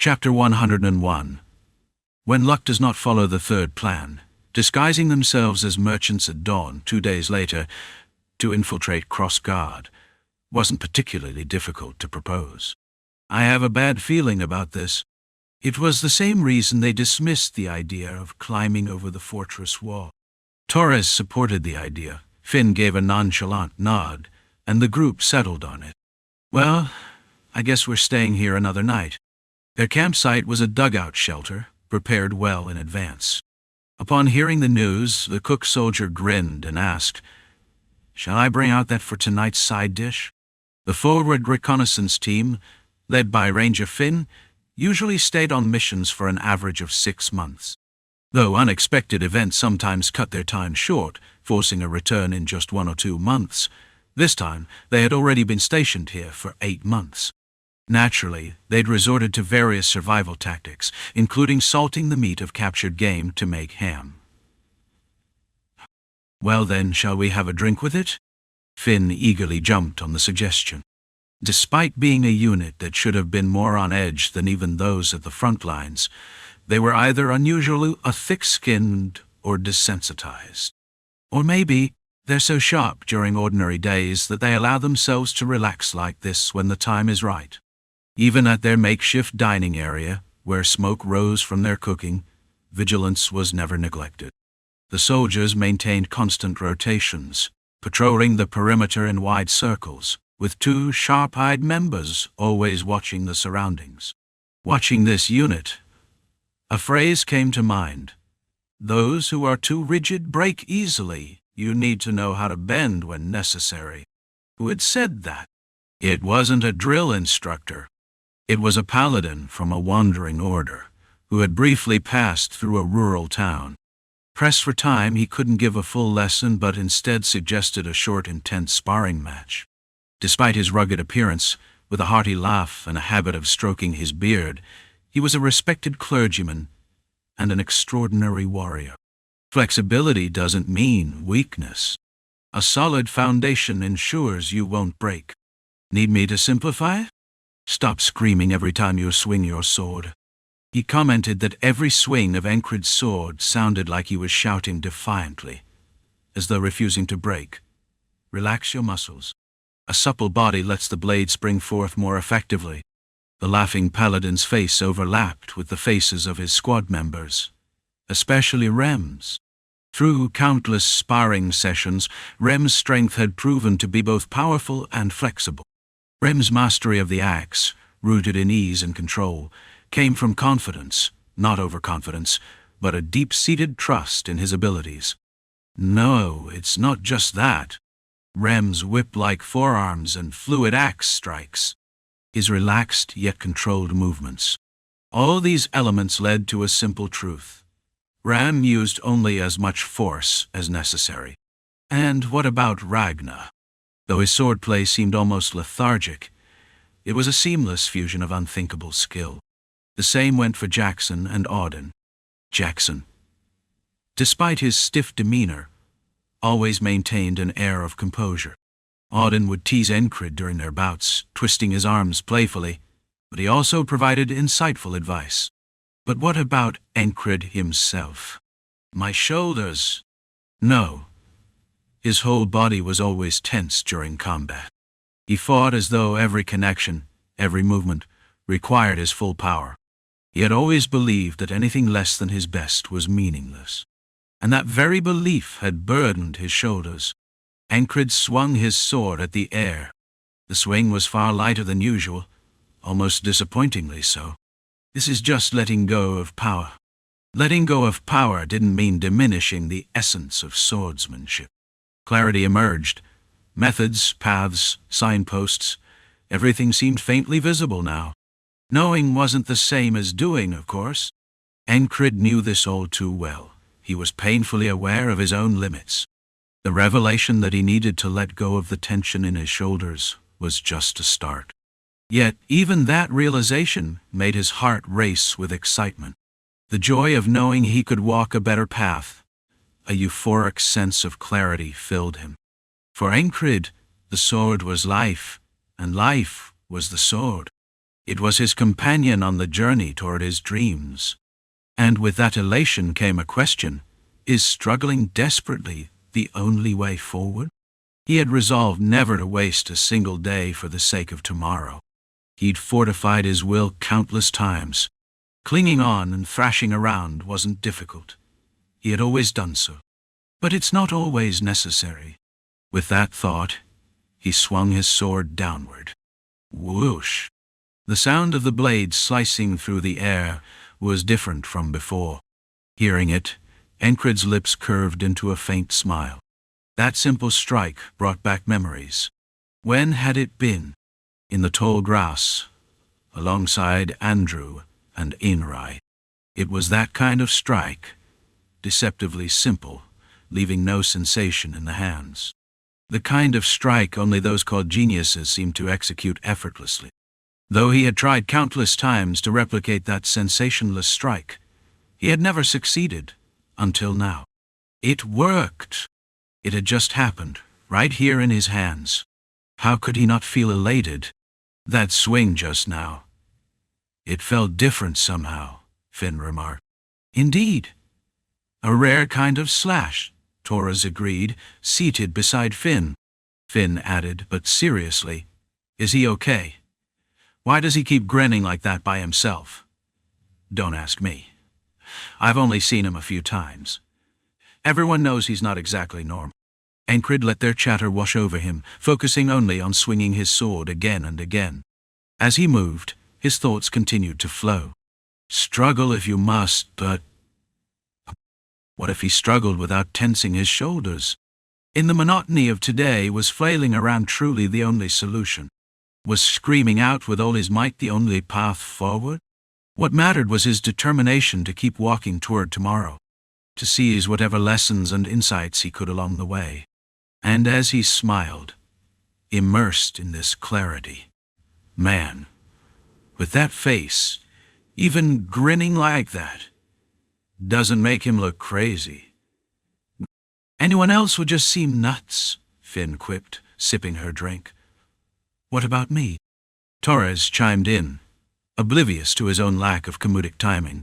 Chapter 101. When luck does not follow the third plan, disguising themselves as merchants at dawn 2 days later to infiltrate Crossguard wasn't particularly difficult to propose. I have a bad feeling about this. It was the same reason they dismissed the idea of climbing over the fortress wall. Torres supported the idea, Finn gave a nonchalant nod, and the group settled on it. Well, I guess we're staying here another night. Their campsite was a dugout shelter, prepared well in advance. Upon hearing the news, the cook soldier grinned and asked, "Shall I bring out that for tonight's side dish?" The forward reconnaissance team, led by Ranger Finn, usually stayed on missions for an average of 6 months. Though unexpected events sometimes cut their time short, forcing a return in just 1 or 2 months, this time they had already been stationed here for 8 months. Naturally, they'd resorted to various survival tactics, including salting the meat of captured game to make ham. "Well then, shall we have a drink with it?" Finn eagerly jumped on the suggestion. Despite being a unit that should have been more on edge than even those at the front lines, they were either unusually thick-skinned or desensitized. Or maybe they're so sharp during ordinary days that they allow themselves to relax like this when the time is right. Even at their makeshift dining area, where smoke rose from their cooking, vigilance was never neglected. The soldiers maintained constant rotations, patrolling the perimeter in wide circles, with 2 sharp-eyed members always watching the surroundings. Watching this unit, a phrase came to mind. "Those who are too rigid break easily. You need to know how to bend when necessary." Who had said that? It wasn't a drill instructor. It was a paladin from a wandering order, who had briefly passed through a rural town. Pressed for time, he couldn't give a full lesson, but instead suggested a short, intense sparring match. Despite his rugged appearance, with a hearty laugh and a habit of stroking his beard, he was a respected clergyman and an extraordinary warrior. Flexibility doesn't mean weakness. A solid foundation ensures you won't break. Need me to simplify? Stop screaming every time you swing your sword. He commented that every swing of Encred's sword sounded like he was shouting defiantly, as though refusing to break. Relax your muscles. A supple body lets the blade spring forth more effectively. The laughing paladin's face overlapped with the faces of his squad members, especially Rem's. Through countless sparring sessions, Rem's strength had proven to be both powerful and flexible. Rem's mastery of the axe, rooted in ease and control, came from confidence, not overconfidence, but a deep-seated trust in his abilities. No, it's not just that. Rem's whip-like forearms and fluid axe strikes. His relaxed yet controlled movements. All these elements led to a simple truth. Rem used only as much force as necessary. And what about Ragnar? Though his swordplay seemed almost lethargic, it was a seamless fusion of unthinkable skill. The same went for Jackson and Auden. Jackson, despite his stiff demeanor, always maintained an air of composure. Auden would tease Encred during their bouts, twisting his arms playfully, but he also provided insightful advice. But what about Encred himself? "My shoulders." No. His whole body was always tense during combat. He fought as though every connection, every movement, required his full power. He had always believed that anything less than his best was meaningless. And that very belief had burdened his shoulders. Encred swung his sword at the air. The swing was far lighter than usual, almost disappointingly so. This is just letting go of power. Letting go of power didn't mean diminishing the essence of swordsmanship. Clarity emerged. Methods, paths, signposts, everything seemed faintly visible now. Knowing wasn't the same as doing, of course. Encred knew this all too well. He was painfully aware of his own limits. The revelation that he needed to let go of the tension in his shoulders was just a start. Yet even that realization made his heart race with excitement. The joy of knowing he could walk a better path, a euphoric sense of clarity filled him. For Encred, the sword was life, and life was the sword. It was his companion on the journey toward his dreams. And with that elation came a question: is struggling desperately the only way forward? He had resolved never to waste a single day for the sake of tomorrow. He'd fortified his will countless times. Clinging on and thrashing around wasn't difficult. He had always done so. But it's not always necessary. With that thought, he swung his sword downward. Whoosh! The sound of the blade slicing through the air was different from before. Hearing it, Encred's lips curved into a faint smile. That simple strike brought back memories. When had it been? In the tall grass, alongside Andrew and Ainrai. It was that kind of strike, deceptively simple, leaving no sensation in the hands. The kind of strike only those called geniuses seem to execute effortlessly. Though he had tried countless times to replicate that sensationless strike, he had never succeeded, until now. It worked! It had just happened, right here in his hands. How could he not feel elated? That swing just now. It felt different somehow, Finn remarked. Indeed. A rare kind of slash, Torres agreed, seated beside Finn. Finn added, but seriously, is he okay? Why does he keep grinning like that by himself? Don't ask me. I've only seen him a few times. Everyone knows he's not exactly normal. Encred let their chatter wash over him, focusing only on swinging his sword again and again. As he moved, his thoughts continued to flow. Struggle if you must, but what if he struggled without tensing his shoulders? In the monotony of today, was flailing around truly the only solution? Was screaming out with all his might the only path forward? What mattered was his determination to keep walking toward tomorrow, to seize whatever lessons and insights he could along the way. And as he smiled, immersed in this clarity, man, with that face, even grinning like that, doesn't make him look crazy. Anyone else would just seem nuts, Finn quipped, sipping her drink. What about me? Torres chimed in, oblivious to his own lack of comedic timing.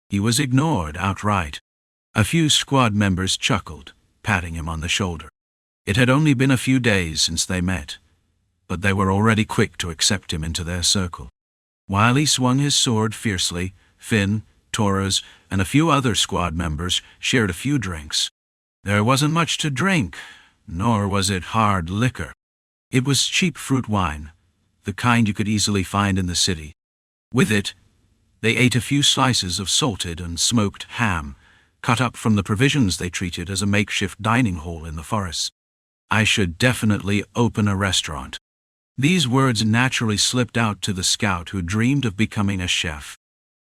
He was ignored outright. A few squad members chuckled, patting him on the shoulder. It had only been a few days since they met, but they were already quick to accept him into their circle. While he swung his sword fiercely, Finn, Torres, and a few other squad members shared a few drinks. There wasn't much to drink, nor was it hard liquor. It was cheap fruit wine, the kind you could easily find in the city. With it, they ate a few slices of salted and smoked ham, cut up from the provisions they treated as a makeshift dining hall in the forest. I should definitely open a restaurant. These words naturally slipped out to the scout who dreamed of becoming a chef.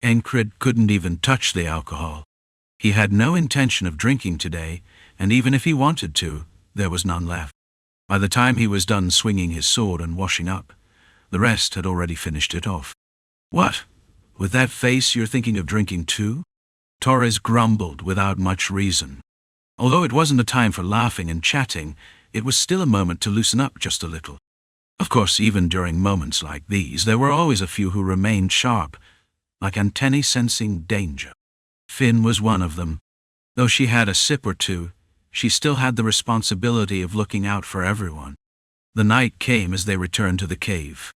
Encred couldn't even touch the alcohol. He had no intention of drinking today, and even if he wanted to, there was none left. By the time he was done swinging his sword and washing up, the rest had already finished it off. What? With that face you're thinking of drinking too? Torres grumbled without much reason. Although it wasn't a time for laughing and chatting, it was still a moment to loosen up just a little. Of course, even during moments like these, there were always a few who remained sharp, like antennae sensing danger. Finn was one of them. Though she had a sip or two, she still had the responsibility of looking out for everyone. The night came as they returned to the cave.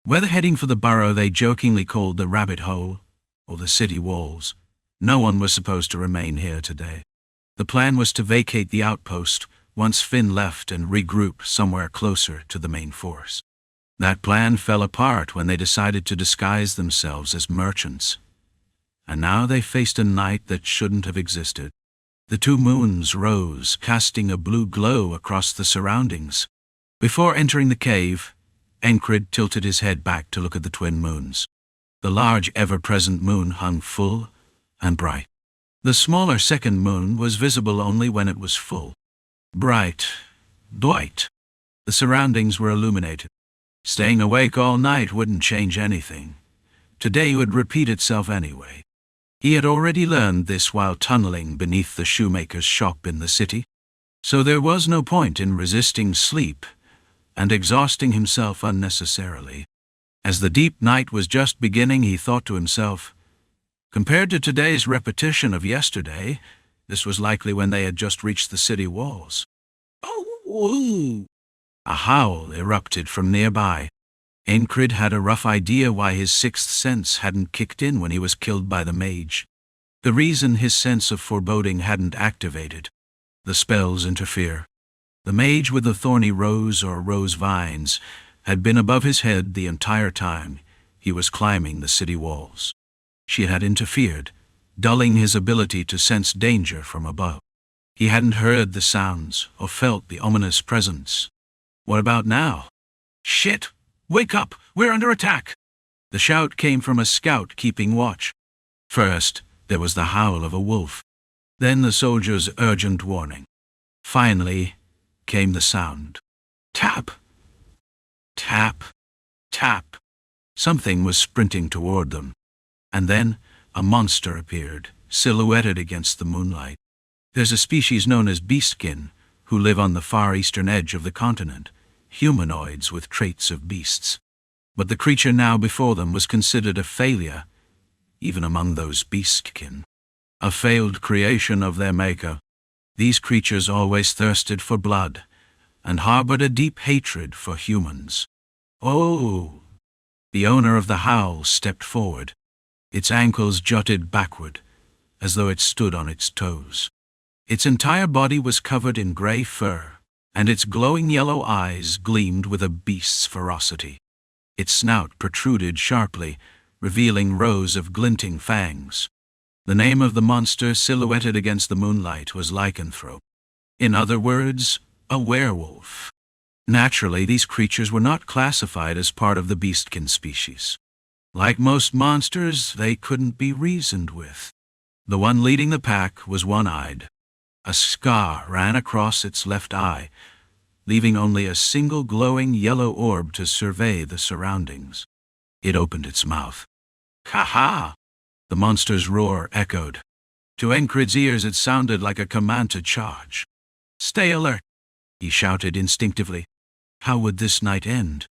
Whether heading for the burrow they jokingly called the rabbit hole, or the city walls, no one was supposed to remain here today. The plan was to vacate the outpost once Finn left and regroup somewhere closer to the main force. That plan fell apart when they decided to disguise themselves as merchants. And now they faced a night that shouldn't have existed. The two moons rose, casting a blue glow across the surroundings. Before entering the cave, Encred tilted his head back to look at the twin moons. The large, ever-present moon hung full and bright. The smaller second moon was visible only when it was full. Bright. The surroundings were illuminated. Staying awake all night wouldn't change anything. Today would repeat itself anyway. He had already learned this while tunneling beneath the shoemaker's shop in the city, so there was no point in resisting sleep and exhausting himself unnecessarily. As the deep night was just beginning, he thought to himself, compared to today's repetition of yesterday, this was likely when they had just reached the city walls. Oh! A howl erupted from nearby. Aincrid had a rough idea why his sixth sense hadn't kicked in when he was killed by the mage. The reason his sense of foreboding hadn't activated. The spells interfere. The mage with the thorny rose or rose vines had been above his head the entire time he was climbing the city walls. She had interfered, dulling his ability to sense danger from above. He hadn't heard the sounds or felt the ominous presence. What about now? Shit! Wake up! We're under attack! The shout came from a scout keeping watch. First, there was the howl of a wolf. Then the soldier's urgent warning. Finally, came the sound. Tap! Tap! Tap! Something was sprinting toward them. And then a monster appeared, silhouetted against the moonlight. There's a species known as beastkin, who live on the far eastern edge of the continent, humanoids with traits of beasts. But the creature now before them was considered a failure, even among those beastkin. A failed creation of their maker. These creatures always thirsted for blood, and harbored a deep hatred for humans. Oh! The owner of the howl stepped forward. Its ankles jutted backward, as though it stood on its toes. Its entire body was covered in gray fur, and its glowing yellow eyes gleamed with a beast's ferocity. Its snout protruded sharply, revealing rows of glinting fangs. The name of the monster silhouetted against the moonlight was lycanthrope. In other words, a werewolf. Naturally, these creatures were not classified as part of the beastkin species. Like most monsters, they couldn't be reasoned with. The one leading the pack was one-eyed. A scar ran across its left eye, leaving only a single glowing yellow orb to survey the surroundings. It opened its mouth. Ha-ha! The monster's roar echoed. To Aincrid's ears it sounded like a command to charge. Stay alert, he shouted instinctively. How would this night end?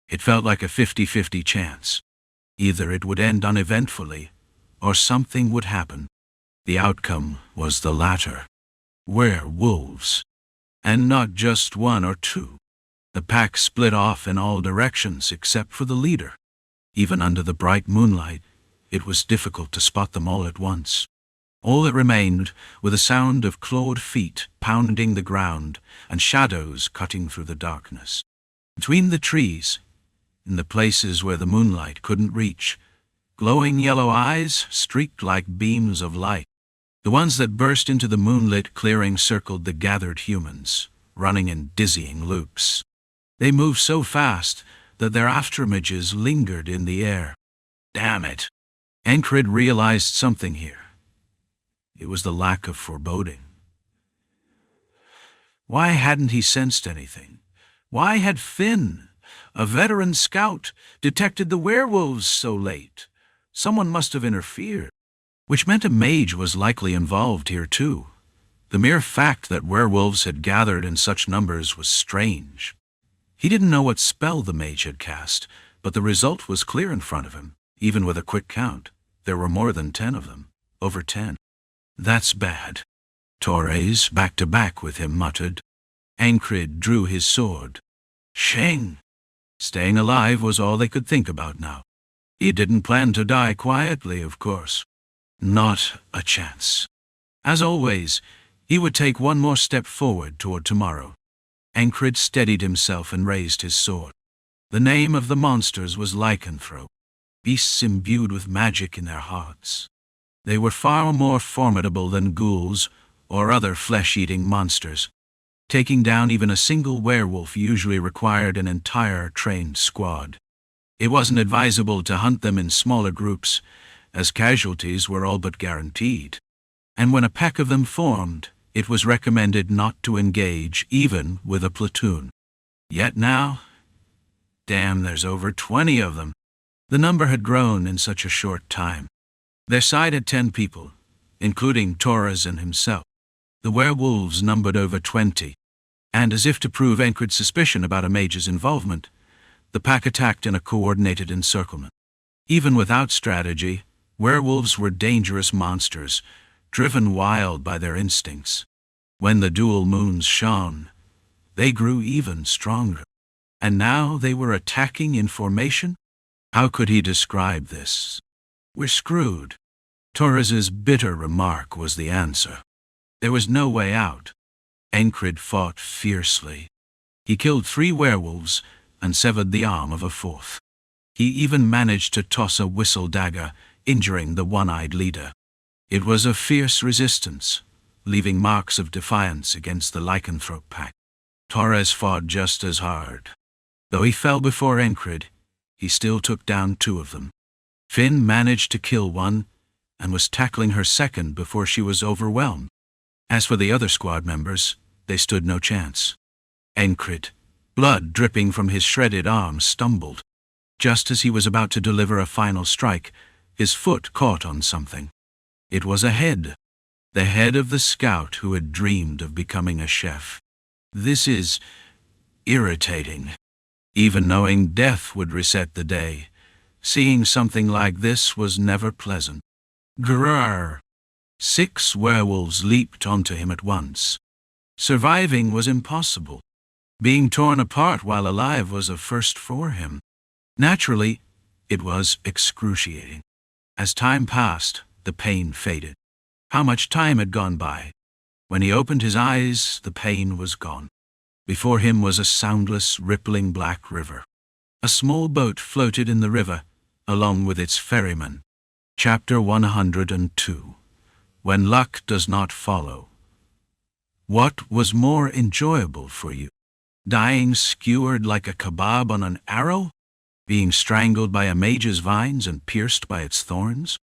It felt like a 50-50 chance. Either it would end uneventfully, or something would happen. The outcome was the latter. Werewolves. And not just one or two. The pack split off in all directions except for the leader. Even under the bright moonlight, it was difficult to spot them all at once. All that remained were the sound of clawed feet pounding the ground and shadows cutting through the darkness. Between the trees, in the places where the moonlight couldn't reach, glowing yellow eyes streaked like beams of light. The ones that burst into the moonlit clearing circled the gathered humans, running in dizzying loops. They moved so fast that their afterimages lingered in the air. Damn it! Aincrid realized something here. It was the lack of foreboding. Why hadn't he sensed anything? Why had Finn, a veteran scout, detected the werewolves so late? Someone must have interfered. Which meant a mage was likely involved here too. The mere fact that werewolves had gathered in such numbers was strange. He didn't know what spell the mage had cast, but the result was clear in front of him, even with a quick count. There were more than 10 of them, over 10. That's bad. Torres, back to back with him, muttered. Aincrid drew his sword. Shame! Staying alive was all they could think about now. He didn't plan to die quietly, of course. Not a chance. As always, he would take one more step forward toward tomorrow. Aincrid steadied himself and raised his sword. The name of the monsters was lycanthrope, beasts imbued with magic in their hearts. They were far more formidable than ghouls or other flesh-eating monsters. Taking down even a single werewolf usually required an entire trained squad. It wasn't advisable to hunt them in smaller groups, as casualties were all but guaranteed. And when a pack of them formed, it was recommended not to engage even with a platoon. Yet now, damn, there's over 20 of them. The number had grown in such a short time. Their side had 10 people, including Torres and himself. The werewolves numbered over 20, and as if to prove Aincrid's suspicion about a mage's involvement, The pack attacked in a coordinated encirclement. Even without strategy, werewolves were dangerous monsters, driven wild by their instincts. When the dual moons shone, they grew even stronger. And now they were attacking in formation? How could he describe this? We're screwed. Torres's bitter remark was the answer. There was no way out. Encred fought fiercely. He killed 3 werewolves and severed the arm of a 4th. He even managed to toss a whistle dagger, injuring the one-eyed leader. It was a fierce resistance, leaving marks of defiance against the lycanthrope pack. Torres fought just as hard. Though he fell before Encred, he still took down 2 of them. Finn managed to kill one and was tackling her second before she was overwhelmed. As for the other squad members, they stood no chance. Encred, blood dripping from his shredded arm, stumbled. Just as he was about to deliver a final strike, his foot caught on something. It was a head. The head of the scout who had dreamed of becoming a chef. This is irritating. Even knowing death would reset the day, seeing something like this was never pleasant. Grrr! 6 werewolves leaped onto him at once. Surviving was impossible. Being torn apart while alive was a first for him. Naturally, it was excruciating. As time passed, the pain faded. How much time had gone by? When he opened his eyes, the pain was gone. Before him was a soundless, rippling black river. A small boat floated in the river, along with its ferryman. Chapter 102. When luck does not follow. What was more enjoyable for you? Dying skewered like a kebab on an arrow? Being strangled by a mage's vines and pierced by its thorns?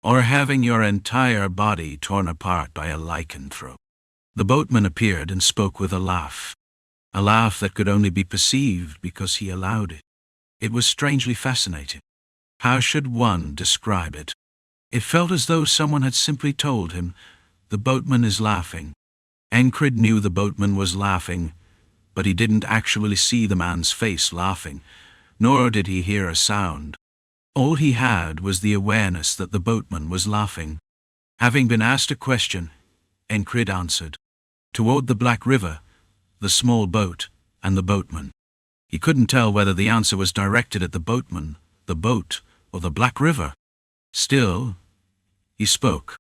Or having your entire body torn apart by a lycanthrope? The boatman appeared and spoke with a laugh that could only be perceived because he allowed it. It was strangely fascinating. How should one describe it? It felt as though someone had simply told him, "The boatman is laughing." Encred knew the boatman was laughing, but he didn't actually see the man's face laughing, nor did he hear a sound. All he had was the awareness that the boatman was laughing. Having been asked a question, Encred answered. Toward the Black River, the small boat, and the boatman. He couldn't tell whether the answer was directed at the boatman, the boat, or the Black River. Still, he spoke.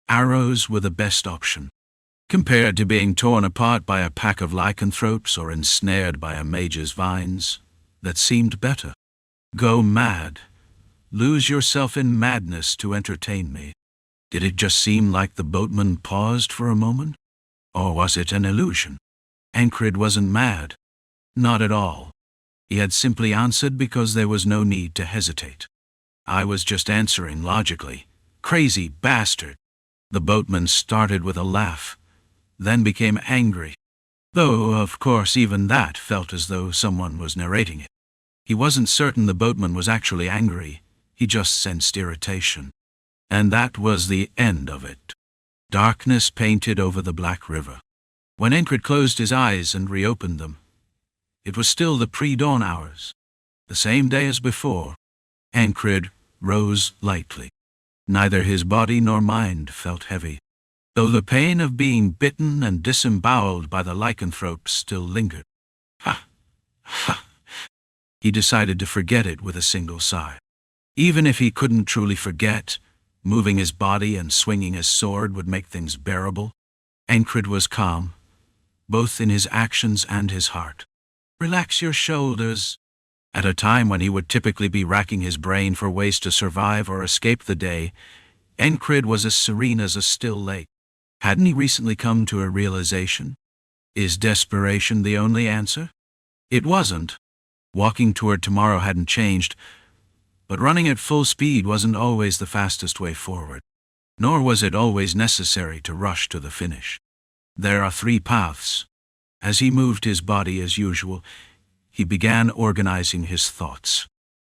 Arrows were the best option. Compared to being torn apart by a pack of lycanthropes or ensnared by a mage's vines, that seemed better. Go mad. Lose yourself in madness to entertain me. Did it just seem like the boatman paused for a moment? Or was it an illusion? Encred wasn't mad. Not at all. He had simply answered because there was no need to hesitate. I was just answering logically. Crazy bastard. The boatman started with a laugh, then became angry. Though, of course, even that felt as though someone was narrating it. He wasn't certain the boatman was actually angry. He just sensed irritation. And that was the end of it. Darkness painted over the Black River. When Encred closed his eyes and reopened them, it was still the pre-dawn hours. The same day as before. Encred rose lightly. Neither his body nor mind felt heavy, though the pain of being bitten and disemboweled by the lycanthrope still lingered. Ha! Ha! He decided to forget it with a single sigh. Even if he couldn't truly forget, moving his body and swinging his sword would make things bearable. Encred was calm, both in his actions and his heart. Relax your shoulders. At a time when he would typically be racking his brain for ways to survive or escape the day, Encred was as serene as a still lake. Hadn't he recently come to a realization? Is desperation the only answer? It wasn't. Walking toward tomorrow hadn't changed, but running at full speed wasn't always the fastest way forward. Nor was it always necessary to rush to the finish. There are 3 paths. As he moved his body as usual, he began organizing his thoughts.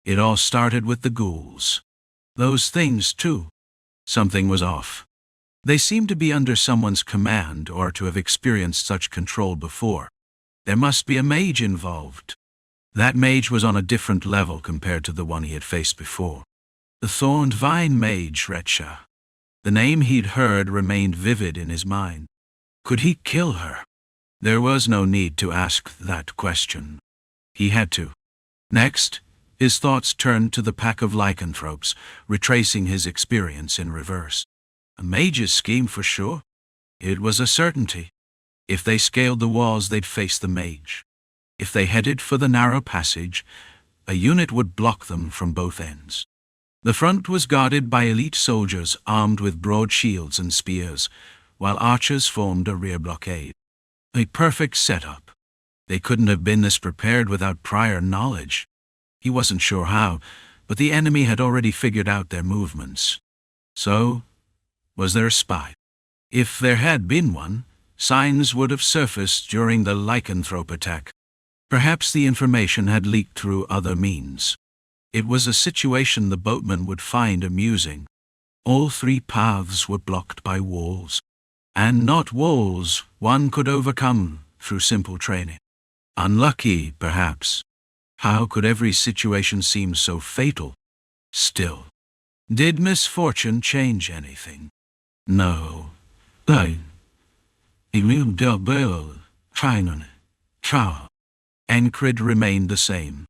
It all started with the ghouls. Those things, too. Something was off. They seemed to be under someone's command or to have experienced such control before. There must be a mage involved. That mage was on a different level compared to the one he had faced before. The thorned vine mage, Retcha. The name he'd heard remained vivid in his mind. Could he kill her? There was no need to ask that question. He had to. Next, his thoughts turned to the pack of lycanthropes, retracing his experience in reverse. A mage's scheme for sure. It was a certainty. If they scaled the walls, they'd face the mage. If they headed for the narrow passage, a unit would block them from both ends. The front was guarded by elite soldiers armed with broad shields and spears, while archers formed a rear blockade. A perfect setup. They couldn't have been this prepared without prior knowledge. He wasn't sure how, but the enemy had already figured out their movements. So, was there a spy? If there had been one, signs would have surfaced during the lycanthrope attack. Perhaps the information had leaked through other means. It was a situation the boatman would find amusing. All three paths were blocked by walls. And not walls one could overcome through simple training. Unlucky, perhaps. How could every situation seem so fatal? Still, did misfortune change anything? No. Encred remained the same.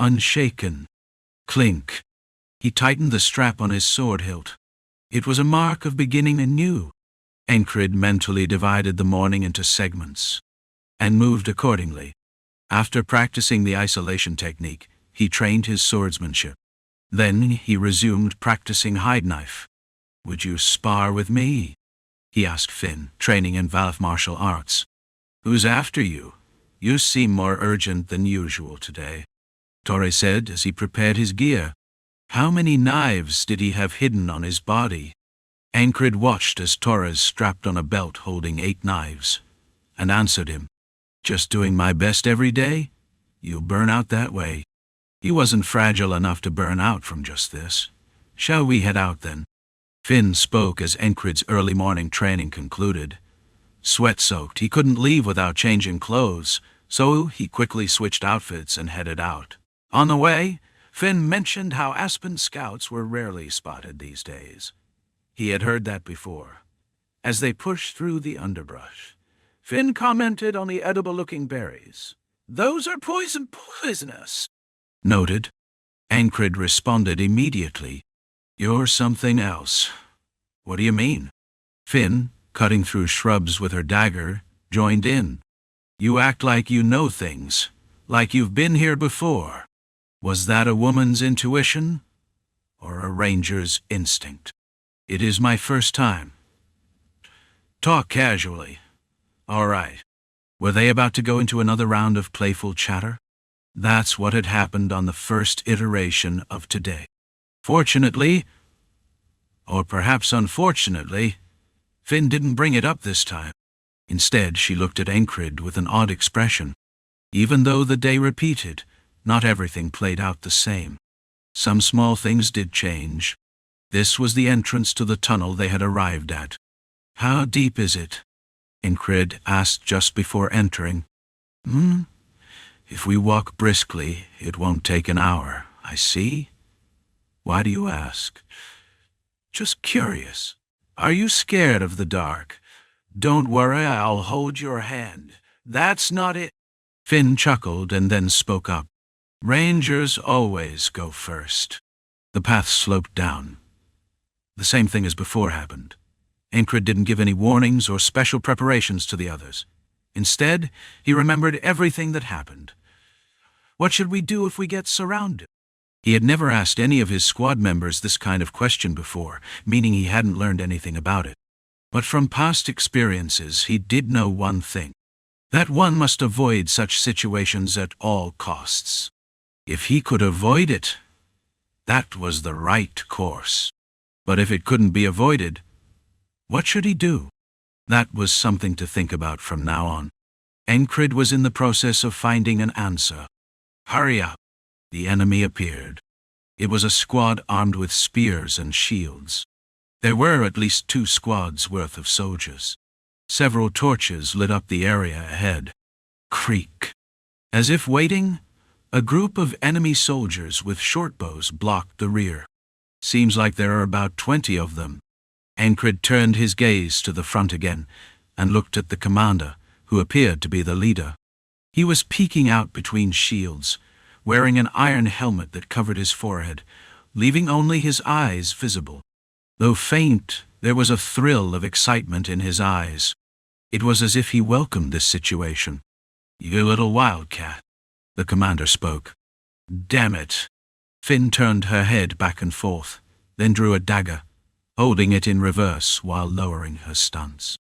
Unshaken. Clink. He tightened the strap on his sword hilt. It was a mark of beginning anew. Encred mentally divided the morning into segments and moved accordingly. After practicing the isolation technique, he trained his swordsmanship. Then he resumed practicing hide knife. "Would you spar with me?" he asked Finn, training in Valve martial arts. "Who's after you? You seem more urgent than usual today," Torre said as he prepared his gear. How many knives did he have hidden on his body? Encred watched as Torres strapped on a belt holding 8 knives, and answered him, "Just doing my best every day? You'll burn out that way." He wasn't fragile enough to burn out from just this. "Shall we head out then?" Finn spoke as Encred's early morning training concluded. Sweat-soaked, he couldn't leave without changing clothes, so he quickly switched outfits and headed out. On the way, Finn mentioned how Aspen scouts were rarely spotted these days. He had heard that before. As they pushed through the underbrush, Finn commented on the edible-looking berries. "Those are poisonous." Noted. Encred responded immediately. "You're something else." "What do you mean?" Finn, cutting through shrubs with her dagger, joined in. "You act like you know things, like you've been here before." Was that a woman's intuition or a ranger's instinct? "It is my first time." "Talk casually." "All right." Were they about to go into another round of playful chatter? That's what had happened on the first iteration of today. Fortunately, or perhaps unfortunately, Finn didn't bring it up this time. Instead, she looked at Encred with an odd expression. Even though the day repeated, not everything played out the same. Some small things did change. This was the entrance to the tunnel they had arrived at. "How deep is it?" Encred asked just before entering. If we walk briskly, it won't take an hour." "I see. Why do you ask?" "Just curious. Are you scared of the dark?" "Don't worry, I'll hold your hand. That's not it." Finn chuckled and then spoke up. "Rangers always go first." The path sloped down. The same thing as before happened. Encred didn't give any warnings or special preparations to the others. Instead, he remembered everything that happened. What should we do if we get surrounded? He had never asked any of his squad members this kind of question before, meaning he hadn't learned anything about it. But from past experiences, he did know one thing: that one must avoid such situations at all costs. If he could avoid it, that was the right course. But if it couldn't be avoided, what should he do? That was something to think about from now on. Encred was in the process of finding an answer. "Hurry up." The enemy appeared. It was a squad armed with spears and shields. There were at least 2 squads worth of soldiers. Several torches lit up the area ahead. Creak. As if waiting, A group of enemy soldiers with shortbows blocked the rear. Seems like there are about 20 of them. Encred turned his gaze to the front again and looked at the commander, who appeared to be the leader. He was peeking out between shields, wearing an iron helmet that covered his forehead, leaving only his eyes visible. Though faint, there was a thrill of excitement in his eyes. It was as if he welcomed this situation. "You little wildcat," the commander spoke. "Damn it." Finn turned her head back and forth, then drew a dagger, holding it in reverse while lowering her stance.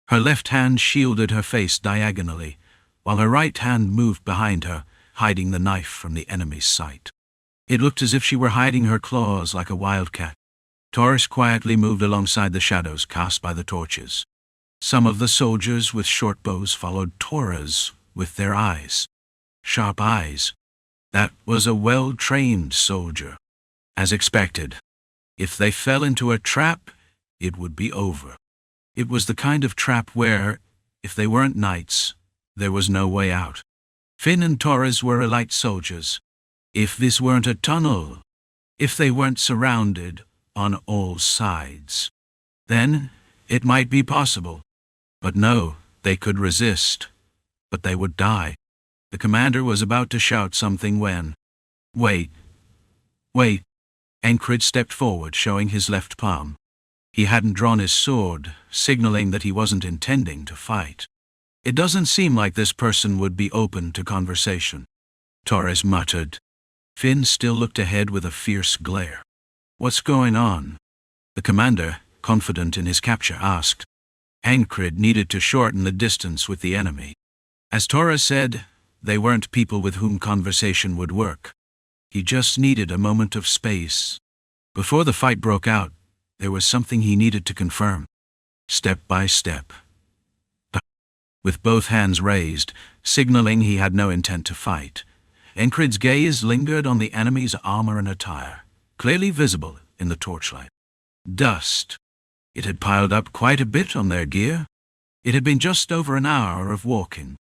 Her left hand shielded her face diagonally, while her right hand moved behind her, hiding the knife from the enemy's sight. It looked as if she were hiding her claws like a wildcat. Taurus quietly moved alongside the shadows cast by the torches. Some of the soldiers with short bows followed Taurus with their eyes. Sharp eyes. That was a well-trained soldier. As expected, if they fell into a trap, it would be over. It was the kind of trap where, if they weren't knights, there was no way out. Finn and Taurus were elite soldiers. If this weren't a tunnel, if they weren't surrounded on all sides, then it might be possible. But no, they could resist, but they would die. The commander was about to shout something when... Wait. Encred stepped forward, showing his left palm. He hadn't drawn his sword, signaling that he wasn't intending to fight. "It doesn't seem like this person would be open to conversation," Taurus muttered. Finn still looked ahead with a fierce glare. "What's going on?" the commander, confident in his capture, asked. Encred needed to shorten the distance with the enemy. As Taurus said, they weren't people with whom conversation would work. He just needed a moment of space. Before the fight broke out, there was something he needed to confirm. Step by step. With both hands raised, signaling he had no intent to fight, Encred's gaze lingered on the enemy's armor and attire, clearly visible in the torchlight. Dust. It had piled up quite a bit on their gear. It had been just over an hour of walking.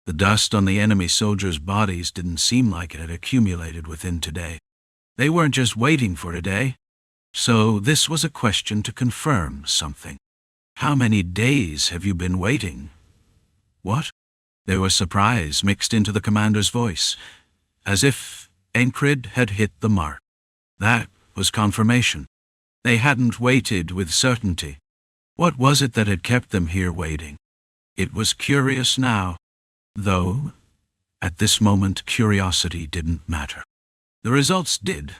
The dust on the enemy soldiers' bodies didn't seem like it had accumulated within today. They weren't just waiting for today. So this was a question to confirm something. "How many days have you been waiting?" "What?" There was surprise mixed into the commander's voice, as if Encred had hit the mark. That was confirmation. They hadn't waited with certainty. What was it that had kept them here waiting? It was curious now, though at this moment curiosity didn't matter. The results did.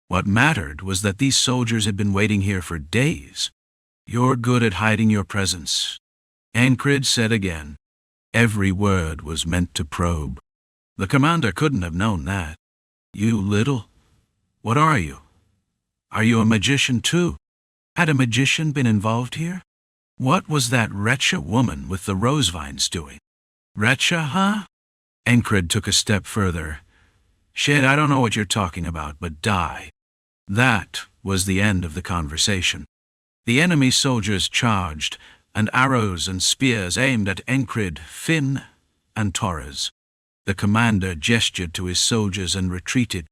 What mattered was that these soldiers had been waiting here for days. "You're good at hiding your presence," Encred said again. Every word was meant to probe. The commander couldn't have known that. "You little... What are you? Are you a magician too? Had a magician been involved here? What was that Retcha woman with the rose vines doing?" "Retcha, huh?" Encred took a step further. "Shit, I don't know what you're talking about, but die." That was the end of the conversation. The enemy soldiers charged, and arrows and spears aimed at Encred, Finn, and Taurus. The commander gestured to his soldiers and retreated.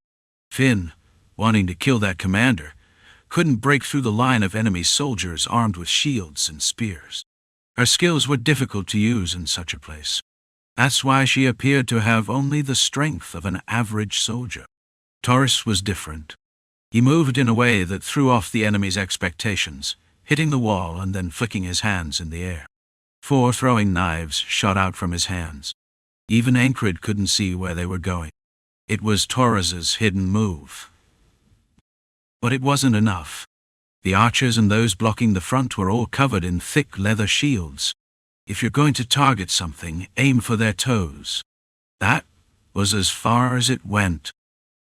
Finn, wanting to kill that commander, couldn't break through the line of enemy soldiers armed with shields and spears. Her skills were difficult to use in such a place. That's why she appeared to have only the strength of an average soldier. Taurus was different. He moved in a way that threw off the enemy's expectations, hitting the wall and then flicking his hands in the air. 4 throwing knives shot out from his hands. Even Encred couldn't see where they were going. It was Taurus's hidden move. But it wasn't enough. The archers and those blocking the front were all covered in thick leather shields. If you're going to target something, aim for their toes. That was as far as it went.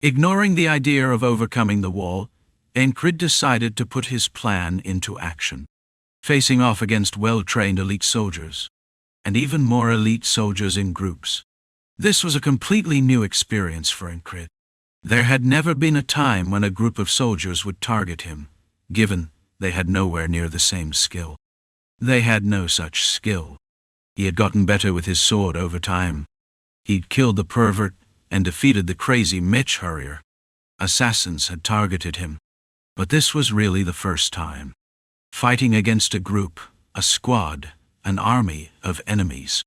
Ignoring the idea of overcoming the wall, Encred decided to put his plan into action. Facing off against well-trained elite soldiers, and even more elite soldiers in groups. This was a completely new experience for Encred. There had never been a time when a group of soldiers would target him, given they had nowhere near the same skill. They had no such skill. He had gotten better with his sword over time. He'd killed the pervert, and defeated the crazy Mitch Hurrier. Assassins had targeted him, but this was really the first time. Fighting against a group, a squad, an army of enemies.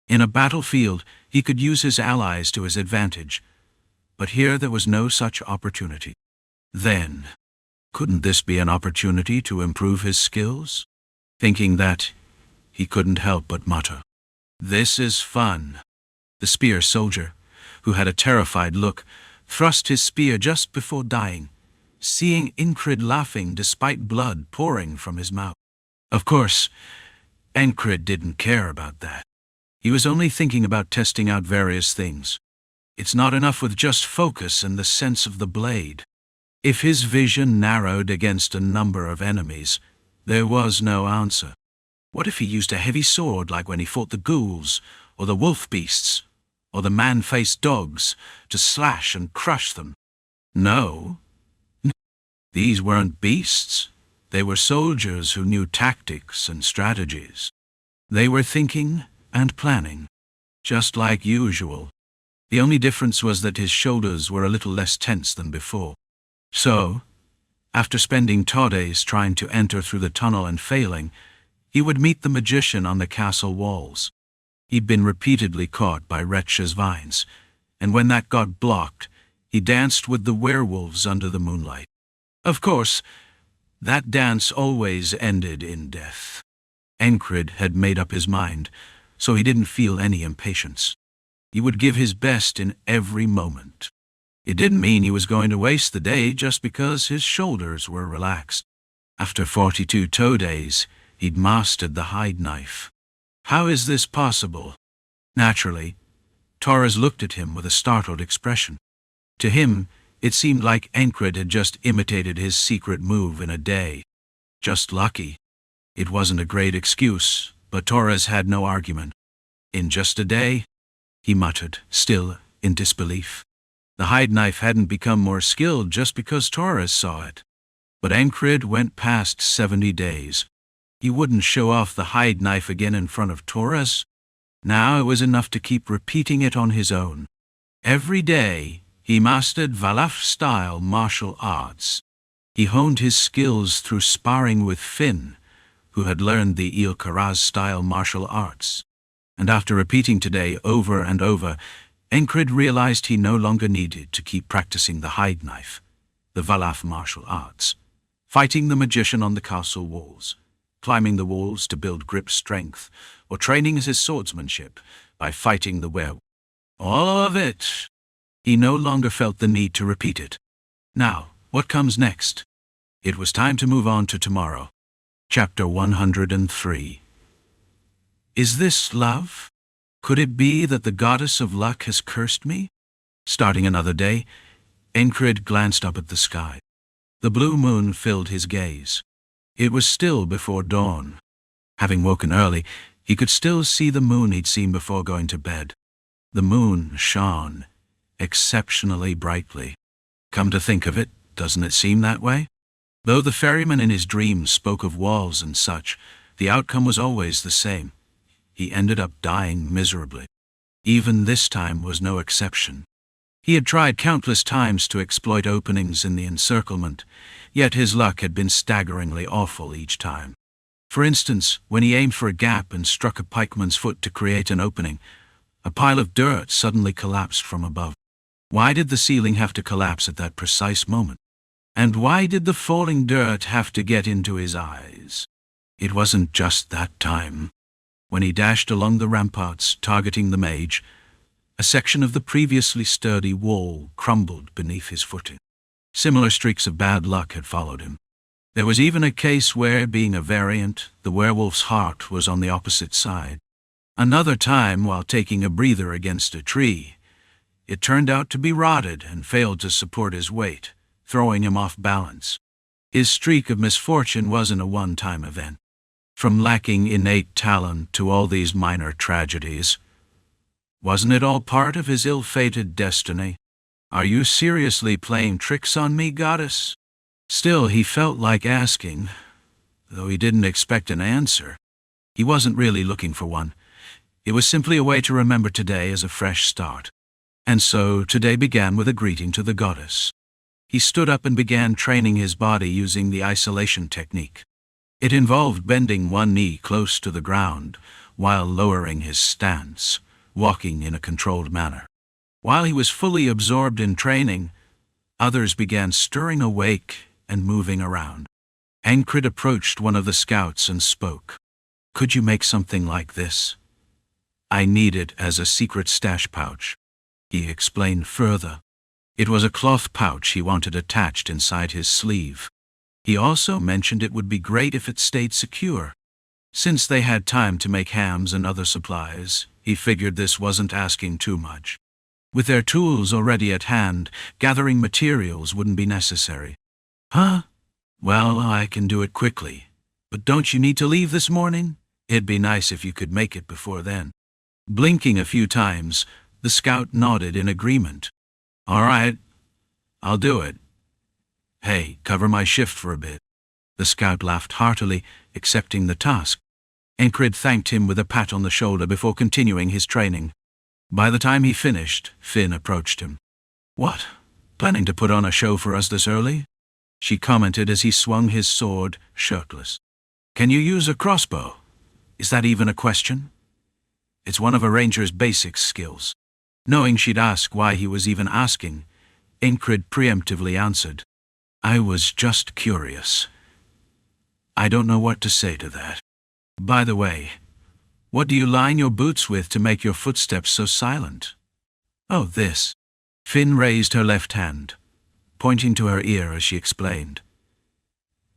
In a battlefield, he could use his allies to his advantage, but here there was no such opportunity. Then, couldn't this be an opportunity to improve his skills? Thinking that, he couldn't help but mutter, "This is fun." The spear soldier, who had a terrified look, thrust his spear just before dying, seeing Encred laughing despite blood pouring from his mouth. Of course, Encred didn't care about that. He was only thinking about testing out various things. It's not enough with just focus and the sense of the blade. If his vision narrowed against a number of enemies, there was no answer. What if he used a heavy sword like when he fought the ghouls, or the wolf beasts, or the man-faced dogs, to slash and crush them? No. These weren't beasts. They were soldiers who knew tactics and strategies. They were thinking and planning, just like usual. The only difference was that his shoulders were a little less tense than before. So, after spending 2 days trying to enter through the tunnel and failing, he would meet the magician on the castle walls. He'd been repeatedly caught by wretches' vines, and when that got blocked, he danced with the werewolves under the moonlight. Of course, that dance always ended in death. Encred had made up his mind, so he didn't feel any impatience. He would give his best in every moment. It didn't mean he was going to waste the day just because his shoulders were relaxed. After 42 toe days, he'd mastered the hide knife. How is this possible? Naturally, Torres looked at him with a startled expression. To him, it seemed like Encred had just imitated his secret move in a day. Just lucky. It wasn't a great excuse, but Torres had no argument. In just a day? He muttered, still in disbelief. The hide knife hadn't become more skilled just because Torres saw it. But Encred went past 70 days. He wouldn't show off the hide knife again in front of Torres. Now it was enough to keep repeating it on his own. Every day, he mastered Valaf-style martial arts. He honed his skills through sparring with Finn, who had learned the Il-Karaz-style martial arts. And after repeating today over and over, Encred realized he no longer needed to keep practicing the hide knife, the Valaf martial arts, fighting the magician on the castle walls, climbing the walls to build grip strength, or training his swordsmanship by fighting the werewolf. All of it. He no longer felt the need to repeat it. Now, what comes next? It was time to move on to tomorrow. Chapter 103. Is this love? Could it be that the goddess of luck has cursed me? Starting another day, Encred glanced up at the sky. The blue moon filled his gaze. It was still before dawn. Having woken early, he could still see the moon he'd seen before going to bed. The moon shone exceptionally brightly. Come to think of it, doesn't it seem that way? Though the ferryman in his dreams spoke of walls and such, the outcome was always the same. He ended up dying miserably. Even this time was no exception. He had tried countless times to exploit openings in the encirclement, yet his luck had been staggeringly awful each time. For instance, when he aimed for a gap and struck a pikeman's foot to create an opening, a pile of dirt suddenly collapsed from above. Why did the ceiling have to collapse at that precise moment? And why did the falling dirt have to get into his eyes? It wasn't just that time. When he dashed along the ramparts, targeting the mage, a section of the previously sturdy wall crumbled beneath his footing. Similar streaks of bad luck had followed him. There was even a case where, being a variant, the werewolf's heart was on the opposite side. Another time, while taking a breather against a tree, it turned out to be rotted and failed to support his weight, throwing him off balance. His streak of misfortune wasn't a one-time event. From lacking innate talent to all these minor tragedies, wasn't it all part of his ill-fated destiny? Are you seriously playing tricks on me, goddess? Still, he felt like asking, though he didn't expect an answer. He wasn't really looking for one. It was simply a way to remember today as a fresh start. And so today began with a greeting to the goddess. He stood up and began training his body using the isolation technique. It involved bending one knee close to the ground while lowering his stance, walking in a controlled manner. While he was fully absorbed in training, others began stirring awake and moving around. Encred approached one of the scouts and spoke. "Could you make something like this? I need it as a secret stash pouch." He explained further. It was a cloth pouch he wanted attached inside his sleeve. He also mentioned it would be great if it stayed secure. Since they had time to make hams and other supplies, he figured this wasn't asking too much. With their tools already at hand, gathering materials wouldn't be necessary. "Huh? Well, I can do it quickly. But don't you need to leave this morning? It'd be nice if you could make it before then." Blinking a few times, the scout nodded in agreement. "All right, I'll do it. Hey, cover my shift for a bit." The scout laughed heartily, accepting the task. Encred thanked him with a pat on the shoulder before continuing his training. By the time he finished, Finn approached him. "What? Planning to put on a show for us this early?" she commented as he swung his sword, shirtless. "Can you use a crossbow? Is that even a question?" "It's one of a ranger's basic skills." Knowing she'd ask why he was even asking, Encred preemptively answered, "I was just curious. I don't know what to say to that. By the way, what do you line your boots with to make your footsteps so silent?" "Oh, this." Finn raised her left hand, pointing to her ear as she explained.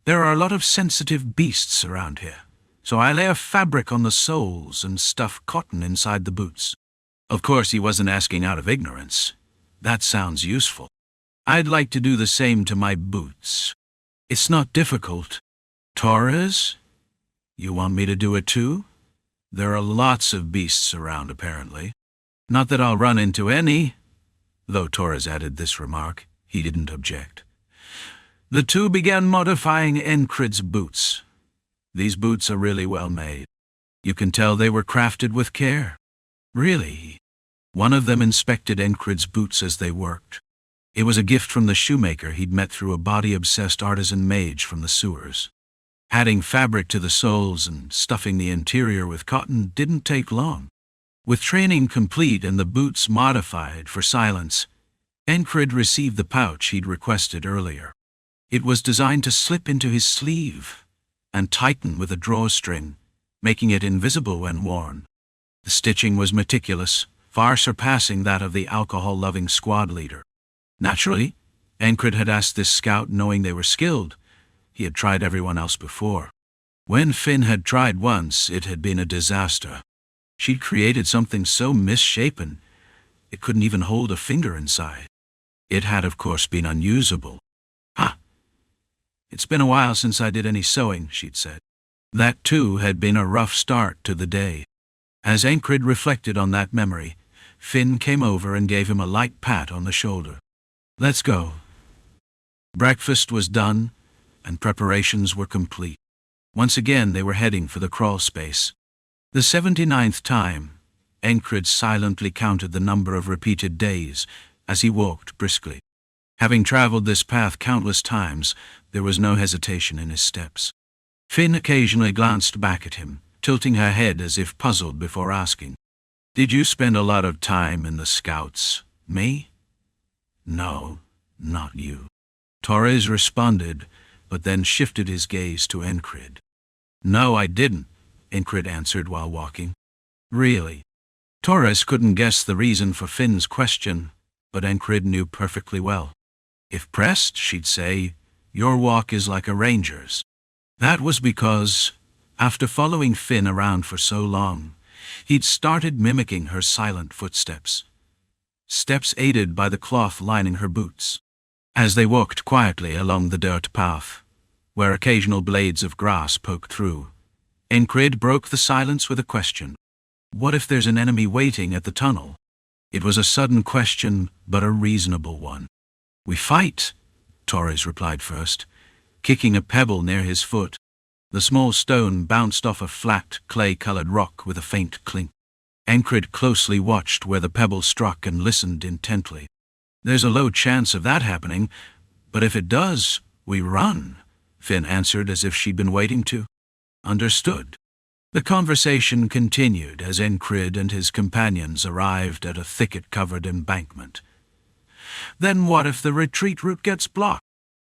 "There are a lot of sensitive beasts around here, so I lay a fabric on the soles and stuff cotton inside the boots." Of course, he wasn't asking out of ignorance. "That sounds useful. I'd like to do the same to my boots. It's not difficult." "Torres? You want me to do it too? There are lots of beasts around, apparently. Not that I'll run into any." Though Torres added this remark, he didn't object. The two began modifying Encred's boots. These boots are really well made. You can tell they were crafted with care. "Really?" One of them inspected Encred's boots as they worked. It was a gift from the shoemaker he'd met through a body-obsessed artisan mage from the sewers. Adding fabric to the soles and stuffing the interior with cotton didn't take long. With training complete and the boots modified for silence, Encred received the pouch he'd requested earlier. It was designed to slip into his sleeve and tighten with a drawstring, making it invisible when worn. The stitching was meticulous, far surpassing that of the alcohol-loving squad leader. Naturally, Encred had asked this scout knowing they were skilled. He had tried everyone else before. When Finn had tried once, it had been a disaster. She'd created something so misshapen, it couldn't even hold a finger inside. It had, of course, been unusable. "Ha! It's been a while since I did any sewing," she'd said. That, too, had been a rough start to the day. As Encred reflected on that memory, Finn came over and gave him a light pat on the shoulder. "Let's go." Breakfast was done, and preparations were complete. Once again they were heading for the crawl space. The 79th time, Encred silently counted the number of repeated days as he walked briskly. Having traveled this path countless times, there was no hesitation in his steps. Finn occasionally glanced back at him, tilting her head as if puzzled before asking, "Did you spend a lot of time in the Scouts? Me?" "No, not you." Torres responded, but then shifted his gaze to Encred. "No, I didn't," Encred answered while walking. "Really?" Torres couldn't guess the reason for Finn's question, but Encred knew perfectly well. If pressed, she'd say, "Your walk is like a ranger's." That was because, after following Finn around for so long, he'd started mimicking her silent footsteps. Steps aided by the cloth lining her boots. As they walked quietly along the dirt path, where occasional blades of grass poked through, Encred broke the silence with a question. "What if there's an enemy waiting at the tunnel?" It was a sudden question, but a reasonable one. "We fight," Torres replied first, kicking a pebble near his foot. The small stone bounced off a flat, clay-colored rock with a faint clink. Encred closely watched where the pebble struck and listened intently. "There's a low chance of that happening, but if it does, we run," Finn answered as if she'd been waiting to. "Understood." The conversation continued as Encred and his companions arrived at a thicket-covered embankment. "Then what if the retreat route gets blocked?"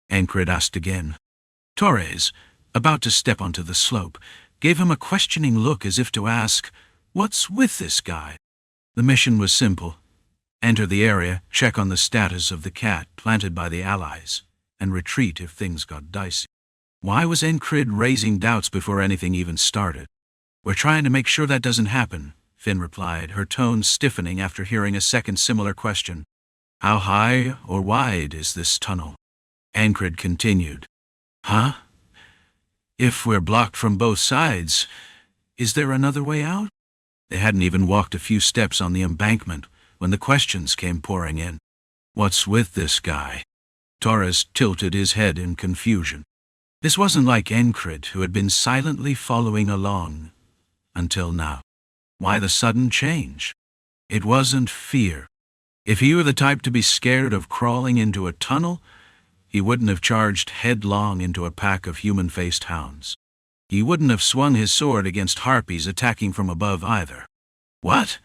Encred asked again. Torres, about to step onto the slope, gave him a questioning look as if to ask, "What's with this guy?" The mission was simple. Enter the area, check on the status of the cat planted by the Allies, and retreat if things got dicey. Why was Encred raising doubts before anything even started? "We're trying to make sure that doesn't happen," Finn replied, her tone stiffening after hearing a second similar question. "How high or wide is this tunnel?" Encred continued. "Huh? If we're blocked from both sides, is there another way out?" They hadn't even walked a few steps on the embankment when the questions came pouring in. "What's with this guy?" Torres tilted his head in confusion. This wasn't like Encred, who had been silently following along until now. Why the sudden change? It wasn't fear. If he were the type to be scared of crawling into a tunnel, he wouldn't have charged headlong into a pack of human-faced hounds. He wouldn't have swung his sword against harpies attacking from above either. "What?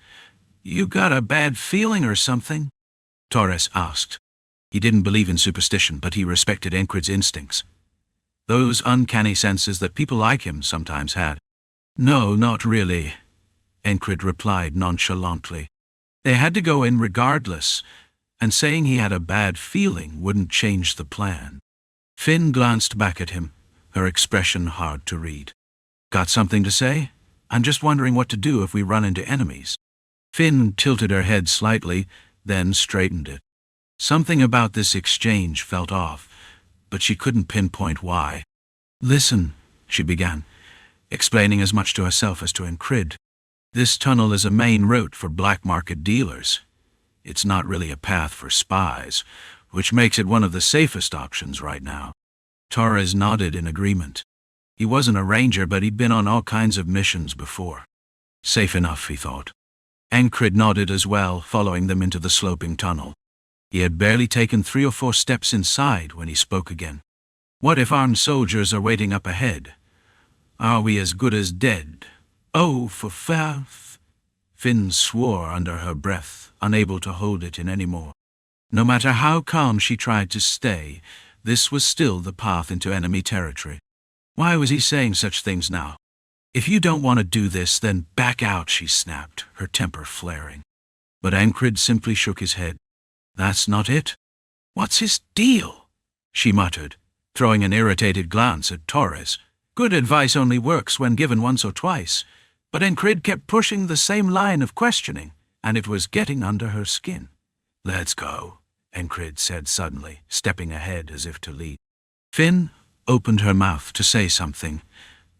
You got a bad feeling or something?" Torres asked. He didn't believe in superstition, but he respected Encred's instincts. Those uncanny senses that people like him sometimes had. "No, not really," Encred replied nonchalantly. They had to go in regardless, and saying he had a bad feeling wouldn't change the plan. Finn glanced back at him, her expression hard to read. "Got something to say? I'm just wondering what to do if we run into enemies." Finn tilted her head slightly, then straightened it. Something about this exchange felt off, but she couldn't pinpoint why. "Listen," she began, explaining as much to herself as to Encred. "This tunnel is a main route for black market dealers. It's not really a path for spies, which makes it one of the safest options right now." Torres nodded in agreement. He wasn't a ranger, but he'd been on all kinds of missions before. Safe enough, he thought. Encred nodded as well, following them into the sloping tunnel. He had barely taken 3 or 4 steps inside when he spoke again. "What if armed soldiers are waiting up ahead? Are we as good as dead?" "Oh, for faith!" Finn swore under her breath, unable to hold it in any more. No matter how calm she tried to stay, this was still the path into enemy territory. Why was he saying such things now? "If you don't want to do this, then back out," she snapped, her temper flaring. But Encred simply shook his head. "That's not it." "What's his deal?" she muttered, throwing an irritated glance at Torres. Good advice only works when given once or twice, but Encred kept pushing the same line of questioning, and it was getting under her skin. "Let's go," Encred said suddenly, stepping ahead as if to lead. Finn opened her mouth to say something,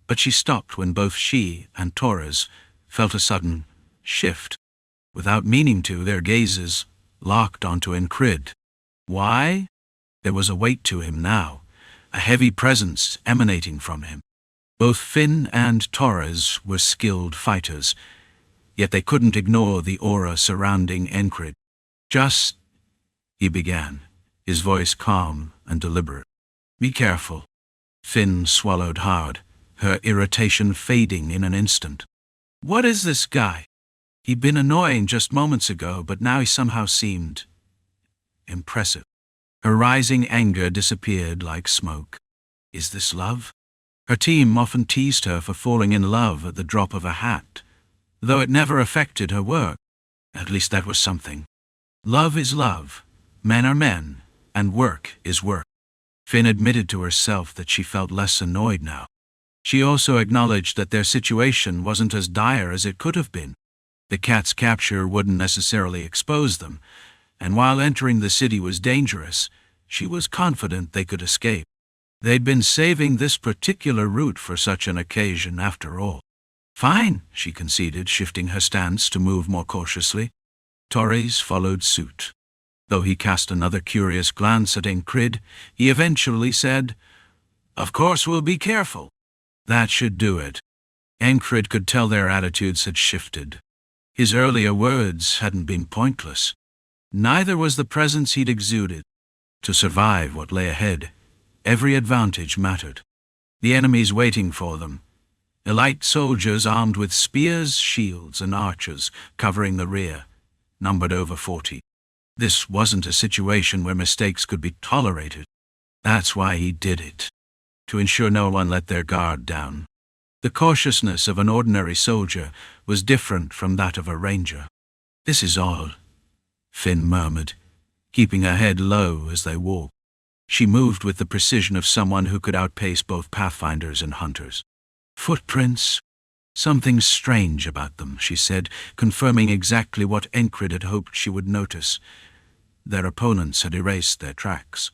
but she stopped when both she and Torres felt a sudden shift. Without meaning to, their gazes locked onto Encred. Why? There was a weight to him now, a heavy presence emanating from him. Both Finn and Torres were skilled fighters, yet they couldn't ignore the aura surrounding Encred. "Just," he began, his voice calm and deliberate. "Be careful." Finn swallowed hard, her irritation fading in an instant. What is this guy? He'd been annoying just moments ago, but now he somehow seemed impressive. Her rising anger disappeared like smoke. Is this love? Her team often teased her for falling in love at the drop of a hat, though it never affected her work. At least that was something. Love is love, men are men, and work is work. Finn admitted to herself that she felt less annoyed now. She also acknowledged that their situation wasn't as dire as it could have been. The cat's capture wouldn't necessarily expose them, and while entering the city was dangerous, she was confident they could escape. They'd been saving this particular route for such an occasion after all. Fine, she conceded, shifting her stance to move more cautiously. Torres followed suit. Though he cast another curious glance at Encred, he eventually said, "Of course we'll be careful." That should do it. Encred could tell their attitudes had shifted. His earlier words hadn't been pointless. Neither was the presence he'd exuded. To survive what lay ahead, every advantage mattered. The enemies waiting for them. Elite soldiers armed with spears, shields, and archers covering the rear, numbered over 40. This wasn't a situation where mistakes could be tolerated. That's why he did it. To ensure no one let their guard down. The cautiousness of an ordinary soldier was different from that of a ranger. "This is all," Finn murmured, keeping her head low as they walked. She moved with the precision of someone who could outpace both pathfinders and hunters. "Footprints. Something strange about them," she said, confirming exactly what Encred had hoped she would notice. Their opponents had erased their tracks,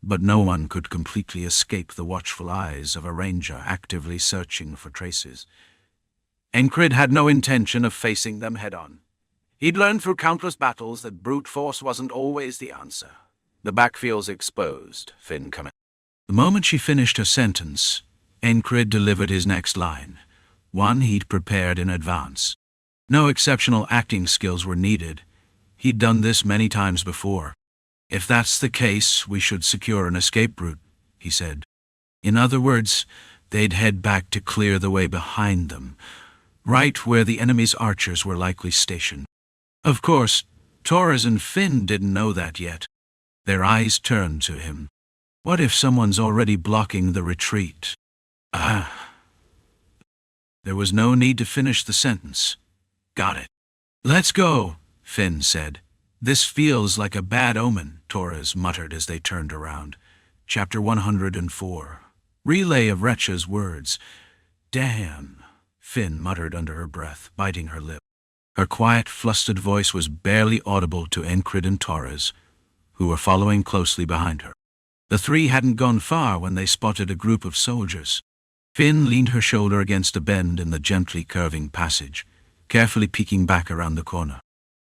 but no one could completely escape the watchful eyes of a ranger actively searching for traces. Encred had no intention of facing them head-on. He'd learned through countless battles that brute force wasn't always the answer. "The backfield's exposed," Finn commented. The moment she finished her sentence, Encred delivered his next line, one he'd prepared in advance. No exceptional acting skills were needed. He'd done this many times before. "If that's the case, we should secure an escape route," he said. In other words, they'd head back to clear the way behind them, right where the enemy's archers were likely stationed. Of course, Torres and Finn didn't know that yet. Their eyes turned to him. What if someone's already blocking the retreat? There was no need to finish the sentence. "Got it." "Let's go," Finn said. "This feels like a bad omen," Torres muttered as they turned around. Chapter 104. Relay of Wretch's words. "Damn," Finn muttered under her breath, biting her lip. Her quiet, flustered voice was barely audible to Encred and Torres, who were following closely behind her. The three hadn't gone far when they spotted a group of soldiers. Finn leaned her shoulder against a bend in the gently curving passage, carefully peeking back around the corner.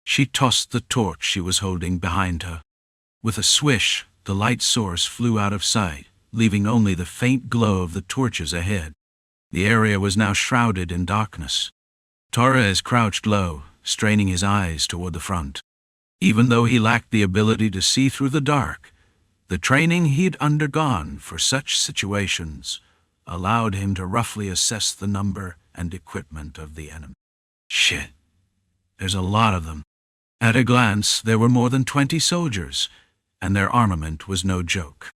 She tossed the torch she was holding behind her. With a swish, the light source flew out of sight, leaving only the faint glow of the torches ahead. The area was now shrouded in darkness. Torres crouched low, straining his eyes toward the front. Even though he lacked the ability to see through the dark, the training he'd undergone for such situations allowed him to roughly assess the number and equipment of the enemy. Shit, there's a lot of them. At a glance, there were more than 20 soldiers, and their armament was no joke.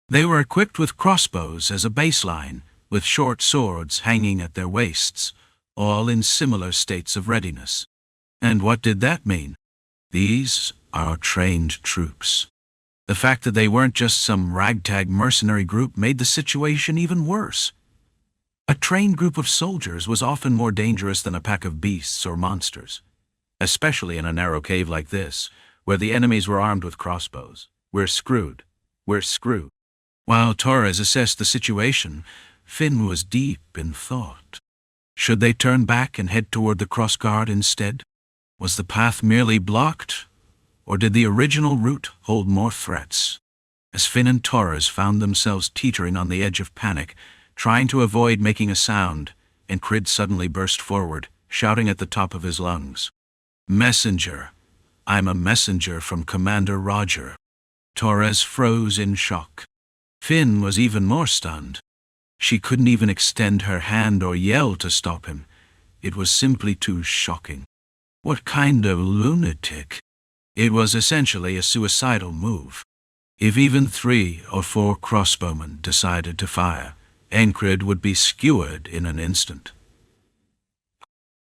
They were equipped with crossbows as a baseline, with short swords hanging at their waists, all in similar states of readiness. And what did that mean? These are trained troops. The fact that they weren't just some ragtag mercenary group made the situation even worse. A trained group of soldiers was often more dangerous than a pack of beasts or monsters, especially in a narrow cave like this, where the enemies were armed with crossbows. We're screwed. While Torres assessed the situation, Finn was deep in thought. Should they turn back and head toward the crossguard instead? Was the path merely blocked, or did the original route hold more threats? As Finn and Torres found themselves teetering on the edge of panic, trying to avoid making a sound, Encred suddenly burst forward, shouting at the top of his lungs. "Messenger! I'm a messenger from Commander Roger." Torres froze in shock. Finn was even more stunned. She couldn't even extend her hand or yell to stop him. It was simply too shocking. What kind of lunatic? It was essentially a suicidal move. If even 3 or 4 crossbowmen decided to fire, Encred would be skewered in an instant.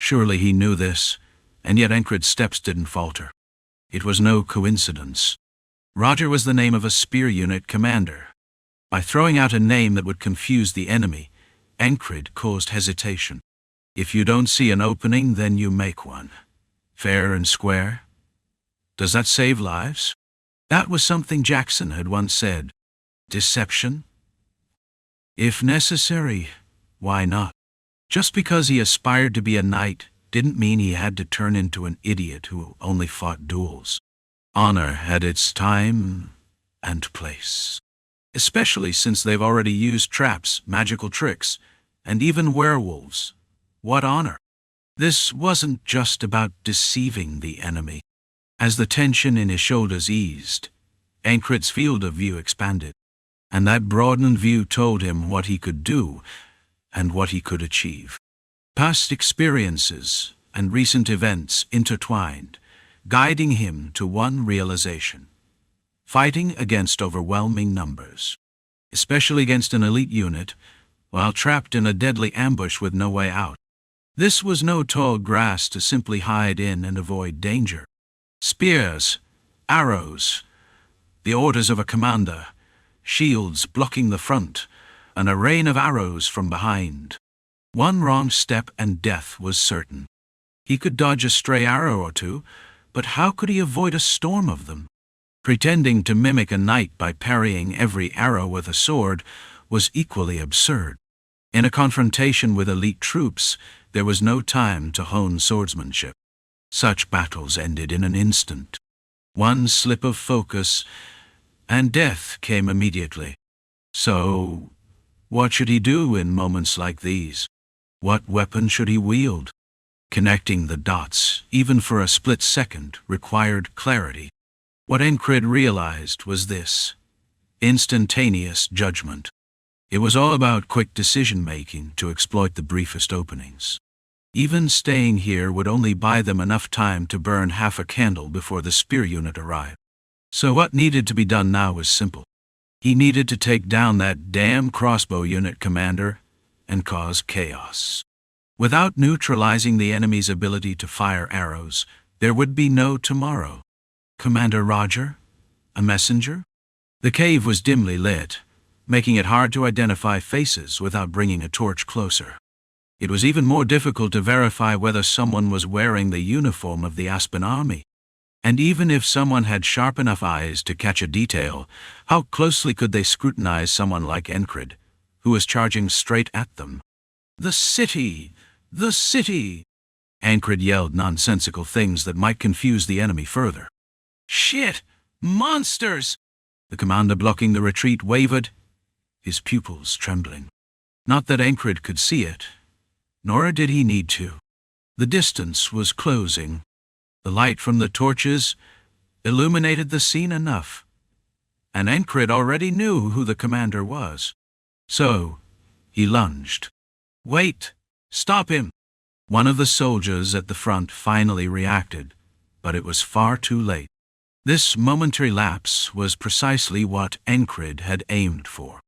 Surely he knew this, and yet Encred's steps didn't falter. It was no coincidence. Roger was the name of a spear unit commander. By throwing out a name that would confuse the enemy, Encred caused hesitation. If you don't see an opening, then you make one. Fair and square? Does that save lives? That was something Jackson had once said. Deception? If necessary, why not? Just because he aspired to be a knight didn't mean he had to turn into an idiot who only fought duels. Honor had its time and place. Especially since they've already used traps, magical tricks, and even werewolves. What honor? This wasn't just about deceiving the enemy. As the tension in his shoulders eased, Ancred's field of view expanded, and that broadened view told him what he could do and what he could achieve. Past experiences and recent events intertwined, guiding him to one realization: fighting against overwhelming numbers, especially against an elite unit, while trapped in a deadly ambush with no way out. This was no tall grass to simply hide in and avoid danger. Spears, arrows, the orders of a commander, shields blocking the front, and a rain of arrows from behind. One wrong step and death was certain. He could dodge a stray arrow or two, but how could he avoid a storm of them? Pretending to mimic a knight by parrying every arrow with a sword was equally absurd. In a confrontation with elite troops, there was no time to hone swordsmanship. Such battles ended in an instant. One slip of focus, and death came immediately. So, what should he do in moments like these? What weapon should he wield? Connecting the dots, even for a split second, required clarity. What Ancred realized was this: instantaneous judgment. It was all about quick decision-making to exploit the briefest openings. Even staying here would only buy them enough time to burn half a candle before the spear unit arrived. So what needed to be done now was simple. He needed to take down that damn crossbow unit commander and cause chaos. Without neutralizing the enemy's ability to fire arrows, there would be no tomorrow. Commander Roger? A messenger? The cave was dimly lit, making it hard to identify faces without bringing a torch closer. It was even more difficult to verify whether someone was wearing the uniform of the Aspen army. And even if someone had sharp enough eyes to catch a detail, how closely could they scrutinize someone like Ancred, who was charging straight at them? "The city! The city!" Ancred yelled nonsensical things that might confuse the enemy further. "Shit! Monsters!" The commander blocking the retreat wavered, his pupils trembling. Not that Ancred could see it, nor did he need to. The distance was closing. The light from the torches illuminated the scene enough, and Ancred already knew who the commander was. So, he lunged. "Wait! Stop him!" One of the soldiers at the front finally reacted, but it was far too late. This momentary lapse was precisely what Ancred had aimed for.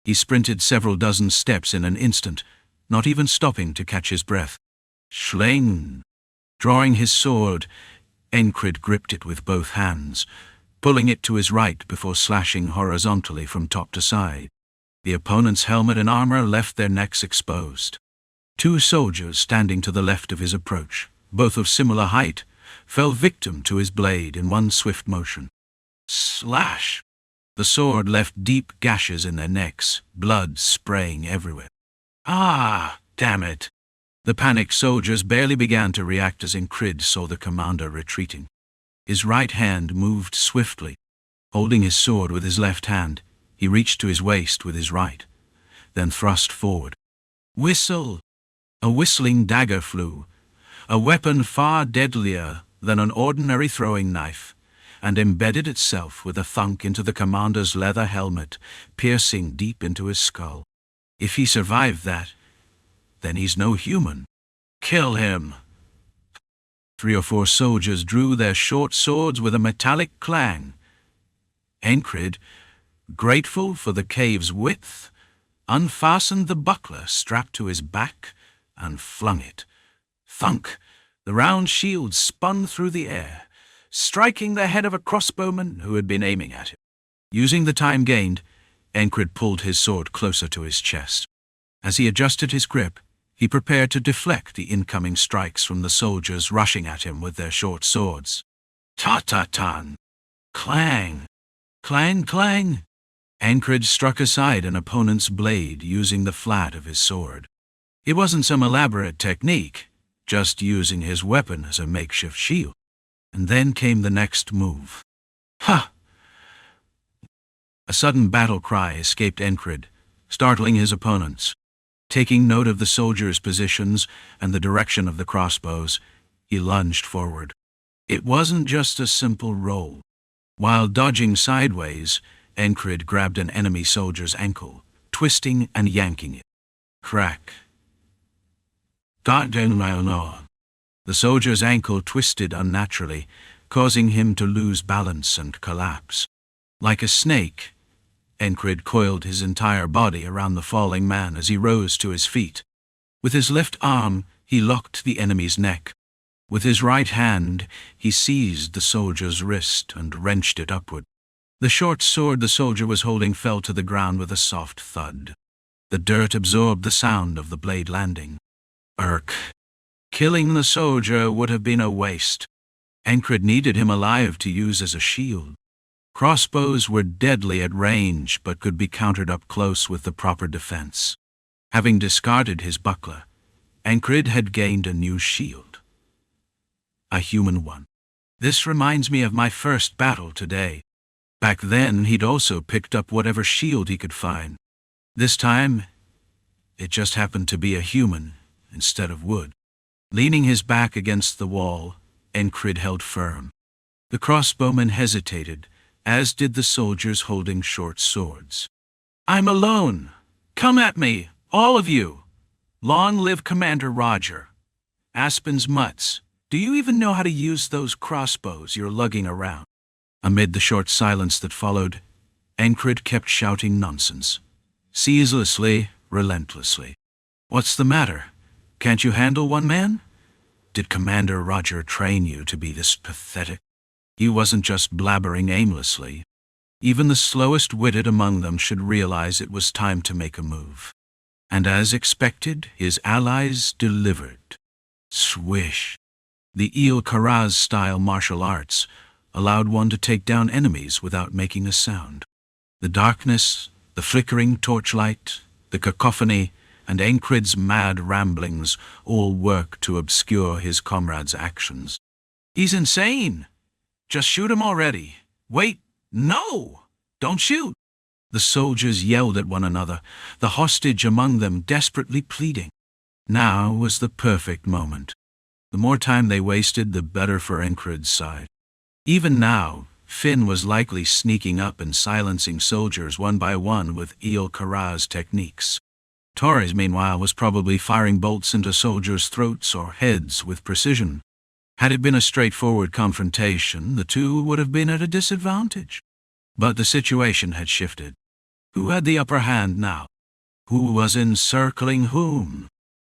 He sprinted several dozen steps in an instant, not even stopping to catch his breath. Schling! Drawing his sword, Ancred gripped it with both hands, pulling it to his right before slashing horizontally from top to side. The opponent's helmet and armor left their necks exposed. Two soldiers standing to the left of his approach, both of similar height, fell victim to his blade in one swift motion. Slash! The sword left deep gashes in their necks, blood spraying everywhere. "Ah, damn it!" The panicked soldiers barely began to react as Ancred saw the commander retreating. His right hand moved swiftly. Holding his sword with his left hand, he reached to his waist with his right, then thrust forward. Whistle! A whistling dagger flew, a weapon far deadlier than an ordinary throwing knife, and embedded itself with a thunk into the commander's leather helmet, piercing deep into his skull. If he survived that, then he's no human. Kill him! 3 or 4 soldiers drew their short swords with a metallic clang. Ancred, grateful for the cave's width, unfastened the buckler strapped to his back and flung it. Thunk! The round shield spun through the air, striking the head of a crossbowman who had been aiming at him. Using the time gained, Ancred pulled his sword closer to his chest. As he adjusted his grip, he prepared to deflect the incoming strikes from the soldiers rushing at him with their short swords. Ta-ta-tan! Clang! Clang, clang! Ancred struck aside an opponent's blade using the flat of his sword. It wasn't some elaborate technique, just using his weapon as a makeshift shield. And then came the next move. Ha! A sudden battle cry escaped Ancred, startling his opponents. Taking note of the soldiers' positions and the direction of the crossbows, he lunged forward. It wasn't just a simple roll. While dodging sideways, Encrid grabbed an enemy soldier's ankle, twisting and yanking it. Crack. The soldier's ankle twisted unnaturally, causing him to lose balance and collapse. Like a snake, Encrid coiled his entire body around the falling man as he rose to his feet. With his left arm, he locked the enemy's neck. With his right hand, he seized the soldier's wrist and wrenched it upward. The short sword the soldier was holding fell to the ground with a soft thud. The dirt absorbed the sound of the blade landing. Irk. Killing the soldier would have been a waste. Encrid needed him alive to use as a shield. Crossbows were deadly at range, but could be countered up close with the proper defense. Having discarded his buckler, Encrid had gained a new shield. A human one. This reminds me of my first battle today. Back then, he'd also picked up whatever shield he could find. This time, it just happened to be a human instead of wood. Leaning his back against the wall, Encrid held firm. The crossbowman hesitated, as did the soldiers holding short swords. "I'm alone. Come at me, all of you. Long live Commander Roger. Aspen's mutts. Do you even know how to use those crossbows you're lugging around?" Amid the short silence that followed, Encrid kept shouting nonsense. Ceaselessly, relentlessly. "What's the matter? Can't you handle one man? Did Commander Roger train you to be this pathetic?" He wasn't just blabbering aimlessly. Even the slowest-witted among them should realize it was time to make a move. And as expected, his allies delivered. Swish. The Il Karaz-style martial arts allowed one to take down enemies without making a sound. The darkness, the flickering torchlight, the cacophony, and Encrid's mad ramblings all worked to obscure his comrade's actions. "He's insane! Just shoot him already! Wait! No! Don't shoot!" The soldiers yelled at one another, the hostage among them desperately pleading. Now was the perfect moment. The more time they wasted, the better for Encrid's side. Even now, Finn was likely sneaking up and silencing soldiers one by one with Il Karaz techniques. Torres, meanwhile, was probably firing bolts into soldiers' throats or heads with precision. Had it been a straightforward confrontation, the two would have been at a disadvantage. But the situation had shifted. Who had the upper hand now? Who was encircling whom?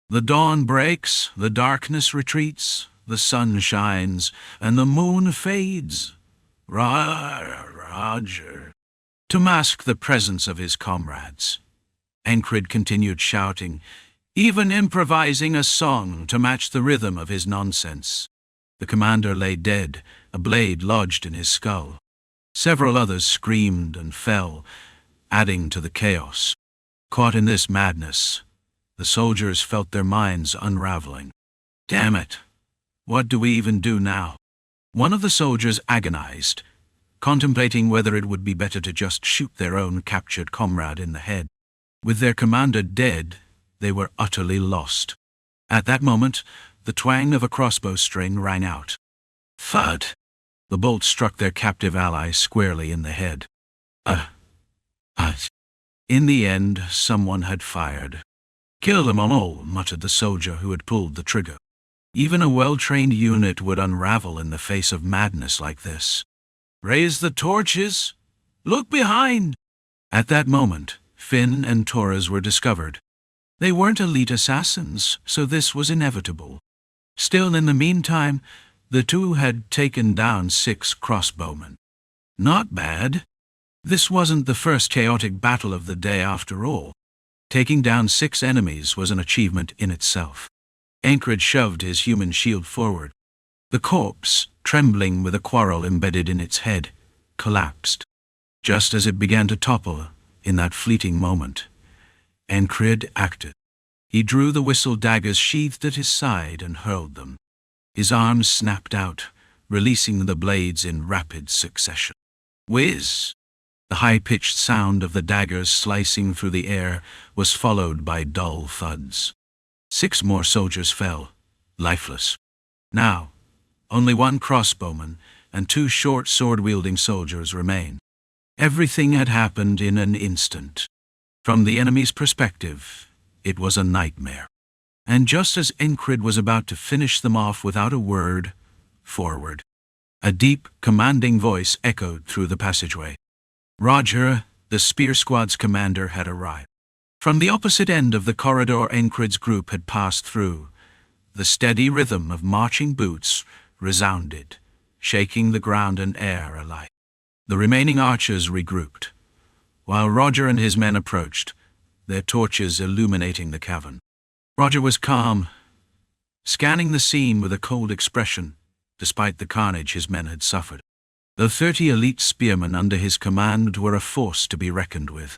The dawn breaks, the darkness retreats, the sun shines, and the moon fades. Roger. To mask the presence of his comrades, Encrid continued shouting, even improvising a song to match the rhythm of his nonsense. The commander lay dead, a blade lodged in his skull. Several others screamed and fell, adding to the chaos. Caught in this madness, the soldiers felt their minds unraveling. "Damn it! What do we even do now?" One of the soldiers agonized, contemplating whether it would be better to just shoot their own captured comrade in the head. With their commander dead, they were utterly lost. At that moment, the twang of a crossbow string rang out. Thud! The bolt struck their captive ally squarely in the head. In the end, someone had fired. "Kill them all," muttered the soldier who had pulled the trigger. Even a well-trained unit would unravel in the face of madness like this. "Raise the torches! Look behind!" At that moment, Finn and Torres were discovered. They weren't elite assassins, so this was inevitable. Still, in the meantime, the two had taken down 6 crossbowmen. Not bad. This wasn't the first chaotic battle of the day after all. Taking down 6 enemies was an achievement in itself. Encrid shoved his human shield forward. The corpse, trembling with a quarrel embedded in its head, collapsed. Just as it began to topple, in that fleeting moment, Encrid acted. He drew the whistle daggers sheathed at his side and hurled them. His arms snapped out, releasing the blades in rapid succession. Whiz! The high-pitched sound of the daggers slicing through the air was followed by dull thuds. 6 more soldiers fell, lifeless. Now, only 1 crossbowman and 2 short sword-wielding soldiers remained. Everything had happened in an instant. From the enemy's perspective, it was a nightmare. And just as Encred was about to finish them off without a word, forward. A deep, commanding voice echoed through the passageway. Roger, the spear squad's commander, had arrived. From the opposite end of the corridor Encred's group had passed through, the steady rhythm of marching boots resounded, shaking the ground and air alike. The remaining archers regrouped, while Roger and his men approached, their torches illuminating the cavern. Roger was calm, scanning the scene with a cold expression, despite the carnage his men had suffered. The 30 elite spearmen under his command were a force to be reckoned with.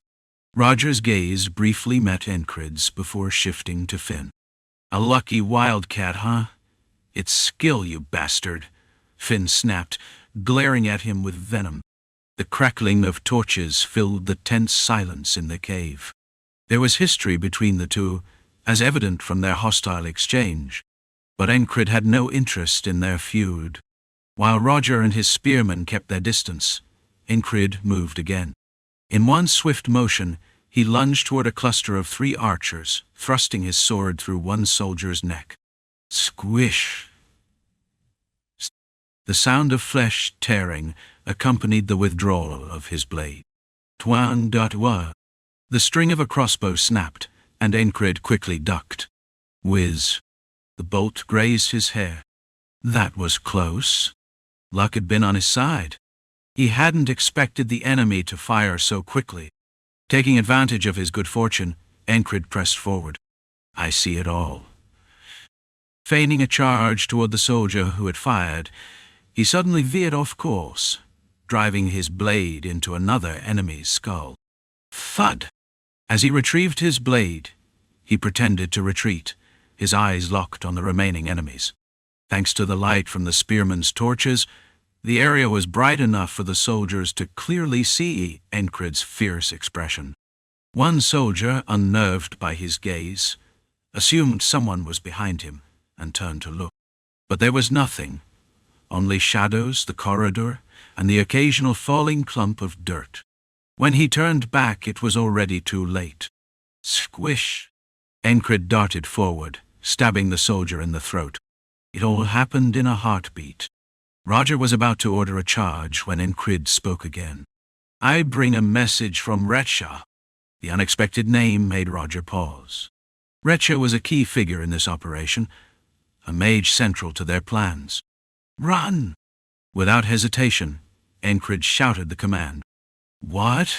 Roger's gaze briefly met Encred's before shifting to Finn. "A lucky wildcat, huh? It's skill, you bastard," Finn snapped, glaring at him with venom. The crackling of torches filled the tense silence in the cave. There was history between the two, as evident from their hostile exchange, but Encred had no interest in their feud. While Roger and his spearmen kept their distance, Encred moved again. In one swift motion, he lunged toward a cluster of 3 archers, thrusting his sword through one soldier's neck. Squish! The sound of flesh tearing accompanied the withdrawal of his blade. Twang-dot-wah! The string of a crossbow snapped, and Encred quickly ducked. Whiz! The bolt grazed his hair. That was close. Luck had been on his side. He hadn't expected the enemy to fire so quickly. Taking advantage of his good fortune, Encred pressed forward. "I see it all." Feigning a charge toward the soldier who had fired, he suddenly veered off course, driving his blade into another enemy's skull. Thud! As he retrieved his blade, he pretended to retreat, his eyes locked on the remaining enemies. Thanks to the light from the spearmen's torches, the area was bright enough for the soldiers to clearly see Encred's fierce expression. One soldier, unnerved by his gaze, assumed someone was behind him and turned to look. But there was nothing, only shadows, the corridor, and the occasional falling clump of dirt. When he turned back, it was already too late. Squish! Encred darted forward, stabbing the soldier in the throat. It all happened in a heartbeat. Roger was about to order a charge when Encred spoke again. "I bring a message from Recha." The unexpected name made Roger pause. Recha was a key figure in this operation, a mage central to their plans. "Run!" Without hesitation, Encred shouted the command. What?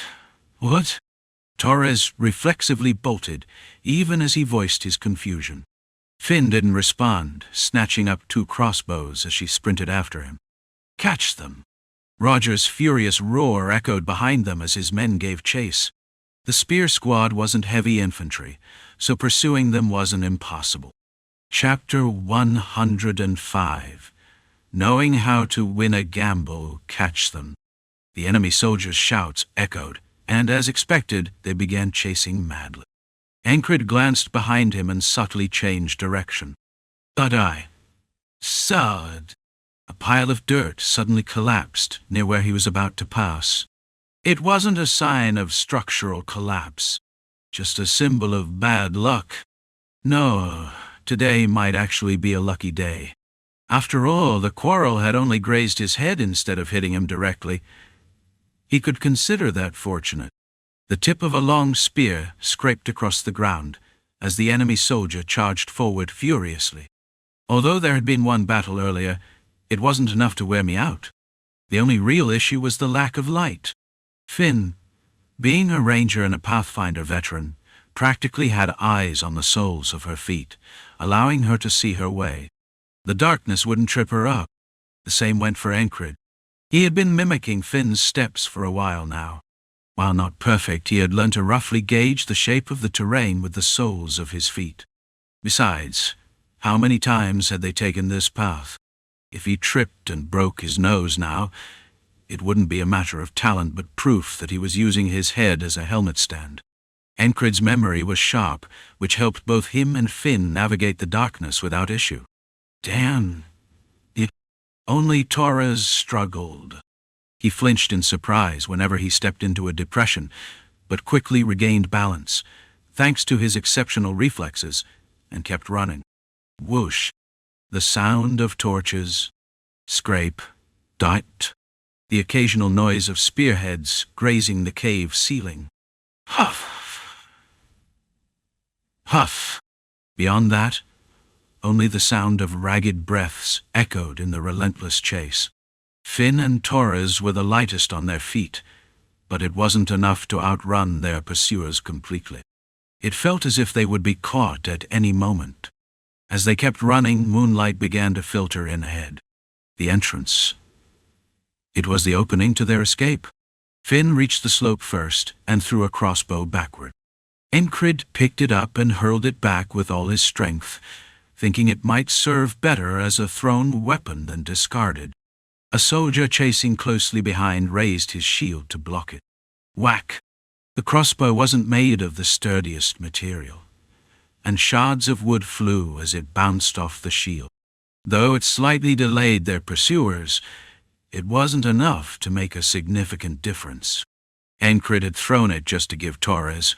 Torres reflexively bolted, even as he voiced his confusion. Finn didn't respond, snatching up 2 crossbows as she sprinted after him. "Catch them!" Roger's furious roar echoed behind them as his men gave chase. The spear squad wasn't heavy infantry, so pursuing them wasn't impossible. Chapter 105. Knowing how to win a gamble, catch them. The enemy soldiers' shouts echoed, and as expected, they began chasing madly. Encred glanced behind him and subtly changed direction. Thud! A pile of dirt suddenly collapsed near where he was about to pass. It wasn't a sign of structural collapse, just a symbol of bad luck. No, today might actually be a lucky day. After all, the quarrel had only grazed his head instead of hitting him directly. He could consider that fortunate. The tip of a long spear scraped across the ground as the enemy soldier charged forward furiously. Although there had been one battle earlier, it wasn't enough to wear me out. The only real issue was the lack of light. Finn, being a ranger and a Pathfinder veteran, practically had eyes on the soles of her feet, allowing her to see her way. The darkness wouldn't trip her up. The same went for Encred. He had been mimicking Finn's steps for a while now. While not perfect, he had learned to roughly gauge the shape of the terrain with the soles of his feet. Besides, how many times had they taken this path? If he tripped and broke his nose now, It wouldn't be a matter of talent but proof that he was using his head as a helmet stand. Encred's memory was sharp, which helped both him and Finn navigate the darkness without issue. Damn. Only Torres struggled. He flinched in surprise whenever he stepped into a depression, but quickly regained balance, thanks to his exceptional reflexes, and kept running. Whoosh. The sound of torches. Scrape. Dot. The occasional noise of spearheads grazing the cave ceiling. Huff. Huff. Beyond that, only the sound of ragged breaths echoed in the relentless chase. Finn and Torres were the lightest on their feet, but it wasn't enough to outrun their pursuers completely. It felt as if they would be caught at any moment. As they kept running, moonlight began to filter in ahead. The entrance. It was the opening to their escape. Finn reached the slope first and threw a crossbow backward. Encred picked it up and hurled it back with all his strength, thinking it might serve better as a thrown weapon than discarded. A soldier chasing closely behind raised his shield to block it. Whack! The crossbow wasn't made of the sturdiest material, and shards of wood flew as it bounced off the shield. Though it slightly delayed their pursuers, it wasn't enough to make a significant difference. Encred had thrown it just to give Torres,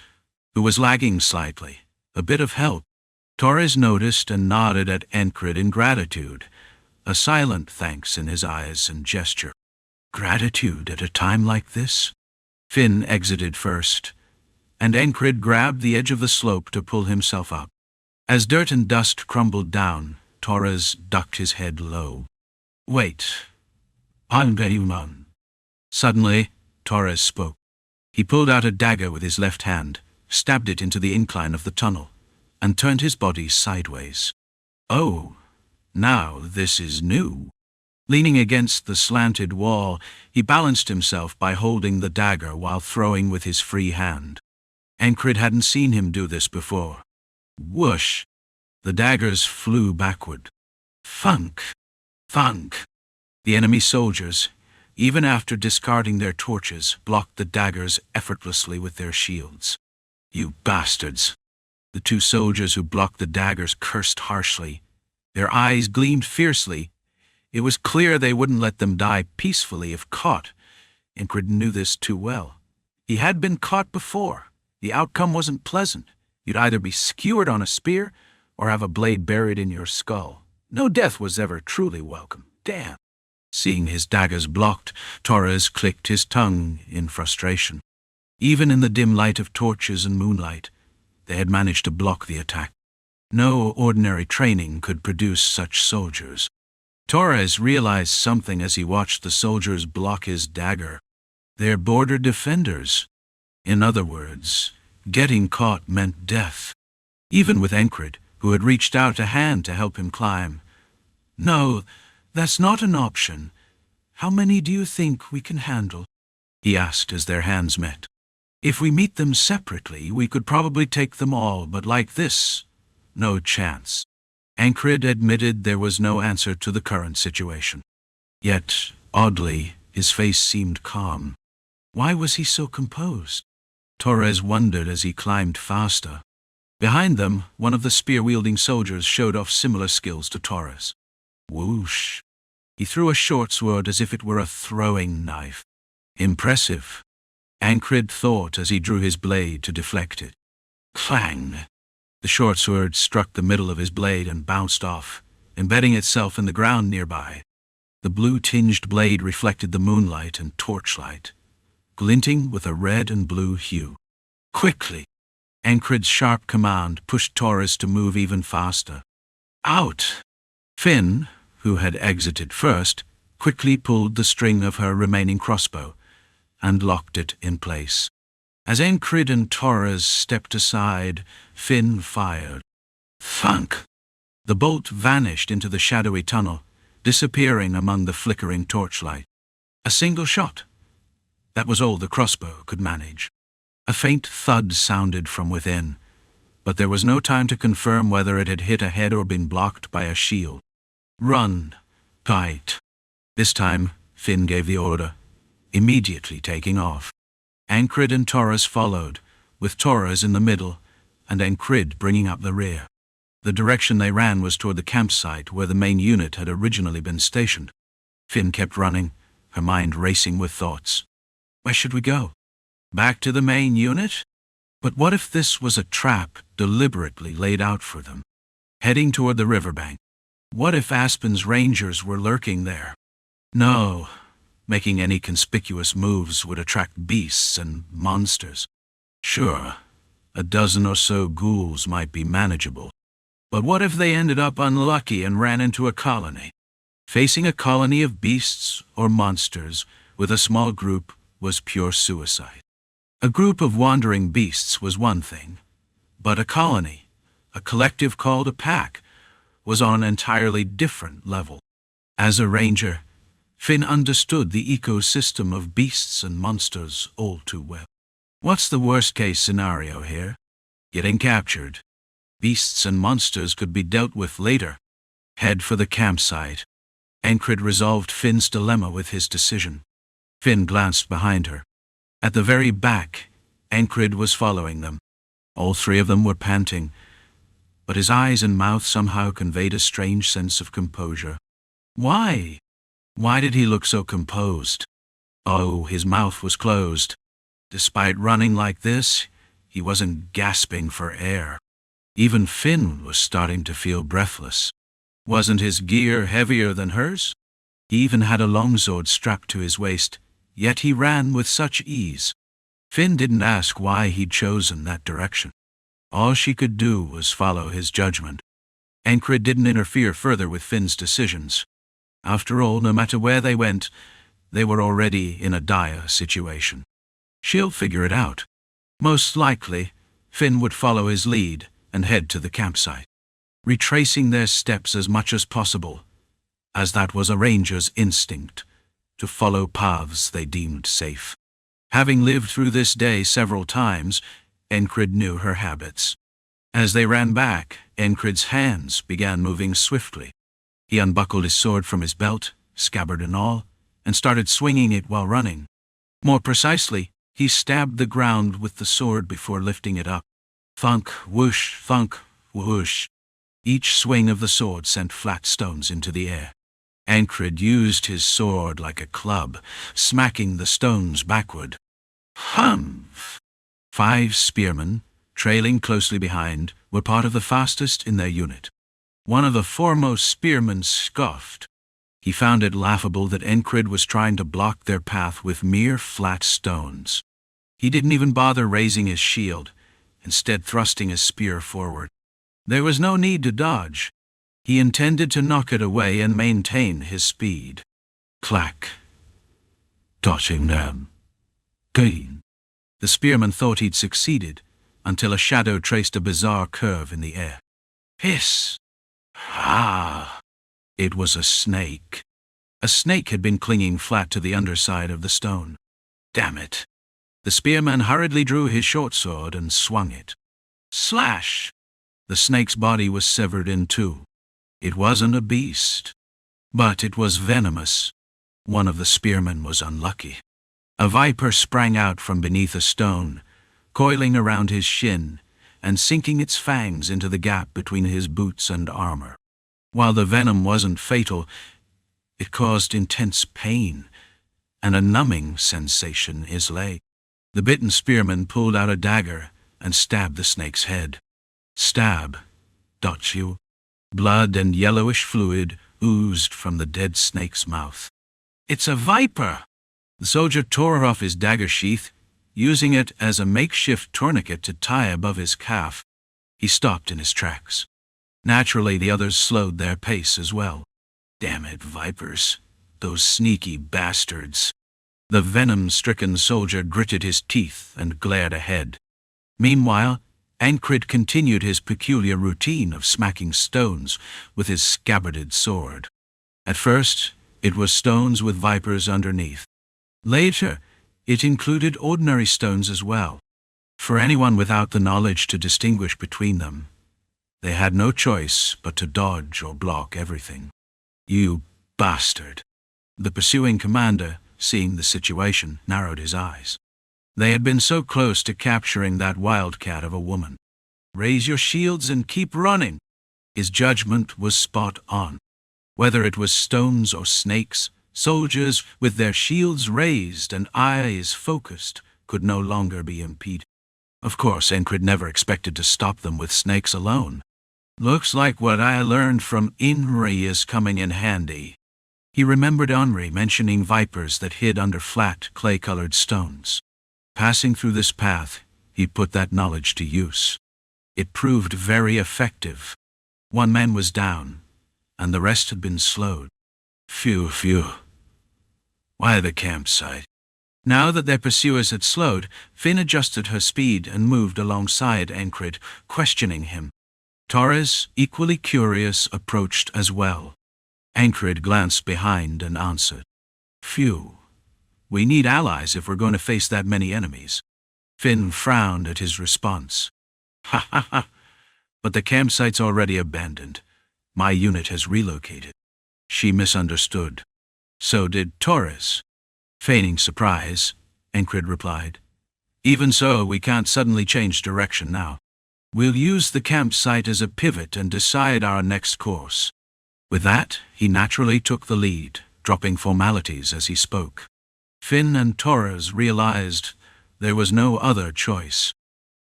who was lagging slightly, a bit of help. Torres noticed and nodded at Encred in gratitude, a silent thanks in his eyes and gesture. Gratitude at a time like this? Finn exited first, and Encred grabbed the edge of the slope to pull himself up. As dirt and dust crumbled down, Torres ducked his head low. Wait. I'm human. Suddenly, Torres spoke. He pulled out a dagger with his left hand, stabbed it into the incline of the tunnel, and turned his body sideways. Oh, now this is new. Leaning against the slanted wall, he balanced himself by holding the dagger while throwing with his free hand. Encred hadn't seen him do this before. Whoosh! The daggers flew backward. Thunk! Thunk! The enemy soldiers, even after discarding their torches, blocked the daggers effortlessly with their shields. You bastards! The two soldiers who blocked the daggers cursed harshly. Their eyes gleamed fiercely. It was clear they wouldn't let them die peacefully if caught. Encred knew this too well. He had been caught before. The outcome wasn't pleasant. You'd either be skewered on a spear or have a blade buried in your skull. No death was ever truly welcome. Damn. Seeing his daggers blocked, Torres clicked his tongue in frustration. Even in the dim light of torches and moonlight, they had managed to block the attack. No ordinary training could produce such soldiers. Torres realized something as he watched the soldiers block his dagger. They're border defenders. In other words, getting caught meant death. Even with Encred, who had reached out a hand to help him climb. No, that's not an option. How many do you think we can handle? He asked as their hands met. If we meet them separately, we could probably take them all, but like this, no chance. Encred admitted there was no answer to the current situation. Yet, oddly, his face seemed calm. Why was he so composed? Torres wondered as he climbed faster. Behind them, one of the spear-wielding soldiers showed off similar skills to Torres. Whoosh! He threw a short sword as if it were a throwing knife. Impressive. Encred thought as he drew his blade to deflect it. Clang! The short sword struck the middle of his blade and bounced off, embedding itself in the ground nearby. The blue-tinged blade reflected the moonlight and torchlight, glinting with a red and blue hue. Quickly! Encred's sharp command pushed Torres to move even faster. Out! Finn, who had exited first, quickly pulled the string of her remaining crossbow and locked it in place. As Encred and Torres stepped aside, Finn fired. Thunk! The bolt vanished into the shadowy tunnel, disappearing among the flickering torchlight. A single shot. That was all the crossbow could manage. A faint thud sounded from within, but there was no time to confirm whether it had hit a head or been blocked by a shield. Run! Kite! This time, Finn gave the order, immediately taking off. Ancred and Taurus followed, with Taurus in the middle and Ancred bringing up the rear. The direction they ran was toward the campsite where the main unit had originally been stationed. Finn kept running, her mind racing with thoughts. Where should we go? Back to the main unit? But what if this was a trap deliberately laid out for them? Heading toward the riverbank. What if Aspen's rangers were lurking there? No, making any conspicuous moves would attract beasts and monsters. Sure, a dozen or so ghouls might be manageable. But what if they ended up unlucky and ran into a colony? Facing a colony of beasts or monsters with a small group was pure suicide. A group of wandering beasts was one thing, but a colony, a collective called a pack, was on an entirely different level. As a ranger, Finn understood the ecosystem of beasts and monsters all too well. What's the worst-case scenario here? Getting captured. Beasts and monsters could be dealt with later. Head for the campsite. Ancred resolved Finn's dilemma with his decision. Finn glanced behind her. At the very back, Ancred was following them. All three of them were panting, but his eyes and mouth somehow conveyed a strange sense of composure. Why? Why did he look so composed? Oh, his mouth was closed. Despite running like this, he wasn't gasping for air. Even Finn was starting to feel breathless. Wasn't his gear heavier than hers? He even had a longsword strapped to his waist, yet he ran with such ease. Finn didn't ask why he'd chosen that direction. All she could do was follow his judgment. Ancred didn't interfere further with Finn's decisions. After all, no matter where they went, they were already in a dire situation. She'll figure it out. Most likely, Finn would follow his lead and head to the campsite, retracing their steps as much as possible, as that was a ranger's instinct, to follow paths they deemed safe. Having lived through this day several times, Ancred knew her habits. As they ran back, Ancred's hands began moving swiftly. He unbuckled his sword from his belt, scabbard and all, and started swinging it while running. More precisely, he stabbed the ground with the sword before lifting it up. Thunk, whoosh, thunk, whoosh. Each swing of the sword sent flat stones into the air. Ancred used his sword like a club, smacking the stones backward. Humph! 5 spearmen, trailing closely behind, were part of the fastest in their unit. One of the foremost spearmen scoffed. He found it laughable that Ancred was trying to block their path with mere flat stones. He didn't even bother raising his shield, instead thrusting his spear forward. There was no need to dodge. He intended to knock it away and maintain his speed. Clack. Dodging them. Gain. The spearman thought he'd succeeded, until a shadow traced a bizarre curve in the air. Hiss! Ah! It was a snake. A snake had been clinging flat to the underside of the stone. Damn it! The spearman hurriedly drew his short sword and swung it. Slash! The snake's body was severed in two. It wasn't a beast, but it was venomous. One of the spearmen was unlucky. A viper sprang out from beneath a stone, coiling around his shin and sinking its fangs into the gap between his boots and armor. While the venom wasn't fatal, it caused intense pain and a numbing sensation in his leg. The bitten spearman pulled out a dagger and stabbed the snake's head. Stab. You. Blood and yellowish fluid oozed from the dead snake's mouth. It's a viper! The soldier tore off his dagger sheath, using it as a makeshift tourniquet to tie above his calf. He stopped in his tracks. Naturally, the others slowed their pace as well. Damn it, vipers. Those sneaky bastards. The venom-stricken soldier gritted his teeth and glared ahead. Meanwhile, Ancred continued his peculiar routine of smacking stones with his scabbarded sword. At first, it was stones with vipers underneath. Later, it included ordinary stones as well. For anyone without the knowledge to distinguish between them, they had no choice but to dodge or block everything. You bastard! The pursuing commander, seeing the situation, narrowed his eyes. They had been so close to capturing that wildcat of a woman. "Raise your shields and keep running." His judgment was spot on. Whether it was stones or snakes, soldiers with their shields raised and eyes focused could no longer be impeded. Of course, Encred never expected to stop them with snakes alone. "Looks like what I learned from Inri is coming in handy." He remembered Henri mentioning vipers that hid under flat, clay-colored stones. Passing through this path, he put that knowledge to use. It proved very effective. One man was down, and the rest had been slowed. Phew. Why the campsite? Now that their pursuers had slowed, Finn adjusted her speed and moved alongside Encred, questioning him. Torres, equally curious, approached as well. Encred glanced behind and answered. "Phew. We need allies if we're going to face that many enemies." Finn frowned at his response. "Ha. But the campsite's already abandoned. My unit has relocated." She misunderstood. So did Torres. Feigning surprise, Encred replied. "Even so, we can't suddenly change direction now. We'll use the campsite as a pivot and decide our next course." With that, he naturally took the lead, dropping formalities as he spoke. Finn and Torres realized there was no other choice.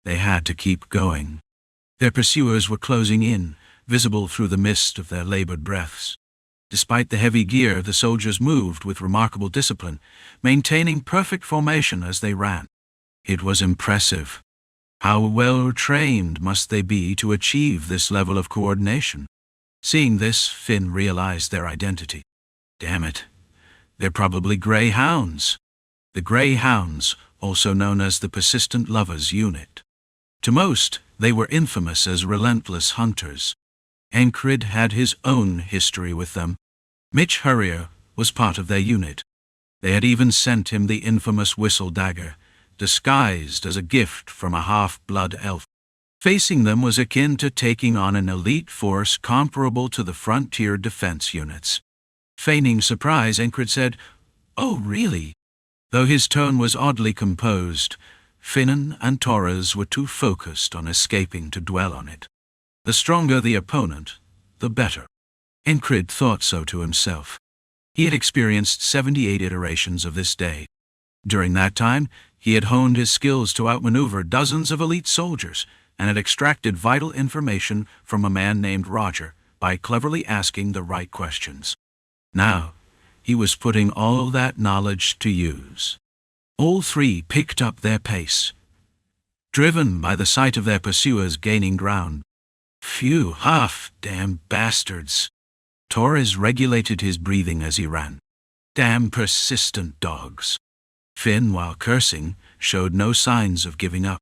They had to keep going. Their pursuers were closing in, visible through the mist of their labored breaths. Despite the heavy gear, the soldiers moved with remarkable discipline, maintaining perfect formation as they ran. It was impressive. How well trained must they be to achieve this level of coordination? Seeing this, Finn realized their identity. Damn it. They're probably greyhounds. The greyhounds, also known as the Persistent Lovers Unit. To most, they were infamous as relentless hunters. Encred had his own history with them. Mitch Hurrier was part of their unit. They had even sent him the infamous whistle dagger, disguised as a gift from a half-blood elf. Facing them was akin to taking on an elite force comparable to the frontier defense units. Feigning surprise, Encred said, "Oh, really?" Though his tone was oddly composed, Finan and Torres were too focused on escaping to dwell on it. The stronger the opponent, the better. Encred thought so to himself. He had experienced 78 iterations of this day. During that time, he had honed his skills to outmaneuver dozens of elite soldiers and had extracted vital information from a man named Roger by cleverly asking the right questions. Now, he was putting all that knowledge to use. All three picked up their pace, driven by the sight of their pursuers gaining ground. "Phew, damn bastards." Torres regulated his breathing as he ran. "Damn persistent dogs." Finn, while cursing, showed no signs of giving up.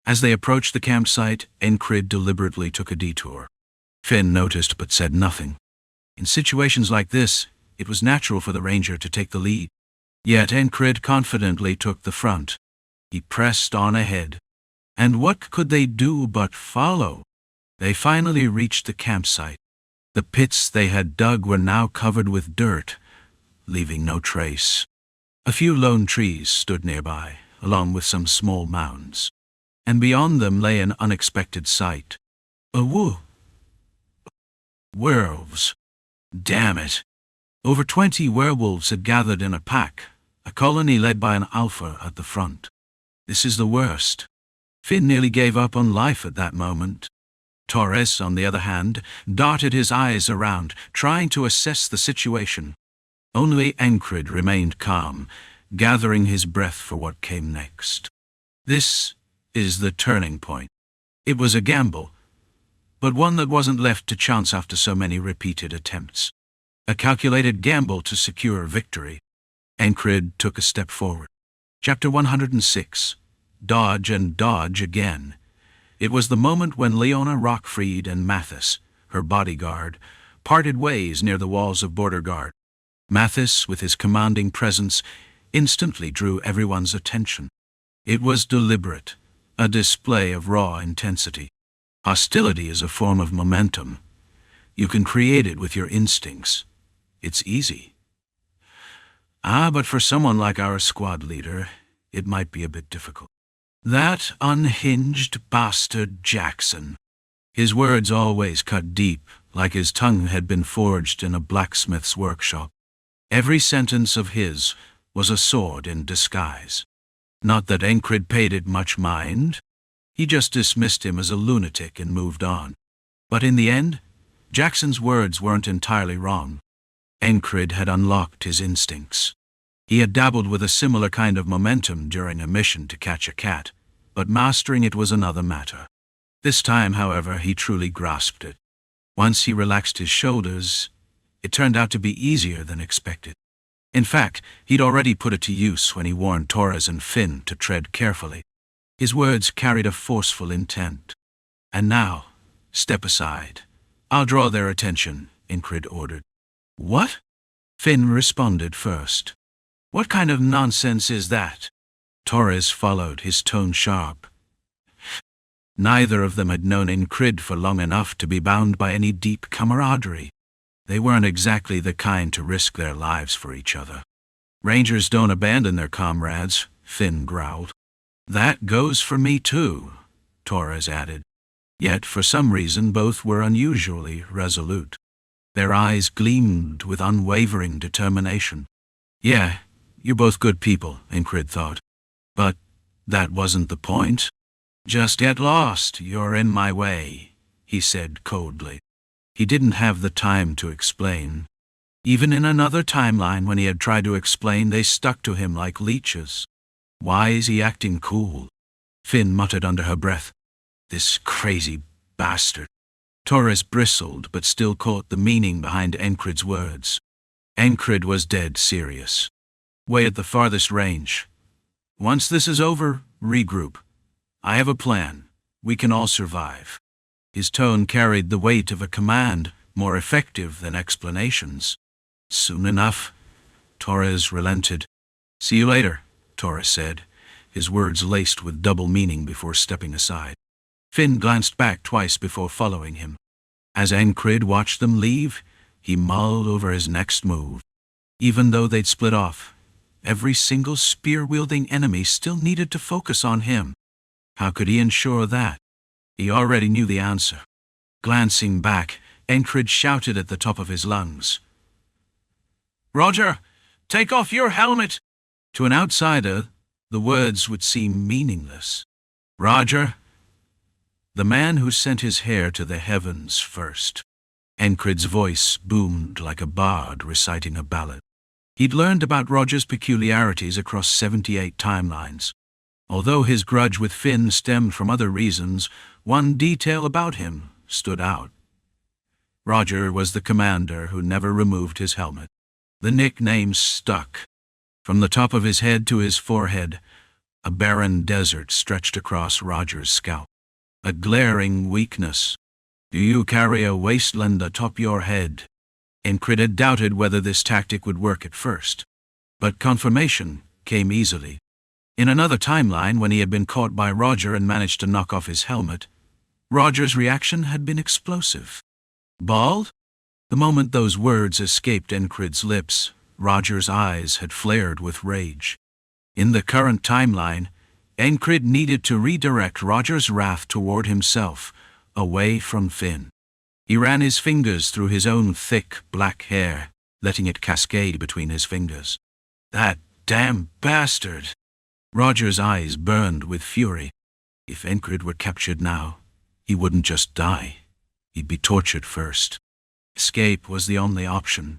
As they approached the campsite, Encred deliberately took a detour. Finn noticed but said nothing. In situations like this, it was natural for the ranger to take the lead. Yet Encred confidently took the front. He pressed on ahead. And what could they do but follow? They finally reached the campsite. The pits they had dug were now covered with dirt, leaving no trace. A few lone trees stood nearby, along with some small mounds. And beyond them lay an unexpected sight. Werewolves. Damn it. Over 20 werewolves had gathered in a pack, a colony led by an alpha at the front. This is the worst. Finn nearly gave up on life at that moment. Torres, on the other hand, darted his eyes around, trying to assess the situation. Only Encred remained calm, gathering his breath for what came next. This is the turning point. It was a gamble, but one that wasn't left to chance after so many repeated attempts. A calculated gamble to secure victory. Encred took a step forward. Chapter 106. Dodge and dodge again. It was the moment when Leona Rockfried and Mathis, her bodyguard, parted ways near the walls of Border Guard. Mathis, with his commanding presence, instantly drew everyone's attention. It was deliberate, a display of raw intensity. Hostility is a form of momentum. You can create it with your instincts. It's easy. But for someone like our squad leader, it might be a bit difficult. That unhinged bastard Jackson. His words always cut deep, like his tongue had been forged in a blacksmith's workshop. Every sentence of his was a sword in disguise. Not that Encrid paid it much mind. He just dismissed him as a lunatic and moved on. But in the end, Jackson's words weren't entirely wrong. Encrid had unlocked his instincts. He had dabbled with a similar kind of momentum during a mission to catch a cat, but mastering it was another matter. This time, however, he truly grasped it. Once he relaxed his shoulders, it turned out to be easier than expected. In fact, he'd already put it to use when he warned Torres and Finn to tread carefully. His words carried a forceful intent. And now, step aside. I'll draw their attention, Encrid ordered. What? Finn responded first. What kind of nonsense is that? Torres followed, his tone sharp. Neither of them had known Encrid for long enough to be bound by any deep camaraderie. They weren't exactly the kind to risk their lives for each other. Rangers don't abandon their comrades, Finn growled. That goes for me too, Torres added. Yet for some reason both were unusually resolute. Their eyes gleamed with unwavering determination. Yeah, you're both good people, Encrid thought. But that wasn't the point. Just get lost, you're in my way, he said coldly. He didn't have the time to explain. Even in another timeline, when he had tried to explain, they stuck to him like leeches. Why is he acting cool? Finn muttered under her breath. This crazy bastard. Torres bristled, but still caught the meaning behind Encrid's words. Encrid was dead serious. Way at the farthest range. Once this is over, regroup. I have a plan. We can all survive. His tone carried the weight of a command, more effective than explanations. Soon enough, Torres relented. See you later, Torres said, his words laced with double meaning before stepping aside. Finn glanced back twice before following him. As Encrid watched them leave, he mulled over his next move. Even though they'd split off, every single spear-wielding enemy still needed to focus on him. How could he ensure that? He already knew the answer. Glancing back, Encrid shouted at the top of his lungs. Roger, take off your helmet! To an outsider, the words would seem meaningless. Roger, the man who sent his hair to the heavens first. Encrid's voice boomed like a bard reciting a ballad. He'd learned about Roger's peculiarities across 78 timelines. Although his grudge with Finn stemmed from other reasons, one detail about him stood out. Roger was the commander who never removed his helmet. The nickname stuck. From the top of his head to his forehead, a barren desert stretched across Roger's scalp. A glaring weakness. Do you carry a wasteland atop your head? Encrid had doubted whether this tactic would work at first. But confirmation came easily. In another timeline, when he had been caught by Roger and managed to knock off his helmet, Roger's reaction had been explosive. Bald? The moment those words escaped Encrid's lips, Roger's eyes had flared with rage. In the current timeline, Encrid needed to redirect Roger's wrath toward himself, away from Finn. He ran his fingers through his own thick, black hair, letting it cascade between his fingers. That damn bastard! Roger's eyes burned with fury. If Encrid were captured now, he wouldn't just die. He'd be tortured first. Escape was the only option.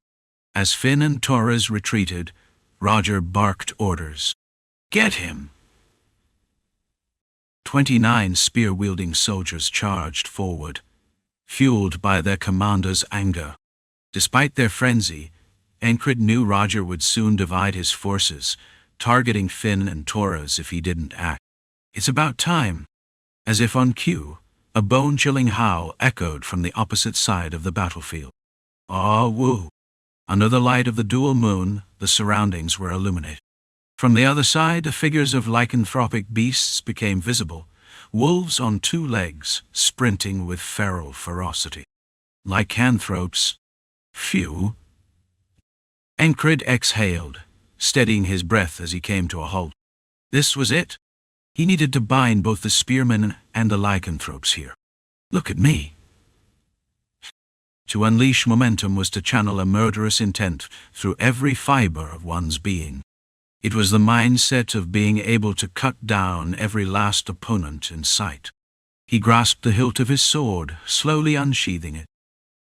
As Finn and Torres retreated, Roger barked orders. Get him! 29 spear-wielding soldiers charged forward, fueled by their commander's anger. Despite their frenzy, Encrid knew Roger would soon divide his forces, targeting Finn and Torres if he didn't act. It's about time. As if on cue, a bone-chilling howl echoed from the opposite side of the battlefield. Ah, woo! Under the light of the dual moon, the surroundings were illuminated. From the other side, the figures of lycanthropic beasts became visible, wolves on 2 legs, sprinting with feral ferocity. Lycanthropes. Phew! Encrid exhaled, steadying his breath as he came to a halt. This was it. He needed to bind both the spearmen and the lycanthropes here. Look at me. To unleash momentum was to channel a murderous intent through every fiber of one's being. It was the mindset of being able to cut down every last opponent in sight. He grasped the hilt of his sword, slowly unsheathing it.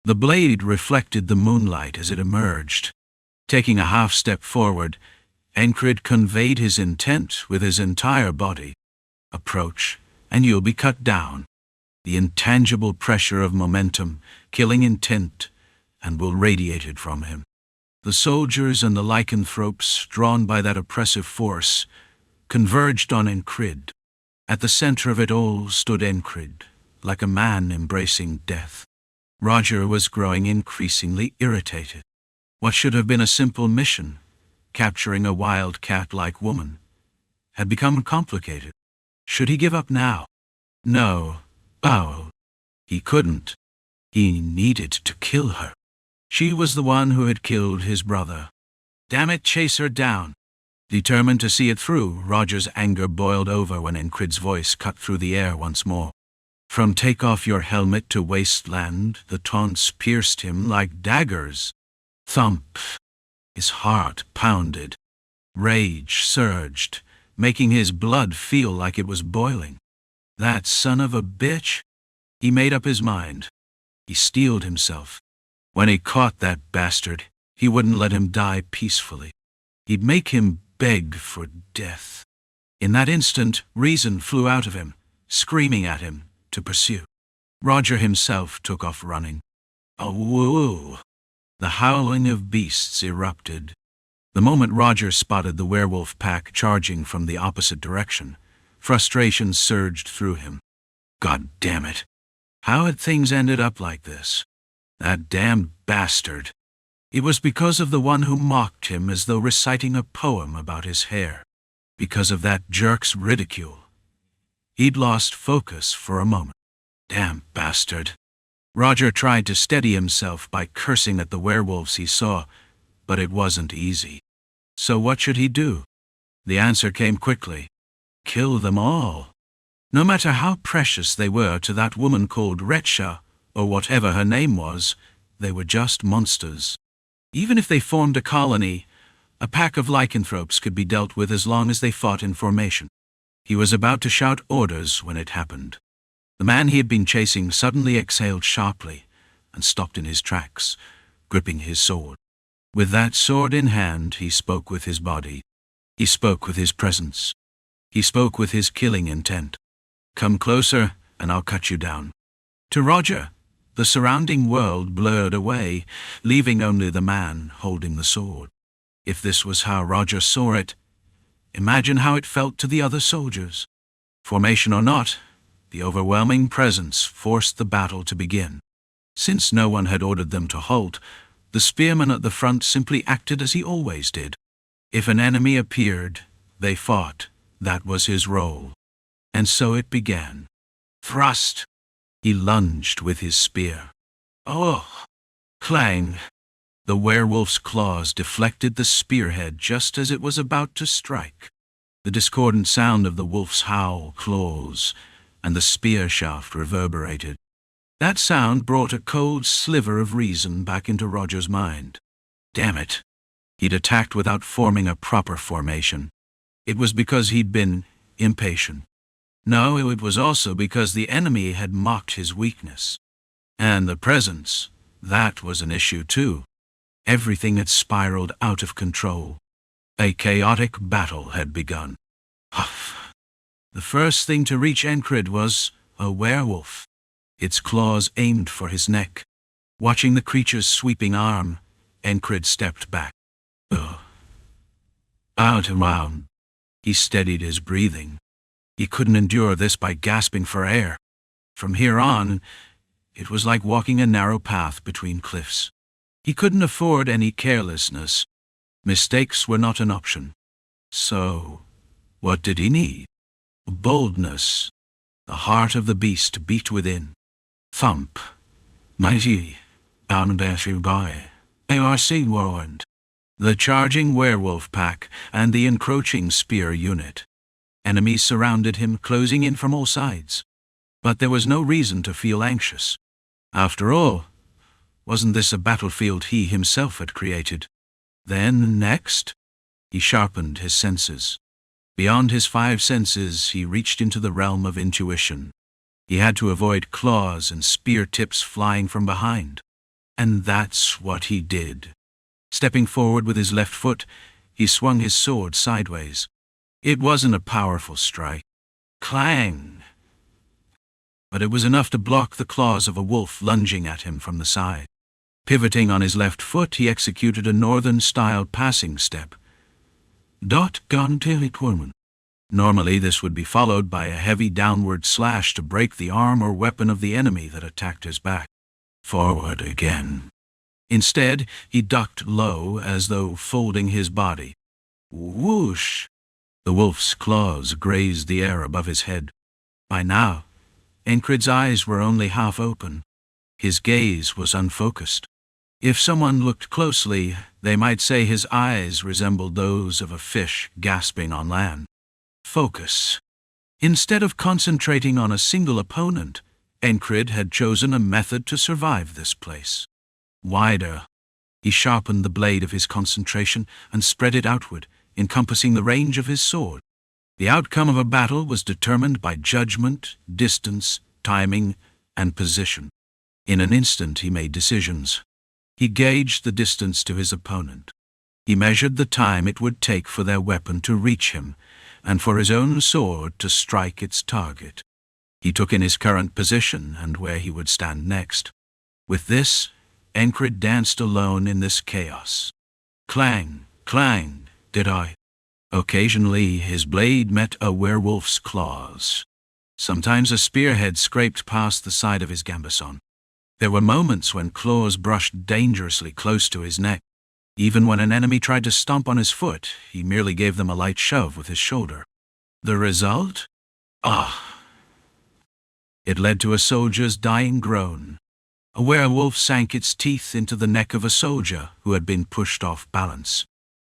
The blade reflected the moonlight as it emerged. Taking a half-step forward, Encred conveyed his intent with his entire body. Approach, and you'll be cut down. The intangible pressure of momentum, killing intent, and will radiate it from him. The soldiers and the lycanthropes, drawn by that oppressive force, converged on Encred. At the center of it all stood Encred, like a man embracing death. Roger was growing increasingly irritated. What should have been a simple mission, capturing a wild cat-like woman, had become complicated. Should he give up now? No. Oh, he couldn't. He needed to kill her. She was the one who had killed his brother. Damn it, chase her down. Determined to see it through, Roger's anger boiled over when Encred's voice cut through the air once more. From take off your helmet to wasteland, the taunts pierced him like daggers. Thump. His heart pounded. Rage surged, making his blood feel like it was boiling. That son of a bitch? He made up his mind. He steeled himself. When he caught that bastard, he wouldn't let him die peacefully. He'd make him beg for death. In that instant, reason flew out of him, screaming at him to pursue. Roger himself took off running. Oh, whoa! The howling of beasts erupted. The moment Roger spotted the werewolf pack charging from the opposite direction, frustration surged through him. God damn it! How had things ended up like this? That damned bastard! It was because of the one who mocked him as though reciting a poem about his hair. Because of that jerk's ridicule. He'd lost focus for a moment. Damn bastard! Roger tried to steady himself by cursing at the werewolves he saw, but it wasn't easy. So what should he do? The answer came quickly. Kill them all. No matter how precious they were to that woman called Retsha, or whatever her name was, they were just monsters. Even if they formed a colony, a pack of lycanthropes could be dealt with as long as they fought in formation. He was about to shout orders when it happened. The man he had been chasing suddenly exhaled sharply and stopped in his tracks, gripping his sword. With that sword in hand, he spoke with his body. He spoke with his presence. He spoke with his killing intent. Come closer, and I'll cut you down. To Roger, the surrounding world blurred away, leaving only the man holding the sword. If this was how Roger saw it, imagine how it felt to the other soldiers. Formation or not, the overwhelming presence forced the battle to begin. Since no one had ordered them to halt, the spearman at the front simply acted as he always did. If an enemy appeared, they fought. That was his role. And so it began. Thrust! He lunged with his spear. Oh! Clang! The werewolf's claws deflected the spearhead just as it was about to strike. The discordant sound of the wolf's howl, claws, and the spear shaft reverberated. That sound brought a cold sliver of reason back into Roger's mind. Damn it! He'd attacked without forming a proper formation. It was because he'd been impatient. No, it was also because the enemy had mocked his weakness. And the presence, that was an issue too. Everything had spiraled out of control. A chaotic battle had begun. Huff! The first thing to reach Encred was a werewolf, its claws aimed for his neck. Watching the creature's sweeping arm, Encred stepped back. Out and round. He steadied his breathing. He couldn't endure this by gasping for air. From here on, it was like walking a narrow path between cliffs. He couldn't afford any carelessness. Mistakes were not an option. So, what did he need? Boldness. The heart of the beast beat within. Thump. Mighty. Bound by. ARC warrant. the charging werewolf pack, and the encroaching spear unit. Enemies surrounded him, closing in from all sides. But there was no reason to feel anxious. After all, wasn't this a battlefield he himself had created? Then, next, he sharpened his senses. Beyond his 5 senses, he reached into the realm of intuition. He had to avoid claws and spear tips flying from behind. And that's what he did. Stepping forward with his left foot, he swung his sword sideways. It wasn't a powerful strike. Clang! But it was enough to block the claws of a wolf lunging at him from the side. Pivoting on his left foot, he executed a northern-style passing step. Normally, this would be followed by a heavy downward slash to break the arm or weapon of the enemy that attacked his back. Forward again. Instead, he ducked low as though folding his body. Whoosh! The wolf's claws grazed the air above his head. By now, Encred's eyes were only half open. His gaze was unfocused. If someone looked closely, they might say his eyes resembled those of a fish gasping on land. Focus. Instead of concentrating on a single opponent, Encred had chosen a method to survive this place. Wider. He sharpened the blade of his concentration and spread it outward, encompassing the range of his sword. The outcome of a battle was determined by judgment, distance, timing, and position. In an instant he made decisions. He gauged the distance to his opponent. He measured the time it would take for their weapon to reach him, and for his own sword to strike its target. He took in his current position and where he would stand next. With this, Encred danced alone in this chaos. Clang, clang, did I? Occasionally his blade met a werewolf's claws. Sometimes a spearhead scraped past the side of his gambeson. There were moments when claws brushed dangerously close to his neck. Even when an enemy tried to stomp on his foot, he merely gave them a light shove with his shoulder. The result? It led to a soldier's dying groan. A werewolf sank its teeth into the neck of a soldier who had been pushed off balance.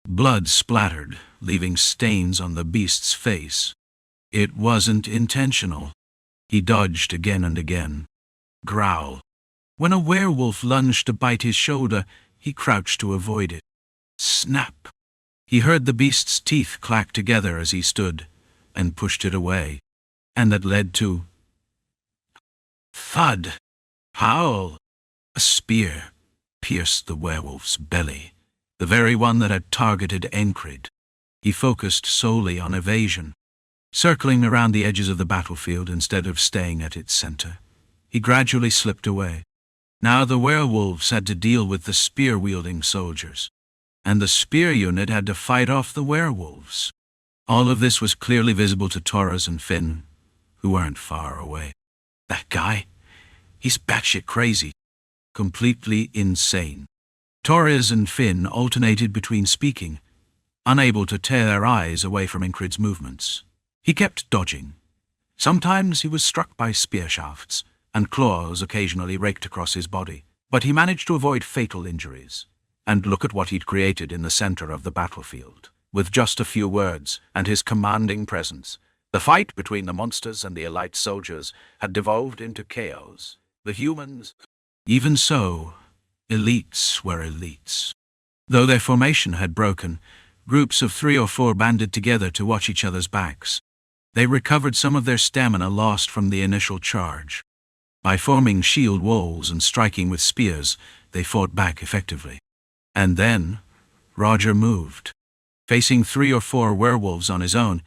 Blood splattered, leaving stains on the beast's face. It wasn't intentional. He dodged again and again. Growl. When a werewolf lunged to bite his shoulder, he crouched to avoid it. Snap! He heard the beast's teeth clack together as he stood, and pushed it away. And that led to thud! Howl! A spear pierced the werewolf's belly, the very one that had targeted Encred. He focused solely on evasion. Circling around the edges of the battlefield instead of staying at its center, he gradually slipped away. Now the werewolves had to deal with the spear-wielding soldiers, and the spear unit had to fight off the werewolves. All of this was clearly visible to Torres and Finn, who weren't far away. That guy? He's batshit crazy. Completely insane. Torres and Finn alternated between speaking, unable to tear their eyes away from Encred's movements. He kept dodging. Sometimes he was struck by spear shafts, and claws occasionally raked across his body, but he managed to avoid fatal injuries. And look at what he'd created in the center of the battlefield. With just a few words and his commanding presence, the fight between the monsters and the elite soldiers had devolved into chaos. The humans... Even so, elites were elites. Though their formation had broken, groups of 3 or 4 banded together to watch each other's backs. They recovered some of their stamina lost from the initial charge. By forming shield walls and striking with spears, they fought back effectively. And then, Roger moved. Facing 3 or 4 werewolves on his own,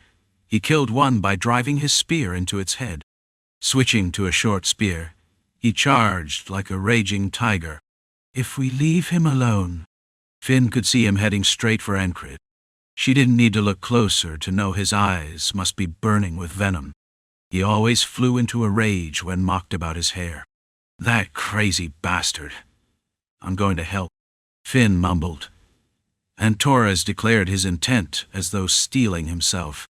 he killed one by driving his spear into its head. Switching to a short spear, he charged like a raging tiger. If we leave him alone... Finn could see him heading straight for Encred. She didn't need to look closer to know his eyes must be burning with venom. He always flew into a rage when mocked about his hair. That crazy bastard. I'm going to help, Finn mumbled. And Torres declared his intent as though steeling himself.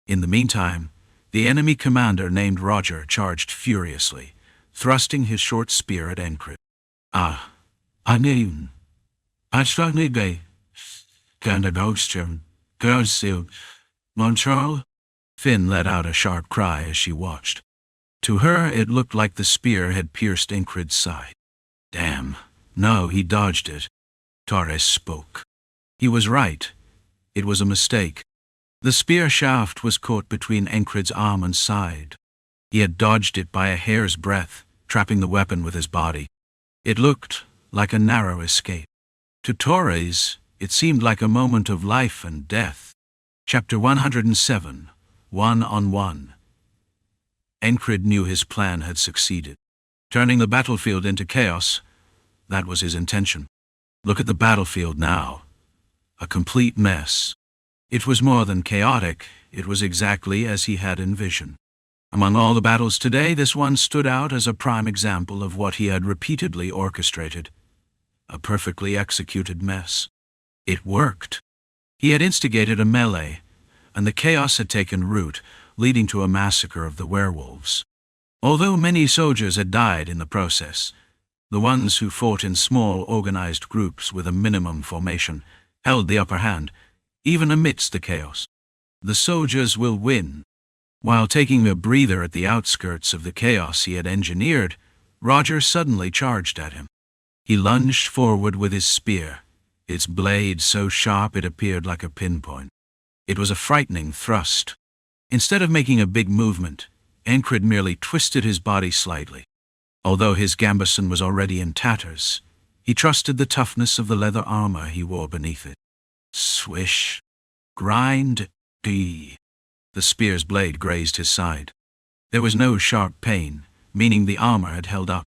In the meantime, the enemy commander named Roger charged furiously, thrusting his short spear at Encred. Montreal? Finn let out a sharp cry as she watched. To her, it looked like the spear had pierced Incrid's side. Damn. No, he dodged it. Torres spoke. He was right. It was a mistake. The spear shaft was caught between Incrid's arm and side. He had dodged it by a hair's breadth, trapping the weapon with his body. It looked like a narrow escape. To Torres, it seemed like a moment of life and death. Chapter 107, One-on-One. Incrid knew his plan had succeeded. Turning the battlefield into chaos, that was his intention. Look at the battlefield now. A complete mess. It was more than chaotic, it was exactly as he had envisioned. Among all the battles today, this one stood out as a prime example of what he had repeatedly orchestrated. A perfectly executed mess. It worked. He had instigated a melee, and the chaos had taken root, leading to a massacre of the werewolves. Although many soldiers had died in the process, the ones who fought in small, organized groups with a minimum formation held the upper hand, even amidst the chaos. The soldiers will win. While taking a breather at the outskirts of the chaos he had engineered, Roger suddenly charged at him. He lunged forward with his spear, its blade so sharp it appeared like a pinpoint. It was a frightening thrust. Instead of making a big movement, Incrid merely twisted his body slightly. Although his gambeson was already in tatters, he trusted the toughness of the leather armor he wore beneath it. Swish. Grind. Dee. The spear's blade grazed his side. There was no sharp pain, meaning the armor had held up.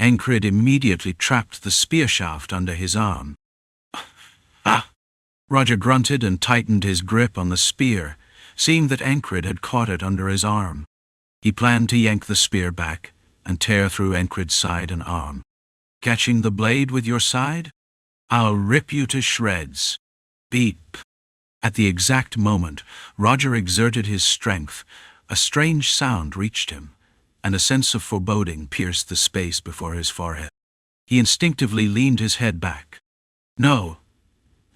Incrid immediately trapped the spear shaft under his arm. Ah! Roger grunted and tightened his grip on the spear, seeing that Incrid had caught it under his arm. He planned to yank the spear back and tear through Incrid's side and arm. Catching the blade with your side? I'll rip you to shreds. Beep. At the exact moment, Roger exerted his strength. A strange sound reached him, and a sense of foreboding pierced the space before his forehead. He instinctively leaned his head back. No,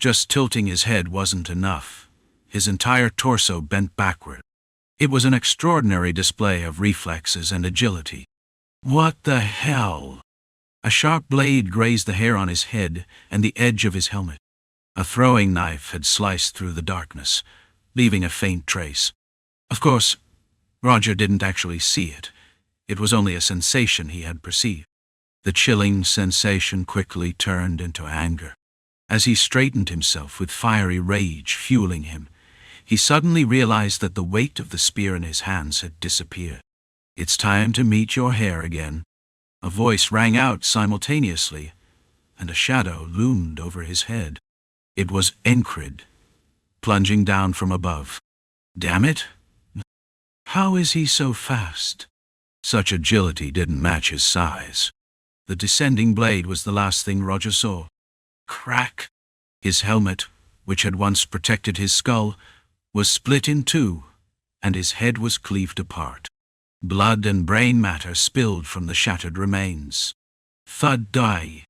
just tilting his head wasn't enough. His entire torso bent backward. It was an extraordinary display of reflexes and agility. What the hell? A sharp blade grazed the hair on his head and the edge of his helmet. A throwing knife had sliced through the darkness, leaving a faint trace. Of course, Roger didn't actually see it. It was only a sensation he had perceived. The chilling sensation quickly turned into anger. As he straightened himself with fiery rage fueling him, he suddenly realized that the weight of the spear in his hands had disappeared. It's time to meet your hair again. A voice rang out simultaneously, and a shadow loomed over his head. It was Incrid, plunging down from above. Damn it! How is he so fast? Such agility didn't match his size. The descending blade was the last thing Roger saw. Crack! His helmet, which had once protected his skull, was split in two, and his head was cleaved apart. Blood and brain matter spilled from the shattered remains. Thud-die!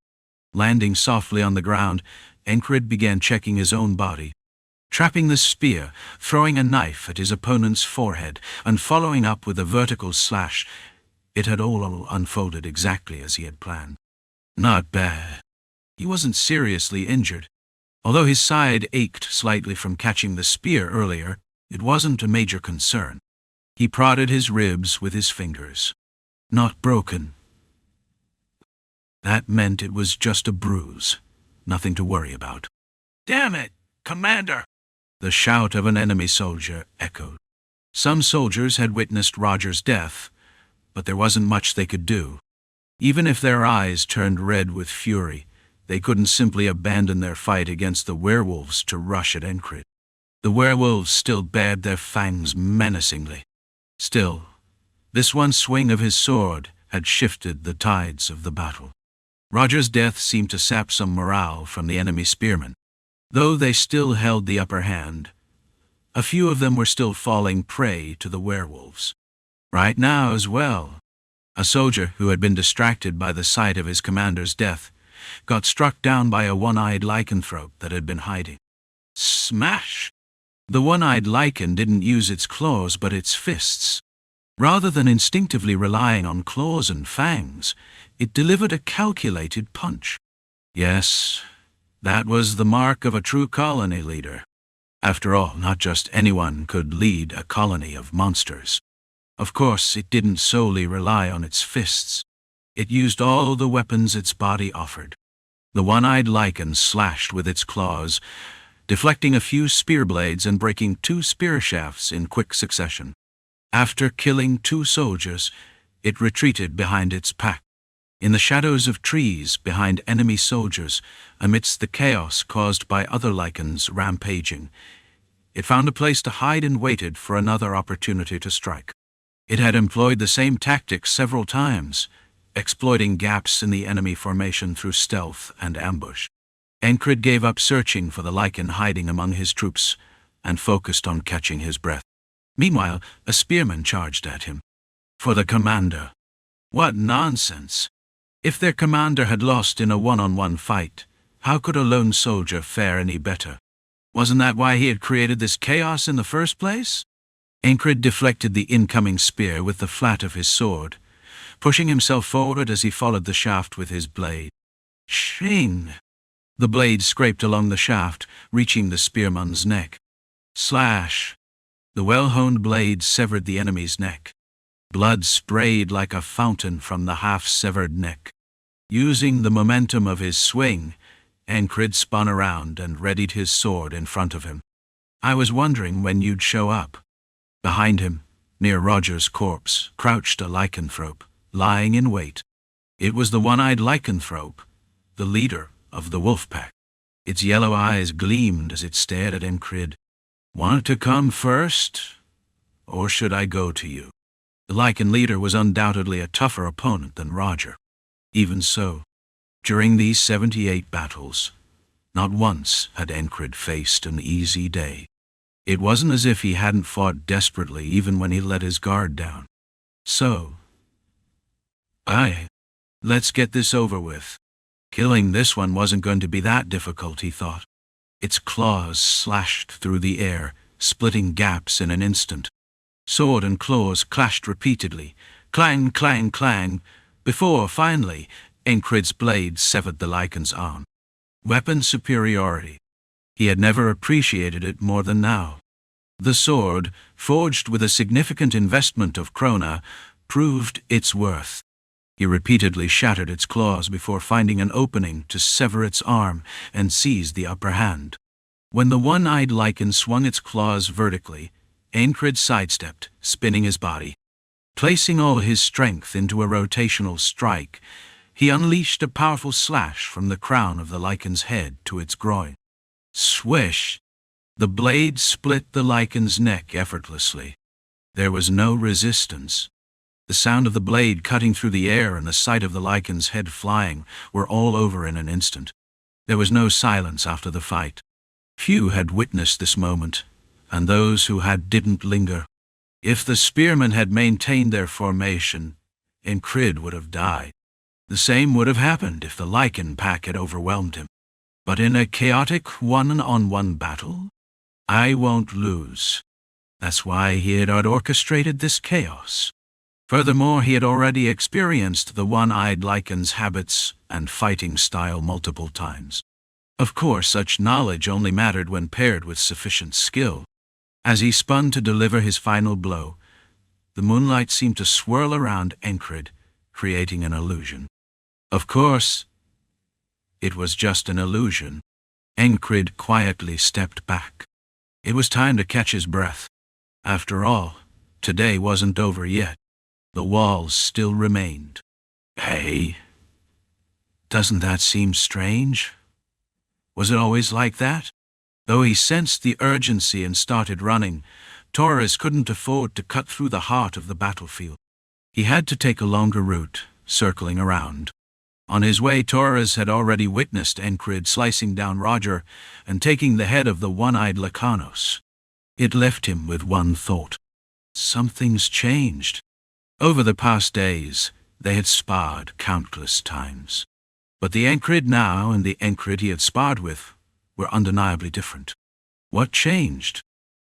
Landing softly on the ground, Incrid began checking his own body, trapping the spear, throwing a knife at his opponent's forehead, and following up with a vertical slash. It had all unfolded exactly as he had planned. Not bad. He wasn't seriously injured. Although his side ached slightly from catching the spear earlier, it wasn't a major concern. He prodded his ribs with his fingers. Not broken. That meant it was just a bruise. Nothing to worry about. Damn it, Commander! The shout of an enemy soldier echoed. Some soldiers had witnessed Roger's death, but there wasn't much they could do. Even if their eyes turned red with fury, they couldn't simply abandon their fight against the werewolves to rush at Incrid. The werewolves still bared their fangs menacingly. Still, this one swing of his sword had shifted the tides of the battle. Roger's death seemed to sap some morale from the enemy spearmen. Though they still held the upper hand, a few of them were still falling prey to the werewolves. Right now as well, a soldier who had been distracted by the sight of his commander's death got struck down by a one-eyed lycanthrope that had been hiding. Smash! The one-eyed lichen didn't use its claws but its fists. Rather than instinctively relying on claws and fangs, it delivered a calculated punch. Yes, that was the mark of a true colony leader. After all, not just anyone could lead a colony of monsters. Of course, it didn't solely rely on its fists. It used all the weapons its body offered. The one-eyed lichen slashed with its claws, deflecting a few spear blades and breaking 2 spear shafts in quick succession. After killing 2 soldiers, it retreated behind its pack. In the shadows of trees behind enemy soldiers, amidst the chaos caused by other lichens rampaging, it found a place to hide and waited for another opportunity to strike. It had employed the same tactics several times, exploiting gaps in the enemy formation through stealth and ambush. Encred gave up searching for the lichen hiding among his troops and focused on catching his breath. Meanwhile, a spearman charged at him. For the commander. What nonsense! If their commander had lost in a one-on-one fight, how could a lone soldier fare any better? Wasn't that why he had created this chaos in the first place? Encred deflected the incoming spear with the flat of his sword, pushing himself forward as he followed the shaft with his blade. Shing! The blade scraped along the shaft, reaching the spearman's neck. Slash! The well-honed blade severed the enemy's neck. Blood sprayed like a fountain from the half-severed neck. Using the momentum of his swing, Encred spun around and readied his sword in front of him. I was wondering when you'd show up. Behind him, near Roger's corpse, crouched a lycanthrope, lying in wait. It was the one-eyed lycanthrope, the leader of the wolf pack. Its yellow eyes gleamed as it stared at Encred. Want to come first? Or should I go to you? The lichen leader was undoubtedly a tougher opponent than Roger. Even so, during these 78 battles, not once had Encred faced an easy day. It wasn't as if he hadn't fought desperately even when he let his guard down. So, let's get this over with. Killing this one wasn't going to be that difficult, he thought. Its claws slashed through the air, splitting gaps in an instant. Sword and claws clashed repeatedly, clang, clang, clang, before, finally, Encred's blade severed the lichen's arm. Weapon superiority. He had never appreciated it more than now. The sword, forged with a significant investment of krona, proved its worth. He repeatedly shattered its claws before finding an opening to sever its arm and seize the upper hand. When the one-eyed lichen swung its claws vertically, Encred sidestepped, spinning his body. Placing all his strength into a rotational strike, he unleashed a powerful slash from the crown of the lichen's head to its groin. Swish! The blade split the lichen's neck effortlessly. There was no resistance. The sound of the blade cutting through the air and the sight of the lichen's head flying were all over in an instant. There was no silence after the fight. Few had witnessed this moment, and those who had didn't linger. If the spearmen had maintained their formation, Encred would have died. The same would have happened if the lichen pack had overwhelmed him. But in a chaotic one-on-one battle, I won't lose. That's why he had orchestrated this chaos. Furthermore, he had already experienced the one-eyed lichen's habits and fighting style multiple times. Of course, such knowledge only mattered when paired with sufficient skill. As he spun to deliver his final blow, the moonlight seemed to swirl around Encred, creating an illusion. Of course, it was just an illusion. Encred quietly stepped back. It was time to catch his breath. After all, today wasn't over yet. The walls still remained. Hey, doesn't that seem strange? Was it always like that? Though he sensed the urgency and started running, Torres couldn't afford to cut through the heart of the battlefield. He had to take a longer route, circling around. On his way, Torres had already witnessed Encred slicing down Roger and taking the head of the one-eyed Lacanos. It left him with one thought. Something's changed. Over the past days, they had sparred countless times. But the Encred now and the Encred he had sparred with were undeniably different. What changed?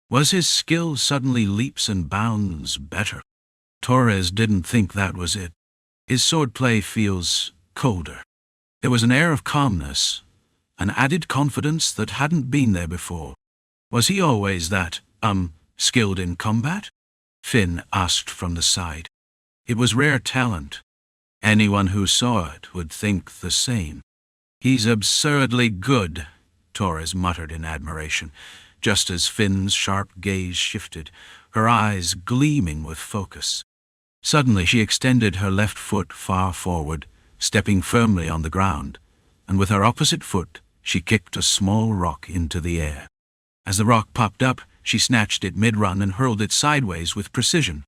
Was his skill suddenly leaps and bounds better? Torres didn't think that was it. His swordplay feels colder. There was an air of calmness, an added confidence that hadn't been there before. Was he always that, skilled in combat? Finn asked from the side. It was rare talent. Anyone who saw it would think the same. He's absurdly good, Torres muttered in admiration, just as Finn's sharp gaze shifted, her eyes gleaming with focus. Suddenly she extended her left foot far forward, stepping firmly on the ground, and with her opposite foot she kicked a small rock into the air. As the rock popped up, she snatched it mid-run and hurled it sideways with precision.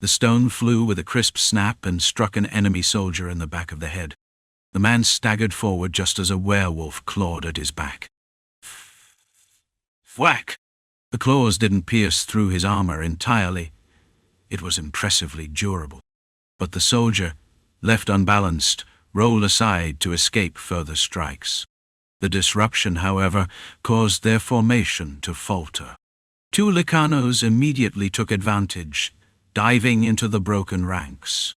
The stone flew with a crisp snap and struck an enemy soldier in the back of the head. The man staggered forward just as a werewolf clawed at his back. Whack! The claws didn't pierce through his armor entirely. It was impressively durable. But the soldier, left unbalanced, rolled aside to escape further strikes. The disruption, however, caused their formation to falter. Two Licanos immediately took advantage, diving into the broken ranks.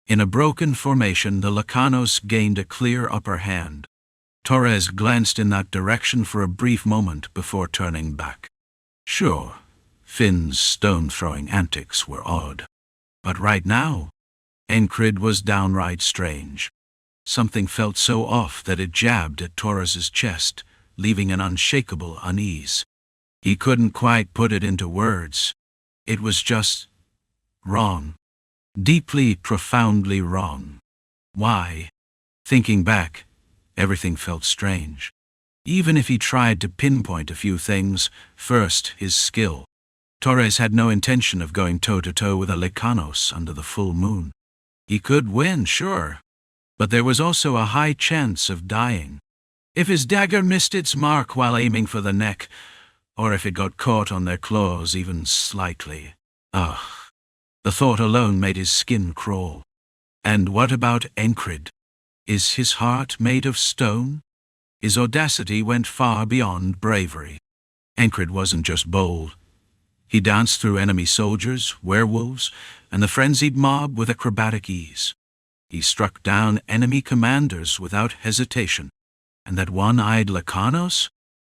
In a broken formation, the Licanos gained a clear upper hand. Torres glanced in that direction for a brief moment before turning back. Sure, Finn's stone-throwing antics were odd. But right now, Encrid was downright strange. Something felt so off that it jabbed at Torres's chest, leaving an unshakable unease. He couldn't quite put it into words. It was just wrong. Deeply, profoundly wrong. Why? Thinking back, everything felt strange. Even if he tried to pinpoint a few things, first, his skill. Torres had no intention of going toe-to-toe with a Licanos under the full moon. He could win, sure, but there was also a high chance of dying. If his dagger missed its mark while aiming for the neck, or if it got caught on their claws even slightly. Ugh. The thought alone made his skin crawl. And what about Encrid? Is his heart made of stone? His audacity went far beyond bravery. Encrid wasn't just bold. He danced through enemy soldiers, werewolves, and the frenzied mob with acrobatic ease. He struck down enemy commanders without hesitation. And that one-eyed Licanos?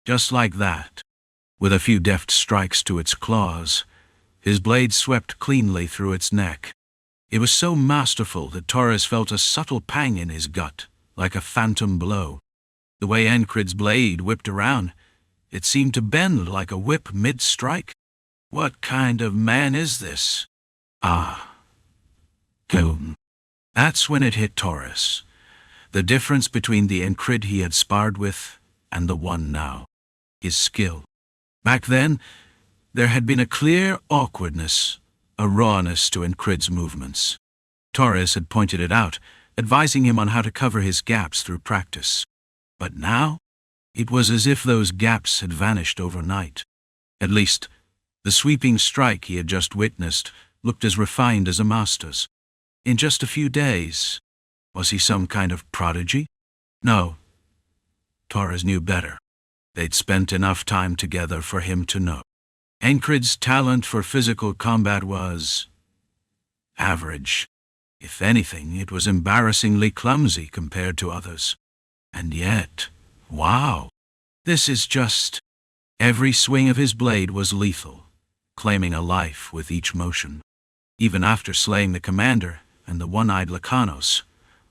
Just like that. With a few deft strikes to its claws, his blade swept cleanly through its neck. It was so masterful that Torres felt a subtle pang in his gut, like a phantom blow. The way Encrid's blade whipped around, it seemed to bend like a whip mid-strike. What kind of man is this? Ah. Boom. That's when it hit Torres. The difference between the Encrid he had sparred with and the one now. His skill. Back then, there had been a clear awkwardness, a rawness to Encrid's movements. Torres had pointed it out, advising him on how to cover his gaps through practice. But now, it was as if those gaps had vanished overnight. At least, the sweeping strike he had just witnessed looked as refined as a master's. In just a few days, was he some kind of prodigy? No. Torres knew better. They'd spent enough time together for him to know. Encrid's talent for physical combat was average. If anything, it was embarrassingly clumsy compared to others. And yet, wow, this is just... Every swing of his blade was lethal, claiming a life with each motion. Even after slaying the commander and the one-eyed Licanos,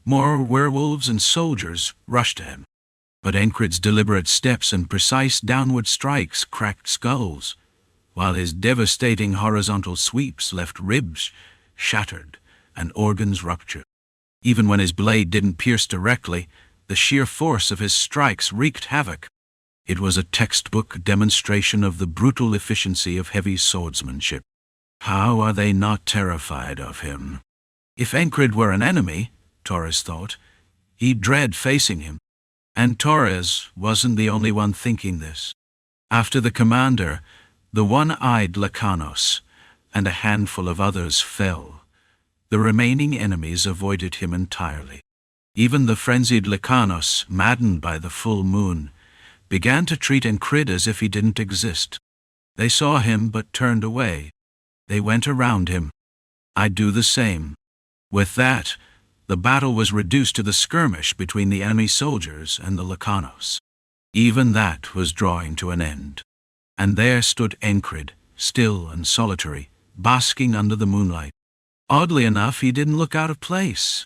more werewolves and soldiers rushed to him. But Encrid's deliberate steps and precise downward strikes cracked skulls, while his devastating horizontal sweeps left ribs shattered and organs ruptured. Even when his blade didn't pierce directly, the sheer force of his strikes wreaked havoc. It was a textbook demonstration of the brutal efficiency of heavy swordsmanship. How are they not terrified of him? If Encrid were an enemy, Torres thought, he'd dread facing him. And Torres wasn't the only one thinking this. After the commander, the one-eyed Licanos and a handful of others fell. The remaining enemies avoided him entirely. Even the frenzied Licanos, maddened by the full moon, began to treat Encrid as if he didn't exist. They saw him but turned away. They went around him. I'd do the same. With that, the battle was reduced to the skirmish between the enemy soldiers and the Lacanos. Even that was drawing to an end. And there stood Encrid, still and solitary, basking under the moonlight. Oddly enough, he didn't look out of place.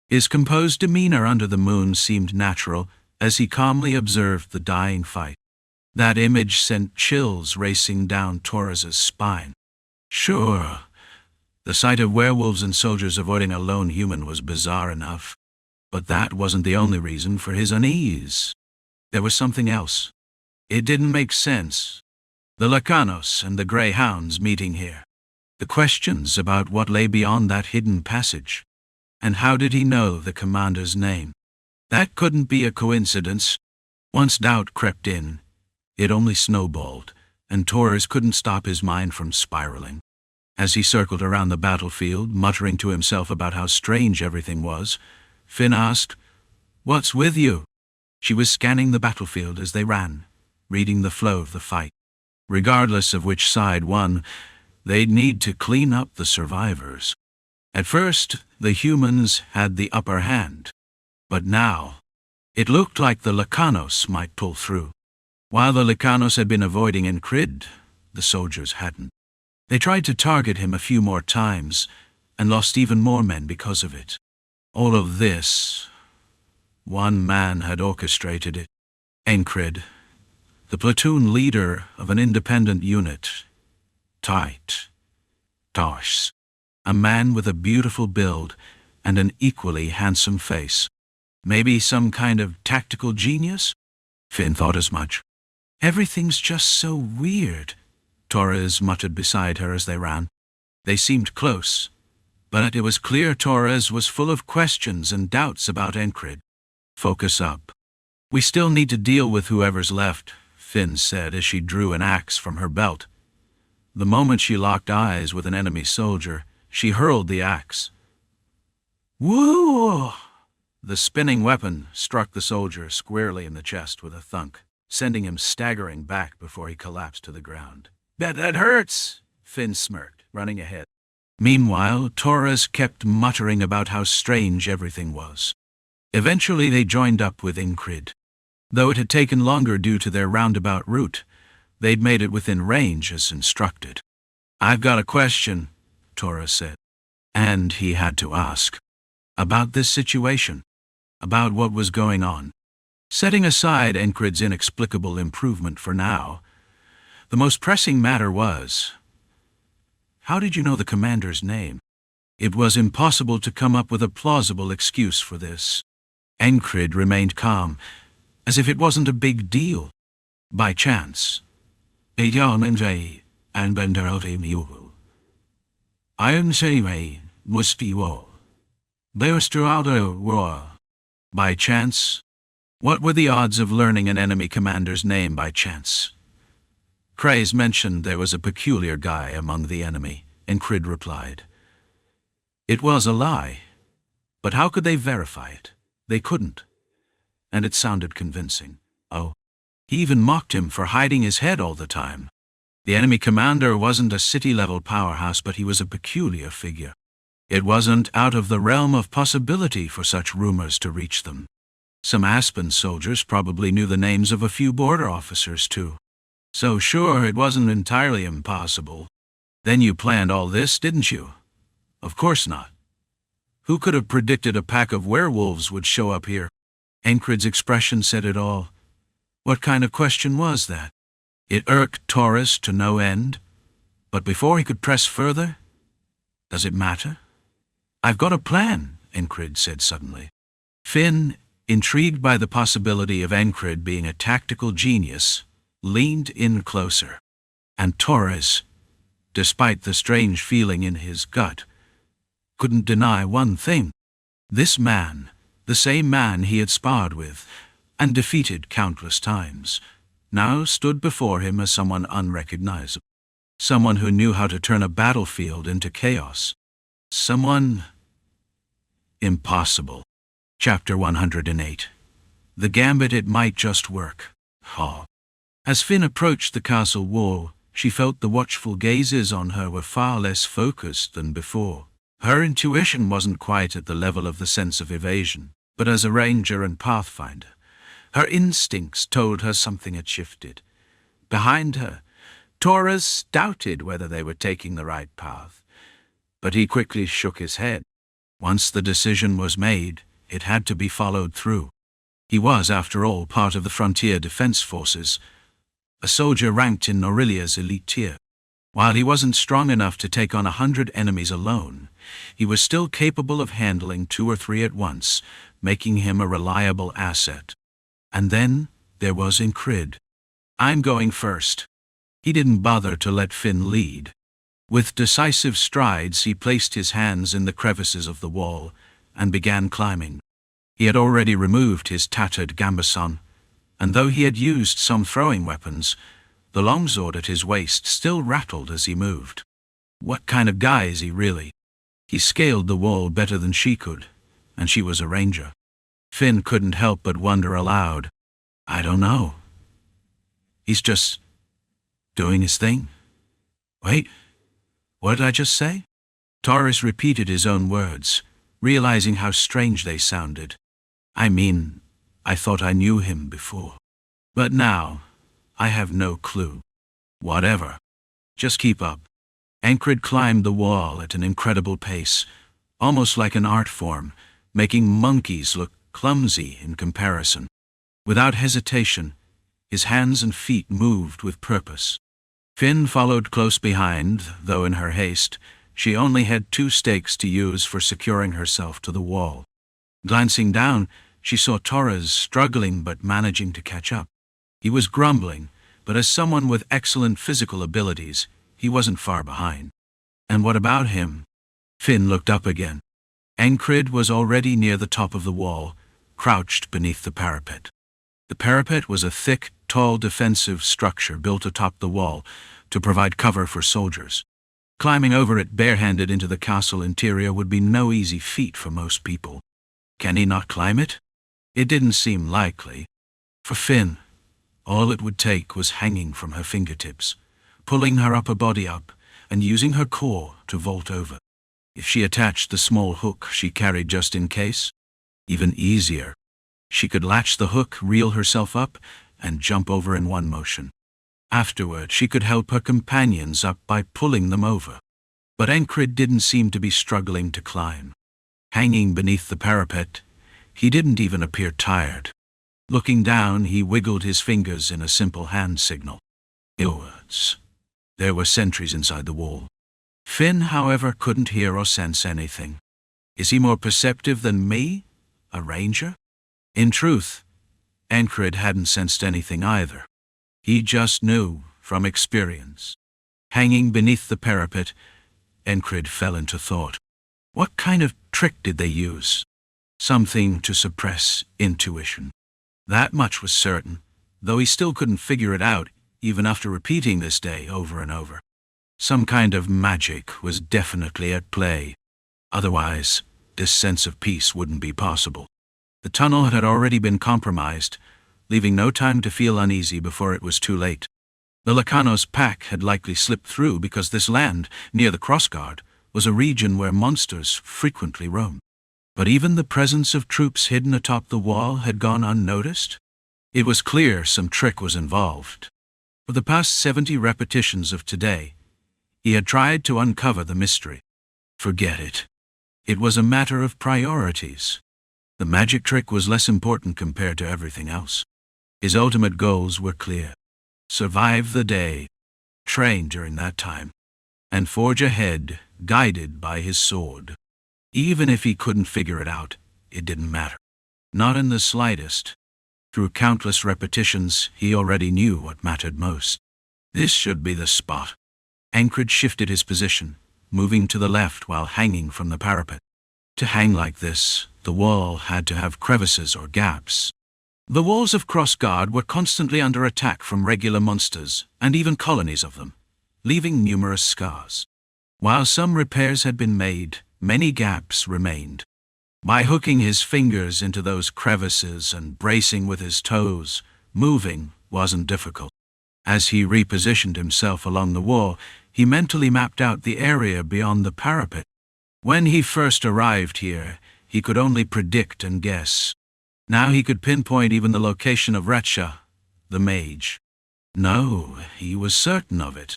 His composed demeanor under the moon seemed natural as he calmly observed the dying fight. That image sent chills racing down Torres's spine. Sure, the sight of werewolves and soldiers avoiding a lone human was bizarre enough, but that wasn't the only reason for his unease. There was something else. It didn't make sense. The Lacanos and the Greyhounds meeting here. The questions about what lay beyond that hidden passage. And how did he know the commander's name? That couldn't be a coincidence. Once doubt crept in, it only snowballed, and Torres couldn't stop his mind from spiraling. As he circled around the battlefield, muttering to himself about how strange everything was, Finn asked, "What's with you?" She was scanning the battlefield as they ran, reading the flow of the fight. Regardless of which side won, they'd need to clean up the survivors. At first, the humans had the upper hand, but now, it looked like the Lacanos might pull through. While the Lacanos had been avoiding Encrid, the soldiers hadn't. They tried to target him a few more times, and lost even more men because of it. All of this, one man had orchestrated it. Encrid, the platoon leader of an independent unit. Tosh, a man with a beautiful build and an equally handsome face. Maybe some kind of tactical genius? Finn thought as much. Everything's just so weird, Torres muttered beside her as they ran. They seemed close, but it was clear Torres was full of questions and doubts about Encrid. Focus up. We still need to deal with whoever's left, Finn said as she drew an axe from her belt. The moment she locked eyes with an enemy soldier, she hurled the axe. Woo! The spinning weapon struck the soldier squarely in the chest with a thunk, sending him staggering back before he collapsed to the ground. That hurts, Finn smirked, running ahead. Meanwhile, Torres kept muttering about how strange everything was. Eventually they joined up with Encrid. Though it had taken longer due to their roundabout route, they'd made it within range as instructed. I've got a question, Torres said. And he had to ask. About this situation. About what was going on. Setting aside Encrid's inexplicable improvement for now, the most pressing matter was, how did you know the commander's name? It was impossible to come up with a plausible excuse for this. Encrid remained calm, as if it wasn't a big deal. By chance. By chance? What were the odds of learning an enemy commander's name by chance? Craze mentioned there was a peculiar guy among the enemy, Encrid replied. It was a lie, but how could they verify it? They couldn't. And it sounded convincing. Oh, he even mocked him for hiding his head all the time. The enemy commander wasn't a city-level powerhouse, but he was a peculiar figure. It wasn't out of the realm of possibility for such rumors to reach them. Some Aspen soldiers probably knew the names of a few border officers, too. So sure, it wasn't entirely impossible. Then you planned all this, didn't you? Of course not. Who could have predicted a pack of werewolves would show up here? Encrid's expression said it all. What kind of question was that? It irked Torres to no end. But before he could press further, does it matter? I've got a plan, Encrid said suddenly. Finn, intrigued by the possibility of Encrid being a tactical genius, leaned in closer. And Torres, despite the strange feeling in his gut, couldn't deny one thing. This man, the same man he had sparred with and defeated countless times, now stood before him as someone unrecognizable. Someone who knew how to turn a battlefield into chaos. Someone impossible. Chapter 108. The gambit, it might just work. Ha! As Finn approached the castle wall, she felt the watchful gazes on her were far less focused than before. Her intuition wasn't quite at the level of the sense of evasion, but as a ranger and pathfinder, her instincts told her something had shifted. Behind her, Taurus doubted whether they were taking the right path, but he quickly shook his head. Once the decision was made, it had to be followed through. He was, after all, part of the Frontier Defense Forces, a soldier ranked in Norilia's elite tier. While he wasn't strong enough to take on 100 enemies alone, he was still capable of handling 2 or 3 at once, making him a reliable asset. And then there was Incrid. "I'm going first." He didn't bother to let Finn lead. With decisive strides, he placed his hands in the crevices of the wall and began climbing. He had already removed his tattered gambeson, and though he had used some throwing weapons, the longsword at his waist still rattled as he moved. What kind of guy is he really? He scaled the wall better than she could, and she was a ranger. Finn couldn't help but wonder aloud. I don't know. He's just doing his thing. Wait, what did I just say? Taurus repeated his own words, realizing how strange they sounded. I mean, I thought I knew him before. But now, I have no clue. Whatever. Just keep up. Ancred climbed the wall at an incredible pace, almost like an art form, making monkeys look clumsy in comparison. Without hesitation, his hands and feet moved with purpose. Finn followed close behind, though in her haste, she only had 2 stakes to use for securing herself to the wall. Glancing down, she saw Torres struggling but managing to catch up. He was grumbling, but as someone with excellent physical abilities, he wasn't far behind. And what about him? Finn looked up again. Ancred was already near the top of the wall, crouched beneath the parapet. The parapet was a thick, tall defensive structure built atop the wall to provide cover for soldiers. Climbing over it barehanded into the castle interior would be no easy feat for most people. Can he not climb it? It didn't seem likely. For Finn, all it would take was hanging from her fingertips, pulling her upper body up, and using her core to vault over. If she attached the small hook she carried just in case, even easier. She could latch the hook, reel herself up, and jump over in one motion. Afterward, she could help her companions up by pulling them over. But Ancred didn't seem to be struggling to climb. Hanging beneath the parapet, he didn't even appear tired. Looking down, he wiggled his fingers in a simple hand signal. Words. There were sentries inside the wall. Finn, however, couldn't hear or sense anything. Is he more perceptive than me, a ranger? In truth, Ancred hadn't sensed anything either. He just knew, from experience. Hanging beneath the parapet, Ancred fell into thought. What kind of trick did they use? Something to suppress intuition. That much was certain, though he still couldn't figure it out, even after repeating this day over and over. Some kind of magic was definitely at play. Otherwise, this sense of peace wouldn't be possible. The tunnel had already been compromised, leaving no time to feel uneasy before it was too late. The Lacanos pack had likely slipped through because this land, near the crossguard, was a region where monsters frequently roamed. But even the presence of troops hidden atop the wall had gone unnoticed. It was clear some trick was involved. For the past 70 repetitions of today, he had tried to uncover the mystery. Forget it. It was a matter of priorities. The magic trick was less important compared to everything else. His ultimate goals were clear. Survive the day, train during that time, and forge ahead, guided by his sword. Even if he couldn't figure it out, it didn't matter. Not in the slightest. Through countless repetitions, he already knew what mattered most. This should be the spot. Ancred shifted his position, moving to the left while hanging from the parapet. To hang like this, the wall had to have crevices or gaps. The walls of Crossguard were constantly under attack from regular monsters, and even colonies of them, leaving numerous scars. While some repairs had been made, many gaps remained. By hooking his fingers into those crevices and bracing with his toes, moving, wasn't difficult. As he repositioned himself along the wall, he mentally mapped out the area beyond the parapet. When he first arrived here, he could only predict and guess. Now he could pinpoint even the location of Recha, the mage. No, he was certain of it.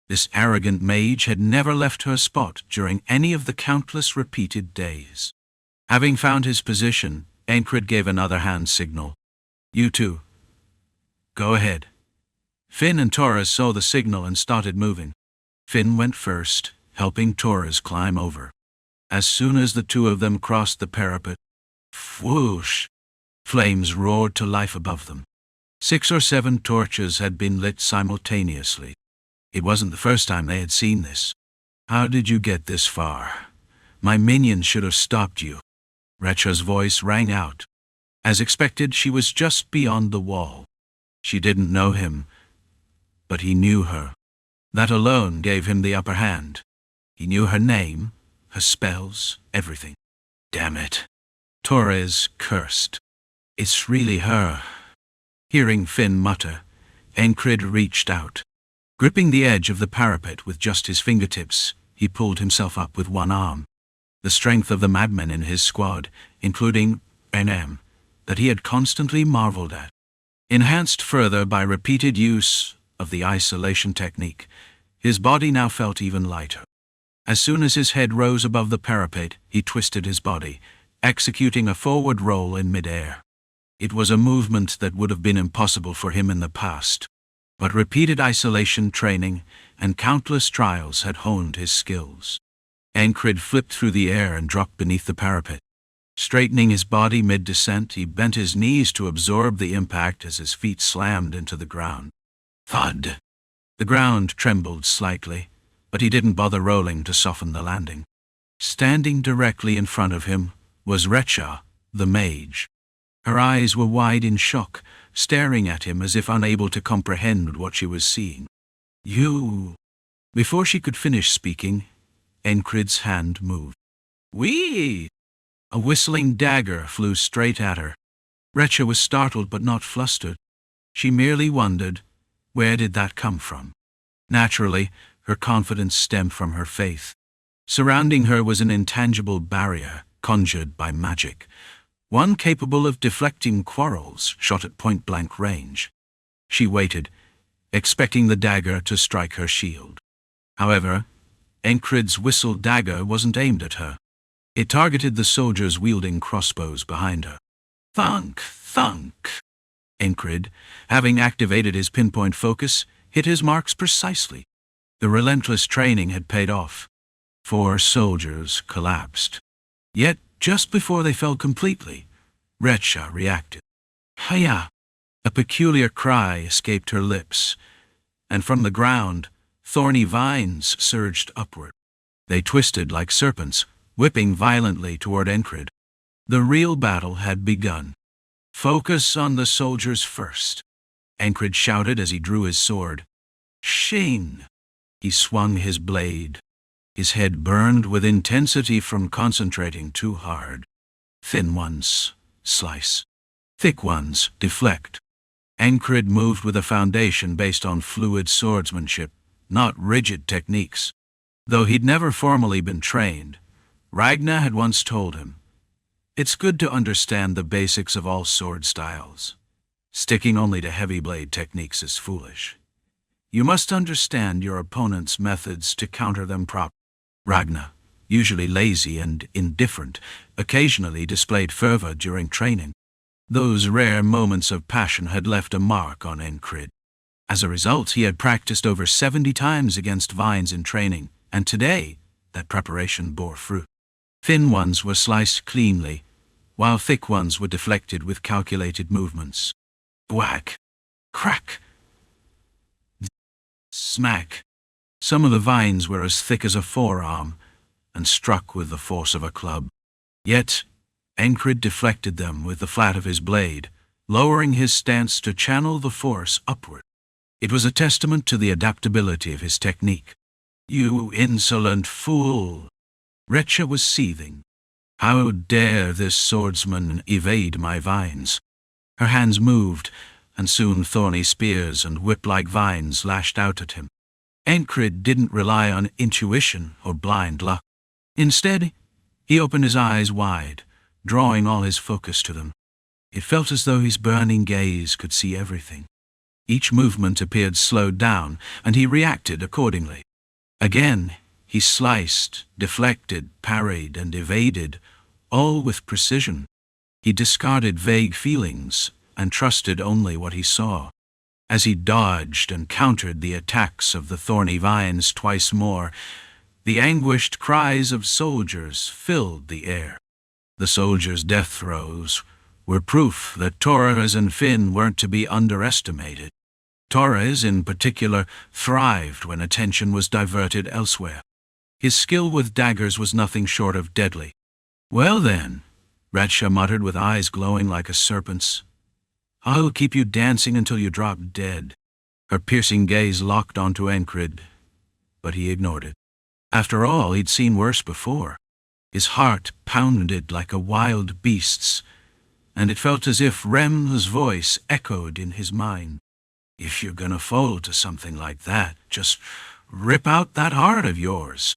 This arrogant mage had never left her spot during any of the countless repeated days. Having found his position, Encred gave another hand signal. "You two. Go ahead." Finn and Torres saw the signal and started moving. Finn went first, helping Torres climb over. As soon as the two of them crossed the parapet, whoosh! Flames roared to life above them. 6 or 7 torches had been lit simultaneously. It wasn't the first time they had seen this. "How did you get this far? My minions should have stopped you." Recha's voice rang out. As expected, she was just beyond the wall. She didn't know him, but he knew her. That alone gave him the upper hand. He knew her name, her spells, everything. Damn it. Torres cursed. "It's really her." Hearing Finn mutter, Encred reached out. Gripping the edge of the parapet with just his fingertips, he pulled himself up with one arm. The strength of the madmen in his squad, including NM, that he had constantly marveled at. Enhanced further by repeated use of the isolation technique, his body now felt even lighter. As soon as his head rose above the parapet, he twisted his body, executing a forward roll in midair. It was a movement that would have been impossible for him in the past, but repeated isolation training and countless trials had honed his skills. Encred flipped through the air and dropped beneath the parapet. Straightening his body mid-descent, he bent his knees to absorb the impact as his feet slammed into the ground. Thud! The ground trembled slightly, but he didn't bother rolling to soften the landing. Standing directly in front of him was Recha, the mage. Her eyes were wide in shock, staring at him as if unable to comprehend what she was seeing. "You..." Before she could finish speaking, Encred's hand moved. "Wee!" A whistling dagger flew straight at her. Recha was startled but not flustered. She merely wondered, where did that come from? Naturally, her confidence stemmed from her faith. Surrounding her was an intangible barrier, conjured by magic, one capable of deflecting quarrels shot at point-blank range. She waited, expecting the dagger to strike her shield. However, Encred's whistled dagger wasn't aimed at her. It targeted the soldiers wielding crossbows behind her. Thunk, thunk. Encred, having activated his pinpoint focus, hit his marks precisely. The relentless training had paid off. 4 soldiers collapsed. Yet, just before they fell completely, Recha reacted. "Hiya!" A peculiar cry escaped her lips, and from the ground, thorny vines surged upward. They twisted like serpents, whipping violently toward Encred. The real battle had begun. "Focus on the soldiers first," Encred shouted as he drew his sword. Shing! He swung his blade. His head burned with intensity from concentrating too hard. Thin ones, slice. Thick ones, deflect. Encred moved with a foundation based on fluid swordsmanship, not rigid techniques. Though he'd never formally been trained, Ragnar had once told him, "It's good to understand the basics of all sword styles. Sticking only to heavy blade techniques is foolish. You must understand your opponent's methods to counter them properly." Ragnar, usually lazy and indifferent, occasionally displayed fervor during training. Those rare moments of passion had left a mark on Encred. As a result, he had practiced over 70 times against vines in training, and today, that preparation bore fruit. Thin ones were sliced cleanly, while thick ones were deflected with calculated movements. Whack! Crack! Smack! Some of the vines were as thick as a forearm, and struck with the force of a club. Yet, Encred deflected them with the flat of his blade, lowering his stance to channel the force upward. It was a testament to the adaptability of his technique. "You insolent fool!" Recha was seething. "How dare this swordsman evade my vines?" Her hands moved, and soon thorny spears and whip-like vines lashed out at him. Encred didn't rely on intuition or blind luck. Instead, he opened his eyes wide, drawing all his focus to them. It felt as though his burning gaze could see everything. Each movement appeared slowed down, and he reacted accordingly. Again, he sliced, deflected, parried, and evaded, all with precision. He discarded vague feelings and trusted only what he saw. As he dodged and countered the attacks of the thorny vines twice more, the anguished cries of soldiers filled the air. The soldiers' death throes were proof that Torres and Finn weren't to be underestimated. Torres, in particular, thrived when attention was diverted elsewhere. His skill with daggers was nothing short of deadly. "Well then," Ratcha muttered with eyes glowing like a serpent's, "I'll keep you dancing until you drop dead." Her piercing gaze locked onto Encred, but he ignored it. After all, he'd seen worse before. His heart pounded like a wild beast's, and it felt as if Rem's voice echoed in his mind. "If you're gonna fold to something like that, just rip out that heart of yours."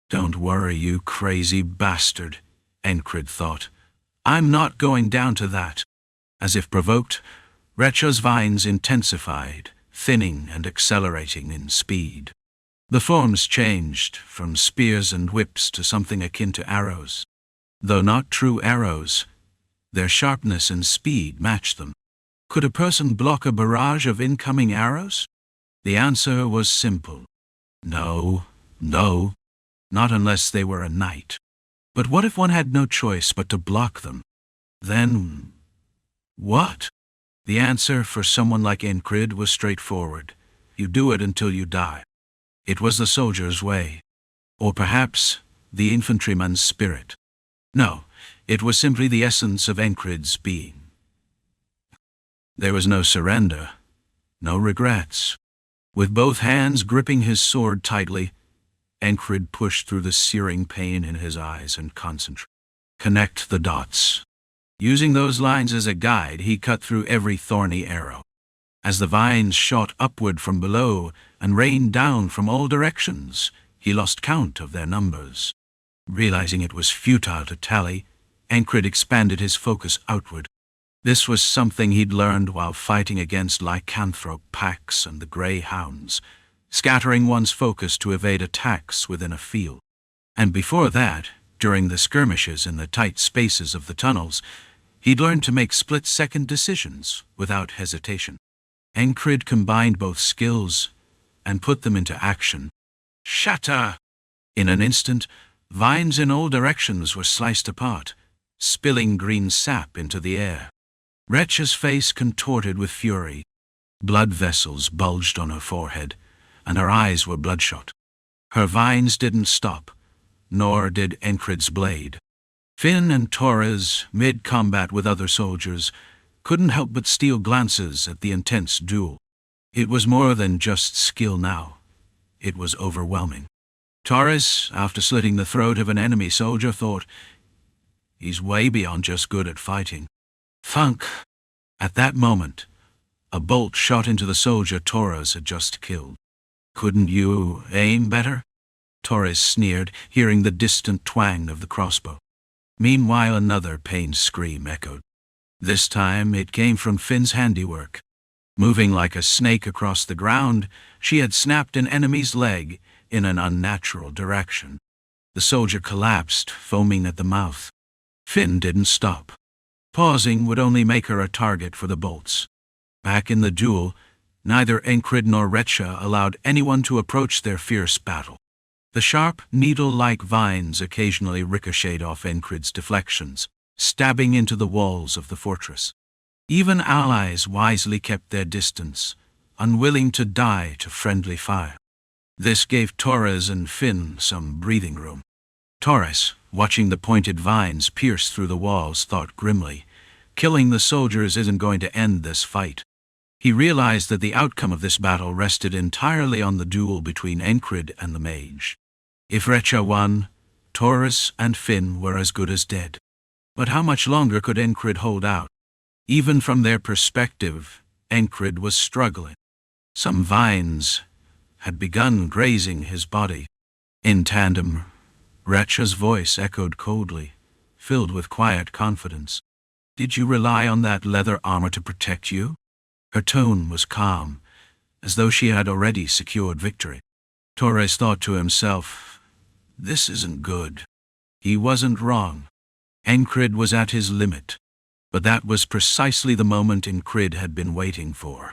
"Don't worry, you crazy bastard," Encred thought. "I'm not going down to that." As if provoked, Ratcha's vines intensified, thinning and accelerating in speed. The forms changed from spears and whips to something akin to arrows. Though not true arrows, their sharpness and speed matched them. Could a person block a barrage of incoming arrows? The answer was simple. No, not unless they were a knight. But what if one had no choice but to block them? Then what? The answer for someone like Encred was straightforward. You do it until you die. It was the soldier's way. Or perhaps the infantryman's spirit. No, it was simply the essence of Encred's being. There was no surrender, no regrets. With both hands gripping his sword tightly, Encred pushed through the searing pain in his eyes and concentrated. Connect the dots. Using those lines as a guide, he cut through every thorny arrow. As the vines shot upward from below and rained down from all directions, he lost count of their numbers. Realizing it was futile to tally, Encred expanded his focus outward. This was something he'd learned while fighting against lycanthrope packs and the grey hounds, scattering one's focus to evade attacks within a field. And before that, during the skirmishes in the tight spaces of the tunnels, he'd learned to make split-second decisions without hesitation. Encred combined both skills and put them into action. Shatter! In an instant, vines in all directions were sliced apart, spilling green sap into the air. Ratcha's face contorted with fury. Blood vessels bulged on her forehead, and her eyes were bloodshot. Her vines didn't stop, nor did Encred's blade. Finn and Torres, mid-combat with other soldiers, couldn't help but steal glances at the intense duel. It was more than just skill now. It was overwhelming. Torres, after slitting the throat of an enemy soldier, thought, "He's way beyond just good at fighting." Thunk! At that moment, a bolt shot into the soldier Torres had just killed. "Couldn't you aim better?" Torres sneered, hearing the distant twang of the crossbow. Meanwhile, another pained scream echoed. This time it came from Finn's handiwork. Moving like a snake across the ground, she had snapped an enemy's leg in an unnatural direction. The soldier collapsed, foaming at the mouth. Finn didn't stop. Pausing would only make her a target for the bolts. Back in the duel, neither Encred nor Ratcha allowed anyone to approach their fierce battle. The sharp, needle-like vines occasionally ricocheted off Encred's deflections, stabbing into the walls of the fortress. Even allies wisely kept their distance, unwilling to die to friendly fire. This gave Torres and Finn some breathing room. Torres, watching the pointed vines pierce through the walls, thought grimly, "Killing the soldiers isn't going to end this fight." He realized that the outcome of this battle rested entirely on the duel between Encred and the mage. If Ratcha won, Torres and Finn were as good as dead. But how much longer could Encred hold out? Even from their perspective, Encred was struggling. Some vines had begun grazing his body. In tandem, Retcha's voice echoed coldly, filled with quiet confidence. "Did you rely on that leather armor to protect you?" Her tone was calm, as though she had already secured victory. Torres thought to himself, "This isn't good." He wasn't wrong. Encred was at his limit, but that was precisely the moment Encred had been waiting for.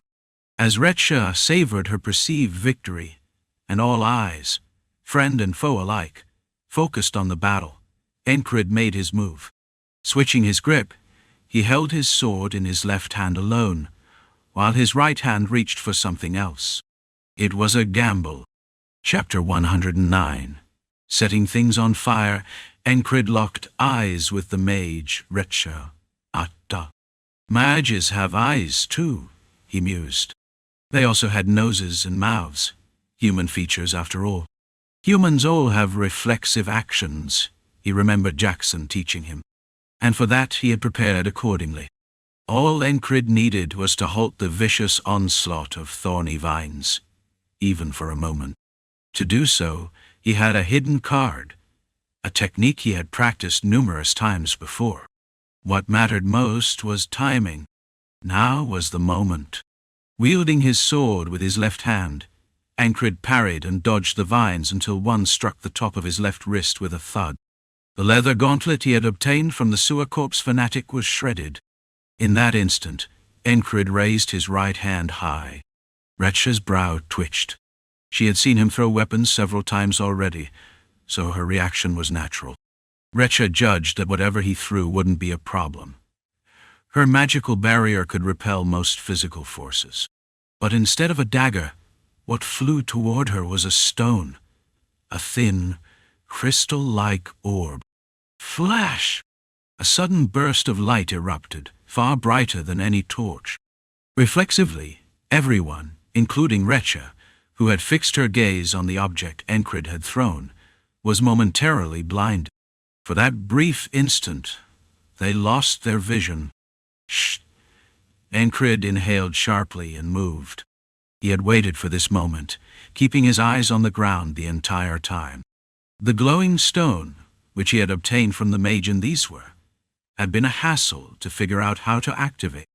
As Retcha savored her perceived victory, and all eyes, friend and foe alike, focused on the battle, Encred made his move. Switching his grip, he held his sword in his left hand alone, while his right hand reached for something else. It was a gamble. Chapter 109. Setting things on fire, Encred locked eyes with the mage, Retcha. "Atta. Mages have eyes too," he mused. They also had noses and mouths, human features after all. Humans all have reflexive actions, he remembered Jackson teaching him, and for that he had prepared accordingly. All Encred needed was to halt the vicious onslaught of thorny vines, even for a moment. To do so, he had a hidden card, a technique he had practiced numerous times before. What mattered most was timing. Now was the moment. Wielding his sword with his left hand, Encred parried and dodged the vines until one struck the top of his left wrist with a thud. The leather gauntlet he had obtained from the sewer corpse fanatic was shredded. In that instant, Encred raised his right hand high. Retcha's brow twitched. She had seen him throw weapons several times already, so her reaction was natural. Retcha judged that whatever he threw wouldn't be a problem. Her magical barrier could repel most physical forces. But instead of a dagger, what flew toward her was a stone, a thin, crystal-like orb. Flash! A sudden burst of light erupted, far brighter than any torch. Reflexively, everyone, including Retcha, who had fixed her gaze on the object Encred had thrown, was momentarily blinded. For that brief instant, they lost their vision. "Shh!" Encred inhaled sharply and moved. He had waited for this moment, keeping his eyes on the ground the entire time. The glowing stone, which he had obtained from the mage in Theswer, had been a hassle to figure out how to activate.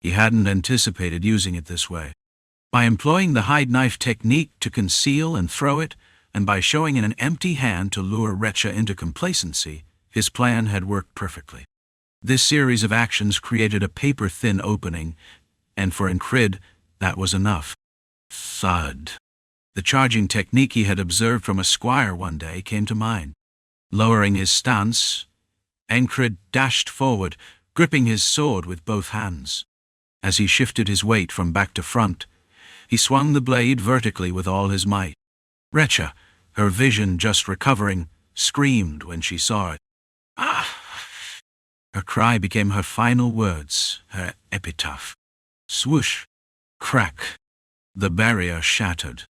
He hadn't anticipated using it this way. By employing the hide knife technique to conceal and throw it, and by showing in an empty hand to lure Retcha into complacency, his plan had worked perfectly. This series of actions created a paper-thin opening, and for Encred, that was enough. Thud. The charging technique he had observed from a squire one day came to mind. Lowering his stance, Encred dashed forward, gripping his sword with both hands. As he shifted his weight from back to front, he swung the blade vertically with all his might. Retcha, her vision just recovering, screamed when she saw it. "Ah!" Her cry became her final words, her epitaph. Swoosh! Crack! The barrier shattered.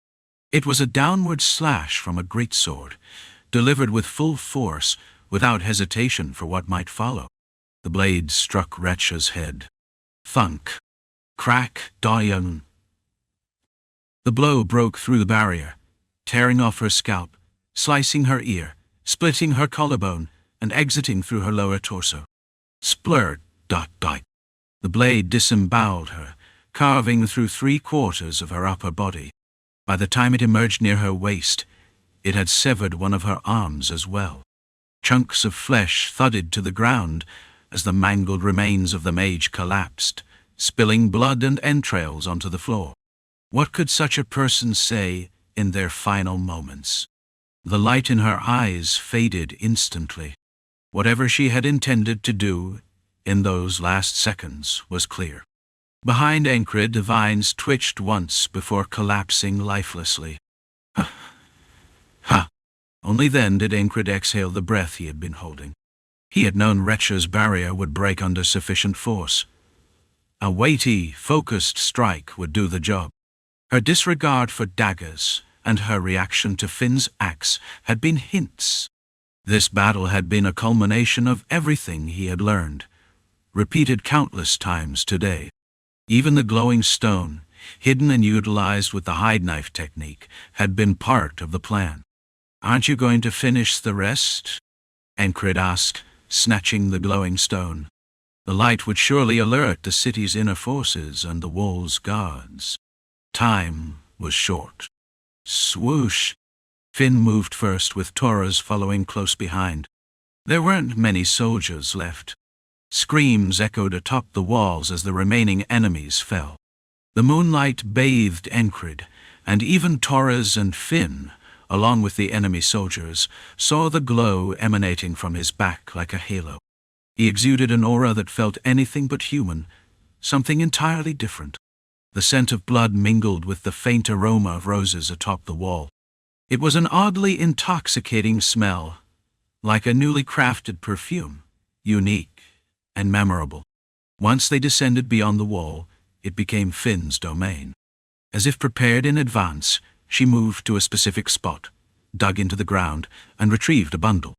It was a downward slash from a greatsword, delivered with full force, without hesitation for what might follow. The blade struck Retcha's head. Thunk! Crack! Doyan! The blow broke through the barrier, tearing off her scalp, slicing her ear, splitting her collarbone, and exiting through her lower torso. Splurt! Dot! Dot! The blade disemboweled her, carving through 3/4 of her upper body. By the time it emerged near her waist, it had severed one of her arms as well. Chunks of flesh thudded to the ground as the mangled remains of the mage collapsed, spilling blood and entrails onto the floor. What could such a person say in their final moments? The light in her eyes faded instantly. Whatever she had intended to do in those last seconds was clear. Behind Encred, the vines twitched once before collapsing lifelessly. Ha! Ha! Only then did Encred exhale the breath he had been holding. He had known Retcha's barrier would break under sufficient force. A weighty, focused strike would do the job. Her disregard for daggers and her reaction to Finn's axe had been hints. This battle had been a culmination of everything he had learned, repeated countless times today. Even the glowing stone, hidden and utilized with the hide knife technique, had been part of the plan. "Aren't you going to finish the rest?" Encred asked, snatching the glowing stone. The light would surely alert the city's inner forces and the wall's guards. Time was short. Swoosh! Finn moved first, with Torres following close behind. There weren't many soldiers left. Screams echoed atop the walls as the remaining enemies fell. The moonlight bathed Encred, and even Torres and Finn, along with the enemy soldiers, saw the glow emanating from his back like a halo. He exuded an aura that felt anything but human, something entirely different. The scent of blood mingled with the faint aroma of roses atop the wall. It was an oddly intoxicating smell, like a newly crafted perfume, unique and memorable. Once they descended beyond the wall, it became Finn's domain. As if prepared in advance, she moved to a specific spot, dug into the ground, and retrieved a bundle.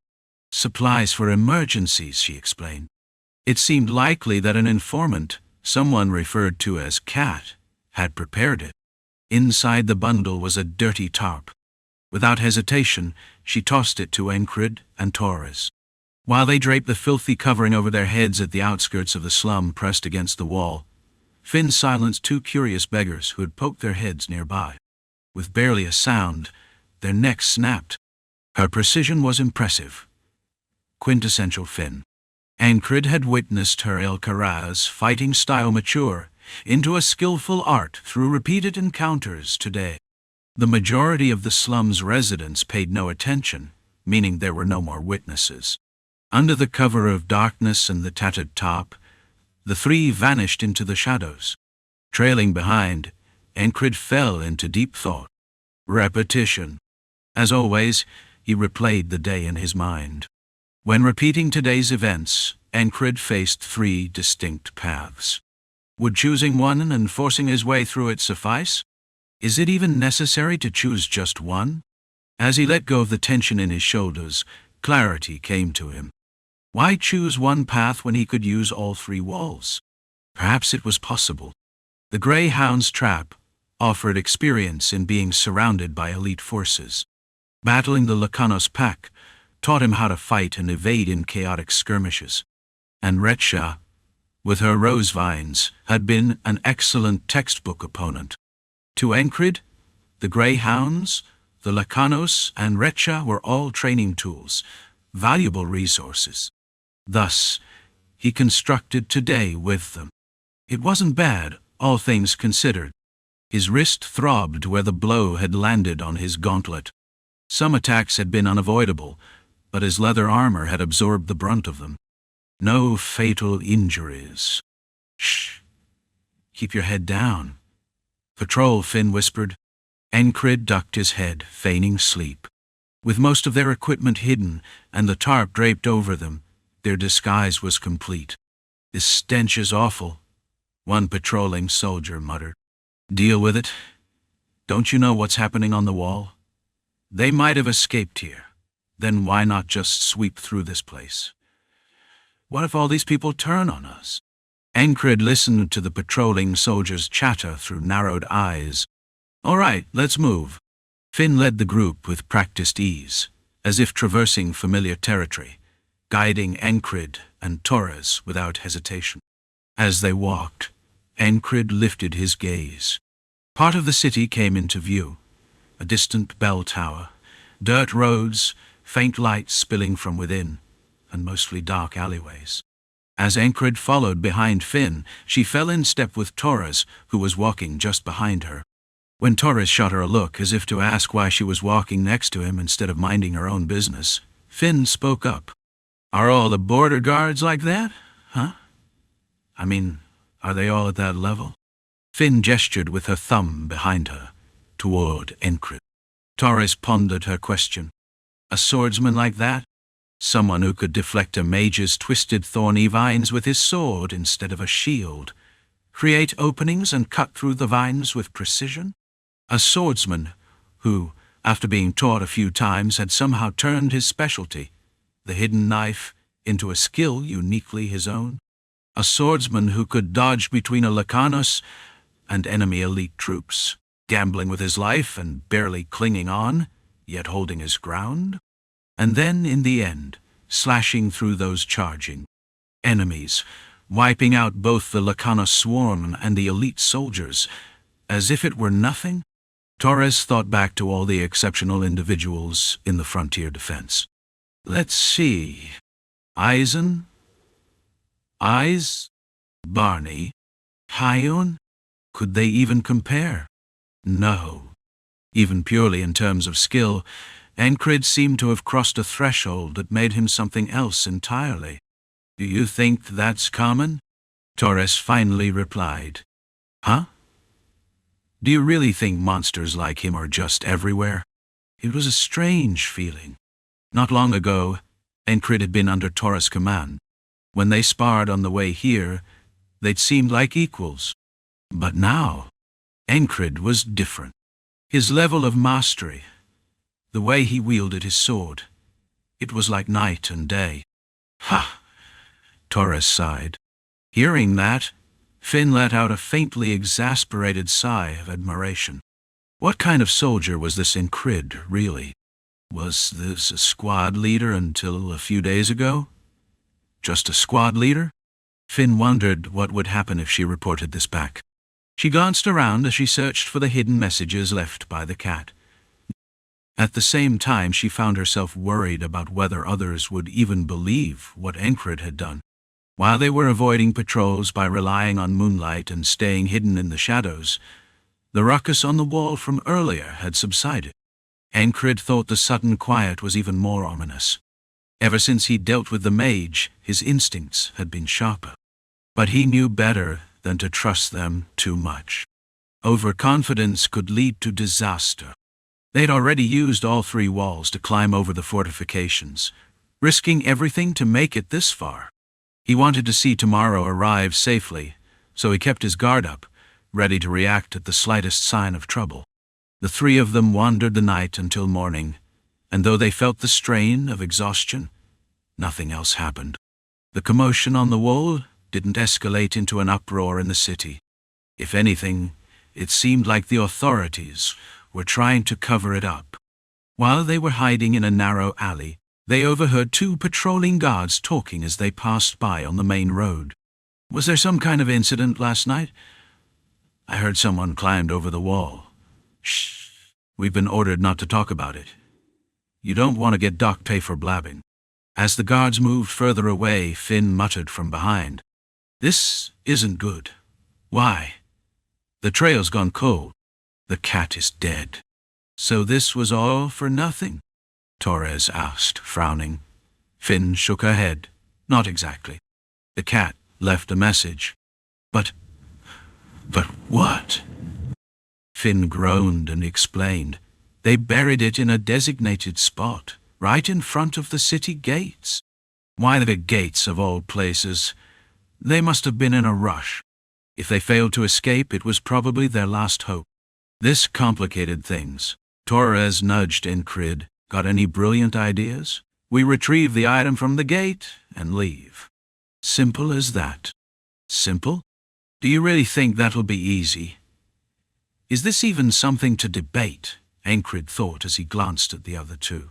"Supplies for emergencies," she explained. It seemed likely that an informant, someone referred to as Cat, had prepared it. Inside the bundle was a dirty tarp. Without hesitation, she tossed it to Encred and Torres. While they draped the filthy covering over their heads at the outskirts of the slum pressed against the wall, Finn silenced two curious beggars who had poked their heads nearby. With barely a sound, their necks snapped. Her precision was impressive. Quintessential Finn. Encred had witnessed her El Karaz fighting style mature into a skillful art through repeated encounters today. The majority of the slum's residents paid no attention, meaning there were no more witnesses. Under the cover of darkness and the tattered top, the three vanished into the shadows. Trailing behind, Encred fell into deep thought. Repetition. As always, he replayed the day in his mind. When repeating today's events, Encred faced three distinct paths. Would choosing one and forcing his way through it suffice? Is it even necessary to choose just one? As he let go of the tension in his shoulders, clarity came to him. Why choose one path when he could use all three walls? Perhaps it was possible. The Greyhound's trap offered experience in being surrounded by elite forces. Battling the Lacanos pack taught him how to fight and evade in chaotic skirmishes. And Retcha, with her rose vines, had been an excellent textbook opponent. To Encred, the Greyhounds, the Lacanos, and Retcha were all training tools, valuable resources. Thus, he constructed today with them. It wasn't bad, all things considered. His wrist throbbed where the blow had landed on his gauntlet. Some attacks had been unavoidable, but his leather armor had absorbed the brunt of them. No fatal injuries. "Shh! Keep your head down." "Patrol," Finn whispered. Encred ducked his head, feigning sleep. With most of their equipment hidden and the tarp draped over them, their disguise was complete. "This stench is awful," one patrolling soldier muttered. "Deal with it. Don't you know what's happening on the wall? They might have escaped here. Then why not just sweep through this place? What if all these people turn on us?" Encred listened to the patrolling soldiers' chatter through narrowed eyes. "All right, let's move." Finn led the group with practiced ease, as if traversing familiar territory, guiding Encred and Torres without hesitation. As they walked, Encred lifted his gaze. Part of the city came into view. A distant bell tower, dirt roads, faint lights spilling from within, and mostly dark alleyways. As Encred followed behind Finn, she fell in step with Torres, who was walking just behind her. When Torres shot her a look as if to ask why she was walking next to him instead of minding her own business, Finn spoke up. "Are all the border guards like that? Huh? I mean, are they all at that level?" Finn gestured with her thumb behind her, toward Encred. Torres pondered her question. A swordsman like that? Someone who could deflect a mage's twisted thorny vines with his sword instead of a shield, create openings and cut through the vines with precision? A swordsman who, after being taught a few times, had somehow turned his specialty, the hidden knife, into a skill uniquely his own? A swordsman who could dodge between a Lacanus and enemy elite troops, gambling with his life and barely clinging on, yet holding his ground. And then, in the end, slashing through those charging enemies, wiping out both the Lacanus swarm and the elite soldiers, as if it were nothing. Torres thought back to all the exceptional individuals in the frontier defense. Let's see. Eisen? Barney? Hyun? Could they even compare? No. Even purely in terms of skill, Encrid seemed to have crossed a threshold that made him something else entirely. Do you think that's common? Torres finally replied. Huh? Do you really think monsters like him are just everywhere? It was a strange feeling. Not long ago, Encrid had been under Torres' command. When they sparred on the way here, they'd seemed like equals. But now, Encrid was different. His level of mastery, the way he wielded his sword, it was like night and day. Ha! Torres sighed. Hearing that, Finn let out a faintly exasperated sigh of admiration. What kind of soldier was this Encrid, really? Was this a squad leader until a few days ago? Just a squad leader? Finn wondered what would happen if she reported this back. She glanced around as she searched for the hidden messages left by the cat. At the same time, she found herself worried about whether others would even believe what Encrid had done. While they were avoiding patrols by relying on moonlight and staying hidden in the shadows, the ruckus on the wall from earlier had subsided. Encrid thought the sudden quiet was even more ominous. Ever since he dealt with the mage, his instincts had been sharper. But he knew better than to trust them too much. Overconfidence could lead to disaster. They'd already used all 3 walls to climb over the fortifications, risking everything to make it this far. He wanted to see tomorrow arrive safely, so he kept his guard up, ready to react at the slightest sign of trouble. The 3 of them wandered the night until morning, and though they felt the strain of exhaustion, nothing else happened. The commotion on the wall didn't escalate into an uproar in the city. If anything, it seemed like the authorities were trying to cover it up. While they were hiding in a narrow alley, they overheard 2 patrolling guards talking as they passed by on the main road. Was there some kind of incident last night? I heard someone climbed over the wall. Shh. We've been ordered not to talk about it. You don't want to get docked pay for blabbing. As the guards moved further away, Finn muttered from behind. This isn't good. Why? The trail's gone cold. The cat is dead. So this was all for nothing? Torres asked, frowning. Finn shook her head. Not exactly. The cat left a message. But what? Finn groaned and explained. They buried it in a designated spot, right in front of the city gates. Why the gates of all places? They must have been in a rush. If they failed to escape, it was probably their last hope. This complicated things. Torres nudged Encrid. Got any brilliant ideas? We retrieve the item from the gate and leave. Simple as that. Simple? Do you really think that'll be easy? Is this even something to debate? Encrid thought as he glanced at the other 2.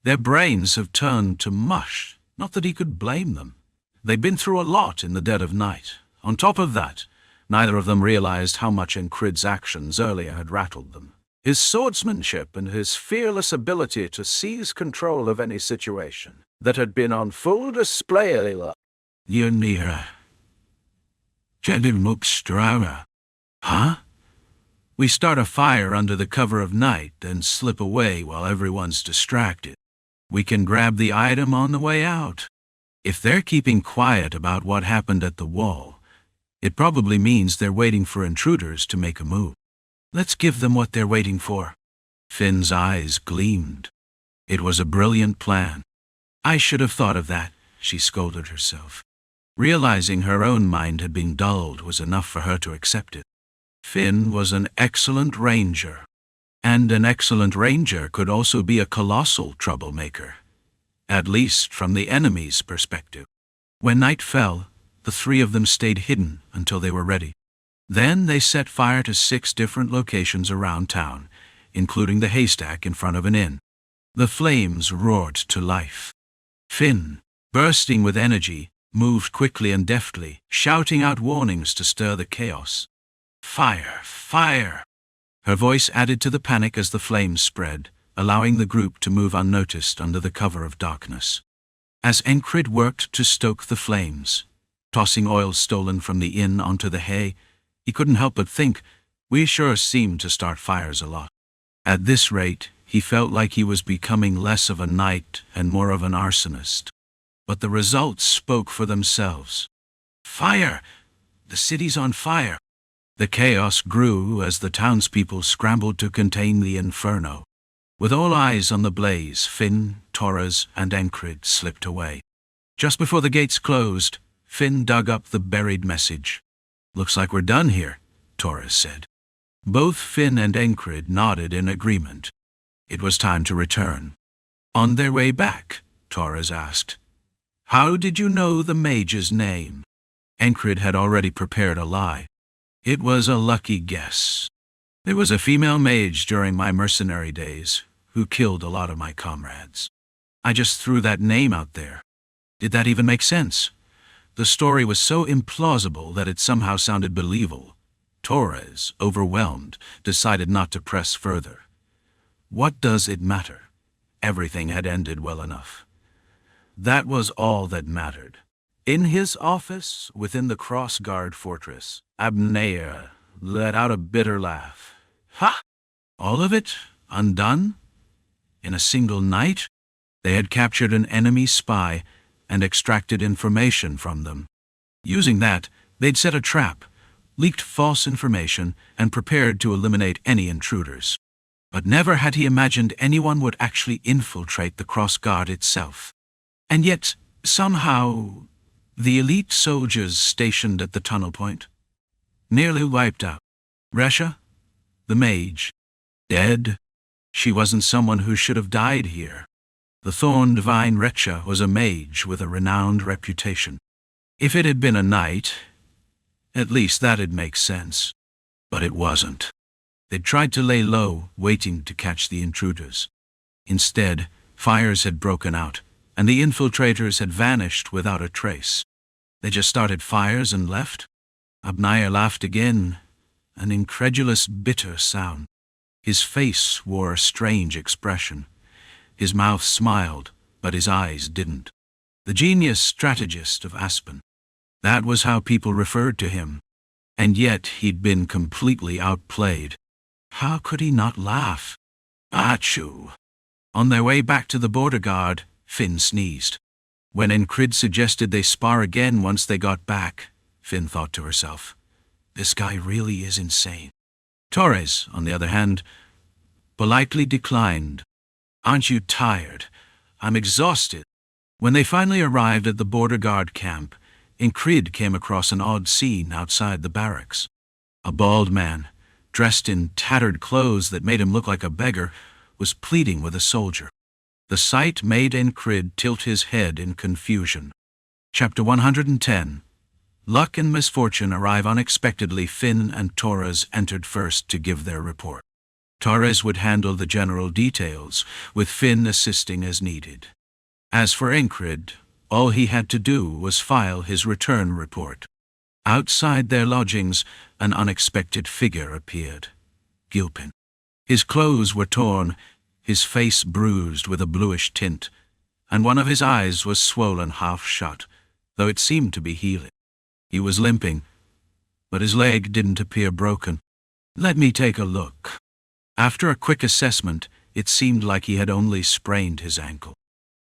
Their brains have turned to mush. Not that he could blame them. They'd been through a lot in the dead of night. On top of that, neither of them realized how much Encrid's actions earlier had rattled them. His swordsmanship and his fearless ability to seize control of any situation that had been on full display. Ynira. Huh? We start a fire under the cover of night and slip away while everyone's distracted. We can grab the item on the way out. If they're keeping quiet about what happened at the wall, it probably means they're waiting for intruders to make a move. Let's give them what they're waiting for. Finn's eyes gleamed. It was a brilliant plan. I should have thought of that, she scolded herself. Realizing her own mind had been dulled was enough for her to accept it. Finn was an excellent ranger. And an excellent ranger could also be a colossal troublemaker. At least from the enemy's perspective. When night fell, the three of them stayed hidden until they were ready. Then they set fire to 6 different locations around town, including the haystack in front of an inn. The flames roared to life. Finn, bursting with energy, moved quickly and deftly, shouting out warnings to stir the chaos. "Fire! Fire!" Her voice added to the panic as the flames spread, allowing the group to move unnoticed under the cover of darkness. As Encrid worked to stoke the flames, tossing oil stolen from the inn onto the hay, he couldn't help but think, "We sure seem to start fires a lot." At this rate, he felt like he was becoming less of a knight and more of an arsonist. But the results spoke for themselves. Fire! The city's on fire! The chaos grew as the townspeople scrambled to contain the inferno. With all eyes on the blaze, Finn, Torres, and Encrid slipped away. Just before the gates closed, Finn dug up the buried message. "Looks like we're done here," Torres said. Both Finn and Encrid nodded in agreement. It was time to return. On their way back, Torres asked, "How did you know the mage's name?" Encrid had already prepared a lie. "It was a lucky guess. There was a female mage during my mercenary days who killed a lot of my comrades. I just threw that name out there. Did that even make sense?" The story was so implausible that it somehow sounded believable. Torres, overwhelmed, decided not to press further. What does it matter? Everything had ended well enough. That was all that mattered. In his office within the cross-guard fortress, Abnea let out a bitter laugh. "Ha! All of it? Undone? In a single night?" They had captured an enemy spy and extracted information from them. Using that, they'd set a trap, leaked false information, and prepared to eliminate any intruders. But never had he imagined anyone would actually infiltrate the cross-guard itself. And yet, somehow, the elite soldiers stationed at the tunnel point nearly wiped out. Resha, the mage, dead. She wasn't someone who should have died here. The thorn divine Resha was a mage with a renowned reputation. If it had been a knight, at least that'd make sense. But it wasn't. They'd tried to lay low, waiting to catch the intruders. Instead, fires had broken out, and the infiltrators had vanished without a trace. They just started fires and left? Abnaya laughed again, an incredulous, bitter sound. His face wore a strange expression. His mouth smiled, but his eyes didn't. The genius strategist of Aspen. That was how people referred to him. And yet he'd been completely outplayed. How could he not laugh? Achoo! On their way back to the border guard, Finn sneezed. When Encrid suggested they spar again once they got back, Finn thought to herself, "This guy really is insane." Torres, on the other hand, politely declined. "Aren't you tired? I'm exhausted." When they finally arrived at the border guard camp, Encrid came across an odd scene outside the barracks. A bald man, dressed in tattered clothes that made him look like a beggar, was pleading with a soldier. The sight made Encrid tilt his head in confusion. Chapter 110. Luck and misfortune arrive unexpectedly. Finn and Torres entered first to give their report. Torres would handle the general details, with Finn assisting as needed. As for Encrid, all he had to do was file his return report. Outside their lodgings, an unexpected figure appeared. Gilpin. His clothes were torn, his face bruised with a bluish tint, and one of his eyes was swollen half shut, though it seemed to be healing. He was limping, but his leg didn't appear broken. "Let me take a look." After a quick assessment, it seemed like he had only sprained his ankle.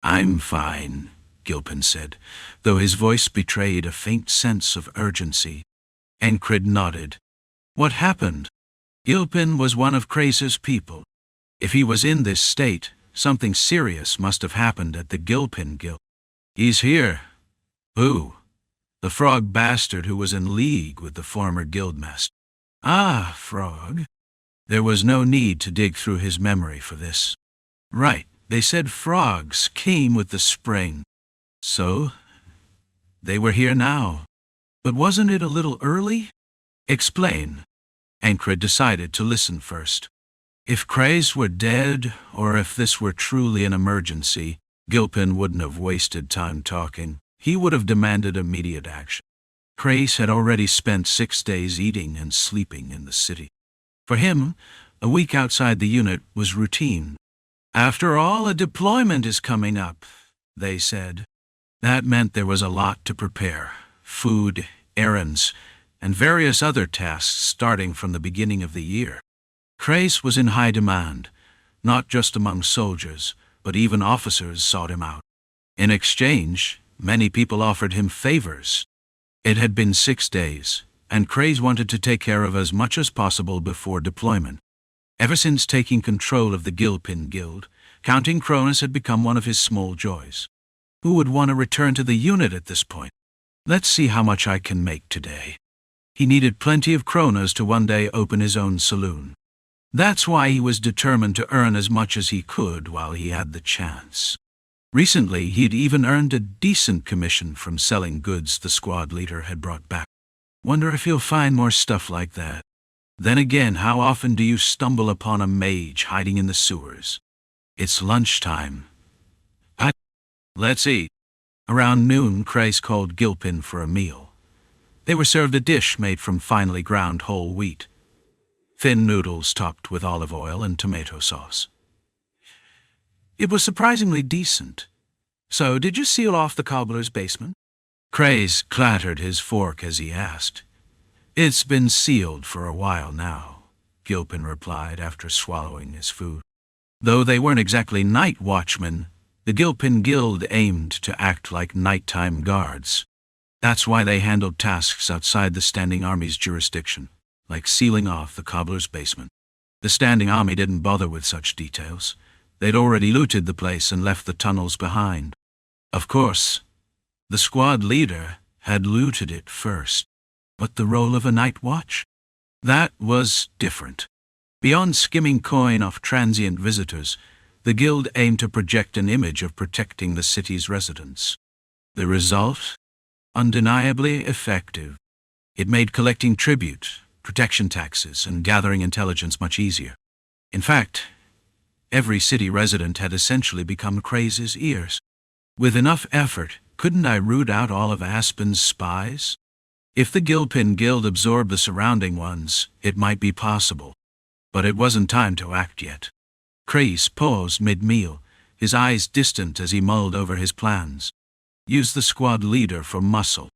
"I'm fine," Gilpin said, though his voice betrayed a faint sense of urgency. Encrid nodded. "What happened?" Gilpin was one of Crace's people. If he was in this state, something serious must have happened at the Gilpin Guild. "He's here." "Who?" "The frog bastard who was in league with the former guildmaster." "Ah, frog." There was no need to dig through his memory for this. Right, they said frogs came with the spring. So, they were here now. But wasn't it a little early? Explain. Ancred decided to listen first. If Craze were dead, or if this were truly an emergency, Gilpin wouldn't have wasted time talking. He would have demanded immediate action. Craze had already spent 6 days eating and sleeping in the city. For him, a week outside the unit was routine. After all, a deployment is coming up, they said. That meant there was a lot to prepare: food, errands, and various other tasks starting from the beginning of the year. Craze was in high demand, not just among soldiers, but even officers sought him out. In exchange, many people offered him favors. It had been 6 days, and Craze wanted to take care of as much as possible before deployment. Ever since taking control of the Gilpin Guild, counting Cronus had become one of his small joys. Who would want to return to the unit at this point? Let's see how much I can make today. He needed plenty of kronas to one day open his own saloon. That's why he was determined to earn as much as he could while he had the chance. Recently, he'd even earned a decent commission from selling goods the squad leader had brought back. Wonder if he'll find more stuff like that. Then again, how often do you stumble upon a mage hiding in the sewers? It's lunchtime. Let's eat. Around noon, Craze called Gilpin for a meal. They were served a dish made from finely ground whole wheat. Thin noodles topped with olive oil and tomato sauce. It was surprisingly decent. So, did you seal off the cobbler's basement? Craze clattered his fork as he asked. It's been sealed for a while now, Gilpin replied after swallowing his food. Though they weren't exactly night watchmen, the Gilpin Guild aimed to act like nighttime guards. That's why they handled tasks outside the Standing Army's jurisdiction, like sealing off the cobbler's basement. The Standing Army didn't bother with such details. They'd already looted the place and left the tunnels behind. Of course, the squad leader had looted it first. But the role of a night watch? That was different. Beyond skimming coin off transient visitors, the guild aimed to project an image of protecting the city's residents. The result? Undeniably effective. It made collecting tribute, protection taxes, and gathering intelligence much easier. In fact, every city resident had essentially become Craze's ears. With enough effort, couldn't I root out all of Aspen's spies? If the Gilpin Guild absorbed the surrounding ones, it might be possible. But it wasn't time to act yet. Craze paused mid-meal, his eyes distant as he mulled over his plans. Use the squad leader for muscle.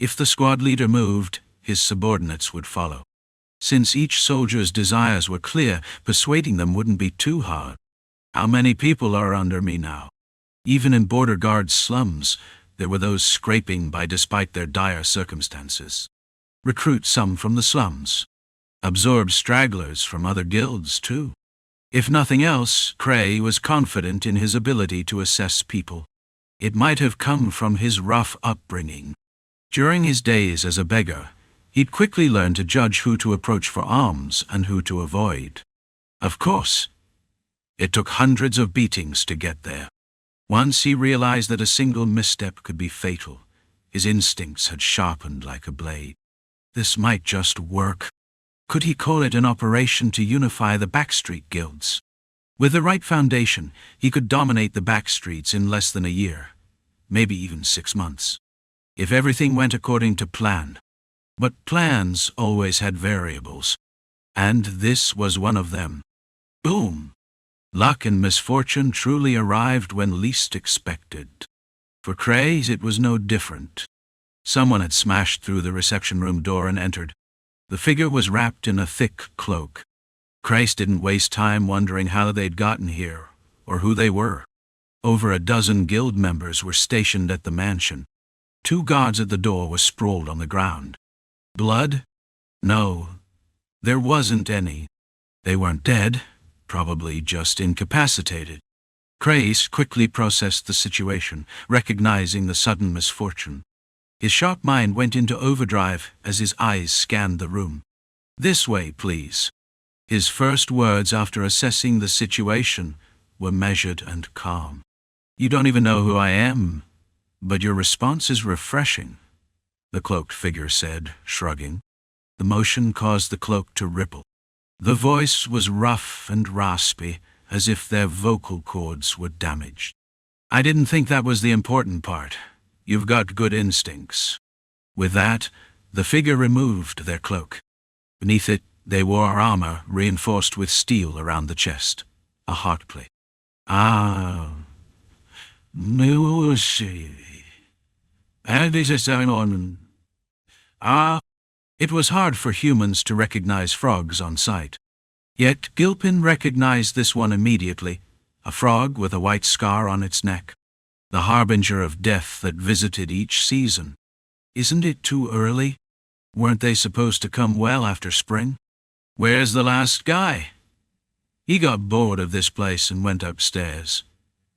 If the squad leader moved, his subordinates would follow. Since each soldier's desires were clear, persuading them wouldn't be too hard. How many people are under me now? Even in border guard slums, there were those scraping by despite their dire circumstances. Recruit some from the slums. Absorb stragglers from other guilds, too. If nothing else, Cray was confident in his ability to assess people. It might have come from his rough upbringing. During his days as a beggar, he'd quickly learned to judge who to approach for alms and who to avoid. Of course, it took hundreds of beatings to get there. Once he realized that a single misstep could be fatal, his instincts had sharpened like a blade. This might just work. Could he call it an operation to unify the backstreet guilds? With the right foundation, he could dominate the backstreets in less than a year, maybe even 6 months. If everything went according to plan. But plans always had variables. And this was one of them. Boom! Luck and misfortune truly arrived when least expected. For Craze, it was no different. Someone had smashed through the reception room door and entered. The figure was wrapped in a thick cloak. Craze didn't waste time wondering how they'd gotten here, or who they were. Over a dozen guild members were stationed at the mansion. 2 guards at the door were sprawled on the ground. Blood? No, there wasn't any. They weren't dead, probably just incapacitated. Craze quickly processed the situation, recognizing the sudden misfortune. His sharp mind went into overdrive as his eyes scanned the room. "This way, please." His first words after assessing the situation were measured and calm. "You don't even know who I am, but your response is refreshing. the cloaked figure said, shrugging. The motion caused the cloak to ripple. The voice was rough and raspy, as if their vocal cords were damaged. I didn't think that was the important part. You've got good instincts. With that, the figure removed their cloak. Beneath it, they wore armor reinforced with steel around the chest. A heartplate. Ah. It was hard for humans to recognize frogs on sight. Yet Gilpin recognized this one immediately, a frog with a white scar on its neck, the harbinger of death that visited each season. Isn't it too early? Weren't they supposed to come well after spring? Where's the last guy? He got bored of this place and went upstairs,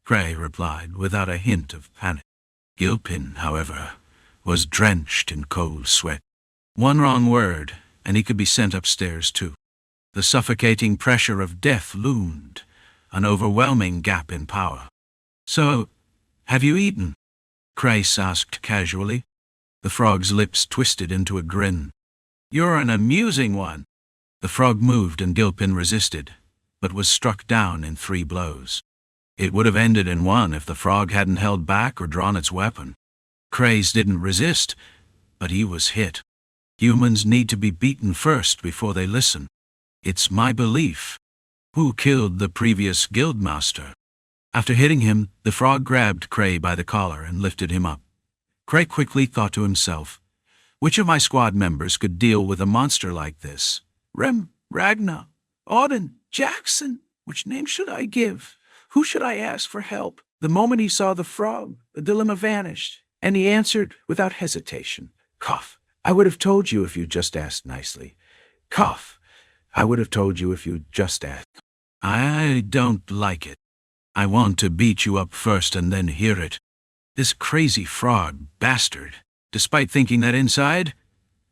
Cray replied without a hint of panic. Gilpin, however, was drenched in cold sweat. One wrong word, and he could be sent upstairs too. The suffocating pressure of death loomed, an overwhelming gap in power. So, have you eaten? Crace asked casually. The frog's lips twisted into a grin. You're an amusing one. The frog moved and Gilpin resisted, but was struck down in 3 blows. It would have ended in 1 if the frog hadn't held back or drawn its weapon. Craze didn't resist, but he was hit. Humans need to be beaten first before they listen. It's my belief. Who killed the previous guildmaster? After hitting him, the frog grabbed Cray by the collar and lifted him up. Cray quickly thought to himself, which of my squad members could deal with a monster like this? Ragnar, Auden, Jackson. Which name should I give? Who should I ask for help? The moment he saw the frog, the dilemma vanished, and he answered without hesitation. Cough. I would have told you if you just asked nicely. Cough. I would have told you if you just asked. I don't like it. I want to beat you up first and then hear it. This crazy frog bastard, despite thinking that inside,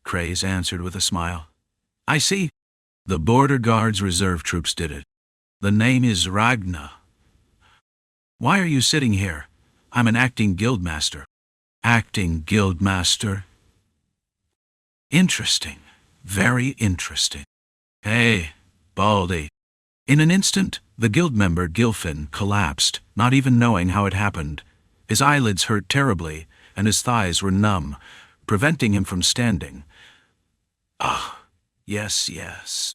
Craze answered with a smile. I see. The Border Guard's reserve troops did it. The name is Ragnar. Why are you sitting here? I'm an acting guildmaster. Acting guildmaster? Interesting. Very interesting. Hey, Baldy. In an instant, the guild member Gilfin collapsed, not even knowing how it happened. His eyelids hurt terribly, and his thighs were numb, preventing him from standing. Ah, yes.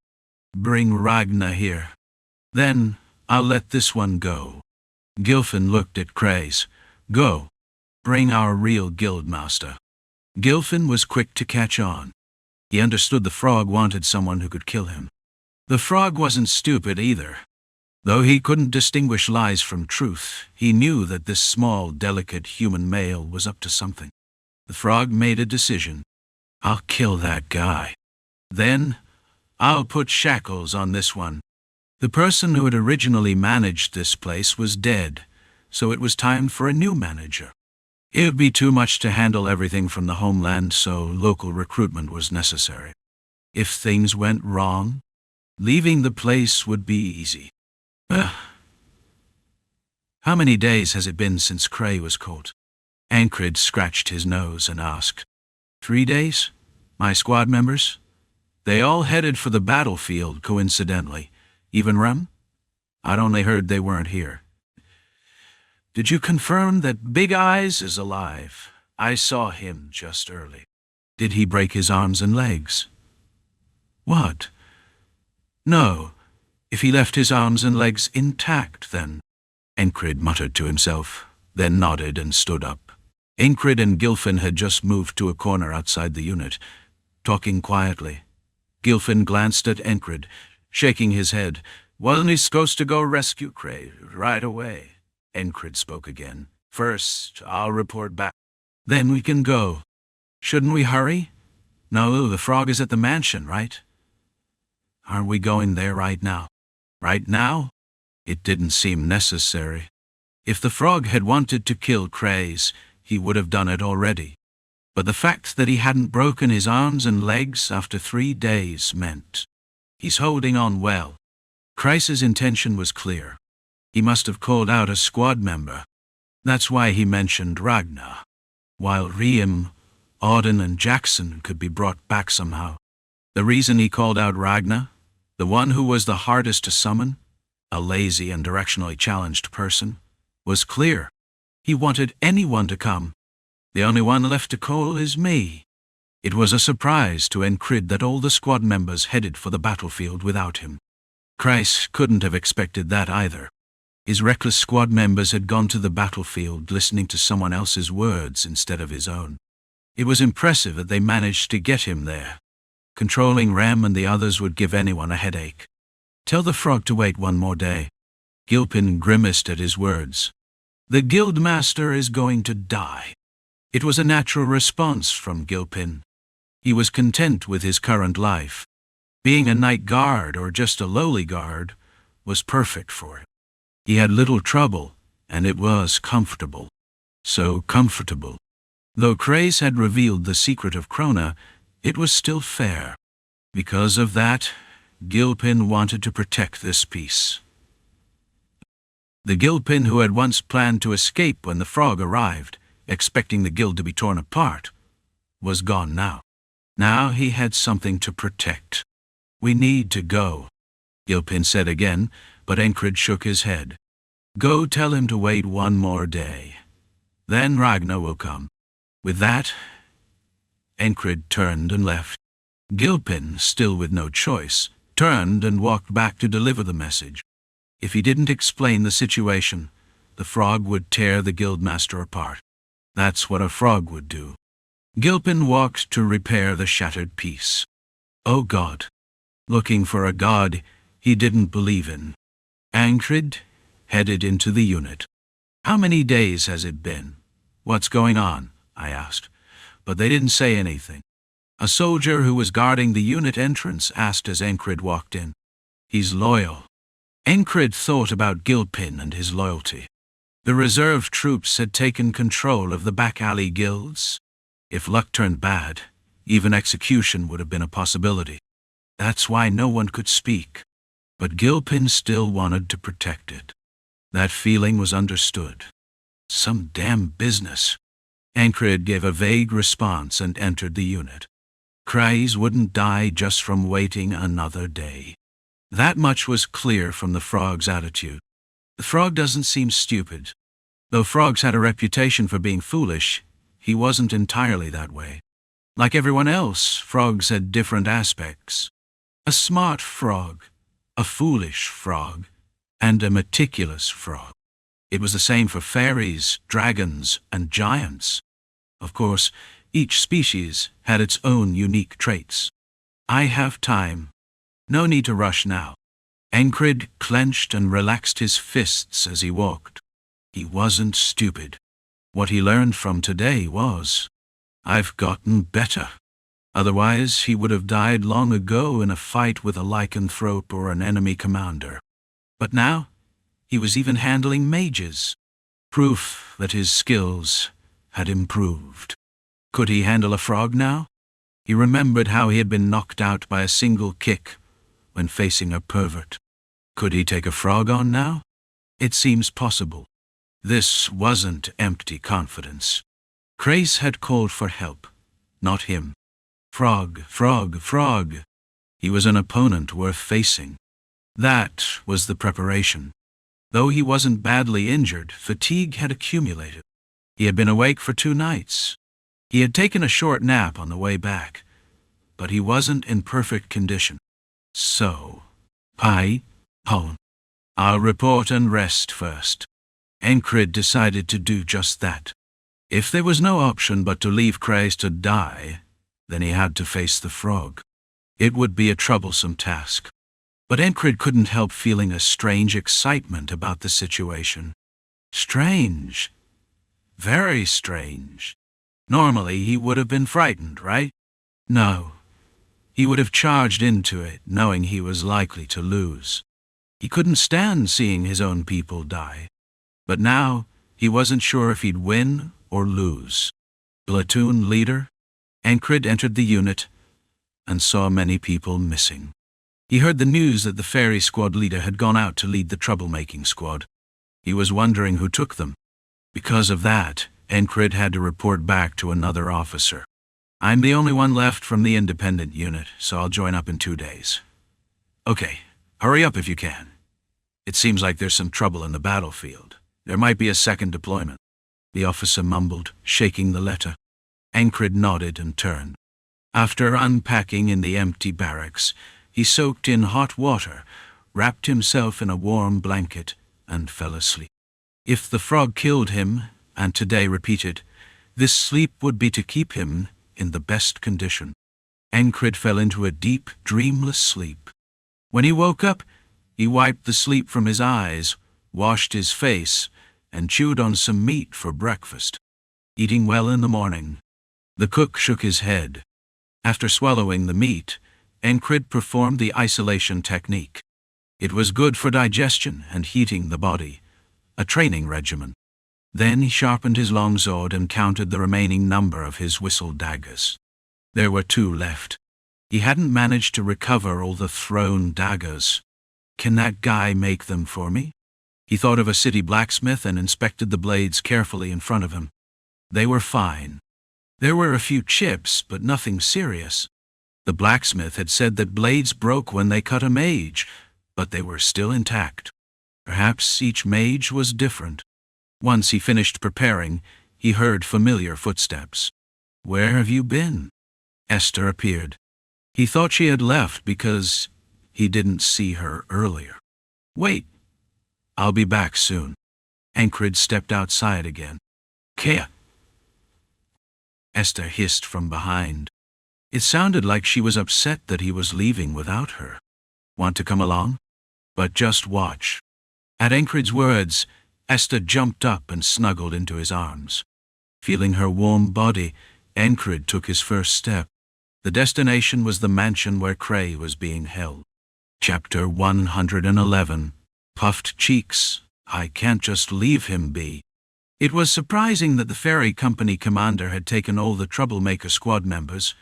Bring Ragnar here. Then I'll let this one go. Gilfin looked at Craze. Go. Bring our real guildmaster. Gilfin was quick to catch on. He understood the frog wanted someone who could kill him. The frog wasn't stupid either. Though he couldn't distinguish lies from truth, he knew that this small, delicate human male was up to something. The frog made a decision. I'll kill that guy. Then, I'll put shackles on this one. The person who had originally managed this place was dead, so it was time for a new manager. It would be too much to handle everything from the homeland, so local recruitment was necessary. If things went wrong, leaving the place would be easy. How many days has it been since Cray was caught? Ancred scratched his nose and asked. 3 days? My squad members? They all headed for the battlefield, coincidentally. Even Rem? I'd only heard they weren't here. Did you confirm that Big Eyes is alive? I saw him just early. Did he break his arms and legs? What? No. If he left his arms and legs intact, then. Ancred muttered to himself, then nodded and stood up. Ancred and Gilfin had just moved to a corner outside the unit, talking quietly. Gilfin glanced at Ancred, shaking his head. Wasn't he supposed to go rescue Cray right away? Ancred spoke again. First, I'll report back. Then we can go. Shouldn't we hurry? No, the frog is at the mansion, right? Aren't we going there right now? Right now? It didn't seem necessary. If the frog had wanted to kill Craze, he would have done it already. But the fact that he hadn't broken his arms and legs after 3 days meant he's holding on well. Craze's intention was clear. He must have called out a squad member. That's why he mentioned Ragnar. While Riem, Auden and Jackson could be brought back somehow. The reason he called out Ragnar, the one who was the hardest to summon, a lazy and directionally challenged person, was clear. He wanted anyone to come. The only one left to call is me. It was a surprise to Encrid that all the squad members headed for the battlefield without him. Chris couldn't have expected that either. His reckless squad members had gone to the battlefield listening to someone else's words instead of his own. It was impressive that they managed to get him there. Controlling Rem and the others would give anyone a headache. Tell the frog to wait one more day. Gilpin grimaced at his words. The guildmaster is going to die. It was a natural response from Gilpin. He was content with his current life. Being a night guard or just a lowly guard was perfect for him. He had little trouble, and it was comfortable. So comfortable. Though Craze had revealed the secret of Krona, it was still fair. Because of that, Gilpin wanted to protect this peace. The Gilpin who had once planned to escape when the frog arrived, expecting the guild to be torn apart, was gone now. Now he had something to protect. We need to go, Gilpin said again, but Encrid shook his head. Go tell him to wait one more day. Then Ragnar will come. With that, Encrid turned and left. Gilpin, still with no choice, turned and walked back to deliver the message. If he didn't explain the situation, the frog would tear the guildmaster apart. That's what a frog would do. Gilpin walked to repair the shattered piece. Oh God. Looking for a god he didn't believe in. Encrid headed into the unit. How many days has it been? What's going on? I asked, but they didn't say anything. A soldier who was guarding the unit entrance asked as Encrid walked in. He's loyal. Encrid thought about Gilpin and his loyalty. The reserve troops had taken control of the back alley guilds. If luck turned bad, even execution would have been a possibility. That's why no one could speak. But Gilpin still wanted to protect it. That feeling was understood. Some damn business. Encrid gave a vague response and entered the unit. Craze wouldn't die just from waiting another day. That much was clear from the frog's attitude. The frog doesn't seem stupid. Though frogs had a reputation for being foolish, he wasn't entirely that way. Like everyone else, frogs had different aspects. A smart frog, a foolish frog, and a meticulous frog. It was the same for fairies, dragons, and giants. Of course, each species had its own unique traits. I have time. No need to rush now. Encrid clenched and relaxed his fists as he walked. He wasn't stupid. What he learned from today was, I've gotten better. Otherwise, he would have died long ago in a fight with a lycanthrope or an enemy commander. But now, he was even handling mages. Proof that his skills had improved. Could he handle a frog now? He remembered how he had been knocked out by a single kick when facing a pervert. Could he take a frog on now? It seems possible. This wasn't empty confidence. Craze had called for help, not him. Frog, frog, frog. He was an opponent worth facing. That was the preparation. Though he wasn't badly injured, fatigue had accumulated. He had been awake for 2 nights. He had taken a short nap on the way back, but he wasn't in perfect condition. So, I'll report and rest first. Encrid decided to do just that. If there was no option but to leave Craze to die, then he had to face the frog. It would be a troublesome task. But Encrid couldn't help feeling a strange excitement about the situation. Strange. Very strange. Normally he would have been frightened, right? No. He would have charged into it, knowing he was likely to lose. He couldn't stand seeing his own people die. But now, he wasn't sure if he'd win or lose. Platoon leader? Encrid entered the unit and saw many people missing. He heard the news that the fairy squad leader had gone out to lead the troublemaking squad. He was wondering who took them. Because of that, Encrid had to report back to another officer. I'm the only one left from the independent unit, so I'll join up in 2 days. Okay, hurry up if you can. It seems like there's some trouble in the battlefield. There might be a second deployment. The officer mumbled, shaking the letter. Ancred nodded and turned. After unpacking in the empty barracks, he soaked in hot water, wrapped himself in a warm blanket, and fell asleep. If the frog killed him, and today repeated, this sleep would be to keep him in the best condition. Ancred fell into a deep, dreamless sleep. When he woke up, he wiped the sleep from his eyes, washed his face, and chewed on some meat for breakfast, eating well in the morning. The cook shook his head. After swallowing the meat, Ancred performed the isolation technique. It was good for digestion and heating the body, a training regimen. Then he sharpened his longsword and counted the remaining number of his whistle daggers. There were 2 left. He hadn't managed to recover all the thrown daggers. Can that guy make them for me? He thought of a city blacksmith and inspected the blades carefully in front of him. They were fine. There were a few chips, but nothing serious. The blacksmith had said that blades broke when they cut a mage, but they were still intact. Perhaps each mage was different. Once he finished preparing, he heard familiar footsteps. "Where have you been?" Esther appeared. He thought she had left because he didn't see her earlier. "Wait. I'll be back soon." Ancred stepped outside again. "Kea!" Esther hissed from behind. It sounded like she was upset that he was leaving without her. "Want to come along? But just watch." At Ancred's words, Esther jumped up and snuggled into his arms. Feeling her warm body, Ancred took his first step. The destination was the mansion where Cray was being held. Chapter 111. Puffed cheeks. I can't just leave him be. It was surprising that the ferry company commander had taken all the troublemaker squad members,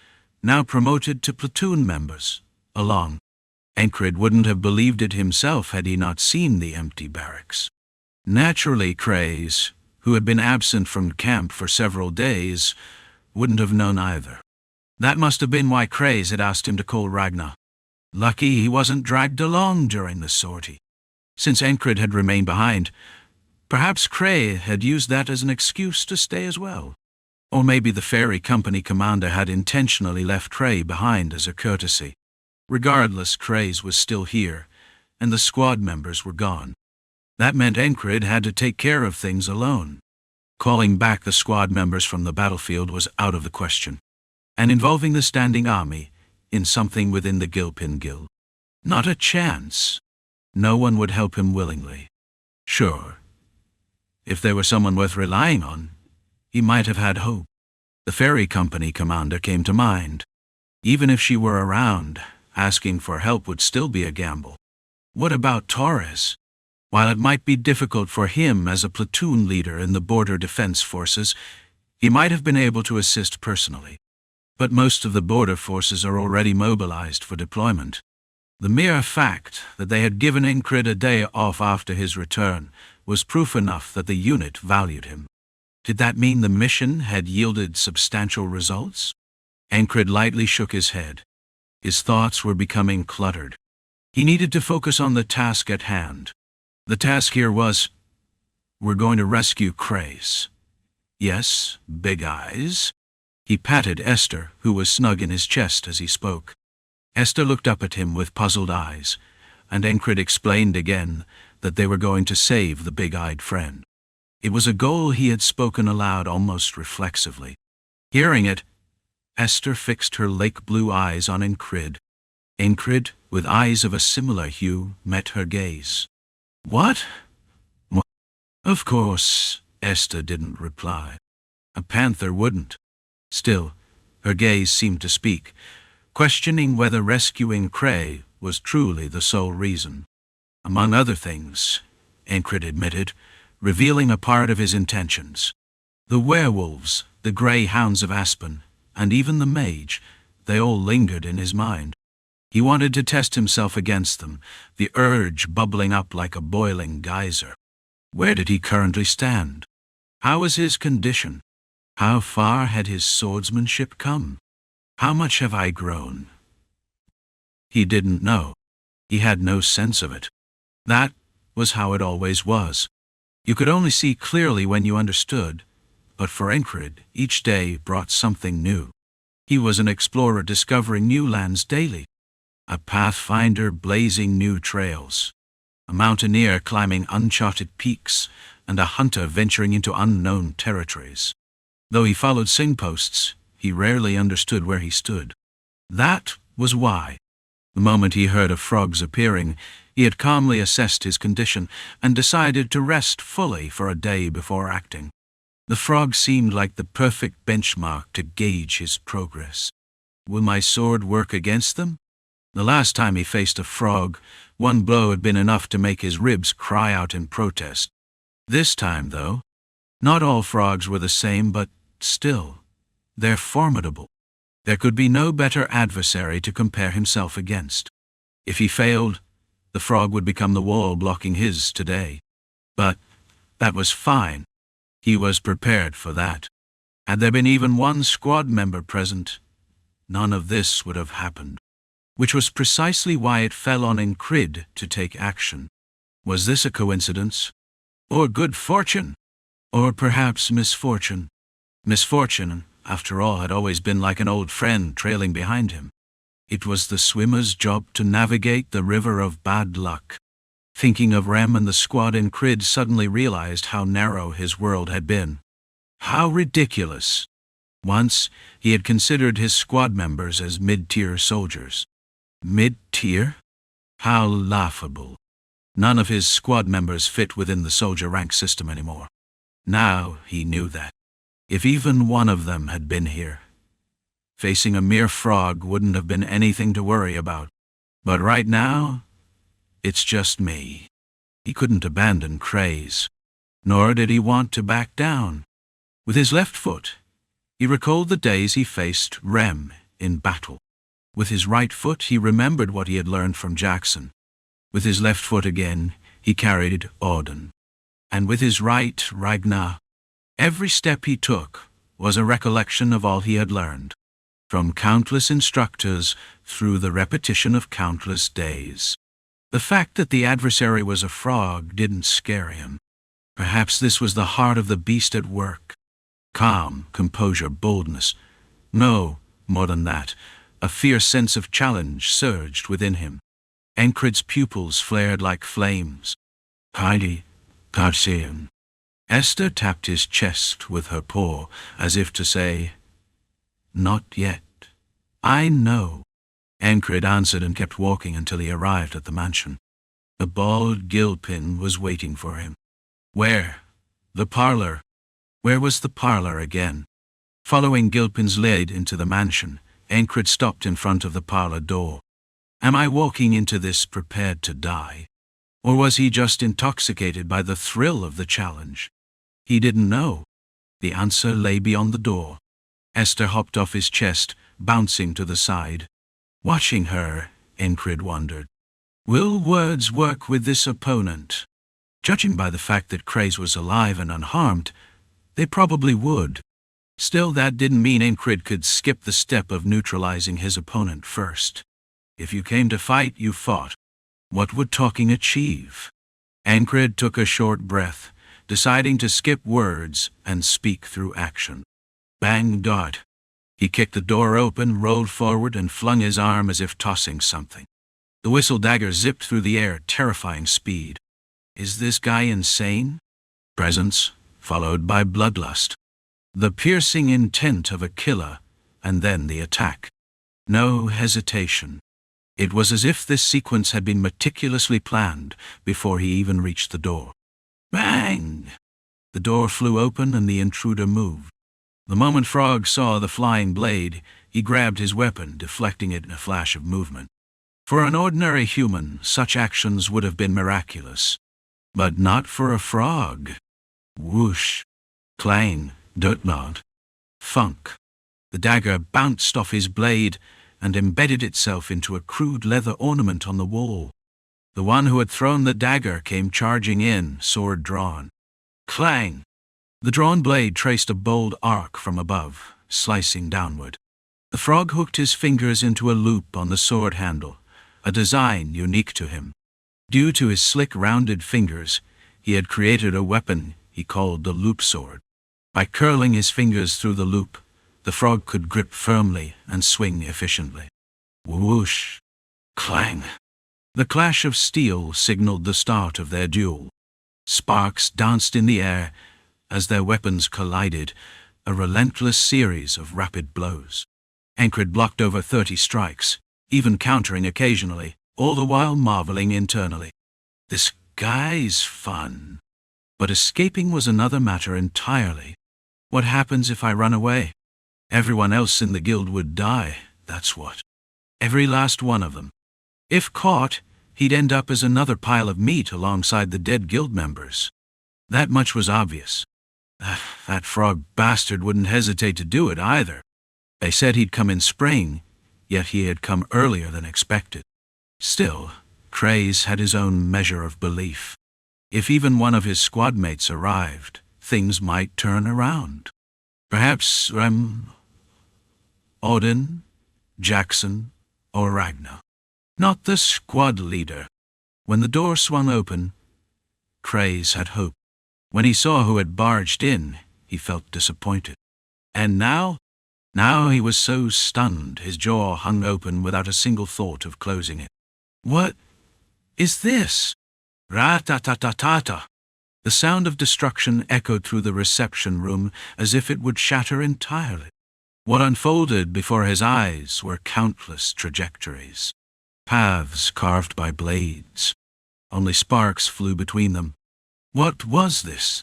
now promoted to platoon members, along. Ancred wouldn't have believed it himself had he not seen the empty barracks. Naturally, Crays, who had been absent from camp for several days, wouldn't have known either. That must have been why Crays had asked him to call Ragnar. Lucky he wasn't dragged along during the sortie. Since Ancred had remained behind, perhaps Cray had used that as an excuse to stay as well. Or maybe the ferry company commander had intentionally left Cray behind as a courtesy. Regardless, Crays was still here, and the squad members were gone. That meant Ancred had to take care of things alone. Calling back the squad members from the battlefield was out of the question, and involving the standing army in something within the Gilpin Guild. Not a chance. No one would help him willingly. Sure, if there were someone worth relying on, he might have had hope. The ferry company commander came to mind. Even if she were around, asking for help would still be a gamble. What about Torres? While it might be difficult for him as a platoon leader in the border defense forces, he might have been able to assist personally. But most of the border forces are already mobilized for deployment. The mere fact that they had given Ancred a day off after his return was proof enough that the unit valued him. Did that mean the mission had yielded substantial results? Ancred lightly shook his head. His thoughts were becoming cluttered. He needed to focus on the task at hand. The task here was, we're going to rescue Crays. Yes, Big Eyes. He patted Esther, who was snug in his chest as he spoke. Esther looked up at him with puzzled eyes, and Ancred explained again that they were going to save the big-eyed friend. It was a goal he had spoken aloud almost reflexively. Hearing it, Esther fixed her lake-blue eyes on Ancred. Ancred, with eyes of a similar hue, met her gaze. What? Of course, Esther didn't reply. A panther wouldn't. Still, her gaze seemed to speak, questioning whether rescuing Cray was truly the sole reason. Among other things, Ancred admitted, revealing a part of his intentions. The werewolves, the grey hounds of Aspen, and even the mage, they all lingered in his mind. He wanted to test himself against them, the urge bubbling up like a boiling geyser. Where did he currently stand? How was his condition? How far had his swordsmanship come? How much have I grown? He didn't know. He had no sense of it. That was how it always was. You could only see clearly when you understood, but for Encred, each day brought something new. He was an explorer discovering new lands daily, a pathfinder blazing new trails, a mountaineer climbing uncharted peaks, and a hunter venturing into unknown territories. Though he followed signposts, he rarely understood where he stood. That was why. The moment he heard of frogs appearing, he had calmly assessed his condition and decided to rest fully for a day before acting. The frog seemed like the perfect benchmark to gauge his progress. Will my sword work against them? The last time he faced a frog, one blow had been enough to make his ribs cry out in protest. This time, though, not all frogs were the same, but still, they're formidable. There could be no better adversary to compare himself against. If he failed, the frog would become the wall blocking his today. But that was fine. He was prepared for that. Had there been even one squad member present, none of this would have happened. Which was precisely why it fell on Encred to take action. Was this a coincidence? Or good fortune? Or perhaps misfortune? Misfortune, after all, had always been like an old friend trailing behind him. It was the swimmer's job to navigate the river of bad luck. Thinking of Rem and the squad, Encred suddenly realized how narrow his world had been. How ridiculous. Once, he had considered his squad members as mid-tier soldiers. Mid-tier? How laughable. None of his squad members fit within the soldier rank system anymore. Now he knew that. If even one of them had been here, facing a mere frog wouldn't have been anything to worry about. But right now, it's just me. He couldn't abandon Craze, nor did he want to back down. With his left foot, he recalled the days he faced Rem in battle. With his right foot, he remembered what he had learned from Jackson. With his left foot again, he carried Auden. And with his right, Ragnar. Every step he took was a recollection of all he had learned, from countless instructors through the repetition of countless days. The fact that the adversary was a frog didn't scare him. Perhaps this was the heart of the beast at work. Calm, composure, boldness. No, more than that. A fierce sense of challenge surged within him. Encred's pupils flared like flames. Heidi, Garcian. Esther tapped his chest with her paw, as if to say, "Not yet. I know." Encred answered and kept walking until he arrived at the mansion. The bald Gilpin was waiting for him. Where? The parlor. Where was the parlor again? Following Gilpin's lead into the mansion, Encred stopped in front of the parlor door. Am I walking into this prepared to die? Or was he just intoxicated by the thrill of the challenge? He didn't know. The answer lay beyond the door. Esther hopped off his chest, bouncing to the side. Watching her, Encred wondered, will words work with this opponent? Judging by the fact that Craze was alive and unharmed, they probably would. Still, that didn't mean Encred could skip the step of neutralizing his opponent first. If you came to fight, you fought. What would talking achieve? Encred took a short breath, deciding to skip words and speak through action. Bang dart. He kicked the door open, rolled forward, and flung his arm as if tossing something. The whistle dagger zipped through the air at terrifying speed. Is this guy insane? Presence, followed by bloodlust. The piercing intent of a killer, and then the attack. No hesitation. It was as if this sequence had been meticulously planned before he even reached the door. Bang! The door flew open and the intruder moved. The moment Frog saw the flying blade, he grabbed his weapon, deflecting it in a flash of movement. For an ordinary human, such actions would have been miraculous. But not for a frog. Whoosh. Clang. Dirtnod. Thunk. The dagger bounced off his blade and embedded itself into a crude leather ornament on the wall. The one who had thrown the dagger came charging in, sword drawn. Clang! The drawn blade traced a bold arc from above, slicing downward. The frog hooked his fingers into a loop on the sword handle, a design unique to him. Due to his slick, rounded fingers, he had created a weapon he called the loop sword. By curling his fingers through the loop, the frog could grip firmly and swing efficiently. Whoosh! Clang! The clash of steel signaled the start of their duel. Sparks danced in the air as their weapons collided, a relentless series of rapid blows. Ancred blocked over 30 strikes, even countering occasionally, all the while marveling internally. This guy's fun. But escaping was another matter entirely. What happens if I run away? Everyone else in the guild would die, that's what. Every last one of them. If caught, he'd end up as another pile of meat alongside the dead guild members. That much was obvious. That frog bastard wouldn't hesitate to do it either. They said he'd come in spring, yet he had come earlier than expected. Still, Craze had his own measure of belief. If even one of his squad mates arrived, things might turn around. Perhaps Odin, Jackson, or Ragnar. Not the squad leader. When the door swung open, Craze had hope. When he saw who had barged in, he felt disappointed. And now he was so stunned his jaw hung open without a single thought of closing it. What is this? Ra-ta-ta-ta-ta-ta. The sound of destruction echoed through the reception room as if it would shatter entirely. What unfolded before his eyes were countless trajectories, paths carved by blades. Only sparks flew between them. What was this?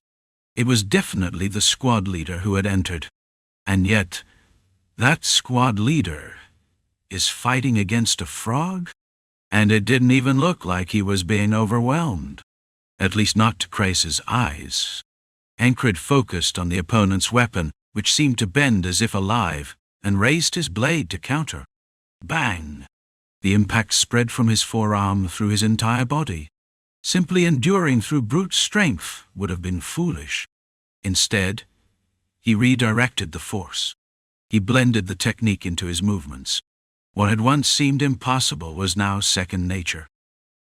It was definitely the squad leader who had entered. And yet, that squad leader is fighting against a frog? And it didn't even look like he was being overwhelmed. At least not to Crace's eyes. Ancred focused on the opponent's weapon, which seemed to bend as if alive, and raised his blade to counter. Bang! The impact spread from his forearm through his entire body. Simply enduring through brute strength would have been foolish. Instead, he redirected the force. He blended the technique into his movements. What had once seemed impossible was now second nature.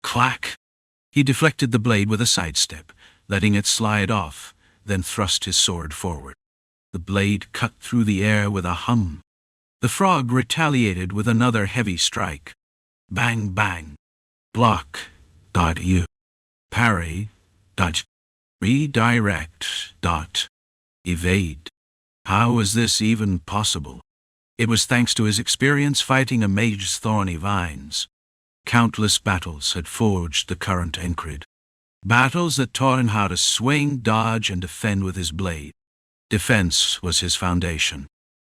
Clack! He deflected the blade with a sidestep, letting it slide off, then thrust his sword forward. The blade cut through the air with a hum. The frog retaliated with another heavy strike. Bang, bang. Block. U. Parry. Redirect. Evade. How was this even possible? It was thanks to his experience fighting a mage's thorny vines. Countless battles had forged the current Ancred. Battles that taught him how to swing, dodge, and defend with his blade. Defense was his foundation.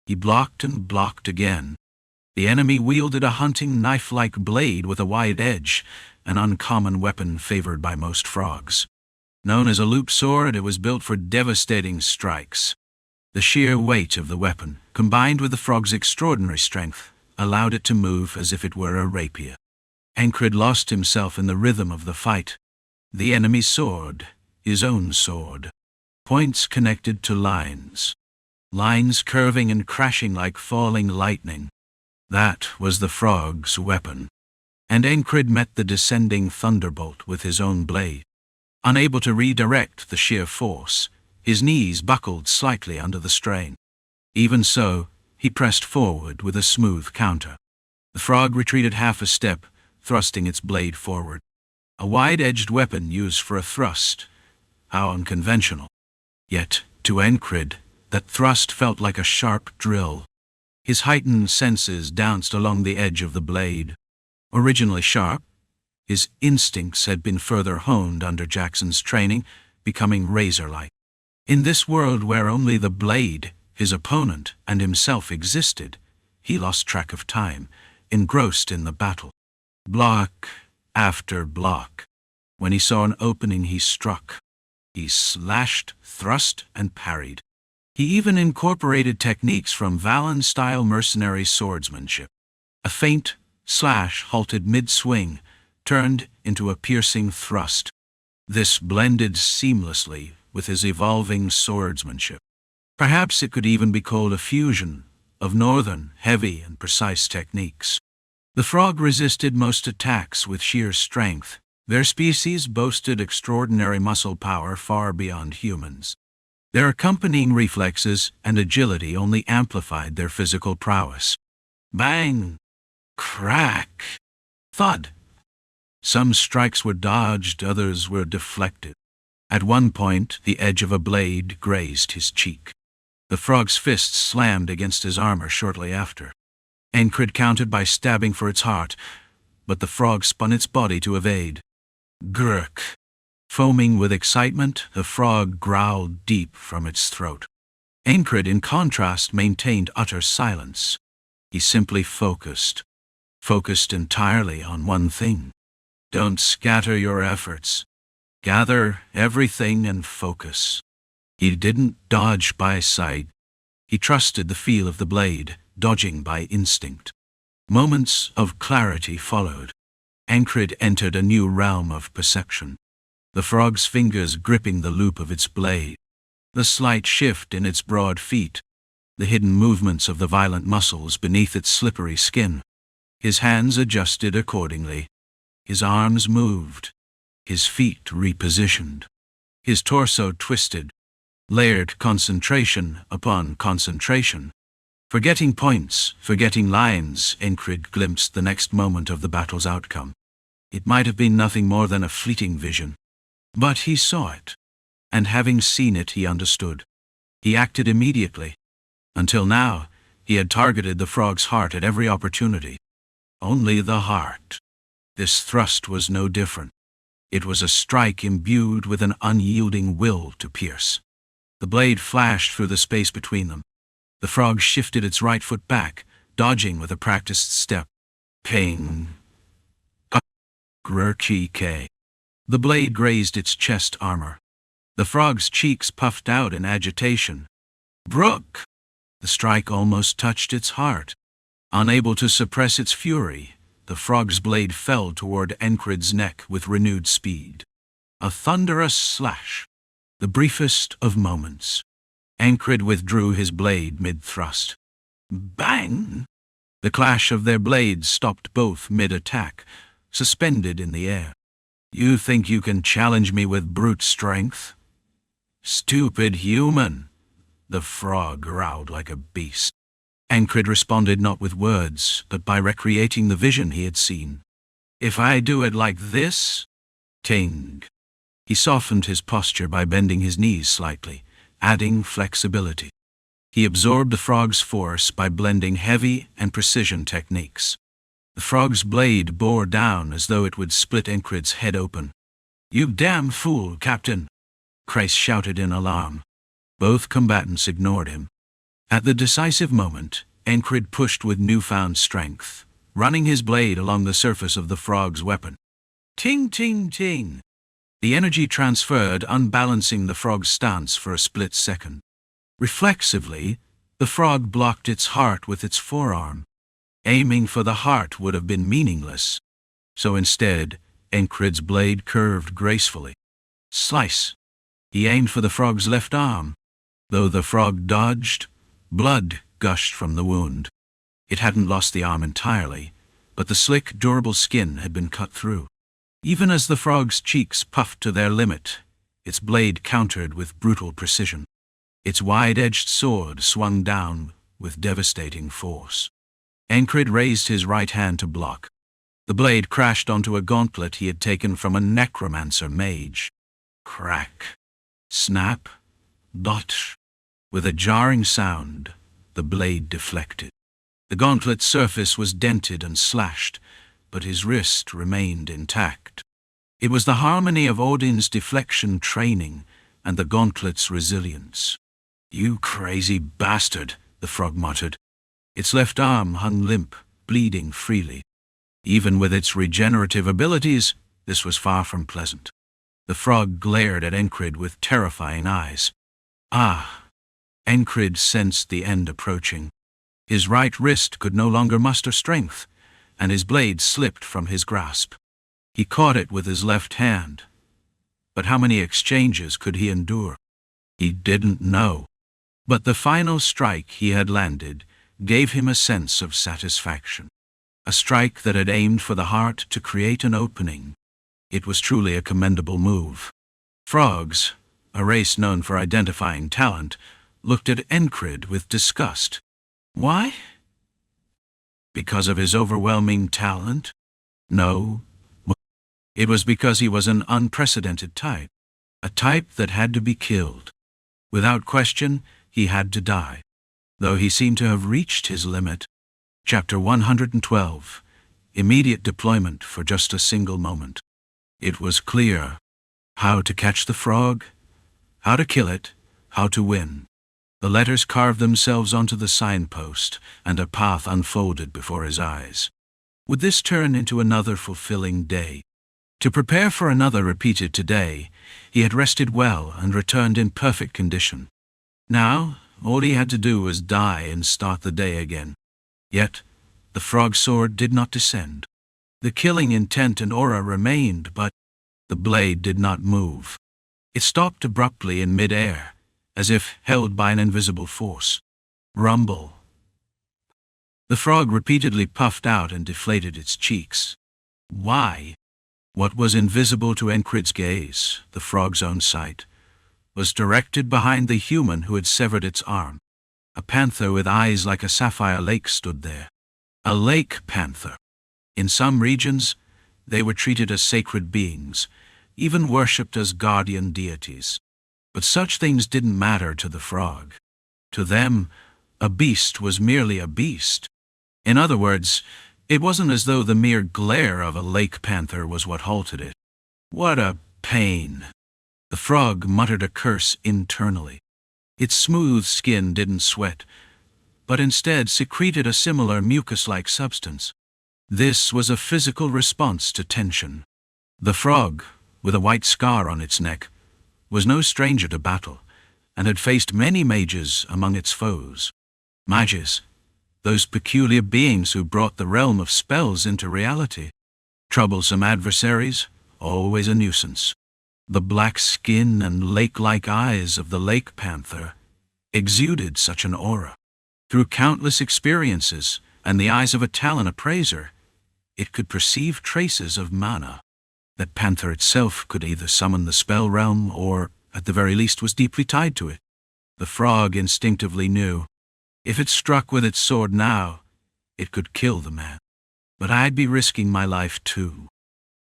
He blocked and blocked again. The enemy wielded a hunting knife-like blade with a wide edge, an uncommon weapon favored by most frogs. Known as a loop sword, it was built for devastating strikes. The sheer weight of the weapon, combined with the frog's extraordinary strength, allowed it to move as if it were a rapier. Ancred lost himself in the rhythm of the fight. The enemy's sword, his own sword. Points connected to lines. Lines curving and crashing like falling lightning. That was the frog's weapon. And Ancred met the descending thunderbolt with his own blade. Unable to redirect the sheer force, his knees buckled slightly under the strain. Even so, he pressed forward with a smooth counter. The frog retreated half a step, thrusting its blade forward. A wide-edged weapon used for a thrust. How unconventional. Yet, to Ancred, that thrust felt like a sharp drill. His heightened senses danced along the edge of the blade. Originally sharp, his instincts had been further honed under Jackson's training, becoming razor-like. In this world where only the blade, his opponent, and himself existed, he lost track of time, engrossed in the battle. Block after block. When he saw an opening, he struck. He slashed, thrust, and parried. He even incorporated techniques from Valen-style mercenary swordsmanship. A feint slash halted mid-swing, turned into a piercing thrust. This blended seamlessly with his evolving swordsmanship. Perhaps it could even be called a fusion, of northern, heavy and precise techniques. The frog resisted most attacks with sheer strength. Their species boasted extraordinary muscle power far beyond humans. Their accompanying reflexes and agility only amplified their physical prowess. Bang! Crack! Thud! Some strikes were dodged, others were deflected. At one point, the edge of a blade grazed his cheek. The frog's fist slammed against his armor shortly after. Encred countered by stabbing for its heart, but the frog spun its body to evade. Gurk! Foaming with excitement, the frog growled deep from its throat. Encred, in contrast, maintained utter silence. He simply focused entirely on one thing. Don't scatter your efforts. Gather everything and focus. He didn't dodge by sight. He trusted the feel of the blade, dodging by instinct. Moments of clarity followed. Encred entered a new realm of perception. The frog's fingers gripping the loop of its blade, the slight shift in its broad feet, the hidden movements of the violent muscles beneath its slippery skin. His hands adjusted accordingly. His arms moved, his feet repositioned, his torso twisted, layered concentration upon concentration. Forgetting points, forgetting lines, Encred glimpsed the next moment of the battle's outcome. It might have been nothing more than a fleeting vision. But he saw it, and having seen it, he understood. He acted immediately. Until now, he had targeted the frog's heart at every opportunity. Only the heart. This thrust was no different. It was a strike imbued with an unyielding will to pierce. The blade flashed through the space between them. The frog shifted its right foot back, dodging with a practiced step. Ping. Grr-chi-ke. The blade grazed its chest armor. The frog's cheeks puffed out in agitation. Brook! The strike almost touched its heart. Unable to suppress its fury, the frog's blade fell toward Encred's neck with renewed speed. A thunderous slash. The briefest of moments. Encred withdrew his blade mid-thrust. Bang! The clash of their blades stopped both mid-attack, suspended in the air. You think you can challenge me with brute strength? Stupid human! The frog growled like a beast. Encred responded not with words, but by recreating the vision he had seen. If I do it like this? Ting. He softened his posture by bending his knees slightly, adding flexibility. He absorbed the frog's force by blending heavy and precision techniques. The frog's blade bore down as though it would split Encred's head open. You damn fool, Captain! Chryse shouted in alarm. Both combatants ignored him. At the decisive moment, Encred pushed with newfound strength, running his blade along the surface of the frog's weapon. Ting, ting, ting! The energy transferred, unbalancing the frog's stance for a split second. Reflexively, the frog blocked its heart with its forearm. Aiming for the heart would have been meaningless. So instead, Encred's blade curved gracefully. Slice! He aimed for the frog's left arm. Though the frog dodged, blood gushed from the wound. It hadn't lost the arm entirely, but the slick, durable skin had been cut through. Even as the frog's cheeks puffed to their limit, its blade countered with brutal precision. Its wide-edged sword swung down with devastating force. Encred raised his right hand to block. The blade crashed onto a gauntlet he had taken from a necromancer mage. Crack. Snap. Dot. With a jarring sound, the blade deflected. The gauntlet's surface was dented and slashed, but his wrist remained intact. It was the harmony of Odin's deflection training and the gauntlet's resilience. You crazy bastard, the frog muttered. Its left arm hung limp, bleeding freely. Even with its regenerative abilities, this was far from pleasant. The frog glared at Encred with terrifying eyes. Ah! Encred sensed the end approaching. His right wrist could no longer muster strength, and his blade slipped from his grasp. He caught it with his left hand. But how many exchanges could he endure? He didn't know. But the final strike he had landed, gave him a sense of satisfaction. A strike that had aimed for the heart to create an opening. It was truly a commendable move. Frogs, a race known for identifying talent, looked at Encrid with disgust. Why? Because of his overwhelming talent? No. It was because he was an unprecedented type. A type that had to be killed. Without question, he had to die. Though he seemed to have reached his limit. Chapter 112. Immediate deployment for just a single moment. It was clear how to catch the frog, how to kill it, how to win. The letters carved themselves onto the signpost, and a path unfolded before his eyes. Would this turn into another fulfilling day? To prepare for another repeated today, he had rested well and returned in perfect condition. Now, all he had to do was die and start the day again. Yet, the frog sword did not descend. The killing intent and aura remained, but the blade did not move. It stopped abruptly in mid-air, as if held by an invisible force. Rumble. The frog repeatedly puffed out and deflated its cheeks. Why? What was invisible to Encrid's gaze, the frog's own sight, was directed behind the human who had severed its arm. A panther with eyes like a sapphire lake stood there. A lake panther. In some regions, they were treated as sacred beings, even worshipped as guardian deities. But such things didn't matter to the frog. To them, a beast was merely a beast. In other words, it wasn't as though the mere glare of a lake panther was what halted it. What a pain! The frog muttered a curse internally. Its smooth skin didn't sweat, but instead secreted a similar mucus-like substance. This was a physical response to tension. The frog, with a white scar on its neck, was no stranger to battle, and had faced many mages among its foes. Mages, those peculiar beings who brought the realm of spells into reality. Troublesome adversaries, always a nuisance. The black skin and lake-like eyes of the lake panther exuded such an aura. Through countless experiences and the eyes of a talent appraiser, it could perceive traces of mana. That panther itself could either summon the spell realm or, at the very least, was deeply tied to it. The frog instinctively knew. If it struck with its sword now, it could kill the man. But I'd be risking my life too.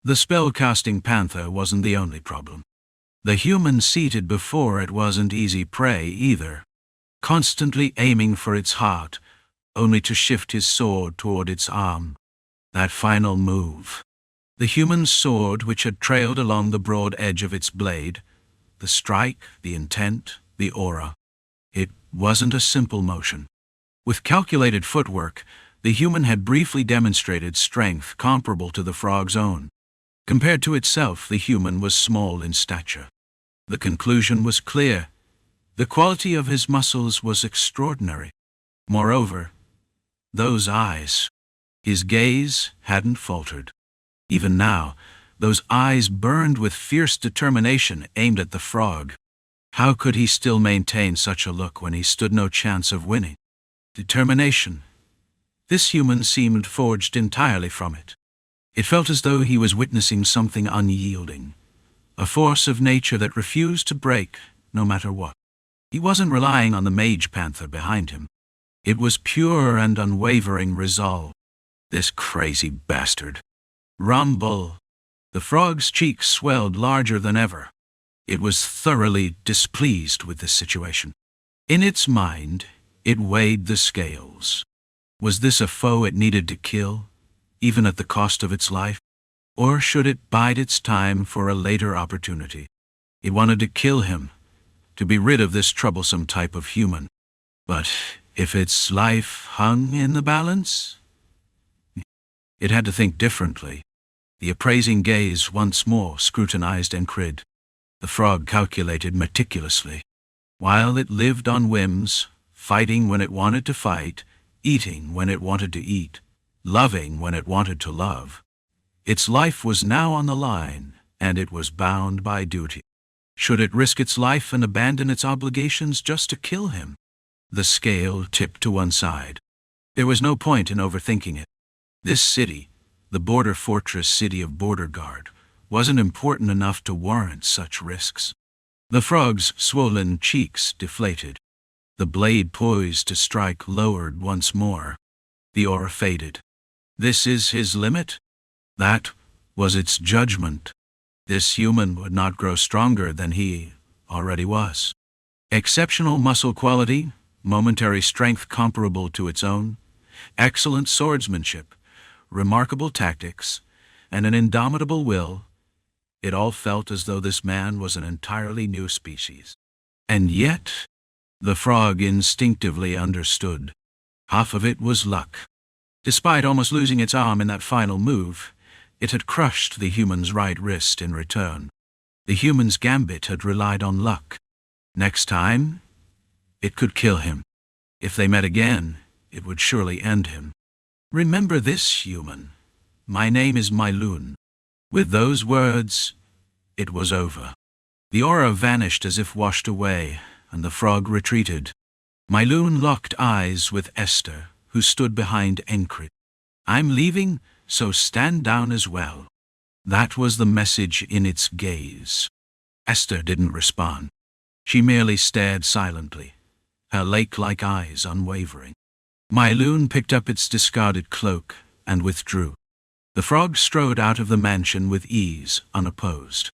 The spell-casting panther wasn't the only problem. The human seated before it wasn't easy prey either, constantly aiming for its heart, only to shift his sword toward its arm. That final move. The human's sword, which had trailed along the broad edge of its blade, the strike, the intent, the aura. It wasn't a simple motion. With calculated footwork, the human had briefly demonstrated strength comparable to the frog's own. Compared to itself, the human was small in stature. The conclusion was clear. The quality of his muscles was extraordinary. Moreover, those eyes. His gaze hadn't faltered. Even now, those eyes burned with fierce determination aimed at the frog. How could he still maintain such a look when he stood no chance of winning? Determination. This human seemed forged entirely from it. It felt as though he was witnessing something unyielding, a force of nature that refused to break no matter what. He wasn't relying on the mage panther behind him. It was pure and unwavering resolve. This crazy bastard. Rumble. The frog's cheeks swelled larger than ever. It was thoroughly displeased with this situation. In its mind, it weighed the scales. Was this a foe it needed to kill, even at the cost of its life? Or should it bide its time for a later opportunity? It wanted to kill him, to be rid of this troublesome type of human. But if its life hung in the balance? It had to think differently. The appraising gaze once more scrutinized Encrid. The frog calculated meticulously. While it lived on whims, fighting when it wanted to fight, eating when it wanted to eat, loving when it wanted to love, its life was now on the line, and it was bound by duty. Should it risk its life and abandon its obligations just to kill him? The scale tipped to one side. There was no point in overthinking it. This city, the border fortress city of Border Guard, wasn't important enough to warrant such risks. The frog's swollen cheeks deflated. The blade poised to strike lowered once more. The aura faded. This is his limit? That was its judgment. This human would not grow stronger than he already was. Exceptional muscle quality, momentary strength comparable to its own, excellent swordsmanship, remarkable tactics, and an indomitable will. It all felt as though this man was an entirely new species. And yet, the frog instinctively understood. Half of it was luck. Despite almost losing its arm in that final move, it had crushed the human's right wrist in return. The human's gambit had relied on luck. Next time, it could kill him. If they met again, it would surely end him. Remember this, human. My name is Mylun. With those words, it was over. The aura vanished as if washed away, and the frog retreated. Mylun locked eyes with Esther, who stood behind Encrid. I'm leaving, so stand down as well. That was the message in its gaze. Esther didn't respond. She merely stared silently, her lake-like eyes unwavering. Mylun picked up its discarded cloak and withdrew. The frog strode out of the mansion with ease, unopposed.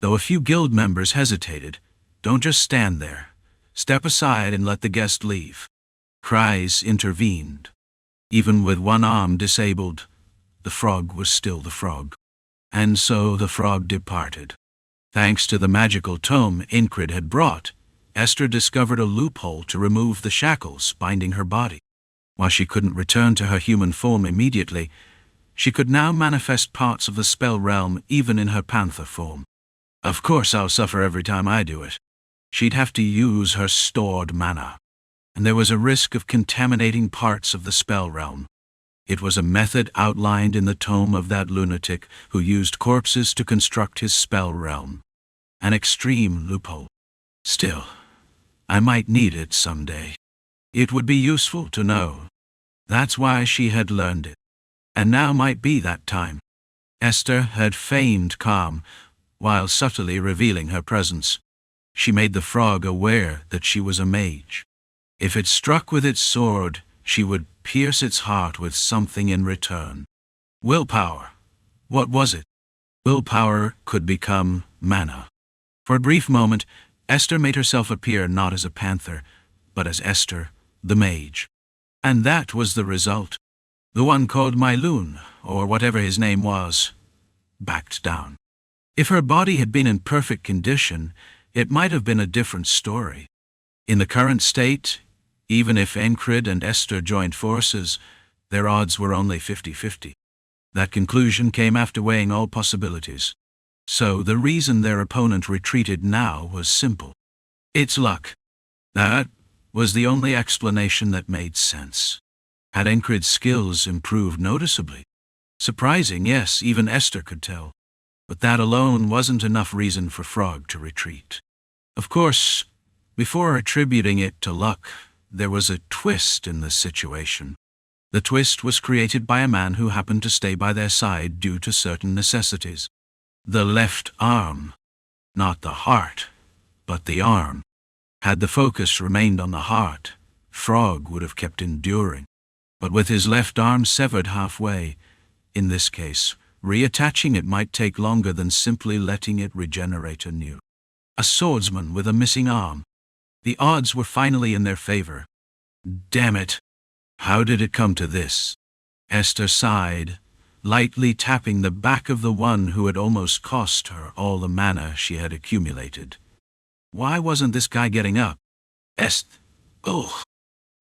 Though a few guild members hesitated, don't just stand there. Step aside and let the guest leave. Cries intervened. Even with one arm disabled, the frog was still the frog. And so the frog departed. Thanks to the magical tome Incrid had brought, Esther discovered a loophole to remove the shackles binding her body. While she couldn't return to her human form immediately, she could now manifest parts of the spell realm even in her panther form. Of course I'll suffer every time I do it. She'd have to use her stored mana, and there was a risk of contaminating parts of the spell realm. It was a method outlined in the tome of that lunatic who used corpses to construct his spell realm. An extreme loophole. Still, I might need it someday. It would be useful to know. That's why she had learned it. And now might be that time. Esther had feigned calm, while subtly revealing her presence. She made the frog aware that she was a mage. If it struck with its sword, she would pierce its heart with something in return. Willpower. What was it? Willpower could become mana. For a brief moment, Esther made herself appear not as a panther, but as Esther, the mage. And that was the result. The one called Mylun, or whatever his name was, backed down. If her body had been in perfect condition, it might have been a different story. In the current state, even if Encrid and Esther joined forces, their odds were only 50-50. That conclusion came after weighing all possibilities. So the reason their opponent retreated now was simple. It's luck. That was the only explanation that made sense. Had Encrid's skills improved noticeably? Surprising, yes, even Esther could tell. But that alone wasn't enough reason for Frog to retreat. Of course, before attributing it to luck, there was a twist in the situation. The twist was created by a man who happened to stay by their side due to certain necessities. The left arm, not the heart, but the arm. Had the focus remained on the heart, Frog would have kept enduring. But with his left arm severed halfway, in this case, reattaching it might take longer than simply letting it regenerate anew. A swordsman with a missing arm. The odds were finally in their favor. Damn it! How did it come to this? Esther sighed, lightly tapping the back of the one who had almost cost her all the mana she had accumulated. Why wasn't this guy getting up? Ugh!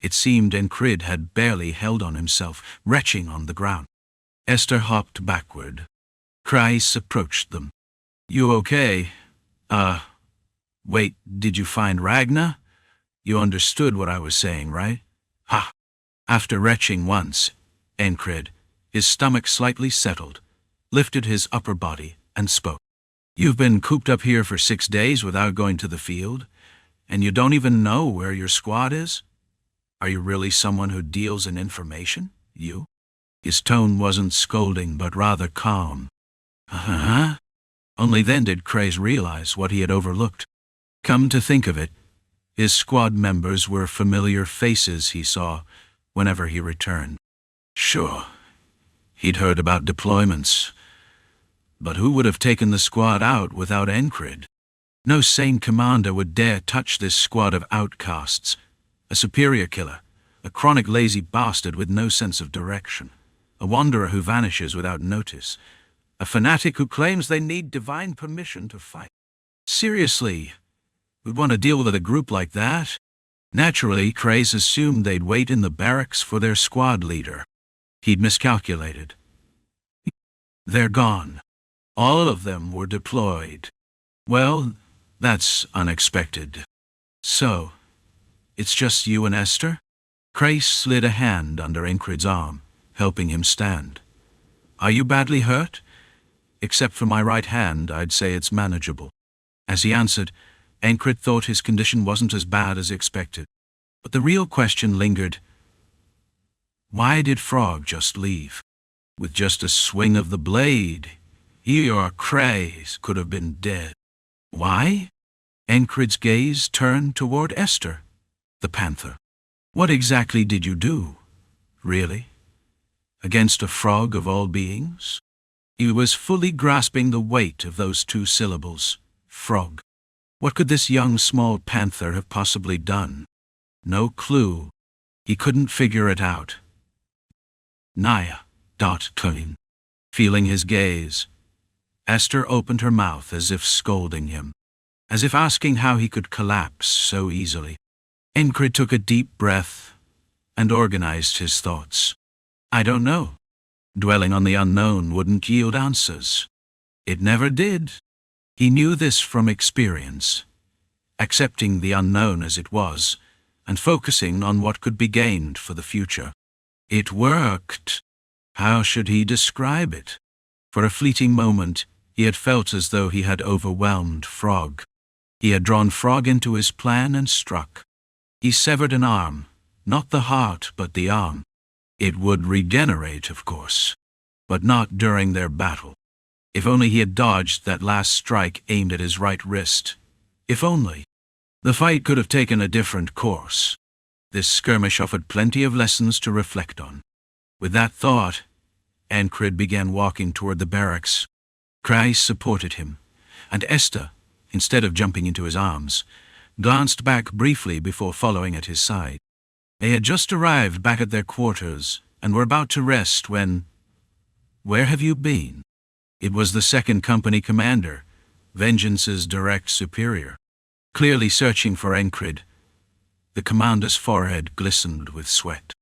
It seemed Encrid had barely held on himself, retching on the ground. Esther hopped backward. Kreis approached them. You okay? Wait, did you find Ragna? You understood what I was saying, right? Ha! After retching once, Encrid, his stomach slightly settled, lifted his upper body, and spoke. You've been cooped up here for 6 days without going to the field, and you don't even know where your squad is? Are you really someone who deals in information? You? His tone wasn't scolding, but rather calm. Huh? Only then did Craze realize what he had overlooked. Come to think of it, his squad members were familiar faces he saw whenever he returned. Sure, he'd heard about deployments, but who would have taken the squad out without Encrid? No sane commander would dare touch this squad of outcasts, a superior killer, a chronic lazy bastard with no sense of direction, a wanderer who vanishes without notice, a fanatic who claims they need divine permission to fight. Seriously, who'd want to deal with a group like that? Naturally, Craze assumed they'd wait in the barracks for their squad leader. He'd miscalculated. They're gone. All of them were deployed. Well, that's unexpected. So, it's just you and Esther? Craze slid a hand under Encrid's arm, helping him stand. Are you badly hurt? Except for my right hand, I'd say it's manageable. As he answered, Encrid thought his condition wasn't as bad as expected. But the real question lingered. Why did Frog just leave? With just a swing of the blade, he or Craze could have been dead. Why? Encrid's gaze turned toward Esther, the panther. What exactly did you do? Really? Against a frog of all beings? He was fully grasping the weight of those two syllables, frog. What could this young small panther have possibly done? No clue. He couldn't figure it out. Naya, cunning. Feeling his gaze, Esther opened her mouth as if scolding him, as if asking how he could collapse so easily. Encrid took a deep breath and organized his thoughts. I don't know. Dwelling on the unknown wouldn't yield answers. It never did. He knew this from experience, accepting the unknown as it was, and focusing on what could be gained for the future. It worked. How should he describe it? For a fleeting moment, he had felt as though he had overwhelmed Frog. He had drawn Frog into his plan and struck. He severed an arm, not the heart, but the arm. It would regenerate, of course, but not during their battle. If only he had dodged that last strike aimed at his right wrist. If only. The fight could have taken a different course. This skirmish offered plenty of lessons to reflect on. With that thought, Encrid began walking toward the barracks. Craze supported him, and Esther, instead of jumping into his arms, glanced back briefly before following at his side. They had just arrived back at their quarters and were about to rest when... Where have you been? It was the second company commander, Vengeance's direct superior. Clearly searching for Encrid, the commander's forehead glistened with sweat.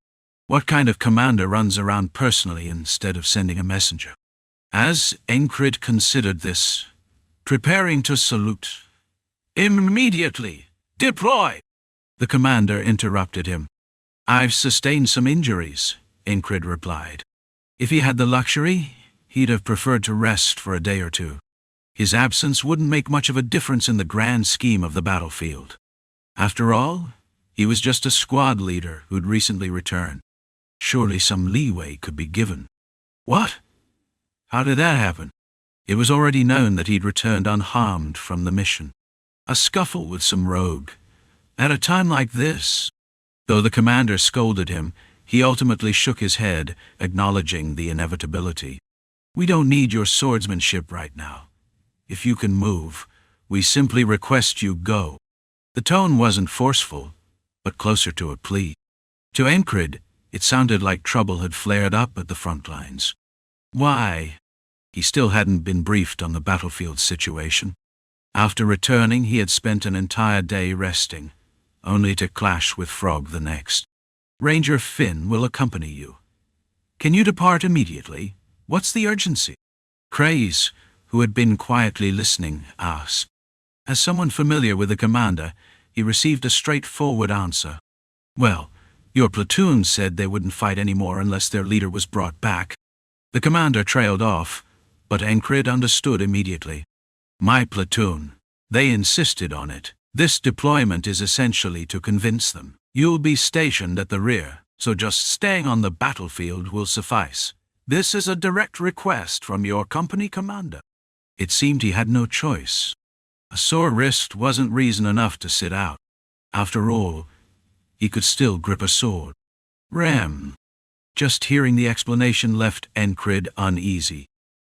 What kind of commander runs around personally instead of sending a messenger? As Encrid considered this, preparing to salute, Immediately! Deploy! The commander interrupted him. I've sustained some injuries, Encrid replied. If he had the luxury, he'd have preferred to rest for a day or two. His absence wouldn't make much of a difference in the grand scheme of the battlefield. After all, he was just a squad leader who'd recently returned. Surely some leeway could be given. What? How did that happen? It was already known that he'd returned unharmed from the mission. A scuffle with some rogue. At a time like this. Though the commander scolded him, he ultimately shook his head, acknowledging the inevitability. We don't need your swordsmanship right now. If you can move, we simply request you go. The tone wasn't forceful, but closer to a plea. To Encrid, it sounded like trouble had flared up at the front lines. Why? He still hadn't been briefed on the battlefield situation. After returning, he had spent an entire day resting, only to clash with Frog the next. Ranger Finn will accompany you. Can you depart immediately? What's the urgency? Craze, who had been quietly listening, asked. As someone familiar with the commander, he received a straightforward answer. Well, your platoon said they wouldn't fight anymore unless their leader was brought back. The commander trailed off, but Encrid understood immediately. My platoon. They insisted on it. This deployment is essentially to convince them. You'll be stationed at the rear, so just staying on the battlefield will suffice. This is a direct request from your company commander." It seemed he had no choice. A sore wrist wasn't reason enough to sit out. After all, he could still grip a sword. Rem. Just hearing the explanation left Encred uneasy.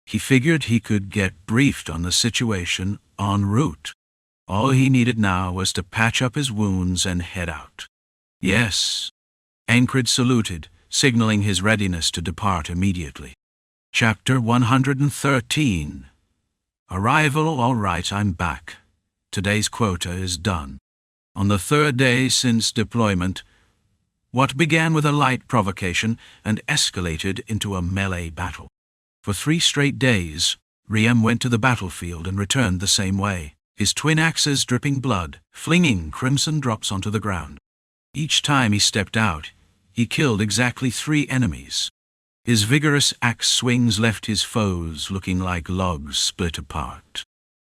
He figured he could get briefed on the situation en route. All he needed now was to patch up his wounds and head out. "Yes." Encred saluted, signaling his readiness to depart immediately. Chapter 113. Arrival. All right, I'm back. Today's quota is done. On the third day since deployment, what began with a light provocation and escalated into a melee battle. For 3 straight days, Riem went to the battlefield and returned the same way, his twin axes dripping blood, flinging crimson drops onto the ground. Each time he stepped out, he killed exactly 3 enemies. His vigorous axe swings left his foes looking like logs split apart.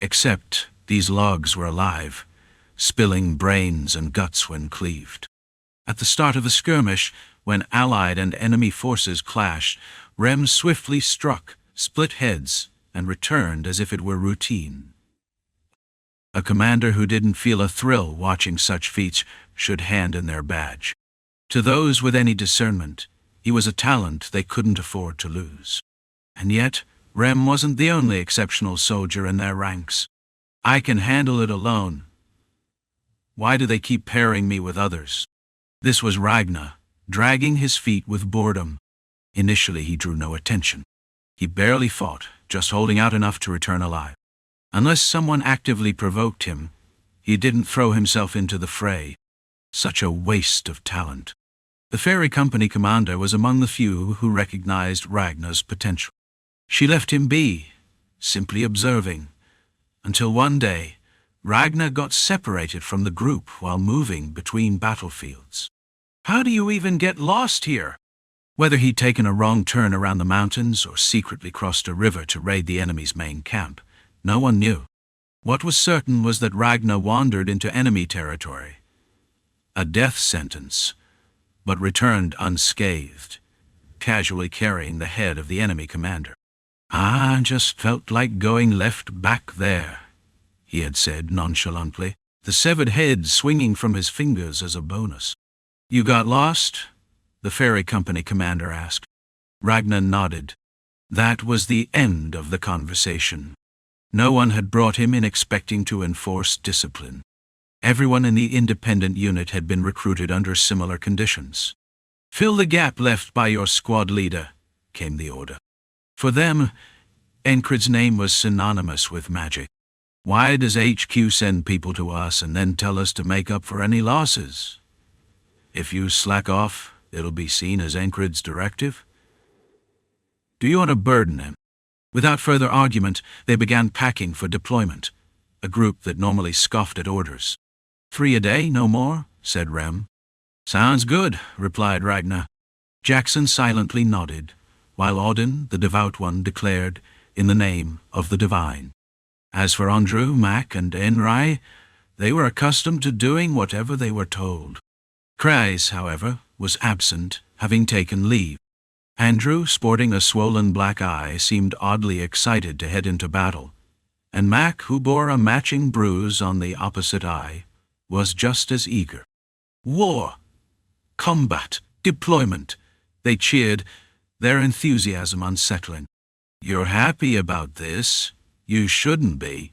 Except these logs were alive, spilling brains and guts when cleaved. At the start of the skirmish, when allied and enemy forces clashed, Rem swiftly struck, split heads, and returned as if it were routine. A commander who didn't feel a thrill watching such feats should hand in their badge. To those with any discernment, he was a talent they couldn't afford to lose. And yet, Rem wasn't the only exceptional soldier in their ranks. "I can handle it alone. Why do they keep pairing me with others?" This was Ragnar, dragging his feet with boredom. Initially he drew no attention. He barely fought, just holding out enough to return alive. Unless someone actively provoked him, he didn't throw himself into the fray. Such a waste of talent. The Fairy Company commander was among the few who recognized Ragnar's potential. She left him be, simply observing, until one day, Ragnar got separated from the group while moving between battlefields. How do you even get lost here? Whether he'd taken a wrong turn around the mountains or secretly crossed a river to raid the enemy's main camp, no one knew. What was certain was that Ragnar wandered into enemy territory. A death sentence, but returned unscathed, casually carrying the head of the enemy commander. "I just felt like going left back there," he had said nonchalantly, the severed head swinging from his fingers as a bonus. "You got lost?" the Fairy Company commander asked. Ragnar nodded. That was the end of the conversation. No one had brought him in expecting to enforce discipline. Everyone in the independent unit had been recruited under similar conditions. "Fill the gap left by your squad leader," came the order. For them, Encred's name was synonymous with magic. Why does HQ send people to us and then tell us to make up for any losses? If you slack off, it'll be seen as Encred's directive. Do you want to burden him? Without further argument, they began packing for deployment, a group that normally scoffed at orders. 3 a day, no more, said Rem. Sounds good, replied Ragnar. Jackson silently nodded, while Auden, the devout one, declared, in the name of the divine. As for Andrew, Mac, and Enrai, they were accustomed to doing whatever they were told. Kreis, however, was absent, having taken leave. Andrew, sporting a swollen black eye, seemed oddly excited to head into battle, and Mac, who bore a matching bruise on the opposite eye, was just as eager. War! Combat! Deployment! They cheered, their enthusiasm unsettling. You're happy about this? You shouldn't be,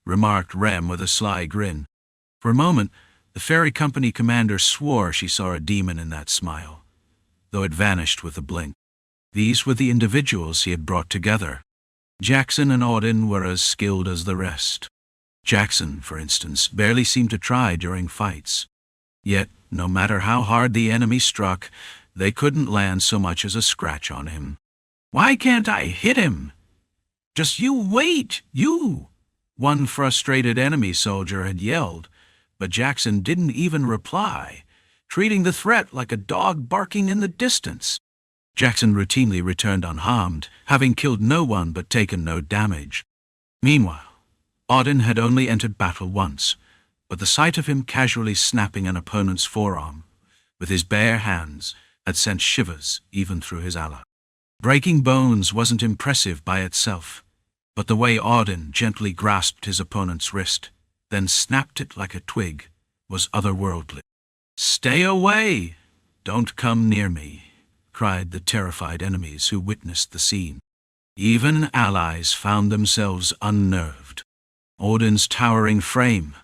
remarked Rem with a sly grin. For a moment, the Fairy Company commander swore she saw a demon in that smile, though it vanished with a blink. These were the individuals he had brought together. Jackson and Auden were as skilled as the rest. Jackson, for instance, barely seemed to try during fights. Yet, no matter how hard the enemy struck, they couldn't land so much as a scratch on him. Why can't I hit him? Just you wait, you! One frustrated enemy soldier had yelled, but Jackson didn't even reply, treating the threat like a dog barking in the distance. Jackson routinely returned unharmed, having killed no one but taken no damage. Meanwhile, Auden had only entered battle once, but the sight of him casually snapping an opponent's forearm with his bare hands had sent shivers even through his ally. Breaking bones wasn't impressive by itself, but the way Auden gently grasped his opponent's wrist, then snapped it like a twig, was otherworldly. "Stay away! Don't come near me," cried the terrified enemies who witnessed the scene. Even allies found themselves unnerved. Auden's towering frame,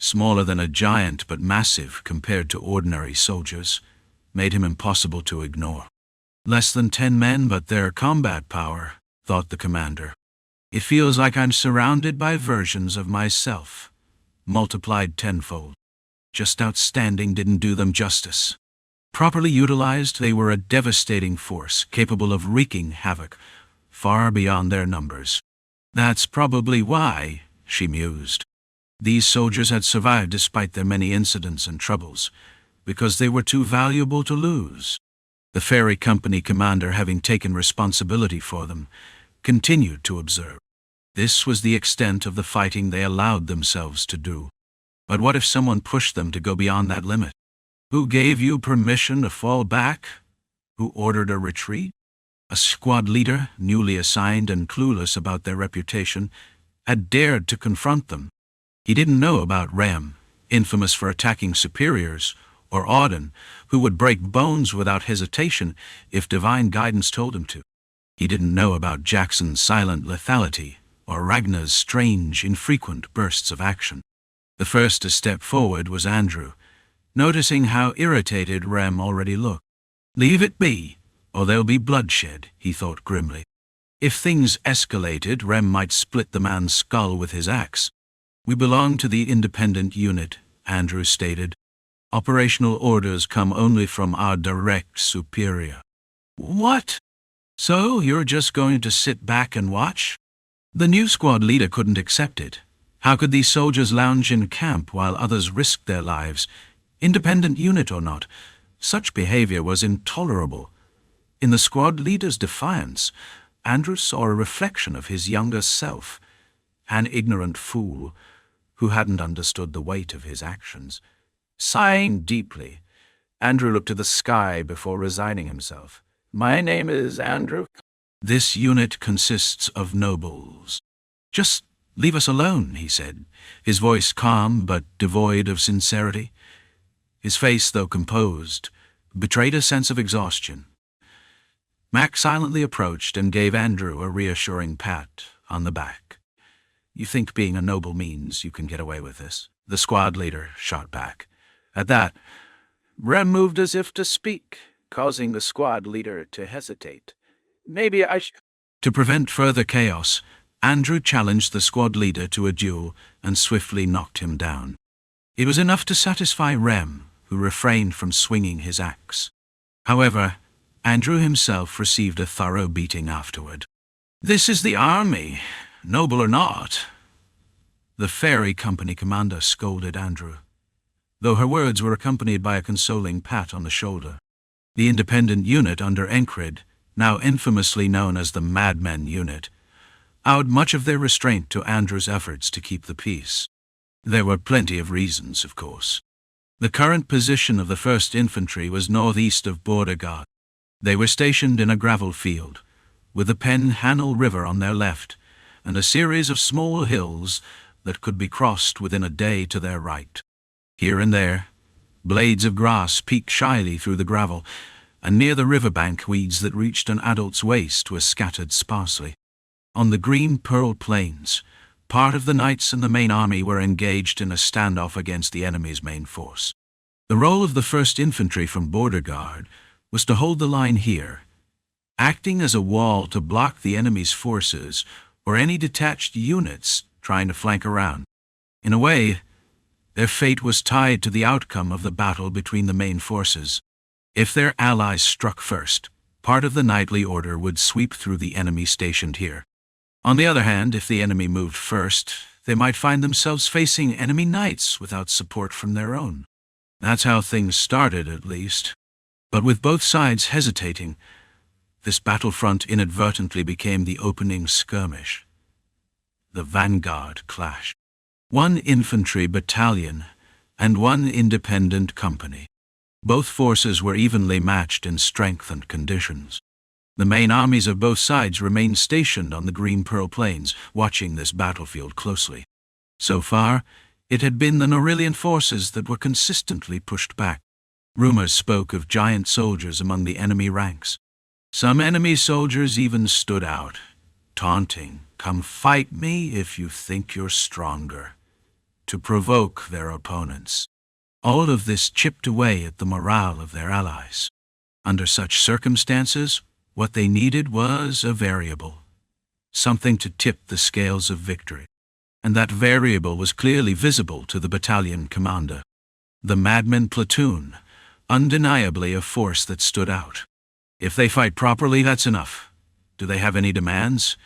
smaller than a giant but massive compared to ordinary soldiers, made him impossible to ignore. "Less than 10 men, but their combat power," thought the commander. "It feels like I'm surrounded by versions of myself, multiplied tenfold. Just outstanding didn't do them justice." Properly utilized, they were a devastating force capable of wreaking havoc far beyond their numbers. "That's probably why," she mused, "these soldiers had survived despite their many incidents and troubles, because they were too valuable to lose." The ferry company commander, having taken responsibility for them, continued to observe. This was the extent of the fighting they allowed themselves to do. But what if someone pushed them to go beyond that limit? Who gave you permission to fall back? Who ordered a retreat? A squad leader, newly assigned and clueless about their reputation, had dared to confront them. He didn't know about Rem, infamous for attacking superiors, or Auden, who would break bones without hesitation if divine guidance told him to. He didn't know about Jackson's silent lethality, or Ragnar's strange, infrequent bursts of action. The first to step forward was Andrew, noticing how irritated Rem already looked. "Leave it be, or there'll be bloodshed," he thought grimly. If things escalated, Rem might split the man's skull with his axe. "We belong to the independent unit," Andrew stated. "Operational orders come only from our direct superior." "What? So you're just going to sit back and watch?" The new squad leader couldn't accept it. How could these soldiers lounge in camp while others risked their lives, independent unit or not? Such behavior was intolerable. In the squad leader's defiance, Andrew saw a reflection of his younger self, an ignorant fool who hadn't understood the weight of his actions. Sighing deeply, Andrew looked to the sky before resigning himself. "My name is Andrew. This unit consists of nobles. Just leave us alone," he said, his voice calm but devoid of sincerity. His face, though composed, betrayed a sense of exhaustion. Mac silently approached and gave Andrew a reassuring pat on the back. "You think being a noble means you can get away with this?" the squad leader shot back. At that, Rem moved as if to speak, causing the squad leader to hesitate. "Maybe I should..." To prevent further chaos, Andrew challenged the squad leader to a duel and swiftly knocked him down. It was enough to satisfy Rem, who refrained from swinging his axe. However, Andrew himself received a thorough beating afterward. "This is the army, noble or not," the ferry company commander scolded Andrew, though her words were accompanied by a consoling pat on the shoulder. The independent unit under Encred, now infamously known as the Madmen Unit, owed much of their restraint to Andrew's efforts to keep the peace. There were plenty of reasons, of course. The current position of the 1st Infantry was northeast of Border Guard. They were stationed in a gravel field, with the Penhanel River on their left, and a series of small hills that could be crossed within a day to their right. Here and there, blades of grass peeked shyly through the gravel, and near the riverbank weeds that reached an adult's waist were scattered sparsely. On the green Pearl Plains, part of the knights and the main army were engaged in a standoff against the enemy's main force. The role of the 1st Infantry from Border Guard was to hold the line here, acting as a wall to block the enemy's forces or any detached units trying to flank around. In a way, their fate was tied to the outcome of the battle between the main forces. If their allies struck first, part of the knightly order would sweep through the enemy stationed here. On the other hand, if the enemy moved first, they might find themselves facing enemy knights without support from their own. That's how things started, at least. But with both sides hesitating, this battlefront inadvertently became the opening skirmish. The vanguard clash. One infantry battalion, and one independent company. Both forces were evenly matched in strength and conditions. The main armies of both sides remained stationed on the Green Pearl Plains, watching this battlefield closely. So far, it had been the Norillian forces that were consistently pushed back. Rumors spoke of giant soldiers among the enemy ranks. Some enemy soldiers even stood out, taunting, "Come fight me if you think you're stronger," to provoke their opponents. All of this chipped away at the morale of their allies. Under such circumstances, what they needed was a variable, something to tip the scales of victory. And that variable was clearly visible to the battalion commander. The Madmen platoon, undeniably a force that stood out. If they fight properly, that's enough. Do they have any demands?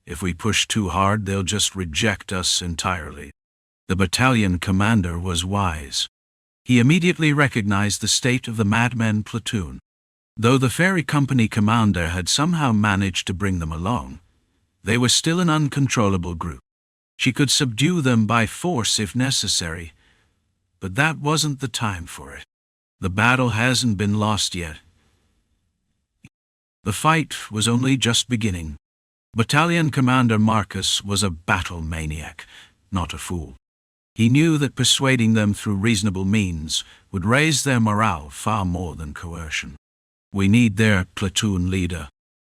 If we push too hard, they'll just reject us entirely. The battalion commander was wise. He immediately recognized the state of the Madmen platoon. Though the ferry company commander had somehow managed to bring them along, they were still an uncontrollable group. She could subdue them by force if necessary, but that wasn't the time for it. The battle hasn't been lost yet. The fight was only just beginning. Battalion Commander Marcus was a battle maniac, not a fool. He knew that persuading them through reasonable means would raise their morale far more than coercion. "We need their platoon leader."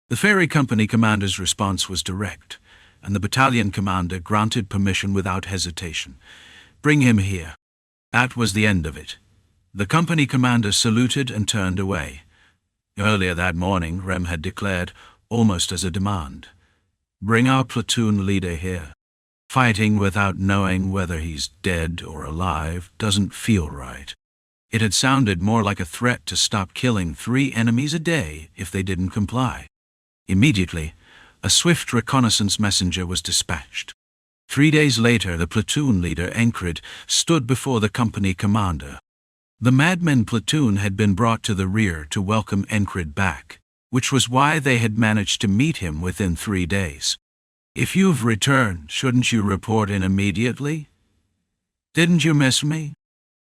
The ferry company commander's response was direct, and the battalion commander granted permission without hesitation. "Bring him here." That was the end of it. The company commander saluted and turned away. Earlier that morning, Rem had declared, almost as a demand, "Bring our platoon leader here. Fighting without knowing whether he's dead or alive doesn't feel right." It had sounded more like a threat to stop killing 3 enemies a day if they didn't comply. Immediately, a swift reconnaissance messenger was dispatched. 3 days later, the platoon leader, Encred, stood before the company commander. The Madmen platoon had been brought to the rear to welcome Encred back, which was why they had managed to meet him within 3 days. "If you've returned, shouldn't you report in immediately? Didn't you miss me?"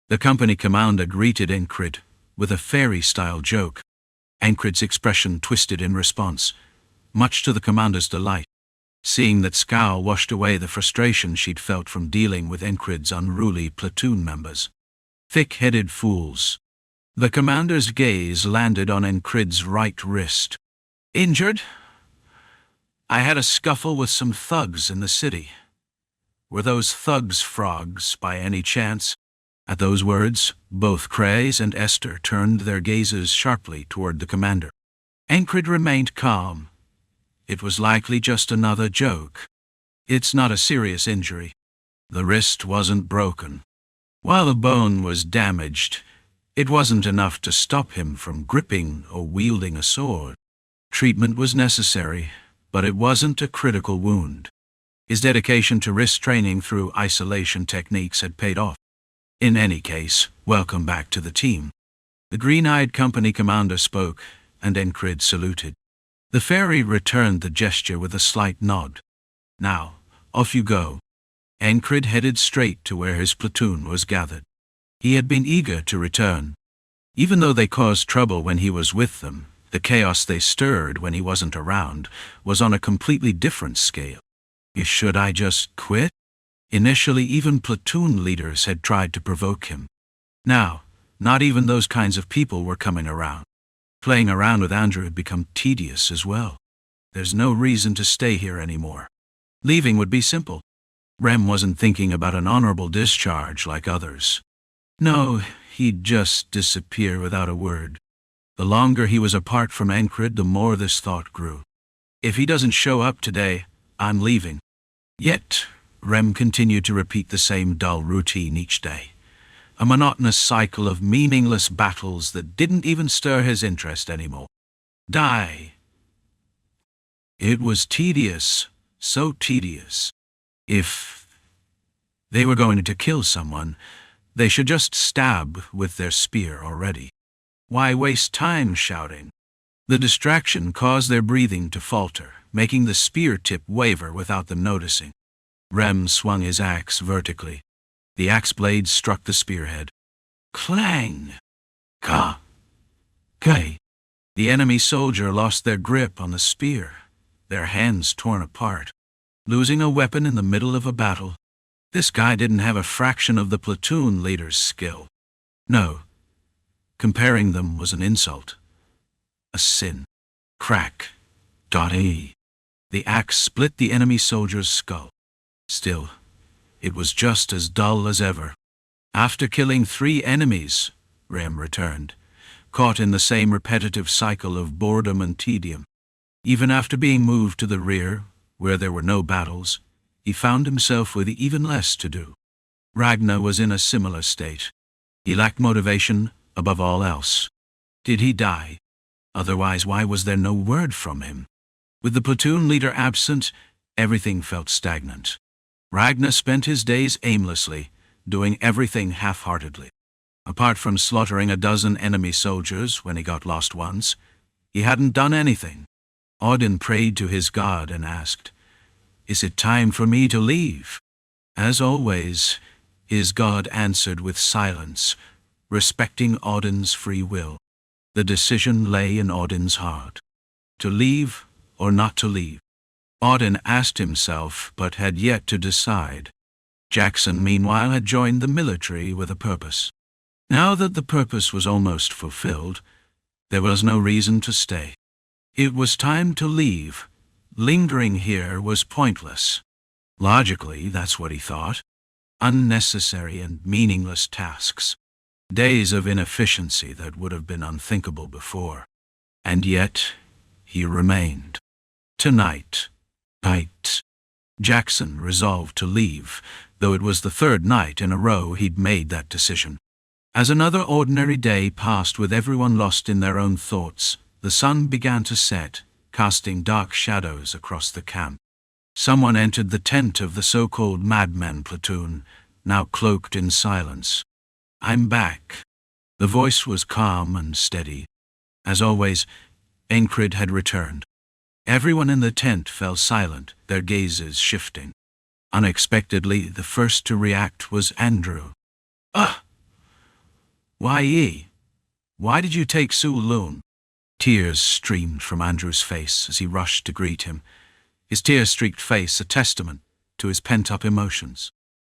The company commander greeted Encred with a fairy-style joke. Encred's expression twisted in response, much to the commander's delight, seeing that scowl washed away the frustration she'd felt from dealing with Encred's unruly platoon members. "Thick-headed fools." The commander's gaze landed on Encred's right wrist. "Injured? I had a scuffle with some thugs in the city. Were those thugs frogs, by any chance?" At those words, both Craze and Esther turned their gazes sharply toward the commander. Encred remained calm. "It was likely just another joke. It's not a serious injury. The wrist wasn't broken. While the bone was damaged, it wasn't enough to stop him from gripping or wielding a sword. Treatment was necessary, but it wasn't a critical wound." His dedication to wrist training through isolation techniques had paid off. "In any case, welcome back to the team." The green-eyed company commander spoke, and Encred saluted. The fairy returned the gesture with a slight nod. "Now, off you go." Encred headed straight to where his platoon was gathered. He had been eager to return. Even though they caused trouble when he was with them, the chaos they stirred when he wasn't around was on a completely different scale. Should I just quit? Initially, even platoon leaders had tried to provoke him. Now, not even those kinds of people were coming around. Playing around with Andrew had become tedious as well. There's no reason to stay here anymore. Leaving would be simple. Rem wasn't thinking about an honorable discharge like others. No, he'd just disappear without a word. The longer he was apart from Encred, the more this thought grew. "If he doesn't show up today, I'm leaving." Yet, Rem continued to repeat the same dull routine each day, a monotonous cycle of meaningless battles that didn't even stir his interest anymore. Die. It was tedious, so tedious. If they were going to kill someone, they should just stab with their spear already. Why waste time shouting? The distraction caused their breathing to falter, making the spear tip waver without them noticing. Rem swung his axe vertically. The axe blade struck the spearhead. Clang! Ka! Kay! The enemy soldier lost their grip on the spear, their hands torn apart. Losing a weapon in the middle of a battle. This guy didn't have a fraction of the platoon leader's skill. No. Comparing them was an insult. A sin. Crack. .e. The axe split the enemy soldier's skull. Still, it was just as dull as ever. After killing 3 enemies, Rem returned, caught in the same repetitive cycle of boredom and tedium. Even after being moved to the rear, where there were no battles, he found himself with even less to do. Ragnar was in a similar state. He lacked motivation above all else. Did he die? Otherwise, why was there no word from him? With the platoon leader absent, everything felt stagnant. Ragnar spent his days aimlessly, doing everything half-heartedly. Apart from slaughtering a dozen enemy soldiers when he got lost once, he hadn't done anything. Odin prayed to his god and asked, "Is it time for me to leave?" As always, his god answered with silence, respecting Odin's free will. The decision lay in Odin's heart. To leave or not to leave. Odin asked himself, but had yet to decide. Jackson, meanwhile, had joined the military with a purpose. Now that the purpose was almost fulfilled, there was no reason to stay. It was time to leave. Lingering here was pointless. Logically, that's what he thought. Unnecessary and meaningless tasks. Days of inefficiency that would have been unthinkable before. And yet, he remained. Tonight. Jackson resolved to leave, though it was the 3rd night in a row he'd made that decision. As another ordinary day passed with everyone lost in their own thoughts, the sun began to set, casting dark shadows across the camp. Someone entered the tent of the so-called madman platoon, now cloaked in silence. "I'm back." The voice was calm and steady. As always, Encrid had returned. Everyone in the tent fell silent, their gazes shifting. Unexpectedly, the first to react was Andrew. Why did you take Sulun?" Tears streamed from Andrew's face as he rushed to greet him, his tear-streaked face a testament to his pent-up emotions.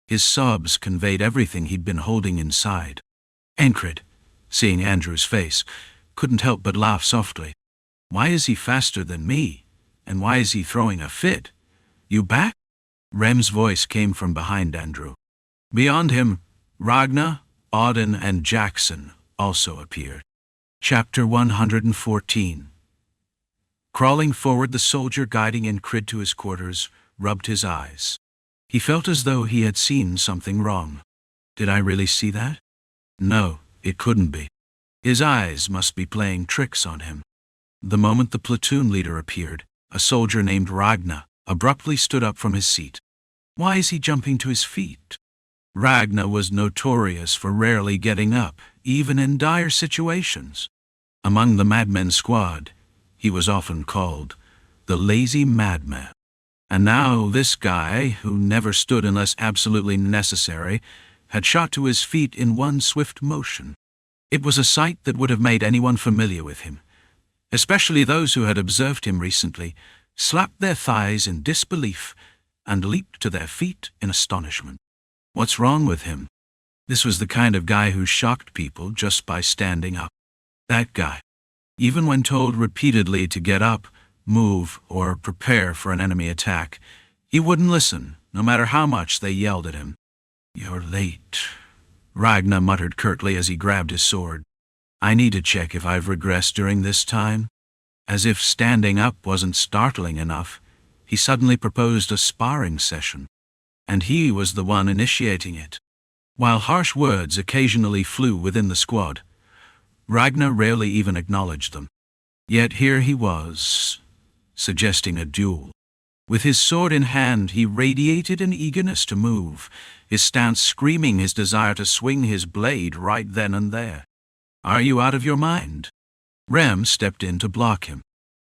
His sobs conveyed everything he'd been holding inside. Encrid, seeing Andrew's face, couldn't help but laugh softly. "Why is he faster than me? And why is he throwing a fit? You back?" Rem's voice came from behind Andrew. Beyond him, Ragnar, Odin, and Jackson also appeared. Chapter 114. Crawling forward, the soldier guiding Encrid to his quarters rubbed his eyes. He felt as though he had seen something wrong. Did I really see that? No, it couldn't be. His eyes must be playing tricks on him. The moment the platoon leader appeared, a soldier named Ragnar abruptly stood up from his seat. Why is he jumping to his feet? Ragnar was notorious for rarely getting up, even in dire situations. Among the madmen squad, he was often called the lazy madman. And now this guy, who never stood unless absolutely necessary, had shot to his feet in one swift motion. It was a sight that would have made anyone familiar with him, especially those who had observed him recently, slap their thighs in disbelief and leap to their feet in astonishment. What's wrong with him? This was the kind of guy who shocked people just by standing up. That guy. Even when told repeatedly to get up, move, or prepare for an enemy attack, he wouldn't listen, no matter how much they yelled at him. "You're late," Ragnar muttered curtly as he grabbed his sword. "I need to check if I've regressed during this time." As if standing up wasn't startling enough, he suddenly proposed a sparring session. And he was the one initiating it. While harsh words occasionally flew within the squad, Ragnar rarely even acknowledged them. Yet here he was, suggesting a duel. With his sword in hand, he radiated an eagerness to move, his stance screaming his desire to swing his blade right then and there. "Are you out of your mind?" Rem stepped in to block him.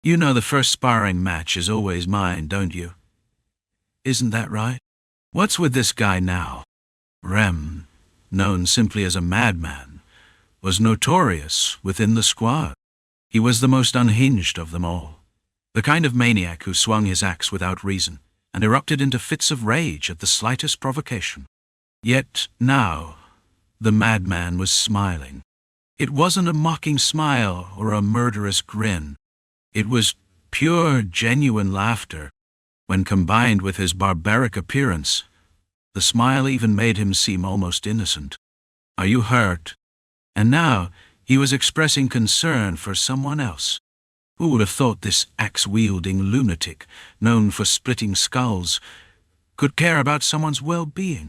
"You know the first sparring match is always mine, don't you? Isn't that right? What's with this guy now?" Rem known simply as a madman, was notorious within the squad. He was the most unhinged of them all, the kind of maniac who swung his axe without reason and erupted into fits of rage at the slightest provocation. Yet now, the madman was smiling. It wasn't a mocking smile or a murderous grin. It was pure, genuine laughter. When combined with his barbaric appearance, the smile even made him seem almost innocent. "Are you hurt?" And now he was expressing concern for someone else. Who would have thought this axe-wielding lunatic, known for splitting skulls, could care about someone's well-being?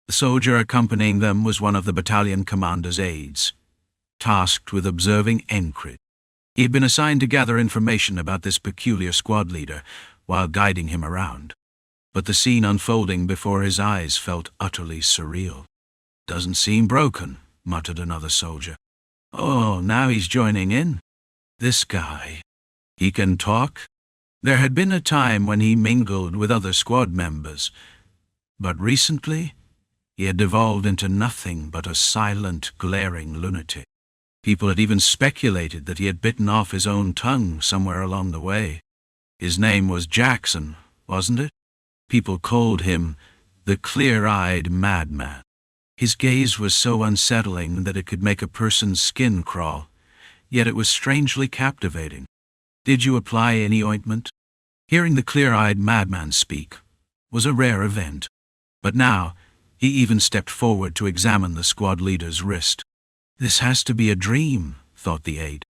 The soldier accompanying them was one of the battalion commander's aides, tasked with observing Encrid. He had been assigned to gather information about this peculiar squad leader while guiding him around. But the scene unfolding before his eyes felt utterly surreal. "Doesn't seem broken," muttered another soldier. "Oh, now he's joining in. This guy. He can talk?" There had been a time when he mingled with other squad members, but recently he had devolved into nothing but a silent, glaring lunatic. People had even speculated that he had bitten off his own tongue somewhere along the way. His name was Jackson, wasn't it? People called him the clear-eyed madman. His gaze was so unsettling that it could make a person's skin crawl, yet it was strangely captivating. "Did you apply any ointment?" Hearing the clear-eyed madman speak was a rare event, but now he even stepped forward to examine the squad leader's wrist. "This has to be a dream," thought the aide.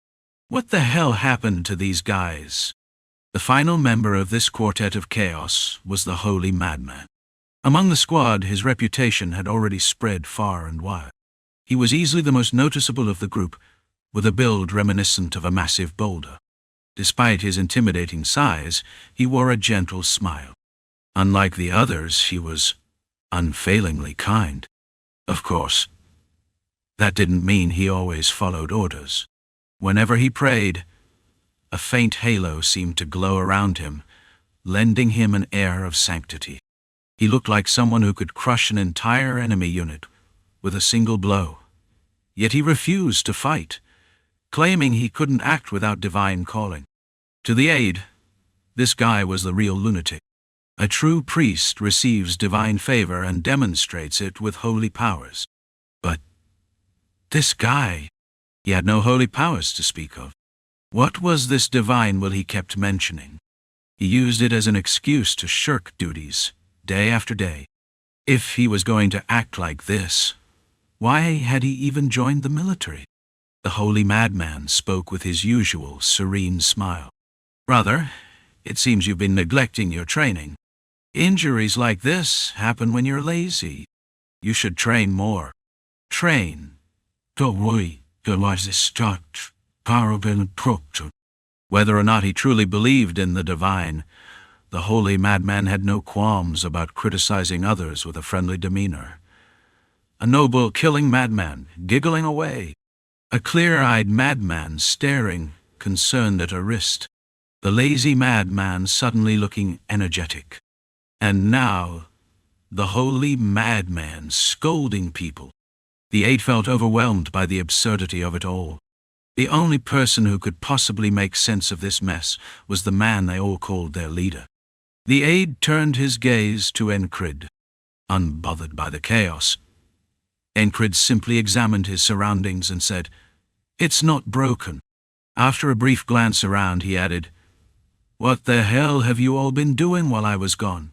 What the hell happened to these guys? The final member of this quartet of chaos was the Holy Madman. Among the squad, his reputation had already spread far and wide. He was easily the most noticeable of the group, with a build reminiscent of a massive boulder. Despite his intimidating size, he wore a gentle smile. Unlike the others, he was unfailingly kind. Of course, that didn't mean he always followed orders. Whenever he prayed, a faint halo seemed to glow around him, lending him an air of sanctity. He looked like someone who could crush an entire enemy unit with a single blow. Yet he refused to fight, claiming he couldn't act without divine calling. To the aide, this guy was the real lunatic. A true priest receives divine favor and demonstrates it with holy powers. But this guy, he had no holy powers to speak of. What was this divine will he kept mentioning? He used it as an excuse to shirk duties, day after day. If he was going to act like this, why had he even joined the military? The Holy Madman spoke with his usual serene smile. "Brother, it seems you've been neglecting your training. Injuries like this happen when you're lazy. You should train more. Train. Whether or not he truly believed in the divine, the Holy Madman had no qualms about criticizing others with a friendly demeanor. A noble, killing madman, giggling away. A clear-eyed madman staring, concerned at a wrist. The lazy madman suddenly looking energetic. And now, the Holy Madman scolding people. The aide felt overwhelmed by the absurdity of it all. The only person who could possibly make sense of this mess was the man they all called their leader. The aide turned his gaze to Encrid. Unbothered by the chaos, Encrid simply examined his surroundings and said, "It's not broken." After a brief glance around, he added, "What the hell have you all been doing while I was gone?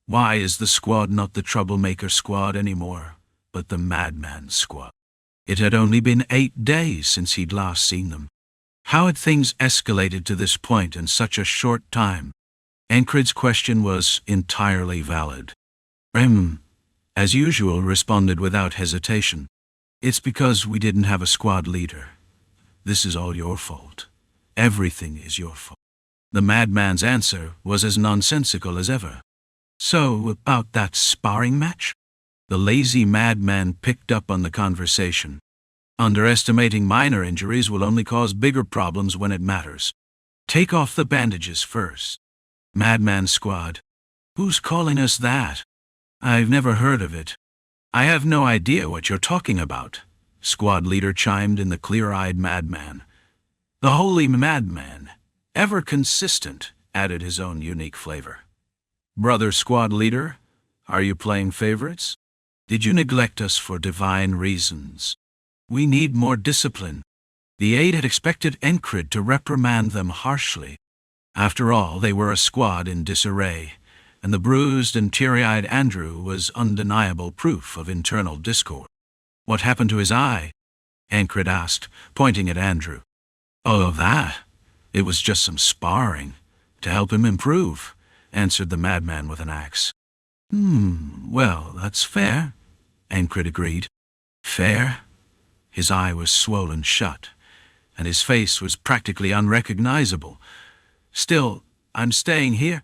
Why is the squad not the troublemaker squad anymore, but the madman squad?" It had only been 8 days since he'd last seen them. How had things escalated to this point in such a short time? Encrid's question was entirely valid. As usual, responded without hesitation. "It's because we didn't have a squad leader. This is all your fault. Everything is your fault." The madman's answer was as nonsensical as ever. "So, about that sparring match?" The lazy madman picked up on the conversation. "Underestimating minor injuries will only cause bigger problems when it matters. Take off the bandages first." "Madman squad? Who's calling us that? I've never heard of it." I have no idea what you're talking about, squad leader chimed in the clear-eyed madman. The holy madman, ever consistent, added his own unique flavor. Brother squad leader, are you playing favorites? Did you neglect us for divine reasons? We need more discipline. The aide had expected Encred to reprimand them harshly. After all, they were a squad in disarray, and the bruised and teary-eyed Andrew was undeniable proof of internal discord. What happened to his eye? Encred asked, pointing at Andrew. Oh, that? It was just some sparring, to help him improve, answered the madman with an axe. Well, that's fair, Encred agreed. Fair? His eye was swollen shut, and his face was practically unrecognizable. Still, I'm staying here.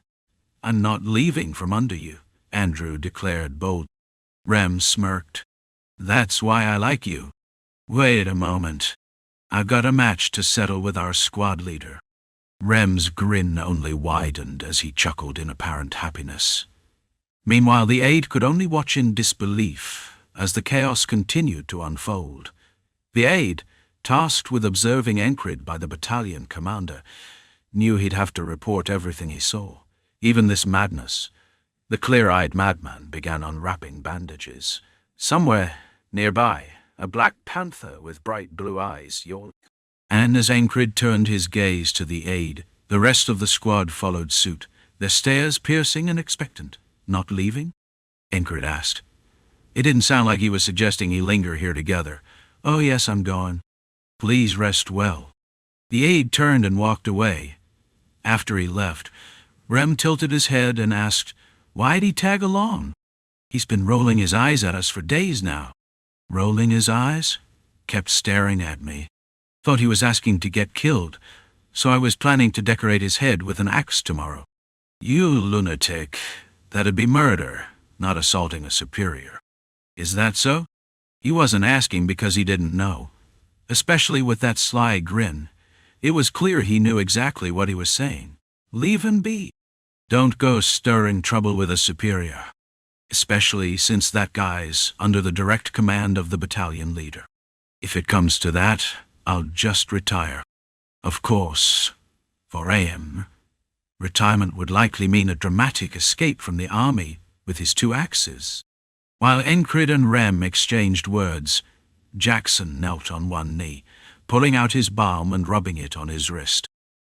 I'm not leaving from under you, Andrew declared boldly. Rem smirked. That's why I like you. Wait a moment. I've got a match to settle with our squad leader. Rem's grin only widened as he chuckled in apparent happiness. Meanwhile, the aide could only watch in disbelief as the chaos continued to unfold. The aide, tasked with observing Encred by the battalion commander, knew he'd have to report everything he saw, even this madness. The clear-eyed madman began unwrapping bandages. Somewhere nearby, a black panther with bright blue eyes yawned. And as Encred turned his gaze to the aide, the rest of the squad followed suit, their stares piercing and expectant. Not leaving? Encred asked. It didn't sound like he was suggesting he linger here together. Oh yes, I'm going. Please rest well. The aide turned and walked away. After he left, Rem tilted his head and asked, why'd he tag along? He's been rolling his eyes at us for days now. Rolling his eyes? Kept staring at me. Thought he was asking to get killed, so I was planning to decorate his head with an axe tomorrow. You lunatic. That'd be murder, not assaulting a superior. Is that so? He wasn't asking because he didn't know. Especially with that sly grin. It was clear he knew exactly what he was saying. Leave him be. Don't go stirring trouble with a superior. Especially since that guy's under the direct command of the battalion leader. If it comes to that, I'll just retire. Of course, for AM, retirement would likely mean a dramatic escape from the army with his 2 axes. While Encred and Rem exchanged words, Jackson knelt on one knee, pulling out his balm and rubbing it on his wrist.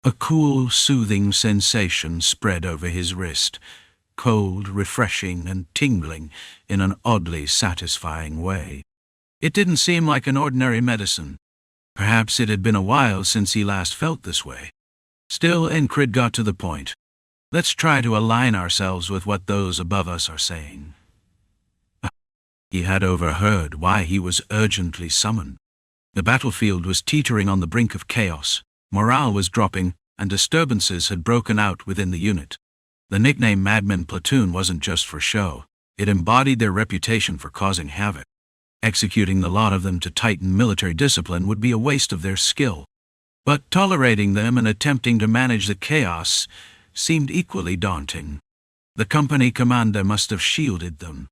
A cool, soothing sensation spread over his wrist, cold, refreshing, and tingling in an oddly satisfying way. It didn't seem like an ordinary medicine. Perhaps it had been a while since he last felt this way. Still, Encred got to the point. Let's try to align ourselves with what those above us are saying. He had overheard why he was urgently summoned. The battlefield was teetering on the brink of chaos. Morale was dropping, and disturbances had broken out within the unit. The nickname Madmen Platoon wasn't just for show. It embodied their reputation for causing havoc. Executing the lot of them to tighten military discipline would be a waste of their skill. But tolerating them and attempting to manage the chaos seemed equally daunting. The company commander must have shielded them.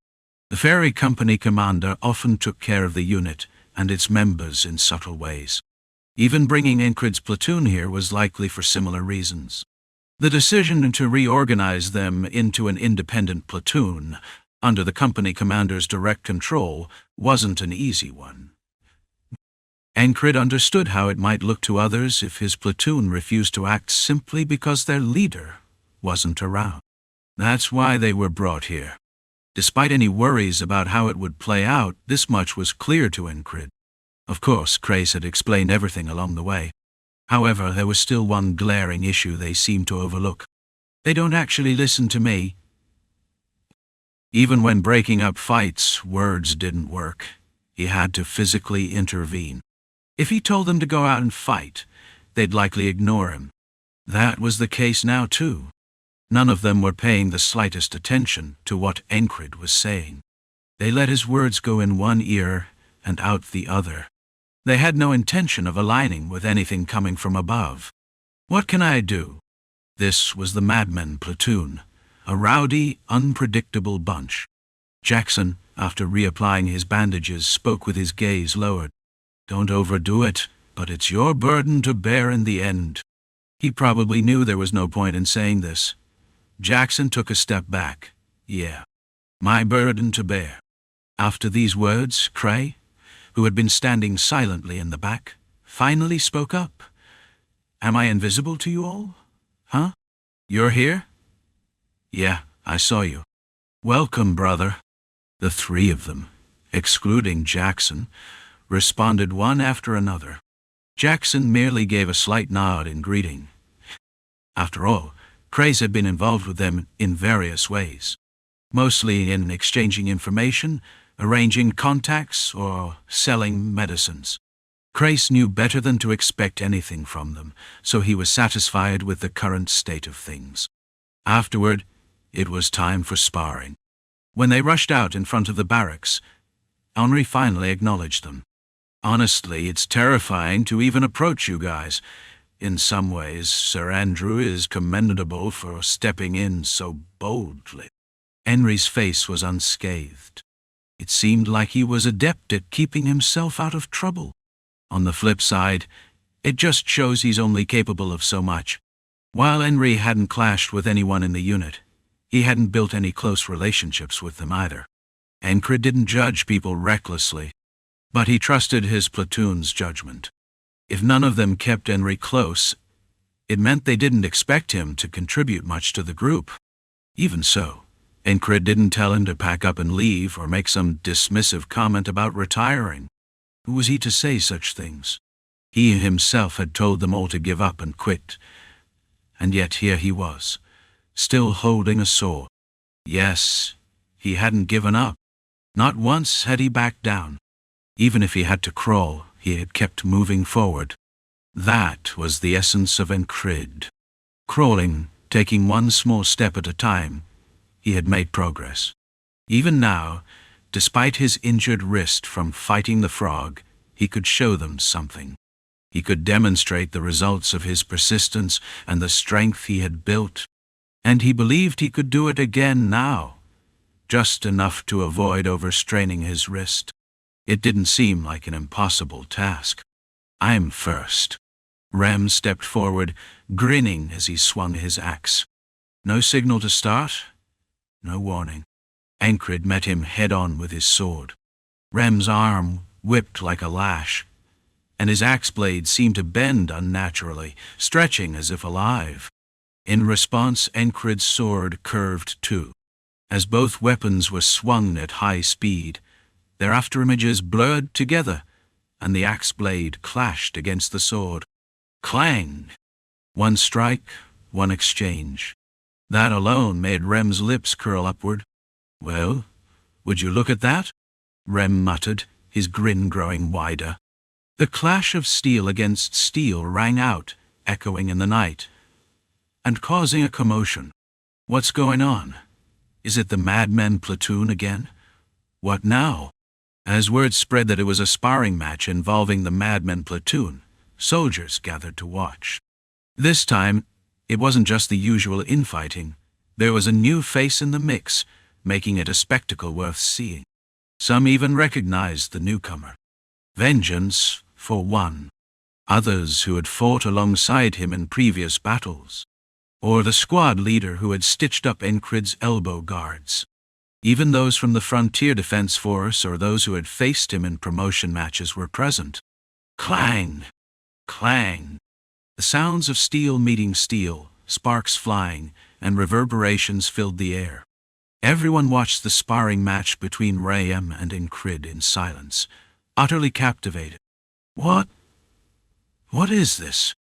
The ferry company commander often took care of the unit and its members in subtle ways. Even bringing Encred's platoon here was likely for similar reasons. The decision to reorganize them into an independent platoon, under the company commander's direct control, wasn't an easy one. Encred understood how it might look to others if his platoon refused to act simply because their leader wasn't around. That's why they were brought here. Despite any worries about how it would play out, this much was clear to Encred. Of course, Crace had explained everything along the way. However, there was still one glaring issue they seemed to overlook. They don't actually listen to me. Even when breaking up fights, words didn't work. He had to physically intervene. If he told them to go out and fight, they'd likely ignore him. That was the case now, too. None of them were paying the slightest attention to what Encred was saying. They let his words go in one ear and out the other. They had no intention of aligning with anything coming from above. What can I do? This was the Madmen Platoon, a rowdy, unpredictable bunch. Jackson, after reapplying his bandages, spoke with his gaze lowered. "Don't overdo it, but it's your burden to bear in the end." He probably knew there was no point in saying this. Jackson took a step back. "Yeah, my burden to bear." After these words, Cray, who had been standing silently in the back, finally spoke up. "Am I invisible to you all? Huh? You're here?" "Yeah, I saw you." "Welcome, brother." The three of them, excluding Jackson, responded one after another. Jackson merely gave a slight nod in greeting. After all, Craze had been involved with them in various ways, mostly in exchanging information, arranging contacts, or selling medicines. Craze knew better than to expect anything from them, so he was satisfied with the current state of things. Afterward, it was time for sparring. When they rushed out in front of the barracks, Henri finally acknowledged them. "Honestly, it's terrifying to even approach you guys. In some ways, Sir Andrew is commendable for stepping in so boldly." Henri's face was unscathed. It seemed like he was adept at keeping himself out of trouble. On the flip side, it just shows he's only capable of so much. While Henri hadn't clashed with anyone in the unit, he hadn't built any close relationships with them either. Encred didn't judge people recklessly, but he trusted his platoon's judgment. If none of them kept Henri close, it meant they didn't expect him to contribute much to the group. Even so, Encred didn't tell him to pack up and leave or make some dismissive comment about retiring. Who was he to say such things? He himself had told them all to give up and quit. And yet here he was, still holding a sword. Yes, he hadn't given up. Not once had he backed down. Even if he had to crawl, he had kept moving forward. That was the essence of Encred. Crawling, taking one small step at a time, he had made progress. Even now, despite his injured wrist from fighting the frog, he could show them something. He could demonstrate the results of his persistence and the strength he had built. And he believed he could do it again now, just enough to avoid overstraining his wrist. It didn't seem like an impossible task. "I'm first." Rem stepped forward, grinning as he swung his axe. No signal to start, no warning. Encred met him head-on with his sword. Rem's arm whipped like a lash, and his axe blade seemed to bend unnaturally, stretching as if alive. In response, Encred's sword curved too. As both weapons were swung at high speed, their afterimages blurred together, and the axe blade clashed against the sword. Clang! One strike, one exchange. That alone made Rem's lips curl upward. "Well, would you look at that?" Rem muttered, his grin growing wider. The clash of steel against steel rang out, echoing in the night, and causing a commotion. What's going on? Is it the Madmen platoon again? What now? As word spread that it was a sparring match involving the Madmen platoon, soldiers gathered to watch. This time, it wasn't just the usual infighting. There was a new face in the mix, making it a spectacle worth seeing. Some even recognized the newcomer. Vengeance, for one. Others who had fought alongside him in previous battles. Or the squad leader who had stitched up Encred's elbow guards. Even those from the Frontier Defense Force or those who had faced him in promotion matches were present. Clang! Clang! The sounds of steel meeting steel, sparks flying, and reverberations filled the air. Everyone watched the sparring match between Rem and Encred in silence, utterly captivated. What is this?"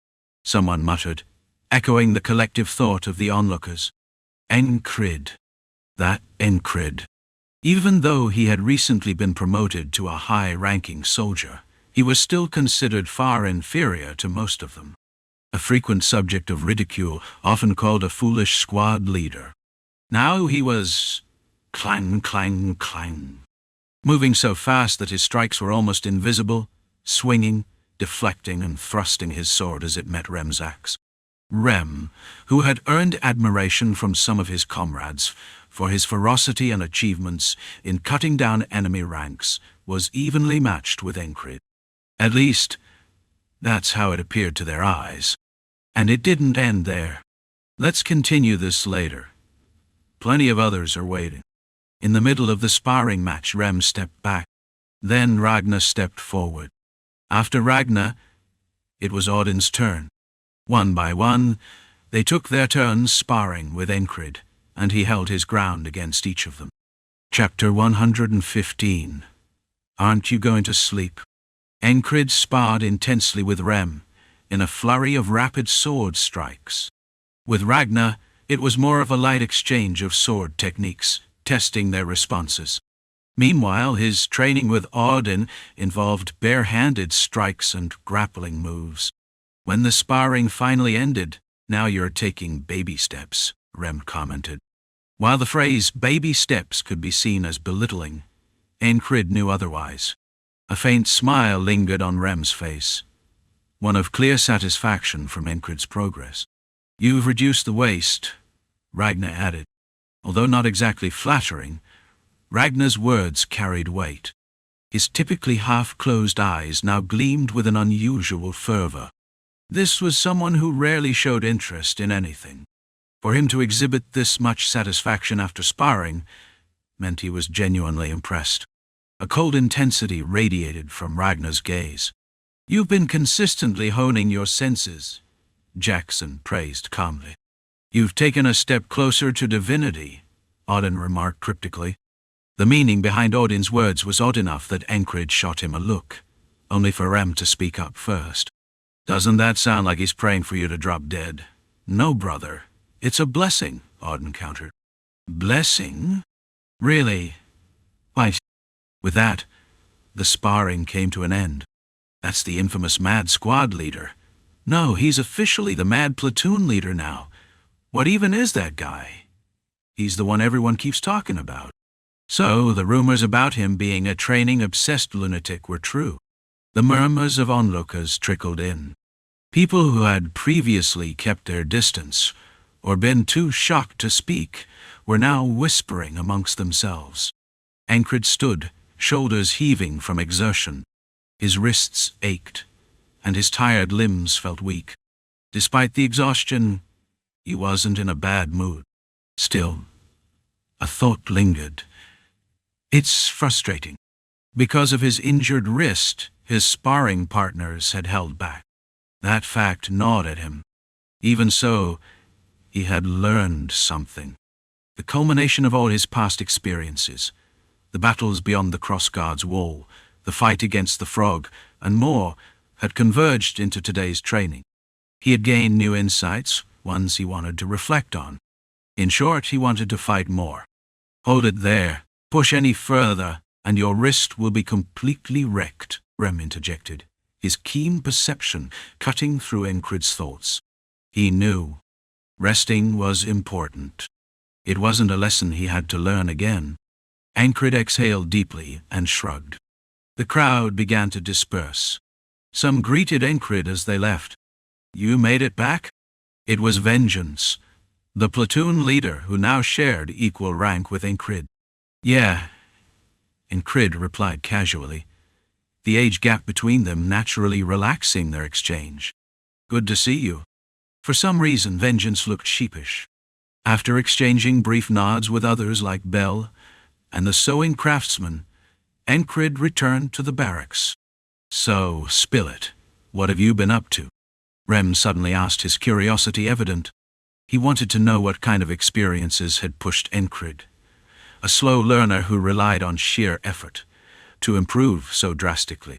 someone muttered, echoing the collective thought of the onlookers. Encred. That Encred. Even though he had recently been promoted to a high-ranking soldier, he was still considered far inferior to most of them. A frequent subject of ridicule, often called a foolish squad leader. Now he was clang, clang, clang, moving so fast that his strikes were almost invisible, swinging, deflecting and thrusting his sword as it met Rem's axe. Rem, who had earned admiration from some of his comrades, for his ferocity and achievements in cutting down enemy ranks was evenly matched with Encrid. At least, that's how it appeared to their eyes. And it didn't end there. Let's continue this later. Plenty of others are waiting. In the middle of the sparring match, Rem stepped back. Then Ragnar stepped forward. After Ragnar, it was Odin's turn. One by one, they took their turns sparring with Encrid, and he held his ground against each of them. Chapter 115. Aren't you going to sleep? Encrid sparred intensely with Rem, in a flurry of rapid sword strikes. With Ragnar, it was more of a light exchange of sword techniques, testing their responses. Meanwhile, his training with Odin involved bare-handed strikes and grappling moves. When the sparring finally ended, "Now you're taking baby steps," Rem commented. While the phrase baby steps could be seen as belittling, Encrid knew otherwise. A faint smile lingered on Rem's face, one of clear satisfaction from Encrid's progress. "You've reduced the waist," Ragnar added. Although not exactly flattering, Ragnar's words carried weight. His typically half-closed eyes now gleamed with an unusual fervor. This was someone who rarely showed interest in anything. For him to exhibit this much satisfaction after sparring meant he was genuinely impressed. A cold intensity radiated from Ragnar's gaze. "You've been consistently honing your senses," Jackson praised calmly. "You've taken a step closer to divinity," Odin remarked cryptically. The meaning behind Odin's words was odd enough that Encrid shot him a look, only for Rem to speak up first. "Doesn't that sound like he's praying for you to drop dead?" "No, brother. It's a blessing," Odin countered. "Blessing? Really? Why?" With that, the sparring came to an end. "That's the infamous Mad Squad leader. No, he's officially the Mad Platoon leader now. What even is that guy? He's the one everyone keeps talking about." So, the rumors about him being a training-obsessed lunatic were true. The murmurs of onlookers trickled in. People who had previously kept their distance, or been too shocked to speak, were now whispering amongst themselves. Encrid stood, shoulders heaving from exertion. His wrists ached, and his tired limbs felt weak. Despite the exhaustion, he wasn't in a bad mood. Still, a thought lingered. It's frustrating. Because of his injured wrist, his sparring partners had held back. That fact gnawed at him. Even so, he had learned something. The culmination of all his past experiences, the battles beyond the crossguard's wall, the fight against the frog, and more, had converged into today's training. He had gained new insights, ones he wanted to reflect on. In short, he wanted to fight more. "Hold it there. Push any further, and your wrist will be completely wrecked," Rem interjected, his keen perception cutting through Encrid's thoughts. He knew. Resting was important. It wasn't a lesson he had to learn again. Encrid exhaled deeply and shrugged. The crowd began to disperse. Some greeted Encrid as they left. "You made it back?" It was Vengeance, the platoon leader who now shared equal rank with Encrid. "Yeah," Encrid replied casually, the age gap between them naturally relaxing their exchange. "Good to see you." For some reason, Vengeance looked sheepish. After exchanging brief nods with others like Bell and the sewing craftsman, Encrid returned to the barracks. "So, spill it. What have you been up to?" Rem suddenly asked, his curiosity evident. He wanted to know what kind of experiences had pushed Encrid, a slow learner who relied on sheer effort, to improve so drastically.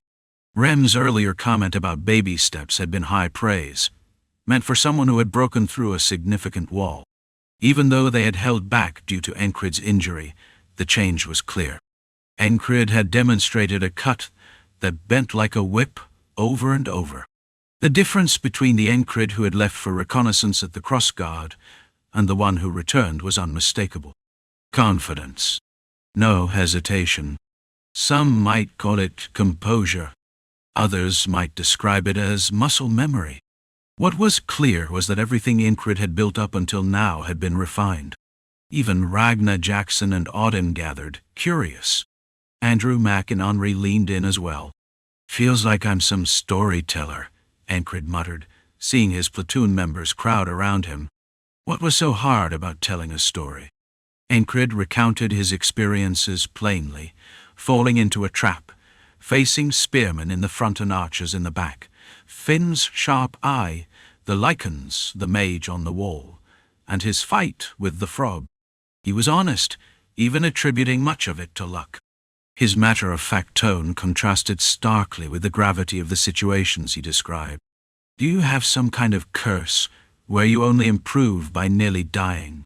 Rem's earlier comment about baby steps had been high praise, meant for someone who had broken through a significant wall. Even though they had held back due to Encrid's injury, the change was clear. Encrid had demonstrated a cut that bent like a whip over and over. The difference between the Encrid who had left for reconnaissance at the crossguard and the one who returned was unmistakable. Confidence. No hesitation. Some might call it composure. Others might describe it as muscle memory. What was clear was that everything Encrid had built up until now had been refined. Even Ragnar, Jackson, and Auden gathered, curious. Andrew, Mac, and Henri leaned in as well. "Feels like I'm some storyteller," Encred muttered, seeing his platoon members crowd around him. What was so hard about telling a story? Encred recounted his experiences plainly, falling into a trap, facing spearmen in the front and archers in the back, Finn's sharp eye, the lichens, the mage on the wall, and his fight with the frog. He was honest, even attributing much of it to luck. His matter-of-fact tone contrasted starkly with the gravity of the situations he described. "Do you have some kind of curse, where you only improve by nearly dying?"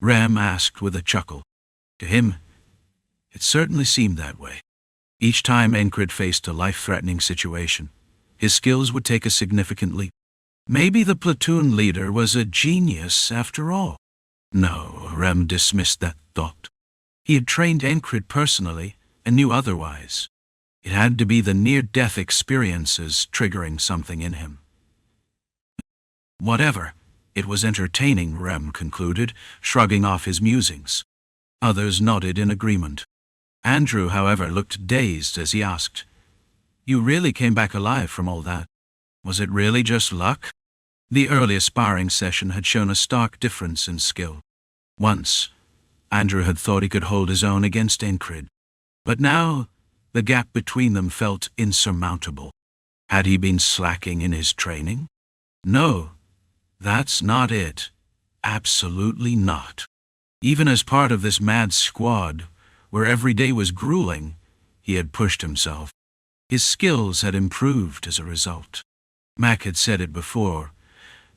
Rem asked with a chuckle. To him, it certainly seemed that way. Each time Encred faced a life-threatening situation, his skills would take a significant leap. Maybe the platoon leader was a genius after all. No, Rem dismissed that thought. He had trained Encred personally and knew otherwise. It had to be the near-death experiences triggering something in him. Whatever, it was entertaining, Rem concluded, shrugging off his musings. Others nodded in agreement. Andrew, however, looked dazed as he asked, "You really came back alive from all that? Was it really just luck?" The earlier sparring session had shown a stark difference in skill. Once, Andrew had thought he could hold his own against Encred, but now the gap between them felt insurmountable. Had he been slacking in his training? No, that's not it. Absolutely not. Even as part of this mad squad, where every day was grueling, he had pushed himself. His skills had improved as a result. Mac had said it before.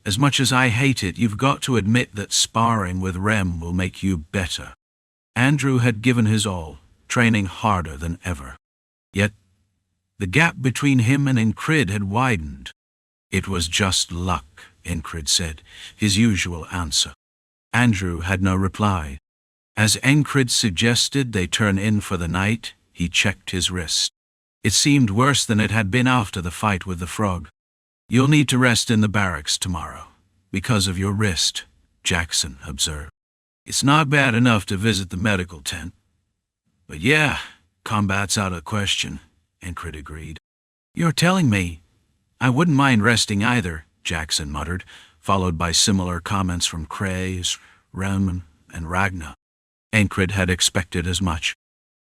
As much as I hate it, you've got to admit that sparring with Rem will make you better. Andrew had given his all, training harder than ever. Yet, the gap between him and Encred had widened. "It was just luck," Encred said, his usual answer. Andrew had no reply. As Encred suggested they turn in for the night, he checked his wrist. It seemed worse than it had been after the fight with the frog. "You'll need to rest in the barracks tomorrow, because of your wrist," Jackson observed. "It's not bad enough to visit the medical tent. But yeah, combat's out of question," Encred agreed. "You're telling me I wouldn't mind resting either," Jackson muttered, followed by similar comments from Krays, Rem, and Ragnar. Encred had expected as much.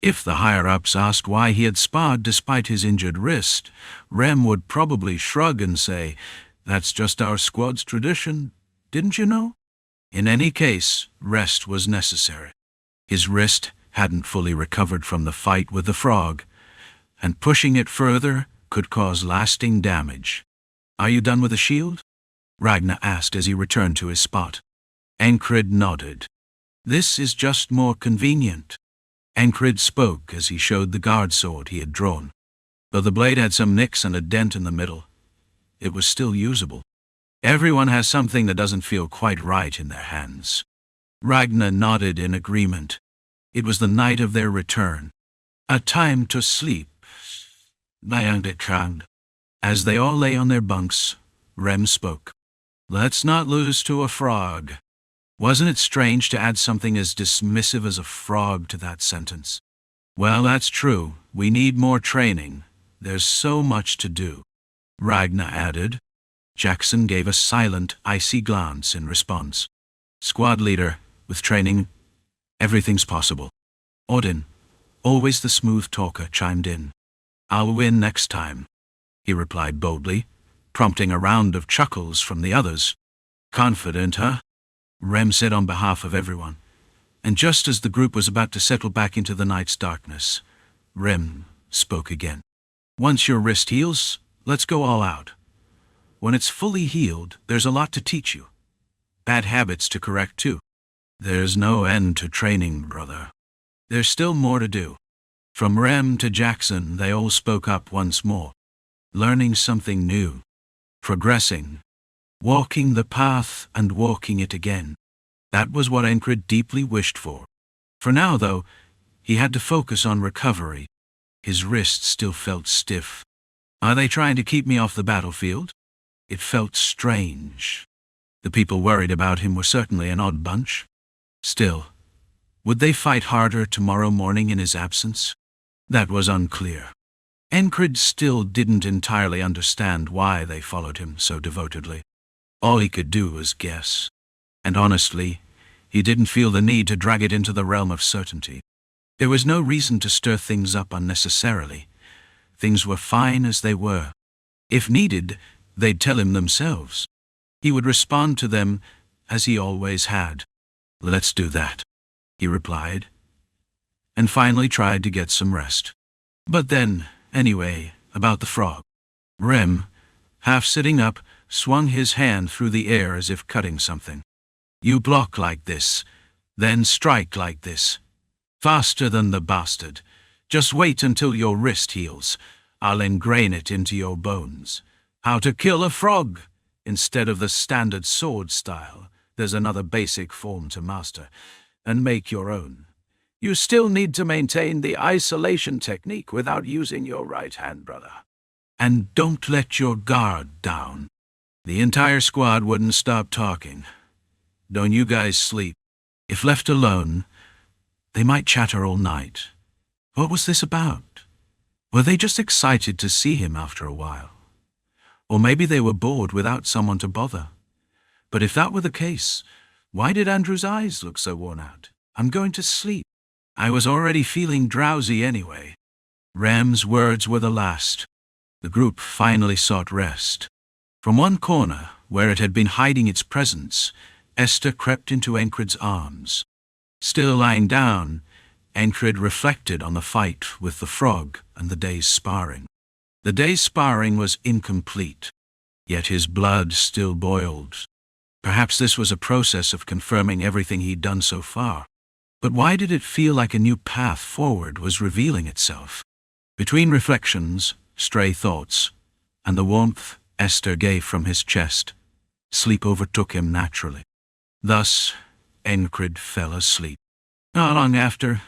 If the higher-ups asked why he had sparred despite his injured wrist, Rem would probably shrug and say, "That's just our squad's tradition, didn't you know?" In any case, rest was necessary. His wrist hadn't fully recovered from the fight with the frog, and pushing it further could cause lasting damage. "Are you done with the shield?" Ragnar asked as he returned to his spot. Encred nodded. "This is just more convenient." Encred spoke as he showed the guard sword he had drawn. Though the blade had some nicks and a dent in the middle, it was still usable. Everyone has something that doesn't feel quite right in their hands. Ragnar nodded in agreement. It was the night of their return. A time to sleep. As they all lay on their bunks, Rem spoke. "Let's not lose to a frog." Wasn't it strange to add something as dismissive as a frog to that sentence? "Well, that's true. We need more training. There's so much to do," Ragnar added. Jackson gave a silent, icy glance in response. "Squad leader, with training, everything's possible." Auden, always the smooth talker, chimed in. "I'll win next time," he replied boldly, prompting a round of chuckles from the others. "Confident, huh?" Rem said on behalf of everyone. And just as the group was about to settle back into the night's darkness, Rem spoke again. "Once your wrist heals, let's go all out. When it's fully healed, there's a lot to teach you. Bad habits to correct too. There's no end to training, brother. There's still more to do." From Rem to Jackson, they all spoke up once more. Learning something new. Progressing. Walking the path and walking it again. That was what Encred deeply wished for. For now, though, he had to focus on recovery. His wrist still felt stiff. "Are they trying to keep me off the battlefield?" It felt strange. The people worried about him were certainly an odd bunch. Still, Would they fight harder tomorrow morning in his absence? That was unclear. Encred still didn't entirely understand why they followed him so devotedly. All he could do was guess. And honestly, he didn't feel the need to drag it into the realm of certainty. There was no reason to stir things up unnecessarily. Things were fine as they were. If needed, they'd tell him themselves. He would respond to them as he always had. "Let's do that," he replied, and finally tried to get some rest. But then, anyway, about the frog. Rem, half sitting up, swung his hand through the air as if cutting something. "You block like this, then strike like this. Faster than the bastard. Just wait until your wrist heals. I'll ingrain it into your bones. How to kill a frog. Instead of the standard sword style, there's another basic form to master, and make your own. You still need to maintain the isolation technique without using your right hand, brother. And don't let your guard down." The entire squad wouldn't stop talking. "Don't you guys sleep. If left alone, they might chatter all night." What was this about? Were they just excited to see him after a while? Or maybe they were bored without someone to bother. But if that were the case, why did Andrew's eyes look so worn out? "I'm going to sleep." I was already feeling drowsy anyway. Ram's words were the last. The group finally sought rest. From one corner, where it had been hiding its presence, Esther crept into Encred's arms. Still lying down, Encred reflected on the fight with the frog and the day's sparring. The day's sparring was incomplete, yet his blood still boiled. Perhaps this was a process of confirming everything he'd done so far. But why did it feel like a new path forward was revealing itself? Between reflections, stray thoughts, and the warmth Esther gave from his chest, sleep overtook him naturally. Thus, Encred fell asleep. Not long after,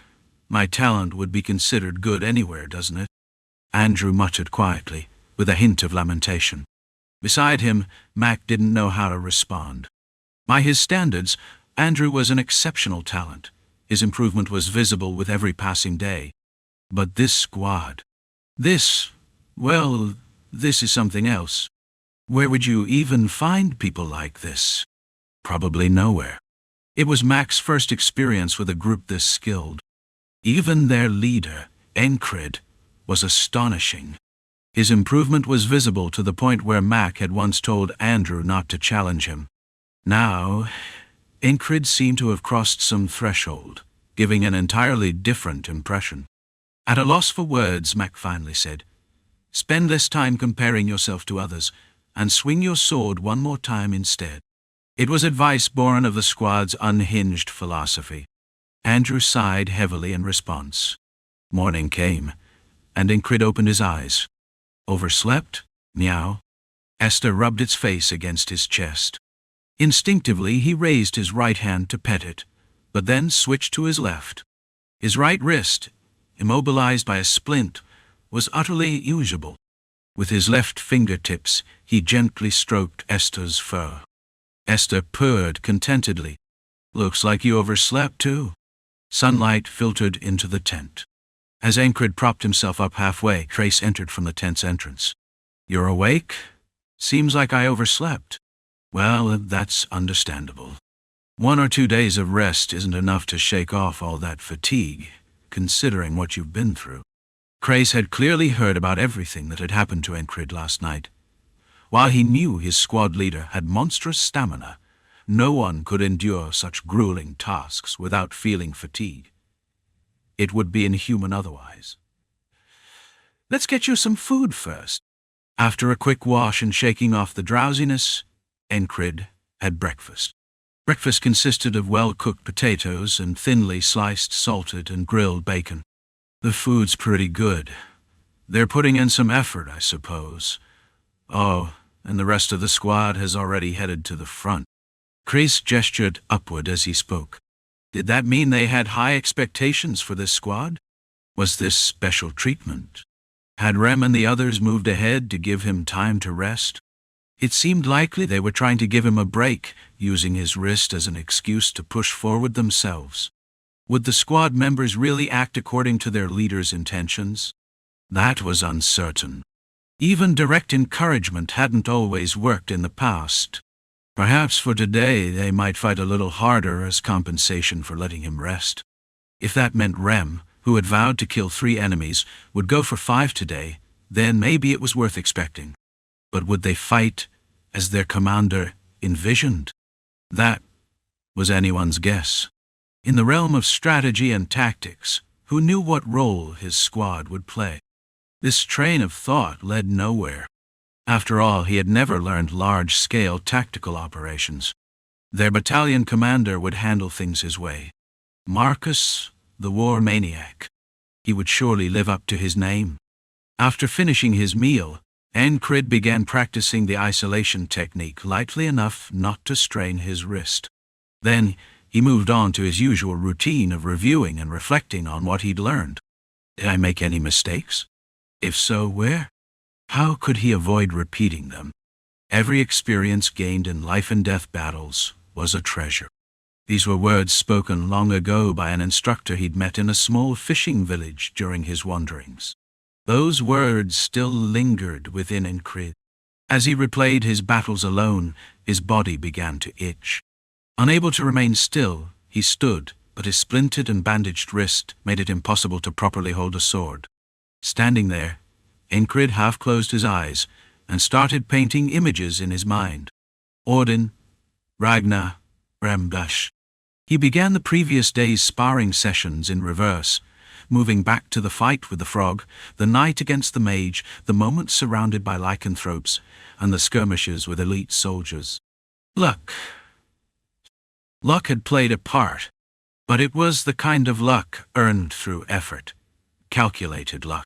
"My talent would be considered good anywhere, doesn't it?" Andrew muttered quietly, with a hint of lamentation. Beside him, Mac didn't know how to respond. By his standards, Andrew was an exceptional talent. His improvement was visible with every passing day. But this squad, this is something else. Where would you even find people like this? Probably nowhere. It was Mac's first experience with a group this skilled. Even their leader, Encred, was astonishing. His improvement was visible to the point where Mac had once told Andrew not to challenge him. Now, Encred seemed to have crossed some threshold, giving an entirely different impression. At a loss for words, Mac finally said, "Spend less time comparing yourself to others, and swing your sword one more time instead." It was advice born of the squad's unhinged philosophy. Andrew sighed heavily in response. Morning came, and Encred opened his eyes. "Overslept? Meow." Esther rubbed its face against his chest. Instinctively, he raised his right hand to pet it, but then switched to his left. His right wrist, immobilized by a splint, was utterly usable. With his left fingertips, he gently stroked Esther's fur. Esther purred contentedly. "Looks like you overslept, too." Sunlight filtered into the tent. As Encred propped himself up halfway, Trace entered from the tent's entrance. "You're awake? Seems like I overslept." "Well, that's understandable. 1 or 2 days of rest isn't enough to shake off all that fatigue, considering what you've been through." Trace had clearly heard about everything that had happened to Encred last night. While he knew his squad leader had monstrous stamina, no one could endure such grueling tasks without feeling fatigue. It would be inhuman otherwise. "Let's get you some food first." After a quick wash and shaking off the drowsiness, Encred had breakfast. Breakfast consisted of well-cooked potatoes and thinly sliced salted and grilled bacon. "The food's pretty good. They're putting in some effort, I suppose. Oh, and the rest of the squad has already headed to the front." Chris gestured upward as he spoke. Did that mean they had high expectations for this squad? Was this special treatment? Had Rem and the others moved ahead to give him time to rest? It seemed likely they were trying to give him a break, using his wrist as an excuse to push forward themselves. Would the squad members really act according to their leader's intentions? That was uncertain. Even direct encouragement hadn't always worked in the past. Perhaps for today they might fight a little harder as compensation for letting him rest. If that meant Rem, who had vowed to kill 3 enemies, would go for 5 today, then maybe it was worth expecting. But would they fight as their commander envisioned? That was anyone's guess. In the realm of strategy and tactics, who knew what role his squad would play? This train of thought led nowhere. After all, he had never learned large-scale tactical operations. Their battalion commander would handle things his way. Marcus, the war maniac. He would surely live up to his name. After finishing his meal, Encrid began practicing the isolation technique lightly enough not to strain his wrist. Then he moved on to his usual routine of reviewing and reflecting on what he'd learned. Did I make any mistakes? If so, where? How could he avoid repeating them? Every experience gained in life-and-death battles was a treasure. These were words spoken long ago by an instructor he'd met in a small fishing village during his wanderings. Those words still lingered within Encrid. As he replayed his battles alone, his body began to itch. Unable to remain still, he stood, but his splintered and bandaged wrist made it impossible to properly hold a sword. Standing there, Encrid half closed his eyes and started painting images in his mind. Odin, Ragnar, Remdash. He began the previous day's sparring sessions in reverse, moving back to the fight with the frog, the night against the mage, the moments surrounded by lycanthropes, and the skirmishes with elite soldiers. Luck. Luck had played a part, but it was the kind of luck earned through effort, calculated luck.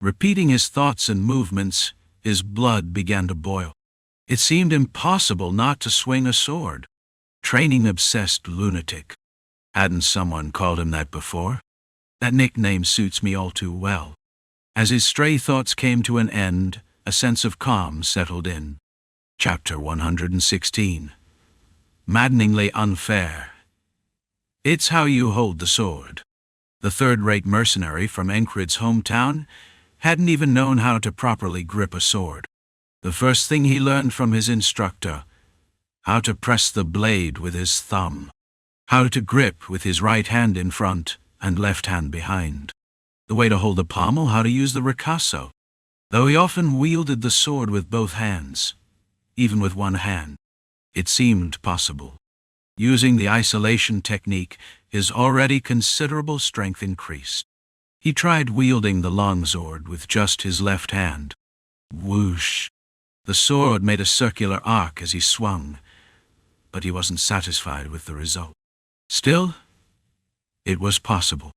Repeating his thoughts and movements, his blood began to boil. It seemed impossible not to swing a sword. Training-obsessed lunatic. Hadn't someone called him that before? That nickname suits me all too well. As his stray thoughts came to an end, a sense of calm settled in. Chapter 116. Maddeningly unfair. It's how you hold the sword. The third-rate mercenary from Encrid's hometown hadn't even known how to properly grip a sword. The first thing he learned from his instructor: how to press the blade with his thumb, how to grip with his right hand in front and left hand behind, the way to hold the pommel, how to use the ricasso. Though he often wielded the sword with both hands, even with one hand, it seemed possible. Using the isolation technique, his already considerable strength increased. He tried wielding the longsword with just his left hand. Whoosh! The sword made a circular arc as he swung, but he wasn't satisfied with the result. Still, it was possible.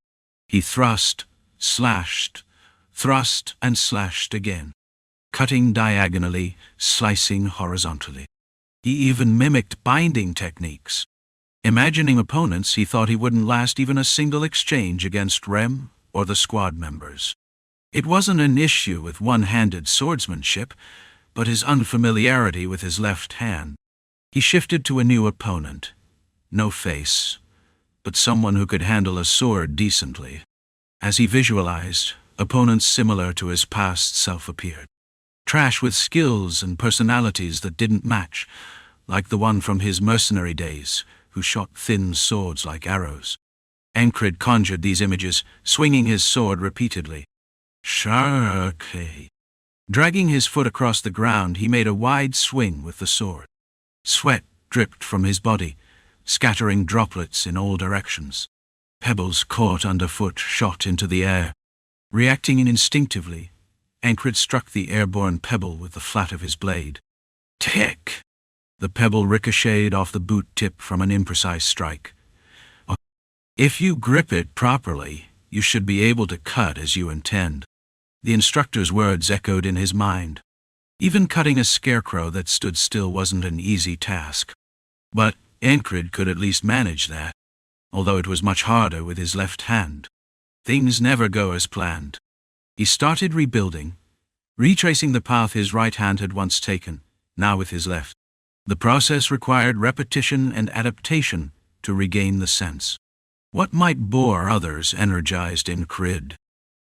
He thrust, slashed, thrust and slashed again, cutting diagonally, slicing horizontally. He even mimicked binding techniques. Imagining opponents, he thought he wouldn't last even a single exchange against Rem or the squad members. It wasn't an issue with one-handed swordsmanship, but his unfamiliarity with his left hand. He shifted to a new opponent. No face, but someone who could handle a sword decently. As he visualized, opponents similar to his past self appeared. Trash with skills and personalities that didn't match, like the one from his mercenary days, who shot thin swords like arrows. Encrid conjured these images, swinging his sword repeatedly. Sharkey. Dragging his foot across the ground, he made a wide swing with the sword. Sweat dripped from his body, scattering droplets in all directions. Pebbles caught underfoot shot into the air. Reacting instinctively, Encrid struck the airborne pebble with the flat of his blade. Tick! The pebble ricocheted off the boot tip from an imprecise strike. If you grip it properly, you should be able to cut as you intend. The instructor's words echoed in his mind. Even cutting a scarecrow that stood still wasn't an easy task. But Encrid could at least manage that, although it was much harder with his left hand. Things never go as planned. He started rebuilding, retracing the path his right hand had once taken, now with his left. The process required repetition and adaptation to regain the sense. What might bore others energized Incrid.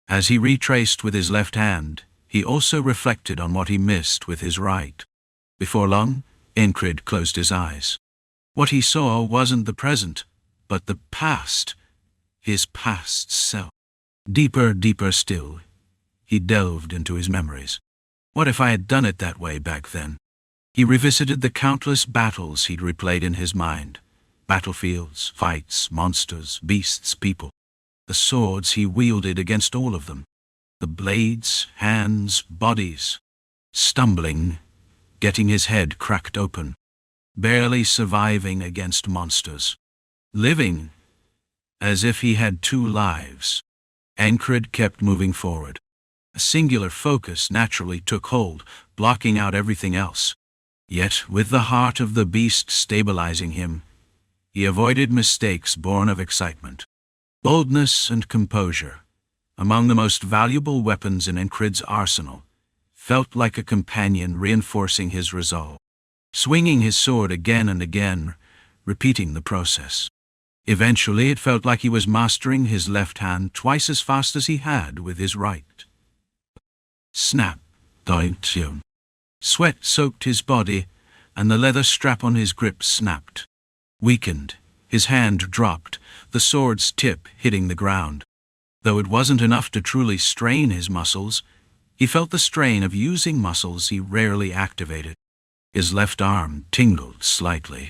As he retraced with his left hand, he also reflected on what he missed with his right. Before long, Incrid closed his eyes. What he saw wasn't the present, but the past, his past self. Deeper still, he delved into his memories. What if I had done it that way back then? He revisited the countless battles he'd replayed in his mind. Battlefields, fights, monsters, beasts, people. The swords he wielded against all of them. The blades, hands, bodies. Stumbling, getting his head cracked open. Barely surviving against monsters. Living as if he had two lives. Incrid kept moving forward. A singular focus naturally took hold, blocking out everything else. Yet, with the heart of the beast stabilizing him, he avoided mistakes born of excitement. Boldness and composure, among the most valuable weapons in Incrid's arsenal, felt like a companion reinforcing his resolve. Swinging his sword again and again, repeating the process. Eventually, it felt like he was mastering his left hand twice as fast as he had with his right. Snap, doint. Sweat soaked his body, and the leather strap on his grip snapped. Weakened, his hand dropped, the sword's tip hitting the ground. Though it wasn't enough to truly strain his muscles, he felt the strain of using muscles he rarely activated. His left arm tingled slightly.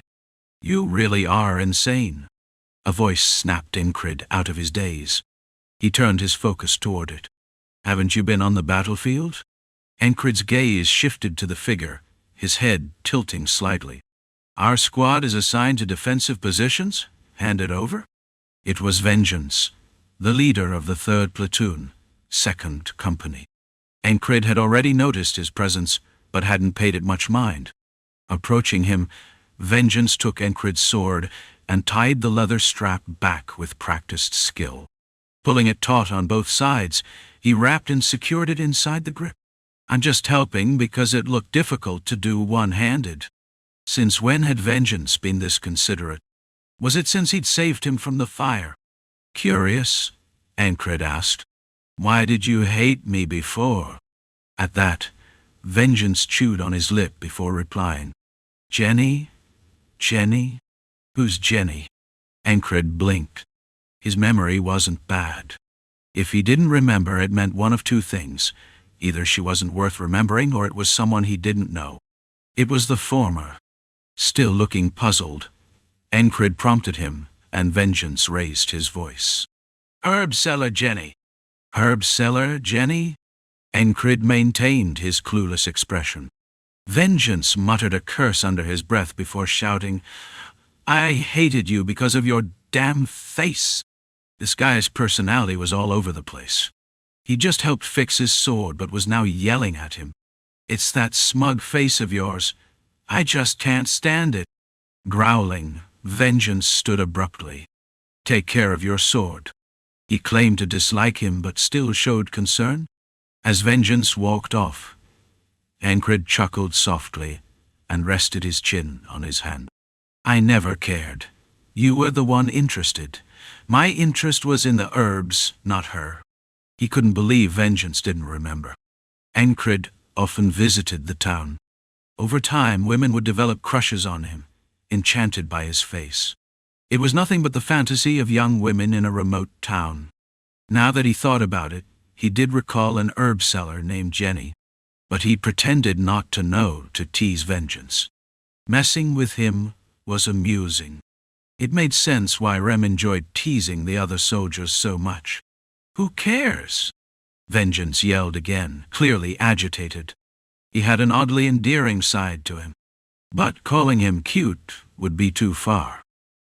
You really are insane. A voice snapped Incrid out of his daze. He turned his focus toward it. Haven't you been on the battlefield? Incrid's gaze shifted to the figure, his head tilting slightly. Our squad is assigned to defensive positions? Hand it over? It was Vengeance, the leader of the 3rd Platoon, 2nd Company. Incrid had already noticed his presence, but hadn't paid it much mind. Approaching him, Vengeance took Incrid's sword and tied the leather strap back with practiced skill. Pulling it taut on both sides, he wrapped and secured it inside the grip. I'm just helping because it looked difficult to do one-handed. Since when had Vengeance been this considerate? Was it since he'd saved him from the fire? Curious, Incrid asked. Why did you hate me before? At that, Vengeance chewed on his lip before replying. Jenny? Jenny? Who's Jenny? Incrid blinked. His memory wasn't bad. If he didn't remember, it meant one of two things. Either she wasn't worth remembering, or it was someone he didn't know. It was the former. Still looking puzzled, Incrid prompted him, and Vengeance raised his voice. Herb seller Jenny. Herb seller Jenny? Incrid maintained his clueless expression. Vengeance muttered a curse under his breath before shouting, I hated you because of your damn face. This guy's personality was all over the place. He just helped fix his sword, but was now yelling at him. It's that smug face of yours. I just can't stand it. Growling, Vengeance stood abruptly. Take care of your sword. He claimed to dislike him, but still showed concern. As Vengeance walked off, Incrid chuckled softly and rested his chin on his hand. I never cared. You were the one interested. My interest was in the herbs, not her. He couldn't believe Vengeance didn't remember. Incrid often visited the town. Over time, women would develop crushes on him, enchanted by his face. It was nothing but the fantasy of young women in a remote town. Now that he thought about it, he did recall an herb seller named Jenny, but he pretended not to know to tease Vengeance. Messing with him was amusing. It made sense why Rem enjoyed teasing the other soldiers so much. Who cares? Vengeance yelled again, clearly agitated. He had an oddly endearing side to him. But calling him cute would be too far.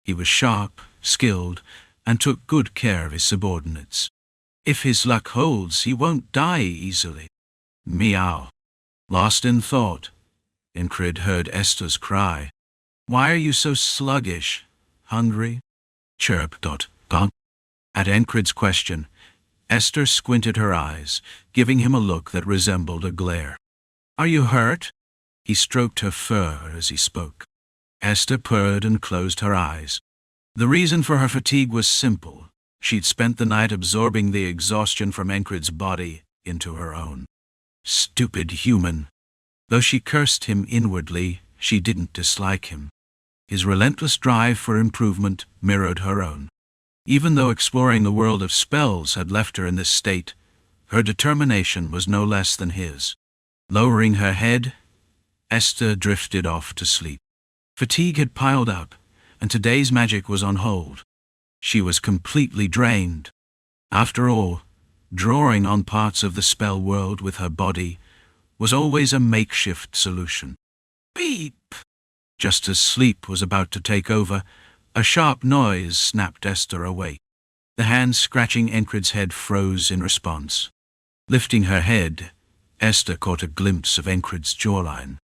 He was sharp, skilled, and took good care of his subordinates. If his luck holds, he won't die easily. Meow. Lost in thought, Incrid heard Esther's cry. Why are you so sluggish? Hungry? Chirp. At Incrid's question, Esther squinted her eyes, giving him a look that resembled a glare. Are you hurt? He stroked her fur as he spoke. Esther purred and closed her eyes. The reason for her fatigue was simple. She'd spent the night absorbing the exhaustion from Encred's body into her own. Stupid human. Though she cursed him inwardly, she didn't dislike him. His relentless drive for improvement mirrored her own. Even though exploring the world of spells had left her in this state, her determination was no less than his. Lowering her head, Esther drifted off to sleep. Fatigue had piled up, and today's magic was on hold. She was completely drained. After all, drawing on parts of the spell world with her body was always a makeshift solution. Beep! Just as sleep was about to take over, a sharp noise snapped Esther awake. The hand scratching Encred's head froze in response. Lifting her head, Esther caught a glimpse of Encred's jawline.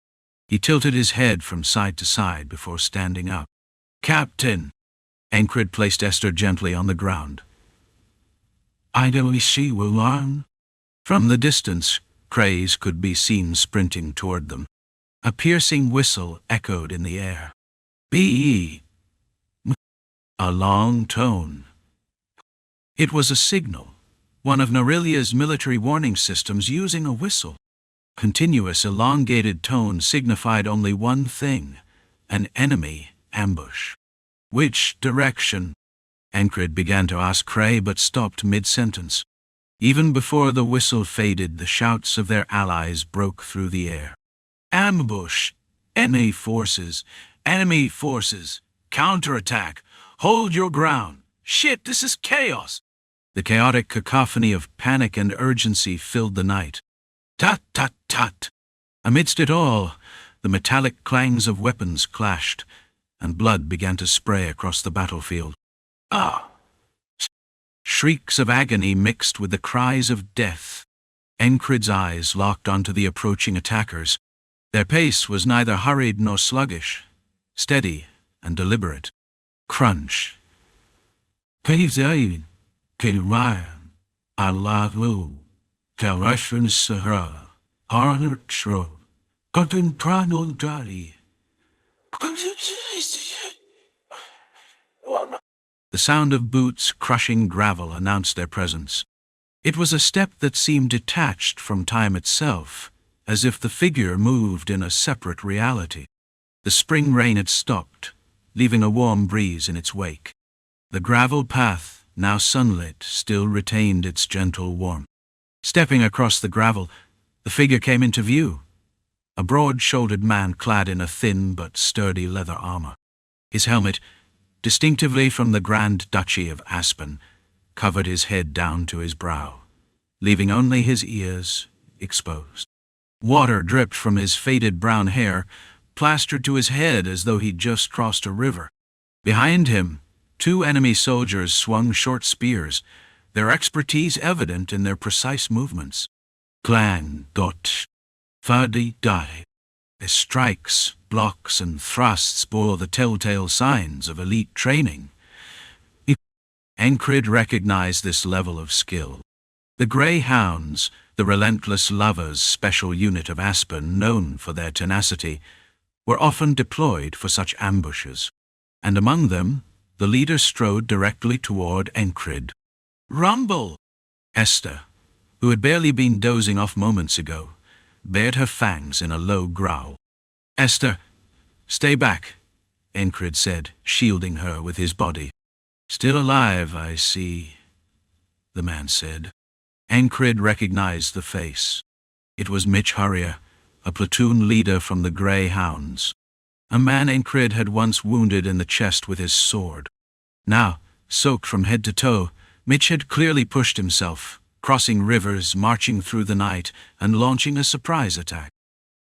He tilted his head from side to side before standing up. "Captain!" Encred placed Esther gently on the ground. "I don't see you alone." From the distance, Craze could be seen sprinting toward them. A piercing whistle echoed in the air. "B-E." A long tone. It was a signal, one of Norilia's military warning systems using a whistle. Continuous elongated tone signified only one thing: an enemy ambush. Which direction? Encred began to ask Cray, but stopped mid-sentence. Even before the whistle faded, the shouts of their allies broke through the air. "Ambush! Enemy forces! Enemy forces! Counterattack! Hold your ground! Shit, this is chaos!" The chaotic cacophony of panic and urgency filled the night. Tut, tut, tut! Amidst it all, the metallic clangs of weapons clashed, and blood began to spray across the battlefield. Ah! Shrieks of agony mixed with the cries of death. Encred's eyes locked onto the approaching attackers. Their pace was neither hurried nor sluggish, steady and deliberate. Crunch. "Payzain, Kirayan, Allahu, Terrashan Sahara, Harnatro, Contemplano Dari." The sound of boots crushing gravel announced their presence. It was a step that seemed detached from time itself, as if the figure moved in a separate reality. The spring rain had stopped, leaving a warm breeze in its wake. The gravel path, now sunlit, still retained its gentle warmth. Stepping across the gravel, the figure came into view. A broad-shouldered man clad in a thin but sturdy leather armor. His helmet, distinctively from the Grand Duchy of Aspen, covered his head down to his brow, leaving only his ears exposed. Water dripped from his faded brown hair, plastered to his head as though he'd just crossed a river. Behind him, 2 enemy soldiers swung short spears, their expertise evident in their precise movements. Clang, dot, fadi, die. Their strikes, blocks, and thrusts bore the telltale signs of elite training. Encred recognized this level of skill. The Grey Hounds, the relentless lovers' special unit of Aspen known for their tenacity, were often deployed for such ambushes, and among them, the leader strode directly toward Encred. "Rumble!" Esther, who had barely been dozing off moments ago, bared her fangs in a low growl. "Esther, stay back," Encred said, shielding her with his body. "Still alive, I see," the man said. Encred recognized the face. It was Mitch Hurrier, a platoon leader from the Grey Hounds. A man Encred had once wounded in the chest with his sword. Now, soaked from head to toe, Mitch had clearly pushed himself, crossing rivers, marching through the night, and launching a surprise attack.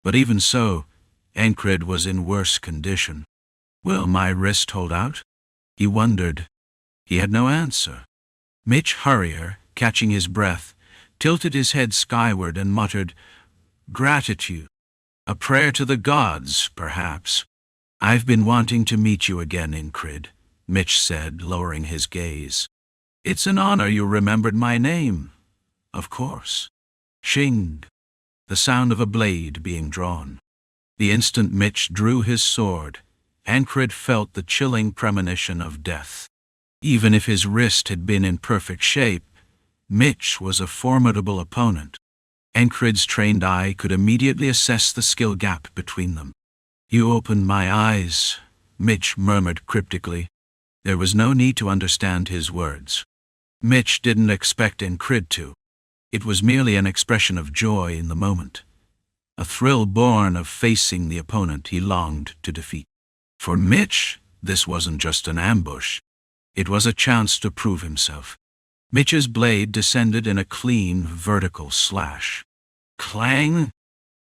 But even so, Encred was in worse condition. "Will my wrist hold out?" he wondered. He had no answer. Mitch Hurrier, catching his breath, tilted his head skyward and muttered, "Gratitude. A prayer to the gods, perhaps." "I've been wanting to meet you again, Encred," Mitch said, lowering his gaze. "It's an honor you remembered my name." "Of course." Shing! The sound of a blade being drawn. The instant Mitch drew his sword, Ancred felt the chilling premonition of death. Even if his wrist had been in perfect shape, Mitch was a formidable opponent. Ancred's trained eye could immediately assess the skill gap between them. "You opened my eyes," Mitch murmured cryptically. There was no need to understand his words. Mitch didn't expect Ancred to. It was merely an expression of joy in the moment, a thrill born of facing the opponent he longed to defeat. For Mitch, this wasn't just an ambush. It was a chance to prove himself. Mitch's blade descended in a clean, vertical slash. Clang!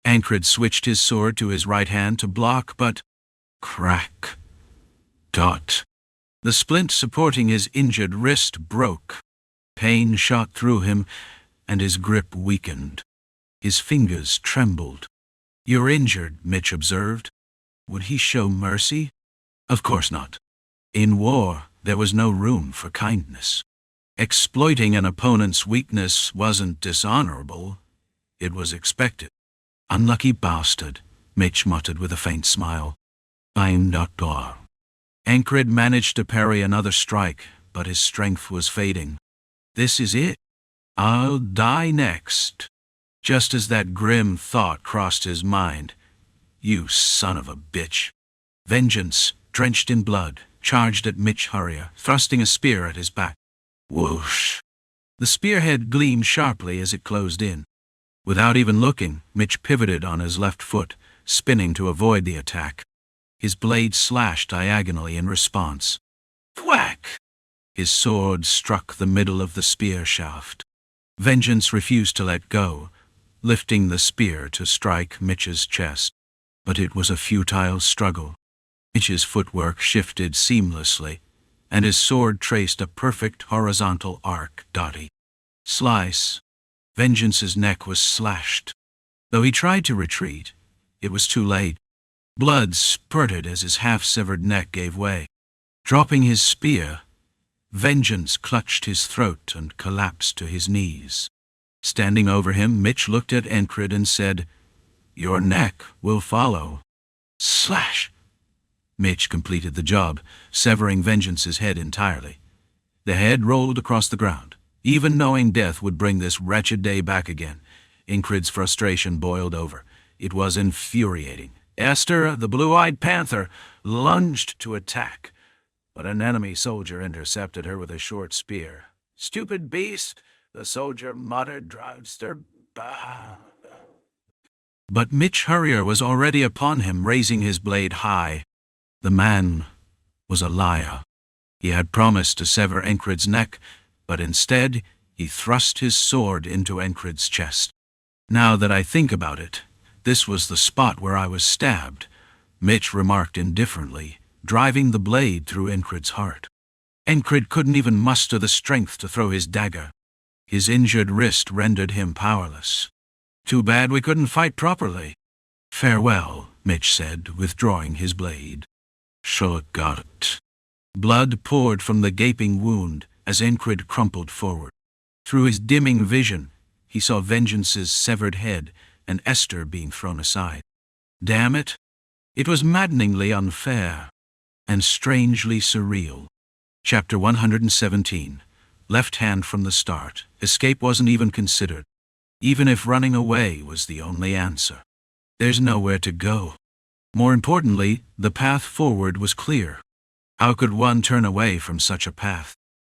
Ancred switched his sword to his right hand to block, but crack. Dot. The splint supporting his injured wrist broke. Pain shot through him, and his grip weakened. His fingers trembled. "You're injured," Mitch observed. Would he show mercy? Of course not. In war, there was no room for kindness. Exploiting an opponent's weakness wasn't dishonorable. It was expected. "Unlucky bastard," Mitch muttered with a faint smile. "I'm not door." Ancred managed to parry another strike, but his strength was fading. This is it. I'll die next. Just as that grim thought crossed his mind, "You son of a bitch." Vengeance, drenched in blood, charged at Mitch Hurrier, thrusting a spear at his back. Whoosh! The spearhead gleamed sharply as it closed in. Without even looking, Mitch pivoted on his left foot, spinning to avoid the attack. His blade slashed diagonally in response. Thwack! His sword struck the middle of the spear shaft. Vengeance refused to let go, lifting the spear to strike Mitch's chest. But it was a futile struggle. Mitch's footwork shifted seamlessly, and his sword traced a perfect horizontal arc. Dotty. Slice. Vengeance's neck was slashed. Though he tried to retreat, it was too late. Blood spurted as his half-severed neck gave way. Dropping his spear, Vengeance clutched his throat and collapsed to his knees. Standing over him, Mitch looked at Ancred and said, "Your neck will follow." Slash! Mitch completed the job, severing Vengeance's head entirely. The head rolled across the ground. Even knowing death would bring this wretched day back again, Ancred's frustration boiled over. It was infuriating. Esther, the blue-eyed panther, lunged to attack, but an enemy soldier intercepted her with a short spear. "Stupid beast," the soldier muttered, "Drowster, bah." But Mitch Hurrier was already upon him, raising his blade high. The man was a liar. He had promised to sever Ancred's neck, but instead he thrust his sword into Ancred's chest. "Now that I think about it, this was the spot where I was stabbed," Mitch remarked indifferently, driving the blade through Ancred's heart. Ancred couldn't even muster the strength to throw his dagger. His injured wrist rendered him powerless. "Too bad we couldn't fight properly." "Farewell," Mitch said, withdrawing his blade. "Sure got it." Blood poured from the gaping wound as Ancred crumpled forward. Through his dimming vision, he saw Vengeance's severed head and Esther being thrown aside. Damn it! It was maddeningly unfair and strangely surreal. Chapter 117. Left hand from the start. Escape wasn't even considered, even if running away was the only answer. There's nowhere to go. More importantly, the path forward was clear. How could one turn away from such a path?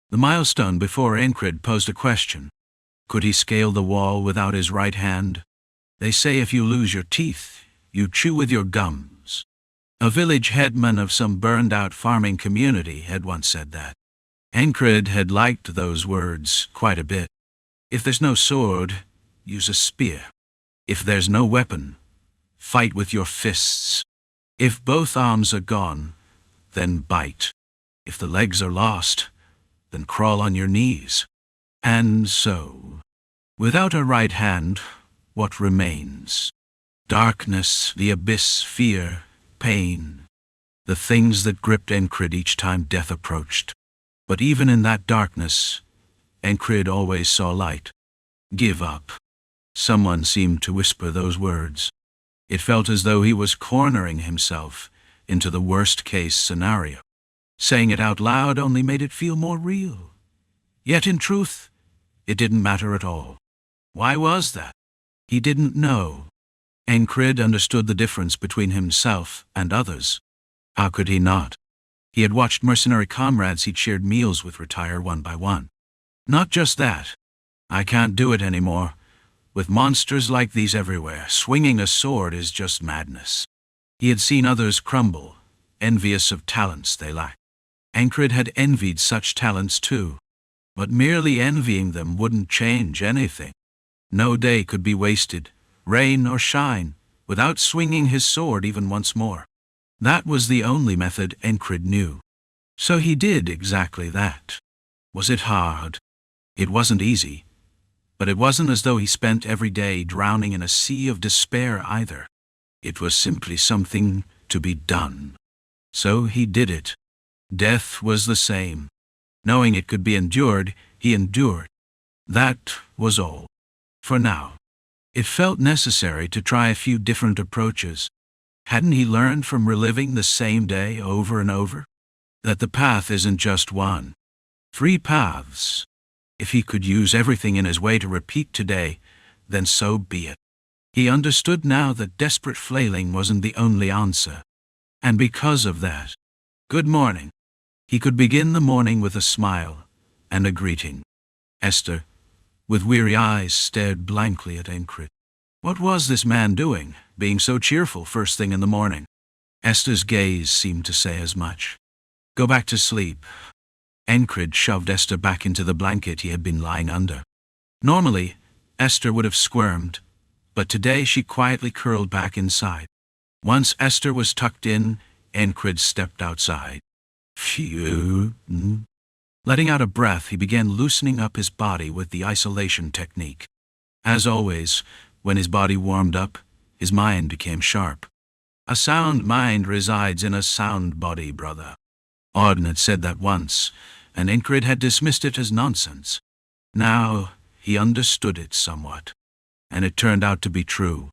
The milestone before Ancred posed a question. Could he scale the wall without his right hand? They say if you lose your teeth, you chew with your gums. A village headman of some burned-out farming community had once said that. Ancred had liked those words quite a bit. If there's no sword, use a spear. If there's no weapon, fight with your fists. If both arms are gone, then bite. If the legs are lost, then crawl on your knees. And so, without a right hand, what remains? Darkness, the abyss, fear, pain, the things that gripped Ancred each time death approached. But even in that darkness, Ancred always saw light. Give up. Someone seemed to whisper those words. It felt as though he was cornering himself, into the worst-case scenario. Saying it out loud only made it feel more real. Yet in truth, it didn't matter at all. Why was that? He didn't know. Encred understood the difference between himself and others. How could he not? He had watched mercenary comrades he'd shared meals with retire one by one. Not just that. I can't do it anymore. With monsters like these everywhere, swinging a sword is just madness. He had seen others crumble, envious of talents they lacked. Encred had envied such talents too, but merely envying them wouldn't change anything. No day could be wasted, rain or shine, without swinging his sword even once more. That was the only method Encred knew. So he did exactly that. Was it hard? It wasn't easy. But it wasn't as though he spent every day drowning in a sea of despair either. It was simply something to be done. So he did it. Death was the same. Knowing it could be endured, he endured. That was all. For now. It felt necessary to try a few different approaches. Hadn't he learned from reliving the same day over and over? That the path isn't just one. 3 paths. If he could use everything in his way to repeat today, then so be it. He understood now that desperate flailing wasn't the only answer. And because of that, good morning. He could begin the morning with a smile and a greeting. Esther, with weary eyes, stared blankly at Encred. What was this man doing, being so cheerful first thing in the morning? Esther's gaze seemed to say as much. Go back to sleep. Encred shoved Esther back into the blanket he had been lying under. Normally, Esther would have squirmed, but today she quietly curled back inside. Once Esther was tucked in, Encred stepped outside. Phew. Letting out a breath, he began loosening up his body with the isolation technique. As always, when his body warmed up, his mind became sharp. A sound mind resides in a sound body, brother. Auden had said that once, and Encred had dismissed it as nonsense. Now he understood it somewhat, and it turned out to be true.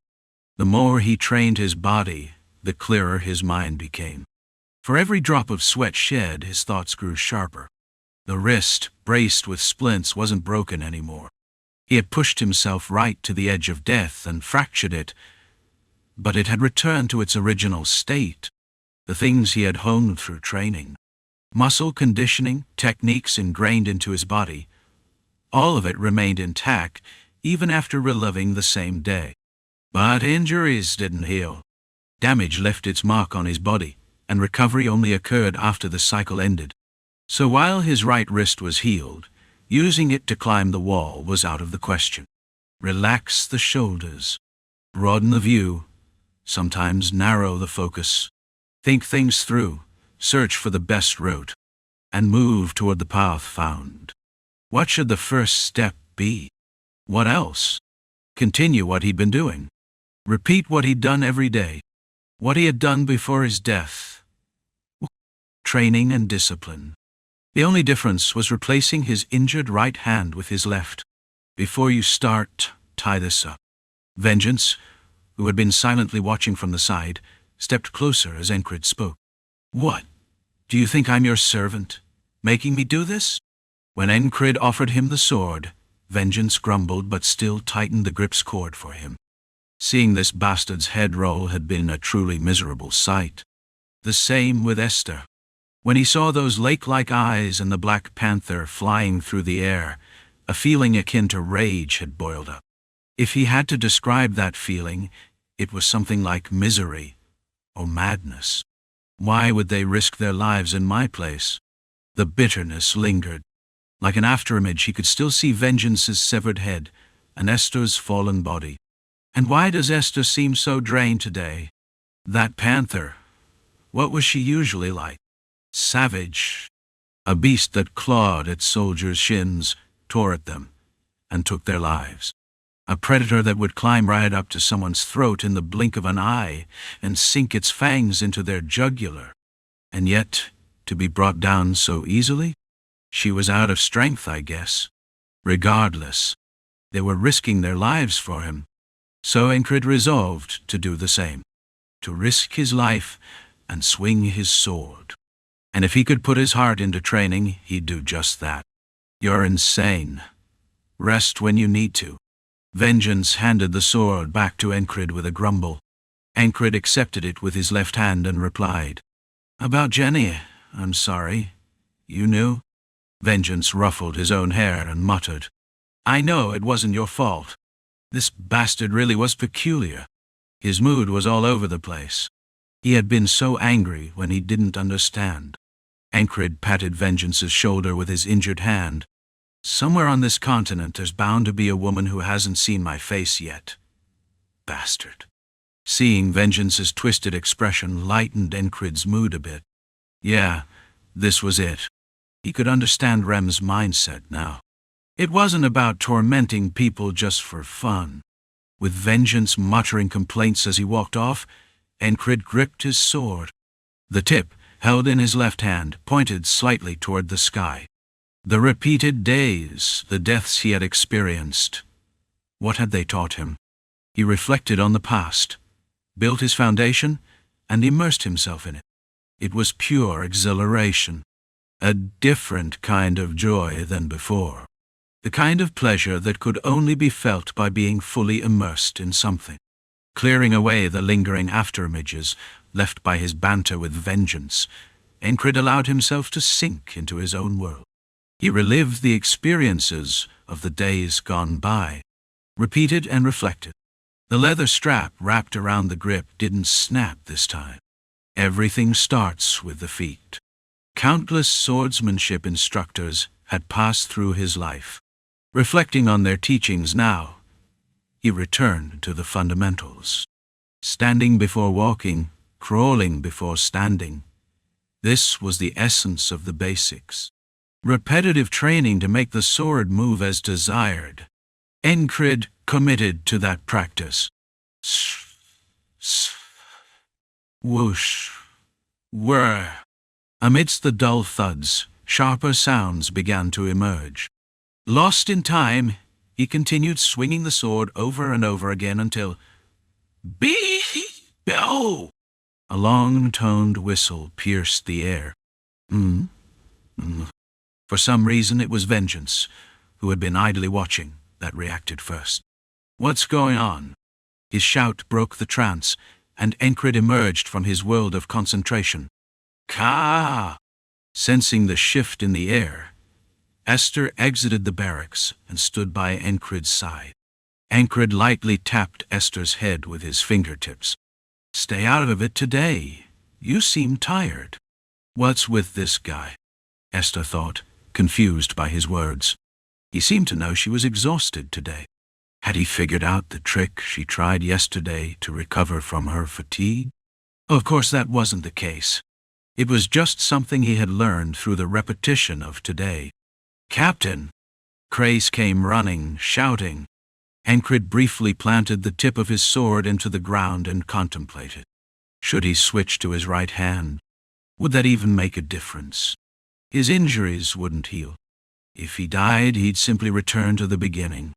The more he trained his body, the clearer his mind became. For every drop of sweat shed, his thoughts grew sharper. The wrist, braced with splints, wasn't broken anymore. He had pushed himself right to the edge of death and fractured it, but it had returned to its original state. The things he had honed through training, muscle conditioning, techniques ingrained into his body, all of it remained intact even after reliving the same day. But injuries didn't heal. Damage left its mark on his body, and recovery only occurred after the cycle ended. So while his right wrist was healed, using it to climb the wall was out of the question. Relax the shoulders, broaden the view, sometimes narrow the focus. Think things through, search for the best route, and move toward the path found. What should the first step be? What else? Continue what he'd been doing. Repeat what he'd done every day. What he had done before his death. Training and discipline. The only difference was replacing his injured right hand with his left. Before you start, tie this up. Vengeance, who had been silently watching from the side, stepped closer as Encred spoke. What? Do you think I'm your servant, making me do this? When Encred offered him the sword, Vengeance grumbled but still tightened the grip's cord for him. Seeing this bastard's head roll had been a truly miserable sight. The same with Esther. When he saw those lake-like eyes and the Black Panther flying through the air, a feeling akin to rage had boiled up. If he had to describe that feeling, it was something like misery or madness. Why would they risk their lives in my place? The bitterness lingered. Like an afterimage, he could still see Vengeance's severed head and Esther's fallen body. And why does Esther seem so drained today? That panther, what was she usually like? Savage. A beast that clawed at soldiers' shins, tore at them, and took their lives. A predator that would climb right up to someone's throat in the blink of an eye and sink its fangs into their jugular. And yet, to be brought down so easily? She was out of strength, I guess. Regardless, they were risking their lives for him. So Encred resolved to do the same. To risk his life, and swing his sword. And if he could put his heart into training, he'd do just that. You're insane. Rest when you need to. Vengeance handed the sword back to Encred with a grumble. Encred accepted it with his left hand and replied, "About Jenny, I'm sorry. You knew?" Vengeance ruffled his own hair and muttered, "I know it wasn't your fault. This bastard really was peculiar." His mood was all over the place. He had been so angry when he didn't understand. Encred patted Vengeance's shoulder with his injured hand. "Somewhere on this continent there's bound to be a woman who hasn't seen my face yet. Bastard." Seeing Vengeance's twisted expression lightened Encred's mood a bit. Yeah, this was it. He could understand Rem's mindset now. It wasn't about tormenting people just for fun. With Vengeance muttering complaints as he walked off, Encred gripped his sword. The tip, held in his left hand, pointed slightly toward the sky. The repeated days, the deaths he had experienced. What had they taught him? He reflected on the past, built his foundation, and immersed himself in it. It was pure exhilaration, a different kind of joy than before. The kind of pleasure that could only be felt by being fully immersed in something. Clearing away the lingering afterimages left by his banter with Vengeance, Encred allowed himself to sink into his own world. He relived the experiences of the days gone by, repeated and reflected. The leather strap wrapped around the grip didn't snap this time. Everything starts with the feet. Countless swordsmanship instructors had passed through his life. Reflecting on their teachings now, he returned to the fundamentals. Standing before walking, crawling before standing. This was the essence of the basics. Repetitive training to make the sword move as desired. Encred committed to that practice. Whoosh. Whir. Amidst the dull thuds, sharper sounds began to emerge. Lost in time, he continued swinging the sword over and over again until... Be-oh! A long-toned whistle pierced the air. For some reason it was Vengeance, who had been idly watching, that reacted first. "What's going on?" His shout broke the trance, and Encred emerged from his world of concentration. "Ka!" Sensing the shift in the air, Esther exited the barracks and stood by Encred's side. Encred lightly tapped Esther's head with his fingertips. "Stay out of it today. You seem tired." "What's with this guy?" Esther thought, confused by his words. He seemed to know she was exhausted today. Had he figured out the trick she tried yesterday to recover from her fatigue? Of course that wasn't the case. It was just something he had learned through the repetition of today. "Captain!" Crace came running, shouting. Encred briefly planted the tip of his sword into the ground and contemplated. Should he switch to his right hand? Would that even make a difference? His injuries wouldn't heal. If he died, he'd simply return to the beginning.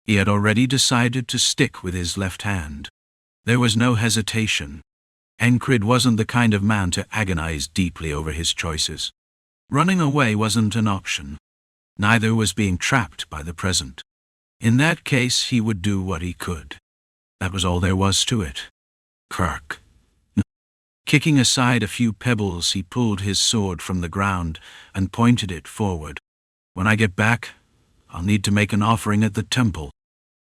He had already decided to stick with his left hand. There was no hesitation. Encred wasn't the kind of man to agonize deeply over his choices. Running away wasn't an option. Neither was being trapped by the present. In that case, he would do what he could. That was all there was to it. Kirk. Kicking aside a few pebbles, he pulled his sword from the ground and pointed it forward. "When I get back, I'll need to make an offering at the temple."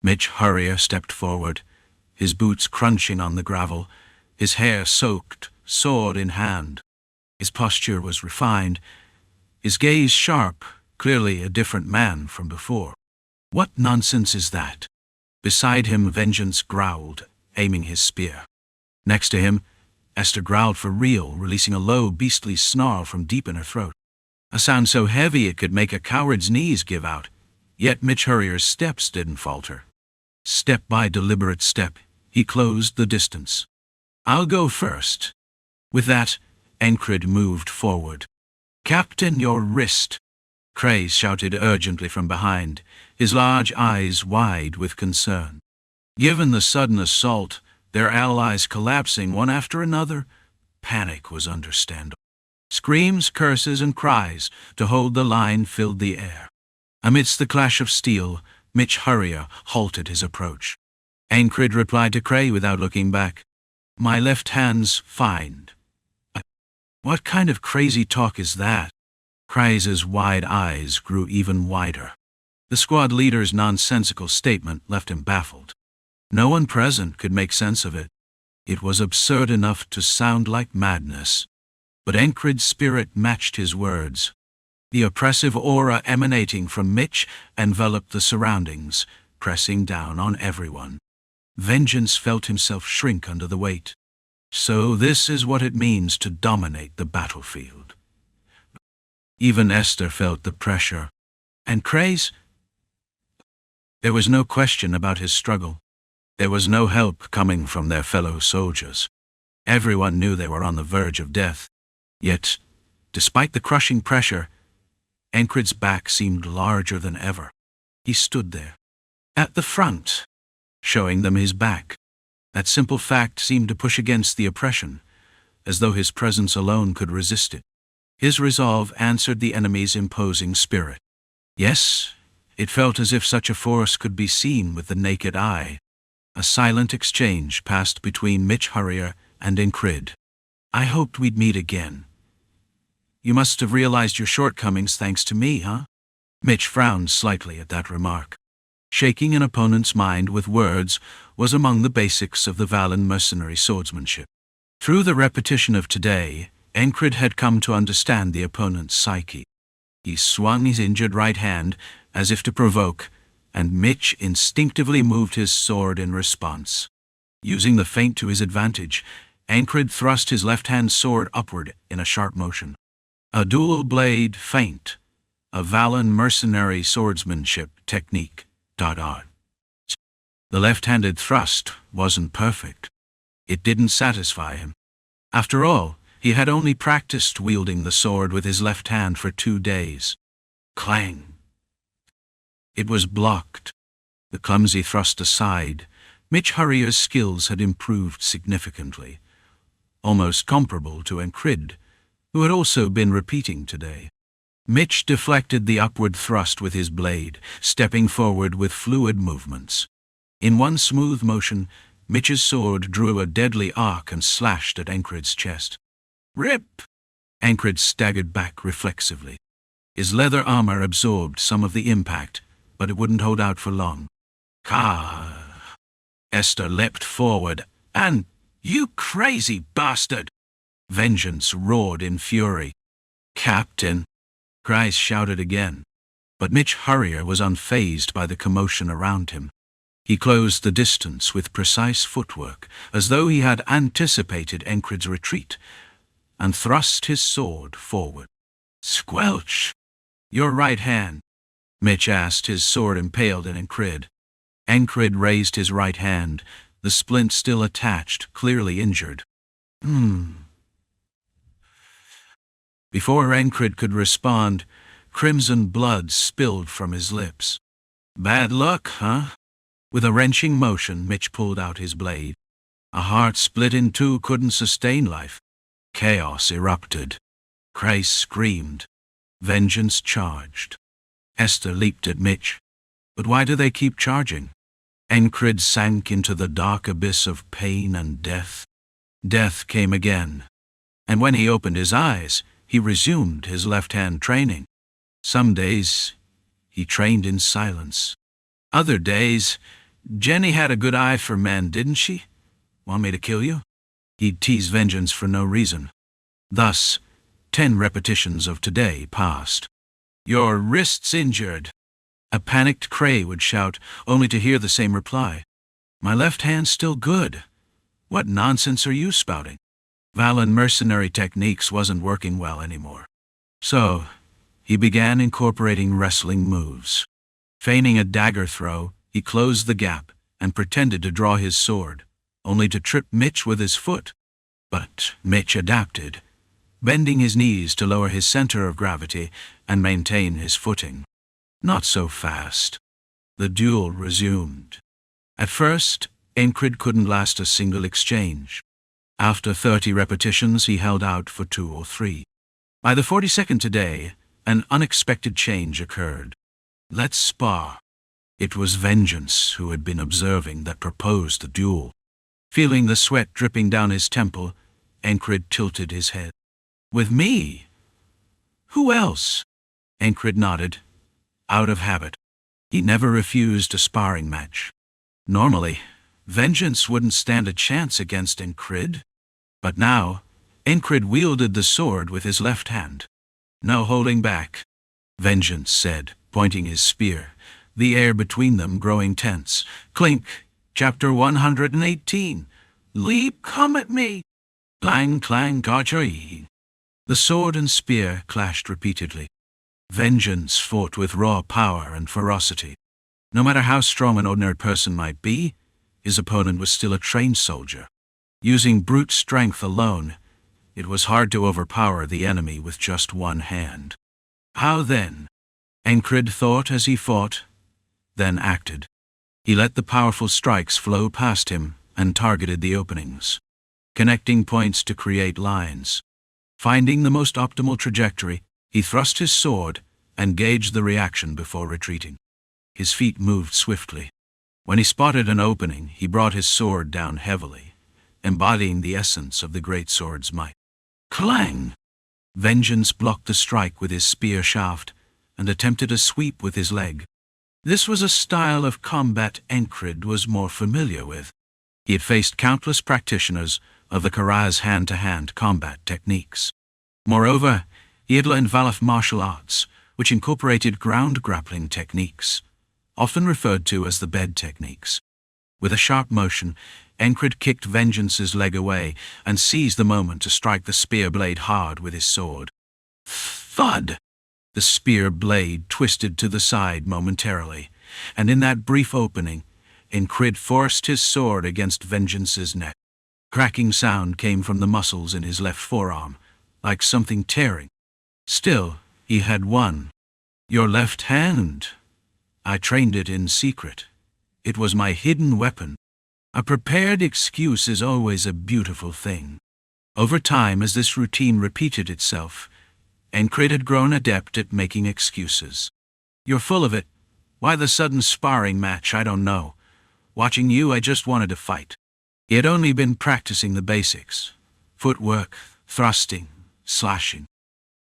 Mitch Hurrier stepped forward, his boots crunching on the gravel, his hair soaked, sword in hand. His posture was refined, his gaze sharp, clearly a different man from before. "What nonsense is that?" Beside him, Vengeance growled, aiming his spear. Next to him, Esther growled for real, releasing a low, beastly snarl from deep in her throat. A sound so heavy it could make a coward's knees give out. Yet Mitch Hurrier's steps didn't falter. Step by deliberate step, he closed the distance. "I'll go first." With that, Encred moved forward. "Captain, your wrist!" Craze shouted urgently from behind, his large eyes wide with concern. Given the sudden assault, their allies collapsing one after another, panic was understandable. Screams, curses, and cries to hold the line filled the air. Amidst the clash of steel, Mitch Hurrier halted his approach. Aincrid replied to Cray without looking back. "My left hand's fine." "What kind of crazy talk is that?" Cray's wide eyes grew even wider. The squad leader's nonsensical statement left him baffled. No one present could make sense of it. It was absurd enough to sound like madness. But Aincrid's spirit matched his words. The oppressive aura emanating from Mitch enveloped the surroundings, pressing down on everyone. Vengeance felt himself shrink under the weight. So this is what it means to dominate the battlefield. Even Esther felt the pressure. And Cray's? There was no question about his struggle. There was no help coming from their fellow soldiers. Everyone knew they were on the verge of death. Yet, despite the crushing pressure, Aincrid's back seemed larger than ever. He stood there, at the front, showing them his back. That simple fact seemed to push against the oppression, as though his presence alone could resist it. His resolve answered the enemy's imposing spirit. Yes, it felt as if such a force could be seen with the naked eye. A silent exchange passed between Mitch Hurrier and Aincrid. "I hoped we'd meet again. You must have realized your shortcomings thanks to me, huh?" Mitch frowned slightly at that remark. Shaking an opponent's mind with words was among the basics of the Valen mercenary swordsmanship. Through the repetition of today, Aincrid had come to understand the opponent's psyche. He swung his injured right hand as if to provoke, and Mitch instinctively moved his sword in response. Using the feint to his advantage, Aincrid thrust his left-hand sword upward in a sharp motion. A dual-blade feint, a Valen mercenary swordsmanship technique. The left-handed thrust wasn't perfect. It didn't satisfy him. After all, he had only practiced wielding the sword with his left hand for 2 days. Clang! It was blocked. The clumsy thrust aside, Mitch Hurrier's skills had improved significantly, almost comparable to Aincrid, who had also been repeating today. Mitch deflected the upward thrust with his blade, stepping forward with fluid movements. In one smooth motion, Mitch's sword drew a deadly arc and slashed at Aincrid's chest. "Rip!" Aincrid staggered back reflexively. His leather armor absorbed some of the impact, but it wouldn't hold out for long. "Ka!" Esther leapt forward, and, "You crazy bastard!" Vengeance roared in fury. "Captain!" Cries shouted again. But Mitch Hurrier was unfazed by the commotion around him. He closed the distance with precise footwork, as though he had anticipated Aincrid's retreat, and thrust his sword forward. "Squelch! Your right hand," Mitch asked, his sword impaled in Aincrid. Aincrid raised his right hand, the splint still attached, clearly injured. Before Aincrid could respond, crimson blood spilled from his lips. "Bad luck, huh?" With a wrenching motion, Mitch pulled out his blade. A heart split in two couldn't sustain life. Chaos erupted. Cray screamed. Vengeance charged. Esther leaped at Mitch. But why do they keep charging? Aincrid sank into the dark abyss of pain and death. Death came again. And when he opened his eyes, he resumed his left-hand training. Some days, he trained in silence. Other days, "Jenny had a good eye for men, didn't she? Want me to kill you?" He'd tease Vengeance for no reason. Thus, 10 repetitions of today passed. "Your wrist's injured." A panicked Cray would shout, only to hear the same reply. "My left hand's still good. What nonsense are you spouting?" Valen mercenary techniques wasn't working well anymore. So, he began incorporating wrestling moves. Feigning a dagger throw, he closed the gap and pretended to draw his sword, only to trip Mitch with his foot. But Mitch adapted, bending his knees to lower his center of gravity and maintain his footing. Not so fast. The duel resumed. At first, Aincrid couldn't last a single exchange. After 30 repetitions, he held out for 2 or 3. By the 42nd today, an unexpected change occurred. "Let's spar." It was Vengeance, who had been observing, that proposed the duel. Feeling the sweat dripping down his temple, Encred tilted his head. "With me? Who else?" Encred nodded, out of habit. He never refused a sparring match. Normally, Vengeance wouldn't stand a chance against Encred. But now, Encred wielded the sword with his left hand. "No holding back," Vengeance said, pointing his spear, the air between them growing tense. Clink, chapter 118. "Leap, come at me!" Clang, clang, archery. The sword and spear clashed repeatedly. Vengeance fought with raw power and ferocity. No matter how strong an ordinary person might be, his opponent was still a trained soldier. Using brute strength alone, it was hard to overpower the enemy with just one hand. How then? Encred thought as he fought, then acted. He let the powerful strikes flow past him and targeted the openings, connecting points to create lines. Finding the most optimal trajectory, he thrust his sword and gauged the reaction before retreating. His feet moved swiftly. When he spotted an opening, he brought his sword down heavily, embodying the essence of the great sword's might. Clang! Vengeance blocked the strike with his spear shaft and attempted a sweep with his leg. This was a style of combat Encred was more familiar with. He had faced countless practitioners of the Kara's hand-to-hand combat techniques. Moreover, he had learned Valaf martial arts, which incorporated ground grappling techniques, often referred to as the bed techniques. With a sharp motion, Encred kicked Vengeance's leg away and seized the moment to strike the spear blade hard with his sword. Thud! The spear blade twisted to the side momentarily, and in that brief opening, Encred forced his sword against Vengeance's neck. Cracking sound came from the muscles in his left forearm, like something tearing. Still, he had won. "Your left hand? I trained it in secret. It was my hidden weapon." A prepared excuse is always a beautiful thing. Over time, as this routine repeated itself, Encred had grown adept at making excuses. "You're full of it. Why the sudden sparring match, I don't know. Watching you, I just wanted to fight." He had only been practicing the basics: footwork, thrusting, slashing.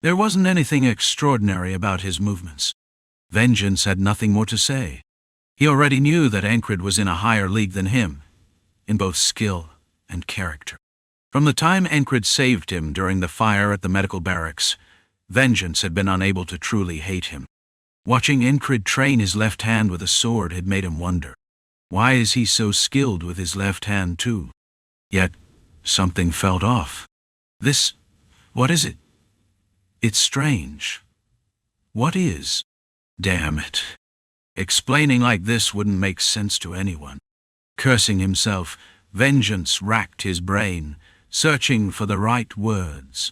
There wasn't anything extraordinary about his movements. Vengeance had nothing more to say. He already knew that Encred was in a higher league than him, in both skill and character. From the time Encred saved him during the fire at the medical barracks, Vengeance had been unable to truly hate him. Watching Encred train his left hand with a sword had made him wonder, why is he so skilled with his left hand too? Yet, something felt off. What is it? It's strange. What is? Damn it. Explaining like this wouldn't make sense to anyone. Cursing himself, Vengeance racked his brain, searching for the right words.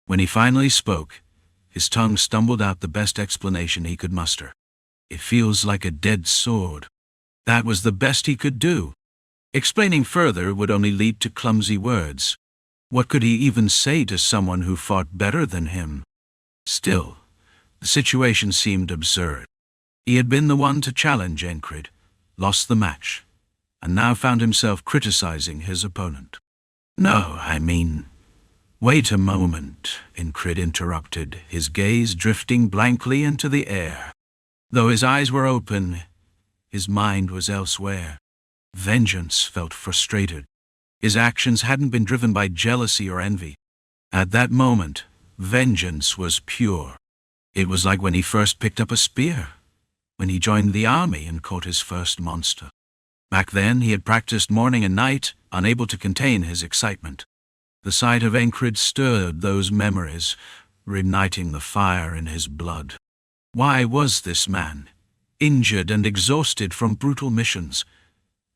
When he finally spoke, his tongue stumbled out the best explanation he could muster. "It feels like a dead sword." That was the best he could do. Explaining further would only lead to clumsy words. What could he even say to someone who fought better than him? Still, the situation seemed absurd. He had been the one to challenge Encred, lost the match, and now found himself criticizing his opponent. "No, I mean..." "Wait a moment," Encred interrupted, his gaze drifting blankly into the air. Though his eyes were open, his mind was elsewhere. Vengeance felt frustrated. His actions hadn't been driven by jealousy or envy. At that moment, Vengeance was pure. It was like when he first picked up a spear, when he joined the army and caught his first monster. Back then, he had practiced morning and night, unable to contain his excitement. The sight of Encred stirred those memories, reigniting the fire in his blood. Why was this man, injured and exhausted from brutal missions,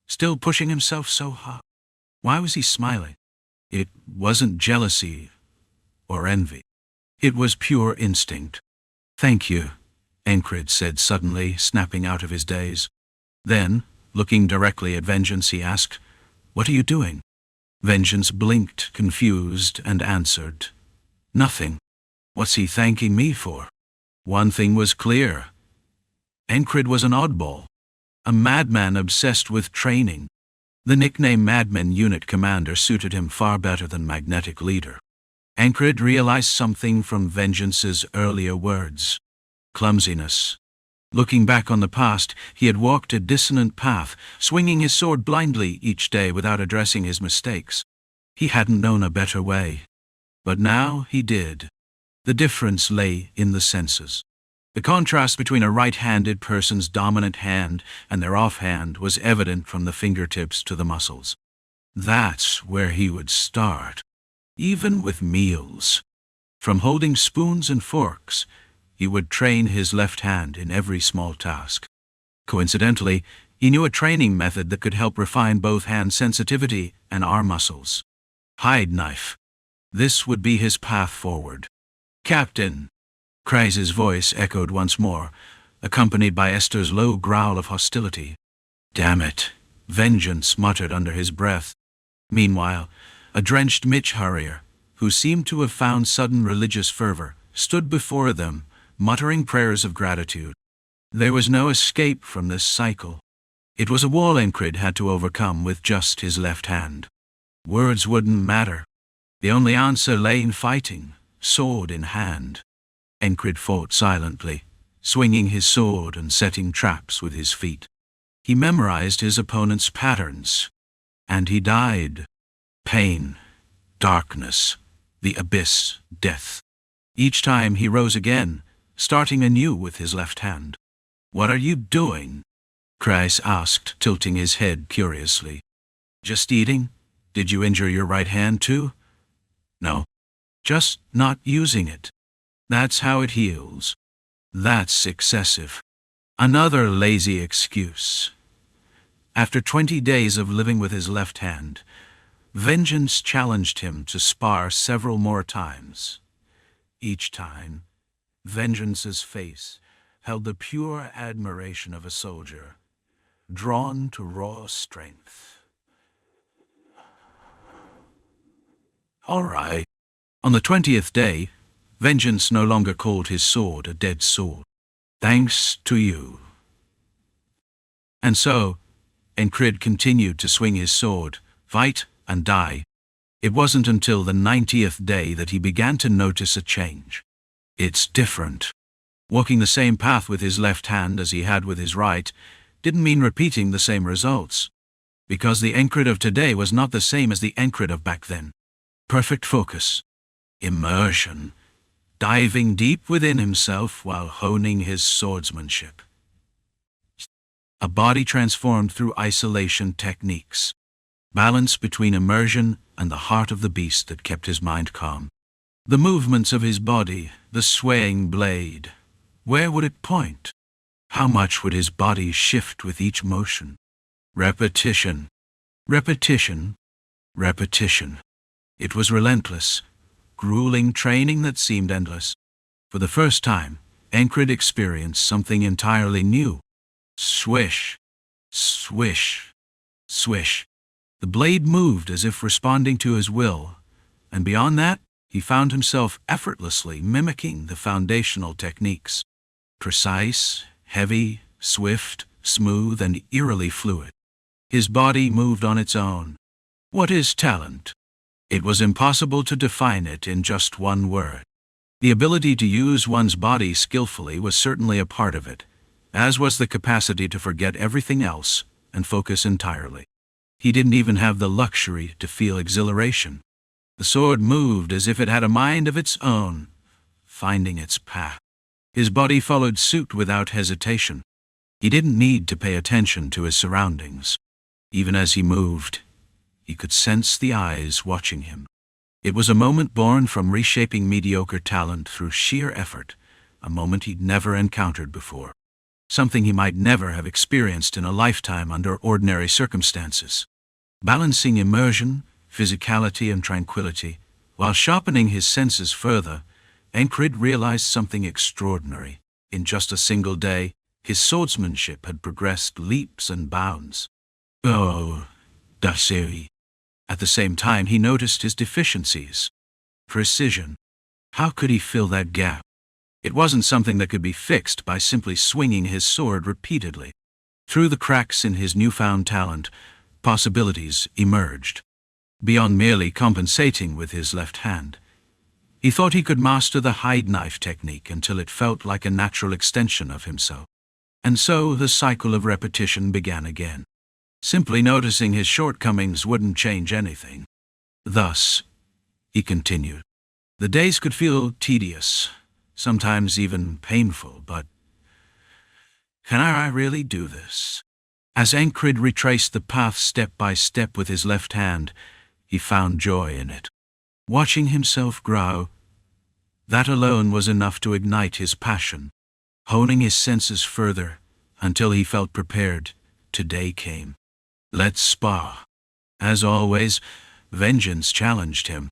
still pushing himself so hard? Why was he smiling? It wasn't jealousy or envy. It was pure instinct. "Thank you," Encred said suddenly, snapping out of his daze. Then, looking directly at Vengeance, he asked, "What are you doing?" Vengeance blinked, confused, and answered, "Nothing. What's he thanking me for?" One thing was clear. Encred was an oddball, a madman obsessed with training. The nickname Madman Unit Commander suited him far better than Magnetic Leader. Encred realized something from Vengeance's earlier words. Clumsiness. Looking back on the past, he had walked a dissonant path, swinging his sword blindly each day without addressing his mistakes. He hadn't known a better way. But now he did. The difference lay in the senses. The contrast between a right-handed person's dominant hand and their offhand was evident from the fingertips to the muscles. That's where he would start. Even with meals. From holding spoons and forks, he would train his left hand in every small task. Coincidentally, he knew a training method that could help refine both hand sensitivity and arm muscles. Hide knife. This would be his path forward. "Captain!" Kreis's voice echoed once more, accompanied by Esther's low growl of hostility. "Damn it," Vengeance muttered under his breath. Meanwhile, a drenched Mitch Harrier, who seemed to have found sudden religious fervor, stood before them, muttering prayers of gratitude. There was no escape from this cycle. It was a wall Encred had to overcome with just his left hand. Words wouldn't matter. The only answer lay in fighting, sword in hand. Encred fought silently, swinging his sword and setting traps with his feet. He memorized his opponent's patterns, and he died. Pain, darkness, the abyss, death. Each time he rose again, starting anew with his left hand. "What are you doing?" Kreis asked, tilting his head curiously. "Just eating? Did you injure your right hand too?" "No. Just not using it. That's how it heals." "That's excessive." Another lazy excuse. After 20 days of living with his left hand, Vengeance challenged him to spar several more times. Each time, Vengeance's face held the pure admiration of a soldier, drawn to raw strength. "All right." On the 20th day, Vengeance no longer called his sword a dead sword. "Thanks to you." And so, Encred continued to swing his sword, fight and die. It wasn't until the 90th day that he began to notice a change. It's different. Walking the same path with his left hand as he had with his right didn't mean repeating the same results, because the Encred of today was not the same as the Encred of back then. Perfect focus, immersion, diving deep within himself while honing his swordsmanship. A body transformed through isolation techniques. Balance between immersion and the heart of the beast that kept his mind calm. The movements of his body, the swaying blade. Where would it point? How much would his body shift with each motion? Repetition. Repetition. Repetition. It was relentless, grueling training that seemed endless. For the first time, Encred experienced something entirely new. Swish. Swish. Swish. The blade moved as if responding to his will, and beyond that, he found himself effortlessly mimicking the foundational techniques. Precise, heavy, swift, smooth, and eerily fluid. His body moved on its own. What is talent? It was impossible to define it in just one word. The ability to use one's body skillfully was certainly a part of it, as was the capacity to forget everything else and focus entirely. He didn't even have the luxury to feel exhilaration. The sword moved as if it had a mind of its own, finding its path. His body followed suit without hesitation. He didn't need to pay attention to his surroundings. Even as he moved, he could sense the eyes watching him. It was a moment born from reshaping mediocre talent through sheer effort, a moment he'd never encountered before. Something he might never have experienced in a lifetime under ordinary circumstances. Balancing immersion, physicality, and tranquility, while sharpening his senses further, Encred realized something extraordinary. In just a single day, his swordsmanship had progressed leaps and bounds. "Oh, sorcery," At the same time, he noticed his deficiencies. Precision. How could he fill that gap? It wasn't something that could be fixed by simply swinging his sword repeatedly. Through the cracks in his newfound talent, possibilities emerged. Beyond merely compensating with his left hand, he thought he could master the hide knife technique until it felt like a natural extension of himself. And so the cycle of repetition began again. Simply noticing his shortcomings wouldn't change anything. Thus, he continued, the days could feel tedious, sometimes even painful, but can I really do this? As Encred retraced the path step by step with his left hand, he found joy in it. Watching himself grow, that alone was enough to ignite his passion. Honing his senses further until he felt prepared, today came. Let's spar. As always, vengeance challenged him.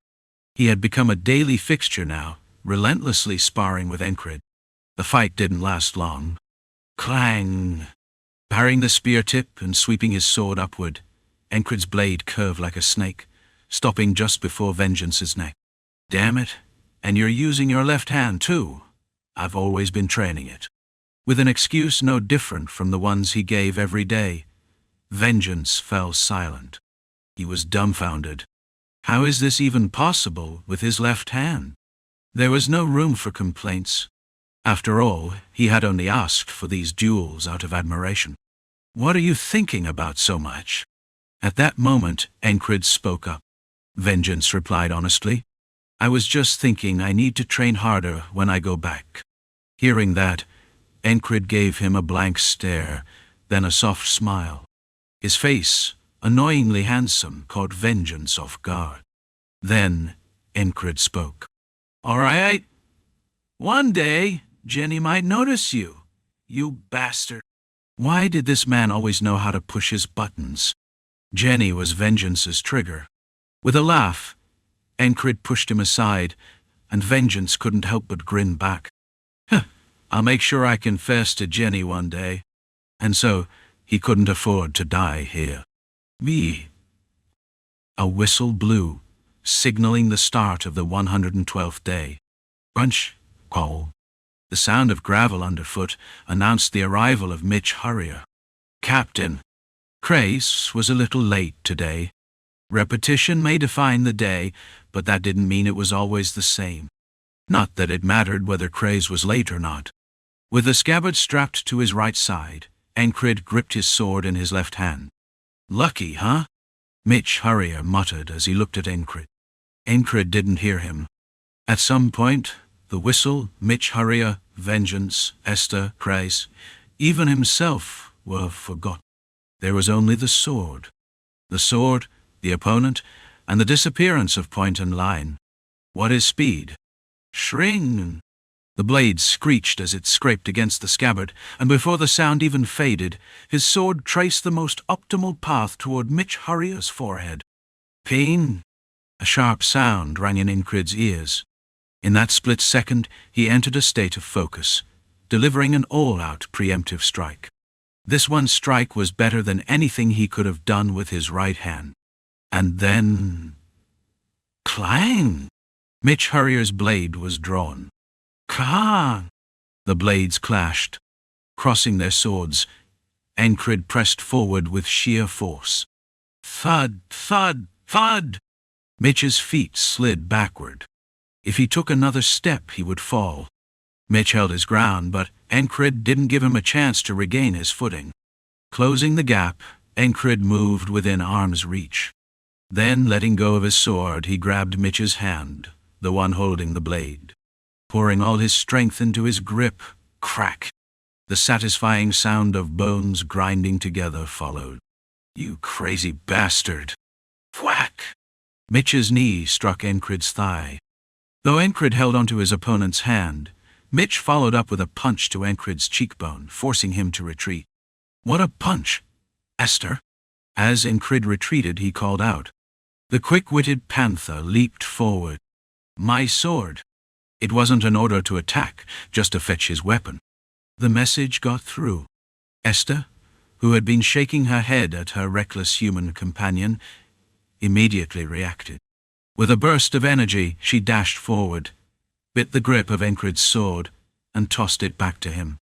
He had become a daily fixture now, relentlessly sparring with Encred. The fight didn't last long. Clang! Parrying the spear tip and sweeping his sword upward, Encred's blade curved like a snake, stopping just before Vengeance's neck. Damn it, and you're using your left hand too. I've always been training it. With an excuse no different from the ones he gave every day, Vengeance fell silent. He was dumbfounded. How is this even possible with his left hand? There was no room for complaints. After all, he had only asked for these duels out of admiration. What are you thinking about so much? At that moment, Encred spoke up. Vengeance replied honestly. I was just thinking I need to train harder when I go back. Hearing that, Encred gave him a blank stare, then a soft smile. His face, annoyingly handsome, caught Vengeance off guard. Then, Encred spoke. All right. One day, Jenny might notice you. You bastard. Why did this man always know how to push his buttons? Jenny was Vengeance's trigger. With a laugh, Encred pushed him aside, and Vengeance couldn't help but grin back. I'll make sure I confess to Jenny one day. And so, he couldn't afford to die here. A whistle blew, signaling the start of the 112th day. Crunch, call. The sound of gravel underfoot announced the arrival of Mitch Hurrier. Captain. Crace was a little late today. Repetition may define the day, but that didn't mean it was always the same. Not that it mattered whether Craze was late or not. With the scabbard strapped to his right side, Encred gripped his sword in his left hand. Lucky, huh? Mitch Hurrier muttered as he looked at Encred. Encred didn't hear him. At some point, the whistle, Mitch Hurrier, Vengeance, Esther, Craze, even himself were forgotten. There was only the sword. The sword, the opponent, and the disappearance of point and line. What is speed? Shring! The blade screeched as it scraped against the scabbard, and before the sound even faded, his sword traced the most optimal path toward Mitch Hurrier's forehead. Pain! A sharp sound rang in Encred's ears. In that split second, he entered a state of focus, delivering an all-out preemptive strike. This one strike was better than anything he could have done with his right hand. And then... clang! Mitch Hurrier's blade was drawn. Kah! The blades clashed. Crossing their swords, Encred pressed forward with sheer force. Thud, thud, thud! Mitch's feet slid backward. If he took another step, he would fall. Mitch held his ground, but Encred didn't give him a chance to regain his footing. Closing the gap, Encred moved within arm's reach. Then, letting go of his sword, he grabbed Mitch's hand, the one holding the blade. Pouring all his strength into his grip, crack! The satisfying sound of bones grinding together followed. You crazy bastard! Whack! Mitch's knee struck Encred's thigh. Though Encred held onto his opponent's hand, Mitch followed up with a punch to Encred's cheekbone, forcing him to retreat. What a punch! Esther! As Encred retreated, he called out. The quick-witted panther leaped forward. My sword! It wasn't an order to attack, just to fetch his weapon. The message got through. Esther, who had been shaking her head at her reckless human companion, immediately reacted. With a burst of energy, she dashed forward, bit the grip of Encred's sword, and tossed it back to him.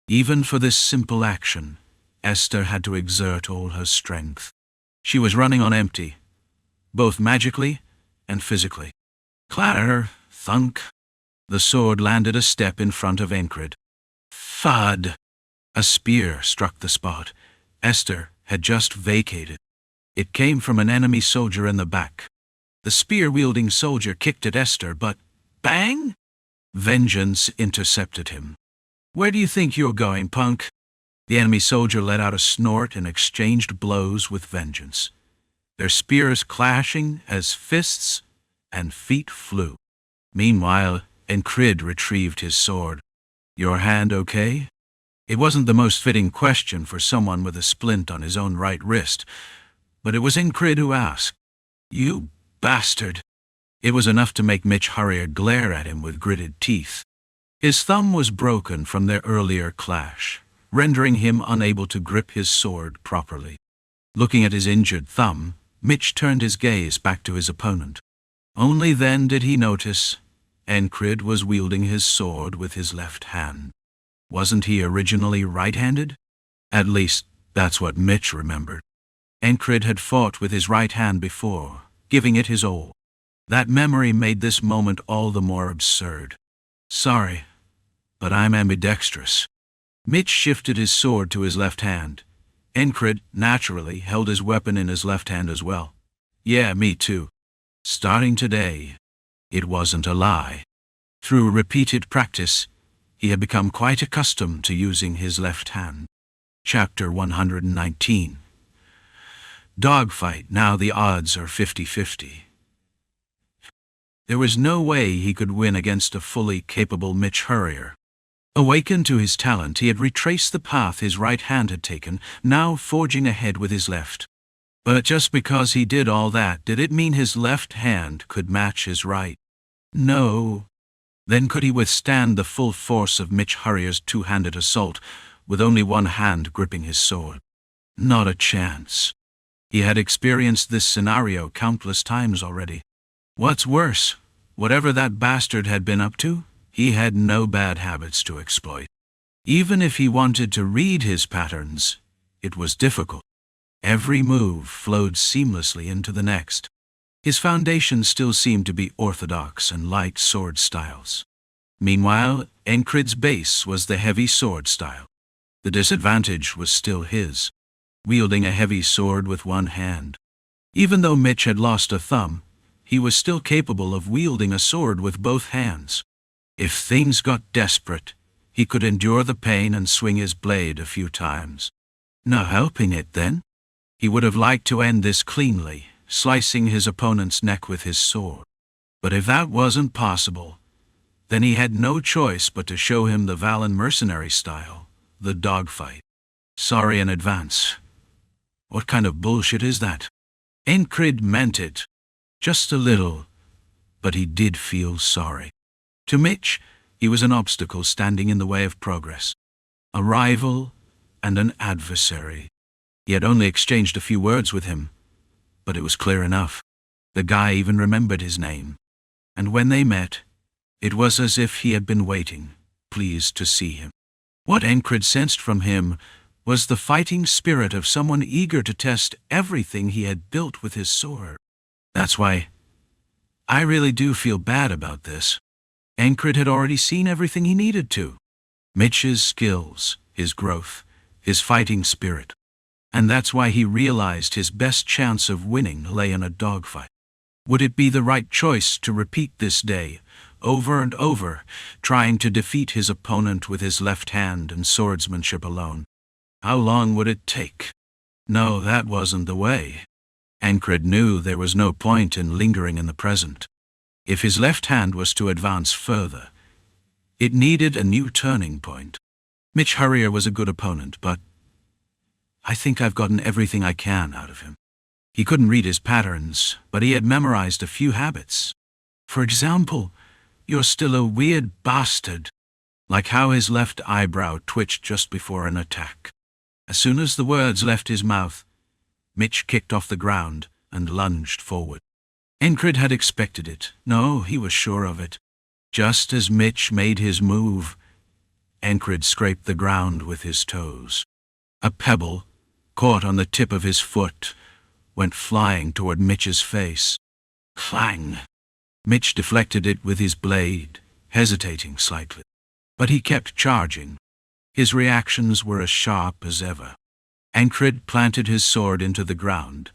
Even for this simple action, Esther had to exert all her strength. She was running on empty, both magically and physically. Clatter, thunk. The sword landed a step in front of Encred. Thud. A spear struck the spot Esther had just vacated. It came from an enemy soldier in the back. The spear-wielding soldier kicked at Esther, but bang! Vengeance intercepted him. Where do you think you're going, punk? The enemy soldier let out a snort and exchanged blows with Vengeance, their spears clashing as fists and feet flew. Meanwhile, Encred retrieved his sword. Your hand okay? It wasn't the most fitting question for someone with a splint on his own right wrist, but it was Encred who asked. You bastard! It was enough to make Mitch Hurrier glare at him with gritted teeth. His thumb was broken from their earlier clash, rendering him unable to grip his sword properly. Looking at his injured thumb, Mitch turned his gaze back to his opponent. Only then did he notice Encred was wielding his sword with his left hand. Wasn't he originally right-handed? At least, that's what Mitch remembered. Encred had fought with his right hand before, giving it his all. That memory made this moment all the more absurd. Sorry, but I'm ambidextrous. Mitch shifted his sword to his left hand. Encred, naturally, held his weapon in his left hand as well. Yeah, me too. Starting today, it wasn't a lie. Through repeated practice, he had become quite accustomed to using his left hand. Chapter 119. Dogfight, now the odds are 50-50. There was no way he could win against a fully capable Mitch Hurrier. Awakened to his talent, he had retraced the path his right hand had taken, now forging ahead with his left. But just because he did all that, did it mean his left hand could match his right? No. Then could he withstand the full force of Mitch Hurrier's two-handed assault, with only one hand gripping his sword? Not a chance. He had experienced this scenario countless times already. What's worse, whatever that bastard had been up to, he had no bad habits to exploit. Even if he wanted to read his patterns, it was difficult. Every move flowed seamlessly into the next. His foundation still seemed to be orthodox and light sword styles. Meanwhile, Encred's base was the heavy sword style. The disadvantage was still his, wielding a heavy sword with one hand. Even though Mitch had lost a thumb, he was still capable of wielding a sword with both hands. If things got desperate, he could endure the pain and swing his blade a few times. No helping it then. He would have liked to end this cleanly, slicing his opponent's neck with his sword. But if that wasn't possible, then he had no choice but to show him the Valen mercenary style, the dogfight. Sorry in advance. What kind of bullshit is that? Encred meant it. Just a little, but he did feel sorry. To Mitch, he was an obstacle standing in the way of progress. A rival and an adversary. He had only exchanged a few words with him, but it was clear enough. The guy even remembered his name. And when they met, it was as if he had been waiting, pleased to see him. What Encred sensed from him was the fighting spirit of someone eager to test everything he had built with his sword. That's why I really do feel bad about this. Encred had already seen everything he needed to. Mitch's skills, his growth, his fighting spirit. And that's why he realized his best chance of winning lay in a dogfight. Would it be the right choice to repeat this day, over and over, trying to defeat his opponent with his left hand and swordsmanship alone? How long would it take? No, that wasn't the way. Encred knew there was no point in lingering in the present. If his left hand was to advance further, it needed a new turning point. Mitch Hurrier was a good opponent, but I think I've gotten everything I can out of him. He couldn't read his patterns, but he had memorized a few habits. For example, you're still a weird bastard. Like how his left eyebrow twitched just before an attack. As soon as the words left his mouth, Mitch kicked off the ground, and lunged forward. Encred had expected it. No, he was sure of it. Just as Mitch made his move, Encred scraped the ground with his toes. A pebble, caught on the tip of his foot, went flying toward Mitch's face. Clang! Mitch deflected it with his blade, hesitating slightly. But he kept charging. His reactions were as sharp as ever. Encred planted his sword into the ground,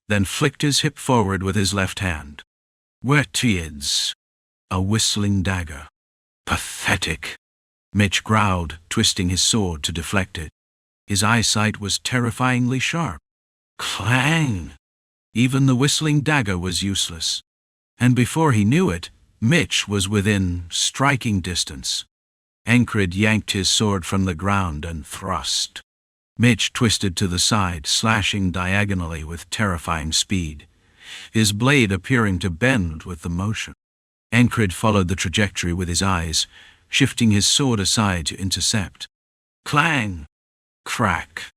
then flicked his hip forward with his left hand. Wetids! A whistling dagger. Pathetic! Mitch growled, twisting his sword to deflect it. His eyesight was terrifyingly sharp. Clang! Even the whistling dagger was useless. And before he knew it, Mitch was within striking distance. Encred yanked his sword from the ground and thrust. Mitch twisted to the side, slashing diagonally with terrifying speed, his blade appearing to bend with the motion. Encred followed the trajectory with his eyes, shifting his sword aside to intercept. Clang! Crack!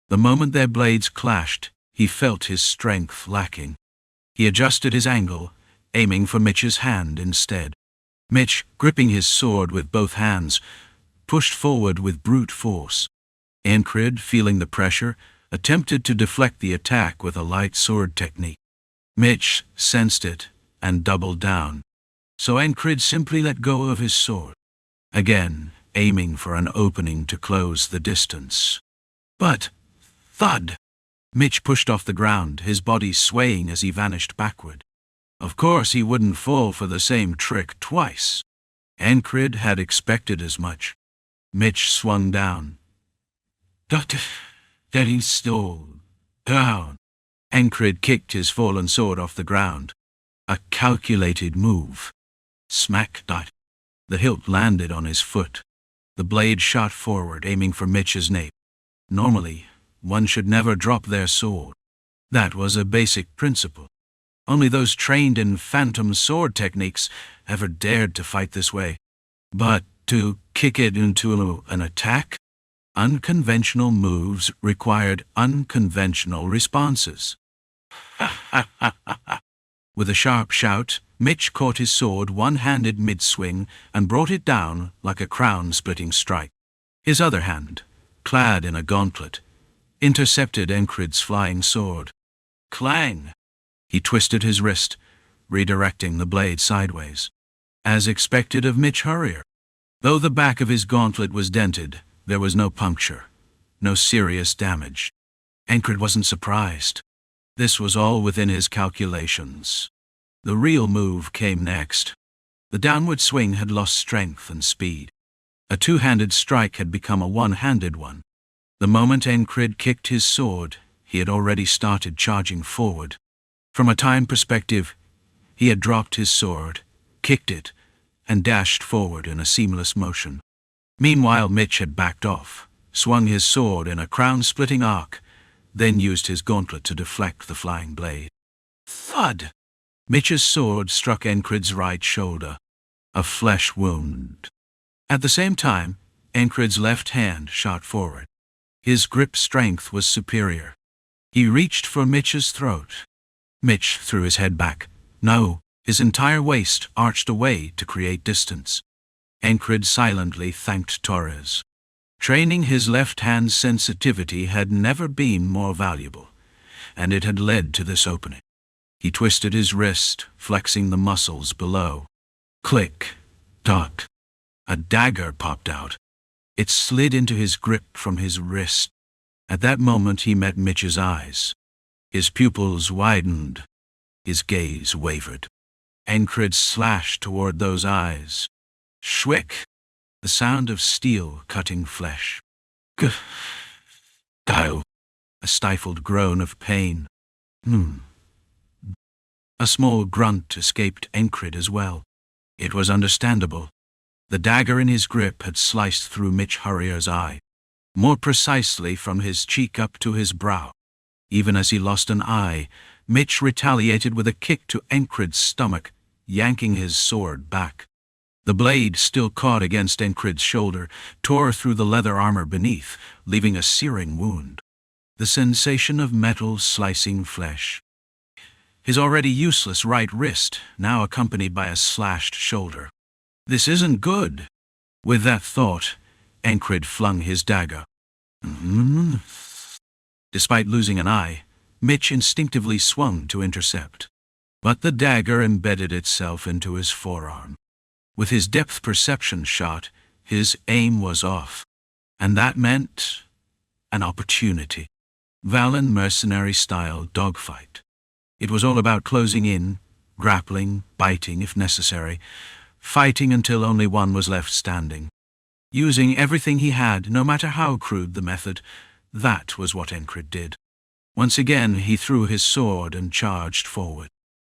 The moment their blades clashed, he felt his strength lacking. He adjusted his angle, aiming for Mitch's hand instead. Mitch, gripping his sword with both hands, pushed forward with brute force. Encred, feeling the pressure, attempted to deflect the attack with a light sword technique. Mitch sensed it and doubled down, so Encred simply let go of his sword, again aiming for an opening to close the distance. But, thud! Mitch pushed off the ground, his body swaying as he vanished backward. Of course he wouldn't fall for the same trick twice. Encred had expected as much. Mitch swung down. Steady still. Down. Encred kicked his fallen sword off the ground. A calculated move. Smack dot. The hilt landed on his foot. The blade shot forward, aiming for Mitch's nape. Normally, one should never drop their sword. That was a basic principle. Only those trained in phantom sword techniques ever dared to fight this way. But to kick it into an attack? Unconventional moves required unconventional responses. With a sharp shout, Mitch caught his sword one-handed mid-swing and brought it down like a crown-splitting strike. His other hand, clad in a gauntlet, intercepted Encred's flying sword. Clang! He twisted his wrist, redirecting the blade sideways. As expected of Mitch Hurrier. Though the back of his gauntlet was dented, there was no puncture, no serious damage. Encred wasn't surprised. This was all within his calculations. The real move came next. The downward swing had lost strength and speed. A two-handed strike had become a one-handed one. The moment Encred kicked his sword, he had already started charging forward. From a time perspective, he had dropped his sword, kicked it, and dashed forward in a seamless motion. Meanwhile, Mitch had backed off, swung his sword in a crown-splitting arc, then used his gauntlet to deflect the flying blade. Thud! Mitch's sword struck Encred's right shoulder, a flesh wound. At the same time, Encred's left hand shot forward. His grip strength was superior. He reached for Mitch's throat. Mitch threw his head back. No, his entire waist arched away to create distance. Encred silently thanked Torres. Training his left hand's sensitivity had never been more valuable, and it had led to this opening. He twisted his wrist, flexing the muscles below. Click. Dot. A dagger popped out. It slid into his grip from his wrist. At that moment he met Mitch's eyes. His pupils widened. His gaze wavered. Encred slashed toward those eyes. Schwick! The sound of steel cutting flesh. Gah! A stifled groan of pain. A small grunt escaped Encred as well. It was understandable. The dagger in his grip had sliced through Mitch Hurrier's eye, more precisely from his cheek up to his brow. Even as he lost an eye, Mitch retaliated with a kick to Encred's stomach, yanking his sword back. The blade, still caught against Encred's shoulder, tore through the leather armor beneath, leaving a searing wound. The sensation of metal slicing flesh. his already useless right wrist now accompanied by a slashed shoulder. This isn't good. With that thought, Encred flung his dagger. Despite losing an eye, Mitch instinctively swung to intercept. But the dagger embedded itself into his forearm. With his depth perception shot, his aim was off. And that meant an opportunity. Valen mercenary-style dogfight. It was all about closing in, grappling, biting if necessary, fighting until only one was left standing. Using everything he had, no matter how crude the method, that was what Encred did. Once again he threw his sword and charged forward.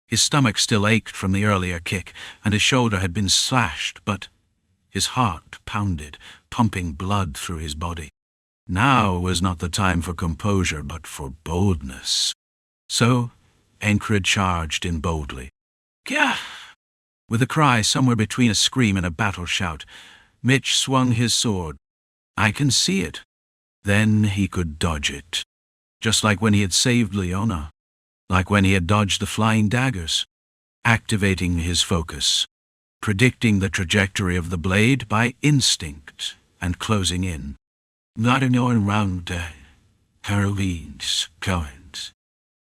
His stomach still ached from the earlier kick, and his shoulder had been slashed, but his heart pounded, pumping blood through his body. Now was not the time for composure, but for boldness. So, Encred charged in boldly. Gah! With a cry somewhere between a scream and a battle shout, Mitch swung his sword. I can see it. Then he could dodge it. Just like when he had saved Leona. Like when he had dodged the flying daggers. Activating his focus. Predicting the trajectory of the blade by instinct and closing in. Not in your round Caroline's current.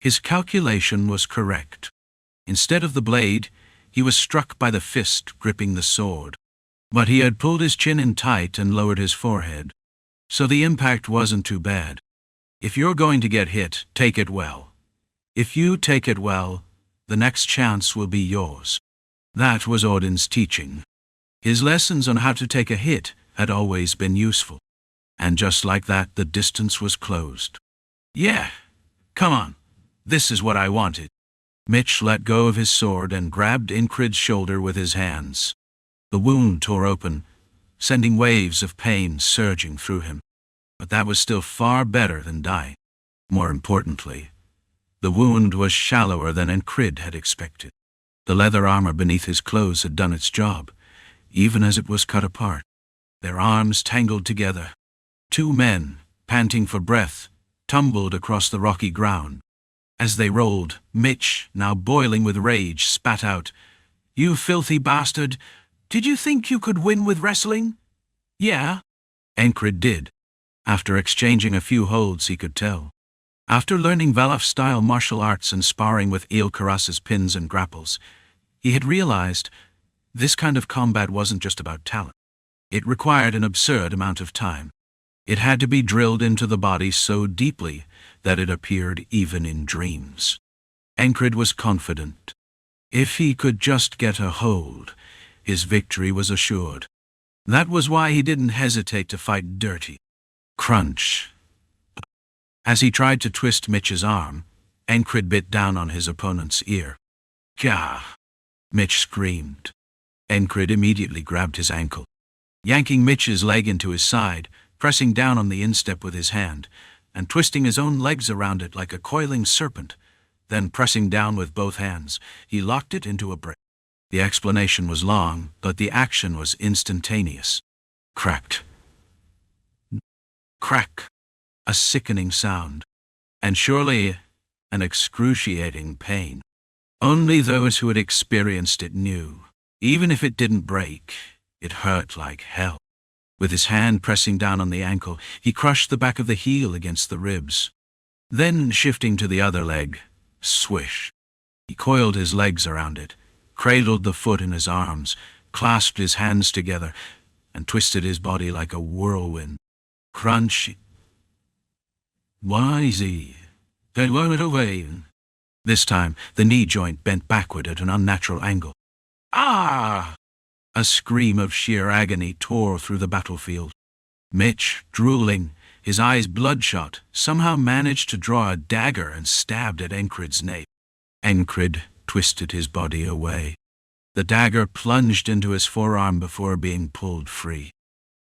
His calculation was correct. Instead of the blade, he was struck by the fist gripping the sword. But he had pulled his chin in tight and lowered his forehead. So the impact wasn't too bad. If you're going to get hit, take it well. If you take it well, the next chance will be yours. That was Odin's teaching. His lessons on how to take a hit had always been useful. And just like that, the distance was closed. Yeah, come on. This is what I wanted. Mitch let go of his sword and grabbed Encred's shoulder with his hands. The wound tore open, sending waves of pain surging through him. But that was still far better than dying. More importantly, the wound was shallower than Encred had expected. The leather armor beneath his clothes had done its job, even as it was cut apart. Their arms tangled together. Two men, panting for breath, tumbled across the rocky ground. As they rolled, Mitch, now boiling with rage, spat out, "You filthy bastard! Did you think you could win with wrestling?" "Yeah," Encred did. After exchanging a few holds, he could tell. After learning Valaf-style martial arts and sparring with Ilkaras's pins and grapples, he had realized this kind of combat wasn't just about talent. It required an absurd amount of time. It had to be drilled into the body so deeply that it appeared even in dreams. Encred was confident. If he could just get a hold, his victory was assured. That was why he didn't hesitate to fight dirty. Crunch. As he tried to twist Mitch's arm, Encred bit down on his opponent's ear. Gah! Mitch screamed. Encred immediately grabbed his ankle. Yanking Mitch's leg into his side, pressing down on the instep with his hand, and twisting his own legs around it like a coiling serpent, then pressing down with both hands, he locked it into a break. The explanation was long, but the action was instantaneous. Cracked. Crack. A sickening sound. And surely an excruciating pain. Only those who had experienced it knew. Even if it didn't break, it hurt like hell. With his hand pressing down on the ankle, he crushed the back of the heel against the ribs. Then, shifting to the other leg, swish. He coiled his legs around it, cradled the foot in his arms, clasped his hands together, and twisted his body like a whirlwind. Crunch. Wisey. They weren't away. This time, the knee joint bent backward at an unnatural angle. Ah! A scream of sheer agony tore through the battlefield. Mitch, drooling, his eyes bloodshot, somehow managed to draw a dagger and stabbed at Encred's nape. Encred twisted his body away. The dagger plunged into his forearm before being pulled free.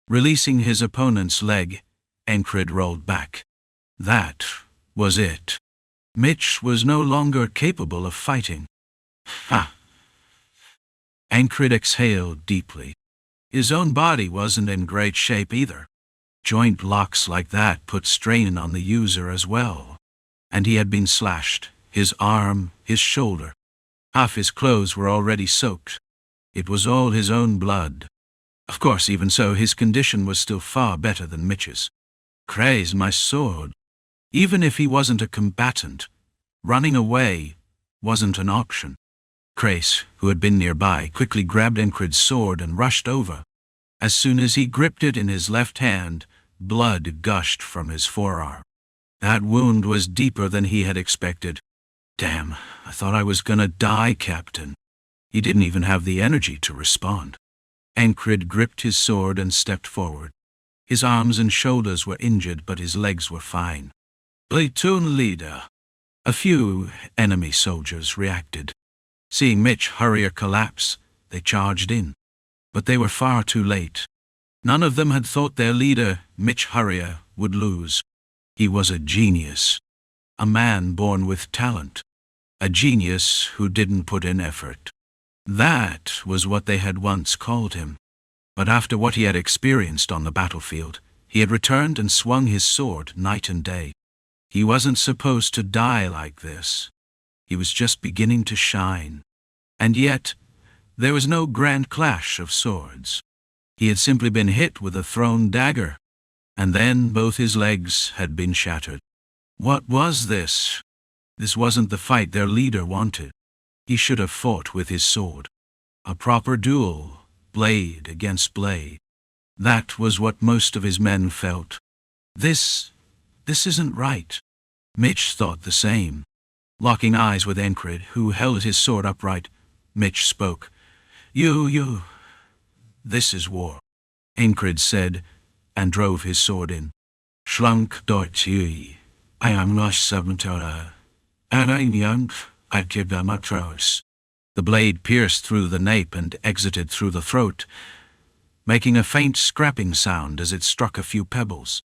Releasing his opponent's leg, Encred rolled back. That was it. Mitch was no longer capable of fighting. Ha! Encred exhaled deeply. His own body wasn't in great shape either. Joint locks like that put strain on the user as well. And he had been slashed, his arm, his shoulder. Half his clothes were already soaked. It was all his own blood. Of course, even so, his condition was still far better than Mitch's. "Craze, my sword." Even if he wasn't a combatant, running away wasn't an option. Crace, who had been nearby, quickly grabbed Encred's sword and rushed over. As soon as he gripped it in his left hand, blood gushed from his forearm. That wound was deeper than he had expected. "Damn, I thought I was gonna die, Captain." He didn't even have the energy to respond. Encred gripped his sword and stepped forward. His arms and shoulders were injured, but his legs were fine. "Platoon leader." A few enemy soldiers reacted. Seeing Mitch Hurrier collapse, they charged in. But they were far too late. None of them had thought their leader, Mitch Hurrier, would lose. He was a genius. A man born with talent. A genius who didn't put in effort. That was what they had once called him. But after what he had experienced on the battlefield, he had returned and swung his sword night and day. He wasn't supposed to die like this. He was just beginning to shine. And yet, there was no grand clash of swords. He had simply been hit with a thrown dagger, and then both his legs had been shattered. What was this? This wasn't the fight their leader wanted. He should have fought with his sword. A proper duel, blade against blade. That was what most of his men felt. This isn't right. Mitch thought the same. Locking eyes with Encred, who held his sword upright, Mitch spoke. This is war," Encred said, and drove his sword in. "Schlunk dort I am lost saboteur, and I young, I give them a trouse." The blade pierced through the nape and exited through the throat, making a faint scrapping sound as it struck a few pebbles.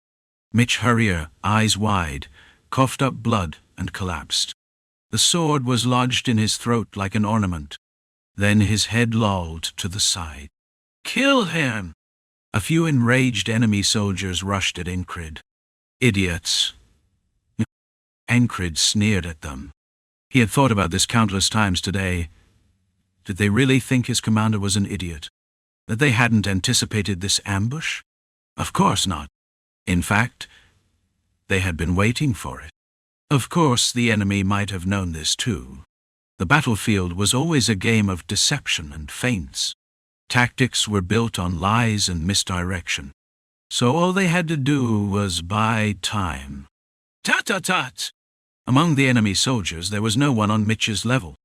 Mitch Hurrier, eyes wide, coughed up blood and collapsed. The sword was lodged in his throat like an ornament. Then his head lolled to the side. "Kill him!" A few enraged enemy soldiers rushed at Encred. "Idiots!" Encred sneered at them. He had thought about this countless times today. Did they really think his commander was an idiot? That they hadn't anticipated this ambush? Of course not. In fact, they had been waiting for it. Of course, the enemy might have known this too. The battlefield was always a game of deception and feints. Tactics were built on lies and misdirection. So all they had to do was buy time. Tat! Among the enemy soldiers, there was no one on Mitch's level.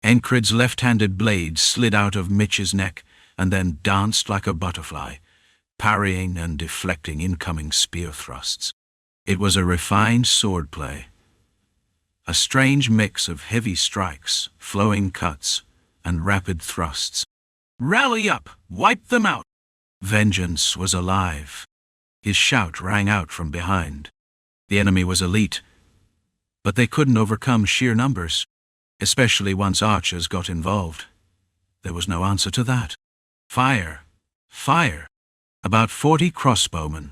Encred's left-handed blade slid out of Mitch's neck and then danced like a butterfly, parrying and deflecting incoming spear thrusts. It was a refined swordplay. A strange mix of heavy strikes, flowing cuts, and rapid thrusts. "Rally up! Wipe them out!" Vengeance was alive. His shout rang out from behind. The enemy was elite, but they couldn't overcome sheer numbers, especially once archers got involved. There was no answer to that. Fire! Fire! About 40 crossbowmen,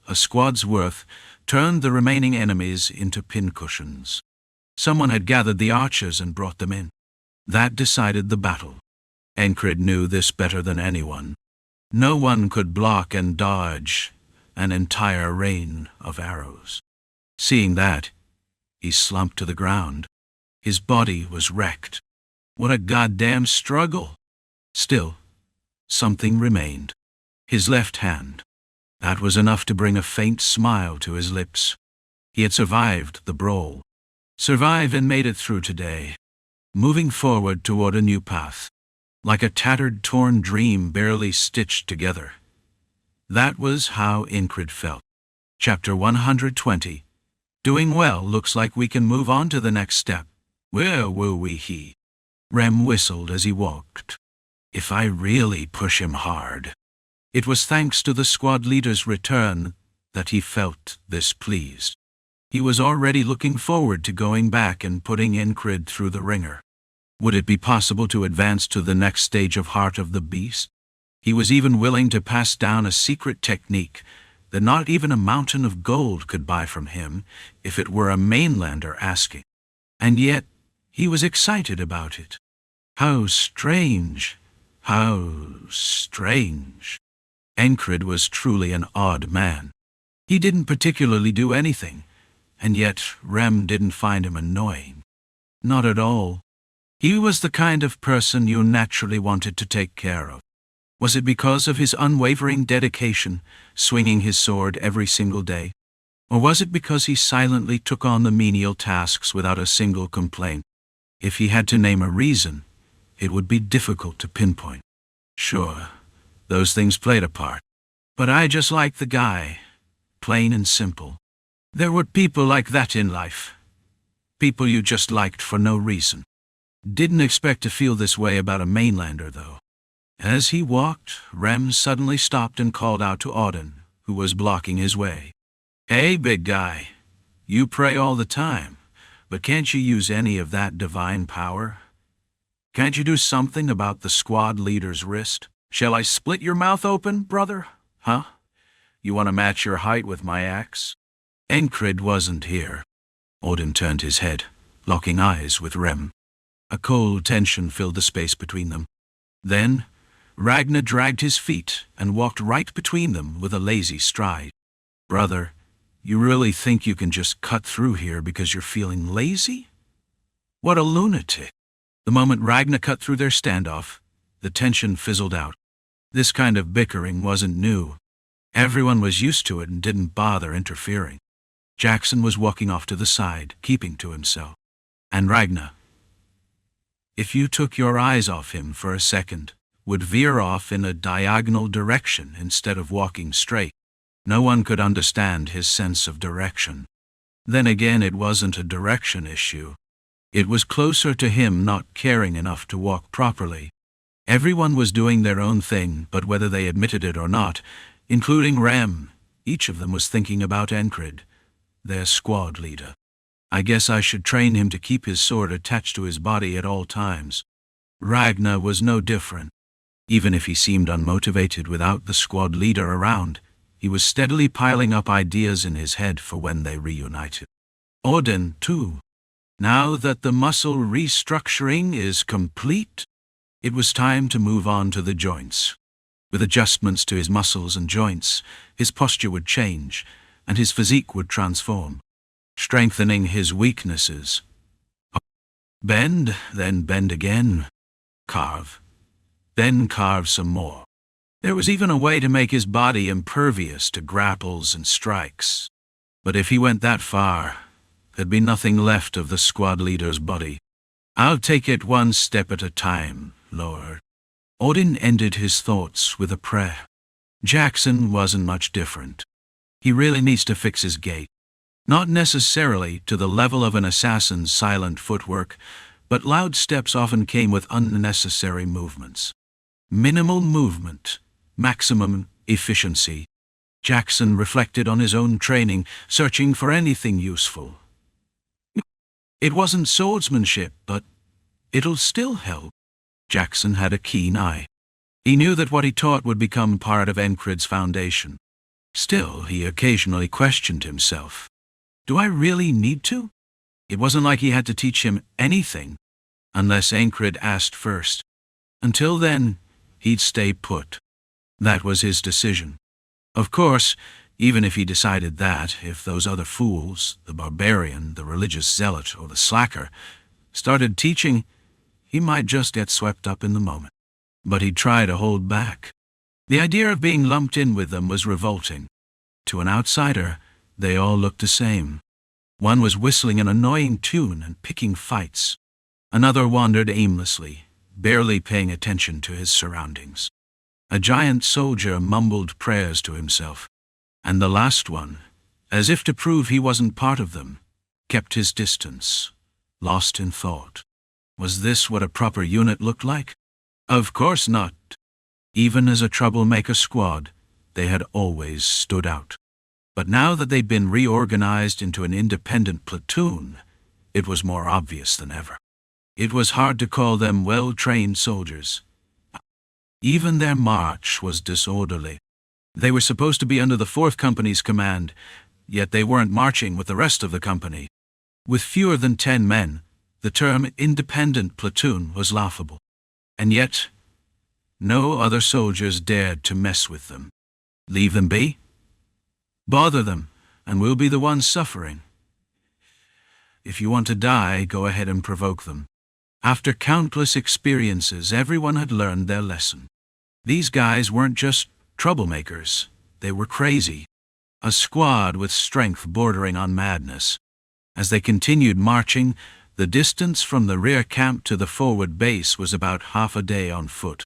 a squad's worth, turned the remaining enemies into pincushions. Someone had gathered the archers and brought them in. That decided the battle. Encred knew this better than anyone. No one could block and dodge an entire rain of arrows. Seeing that, he slumped to the ground. His body was wrecked. What a goddamn struggle! Still, something remained. His left hand. That was enough to bring a faint smile to his lips. He had survived the brawl. Survived and made it through today, moving forward toward a new path, like a tattered, torn dream barely stitched together. That was how Encred felt. Chapter 120. Doing well, looks like we can move on to the next step. Where will we he? Rem whistled as he walked. If I really push him hard. It was thanks to the squad leader's return that he felt this pleased. He was already looking forward to going back and putting Encred through the ringer. Would it be possible to advance to the next stage of Heart of the Beast? He was even willing to pass down a secret technique that not even a mountain of gold could buy from him if it were a mainlander asking. And yet, he was excited about it. How strange! How strange! Encred was truly an odd man. He didn't particularly do anything, and yet Rem didn't find him annoying. Not at all. He was the kind of person you naturally wanted to take care of. Was it because of his unwavering dedication, swinging his sword every single day? Or was it because he silently took on the menial tasks without a single complaint? If he had to name a reason, it would be difficult to pinpoint. Sure, those things played a part. But I just liked the guy, plain and simple. There were people like that in life. People you just liked for no reason. Didn't expect to feel this way about a mainlander, though. As he walked, Rem suddenly stopped and called out to Auden, who was blocking his way. "Hey, big guy. You pray all the time, but can't you use any of that divine power? Can't you do something about the squad leader's wrist? Shall I split your mouth open, brother? Huh? You want to match your height with my axe?" Encred wasn't here. Auden turned his head, locking eyes with Rem. A cold tension filled the space between them. Then, Ragnar dragged his feet and walked right between them with a lazy stride. "Brother, you really think you can just cut through here because you're feeling lazy? What a lunatic." The moment Ragnar cut through their standoff, the tension fizzled out. This kind of bickering wasn't new. Everyone was used to it and didn't bother interfering. Jackson was walking off to the side, keeping to himself. And Ragnar, if you took your eyes off him for a second, would veer off in a diagonal direction instead of walking straight. No one could understand his sense of direction. Then again, it wasn't a direction issue. It was closer to him not caring enough to walk properly. Everyone was doing their own thing, but whether they admitted it or not, including Rem, each of them was thinking about Encred, their squad leader. I guess I should train him to keep his sword attached to his body at all times. Ragnar was no different. Even if he seemed unmotivated without the squad leader around, he was steadily piling up ideas in his head for when they reunited. Auden, too. Now that the muscle restructuring is complete, it was time to move on to the joints. With adjustments to his muscles and joints, his posture would change, and his physique would transform, strengthening his weaknesses. Bend, then bend again. Carve. Then carve some more. There was even a way to make his body impervious to grapples and strikes. But if he went that far, there'd be nothing left of the squad leader's body. "I'll take it one step at a time, Lord." Auden ended his thoughts with a prayer. Jackson wasn't much different. He really needs to fix his gait. Not necessarily to the level of an assassin's silent footwork, but loud steps often came with unnecessary movements. Minimal movement, maximum efficiency. Jackson reflected on his own training, searching for anything useful. It wasn't swordsmanship, but it'll still help. Jackson had a keen eye. He knew that what he taught would become part of Encred's foundation. Still, he occasionally questioned himself. Do I really need to? It wasn't like he had to teach him anything, unless Encred asked first. Until then, he'd stay put. That was his decision. Of course, even if he decided that, if those other fools, the barbarian, the religious zealot, or the slacker, started teaching, he might just get swept up in the moment. But he'd try to hold back. The idea of being lumped in with them was revolting. To an outsider, they all looked the same. One was whistling an annoying tune and picking fights. Another wandered aimlessly, barely paying attention to his surroundings. A giant soldier mumbled prayers to himself. And the last one, as if to prove he wasn't part of them, kept his distance, lost in thought. Was this what a proper unit looked like? Of course not. Even as a troublemaker squad, they had always stood out. But now that they'd been reorganized into an independent platoon, it was more obvious than ever. It was hard to call them well-trained soldiers. Even their march was disorderly. They were supposed to be under the 4th Company's command, yet they weren't marching with the rest of the company. With fewer than 10 men, The term independent platoon was laughable. And yet, no other soldiers dared to mess with them. Leave them be? Bother them, and we'll be the ones suffering. If you want to die, go ahead and provoke them. After countless experiences, everyone had learned their lesson. These guys weren't just troublemakers, they were crazy. A squad with strength bordering on madness. As they continued marching, the distance from the rear camp to the forward base was about half a day on foot.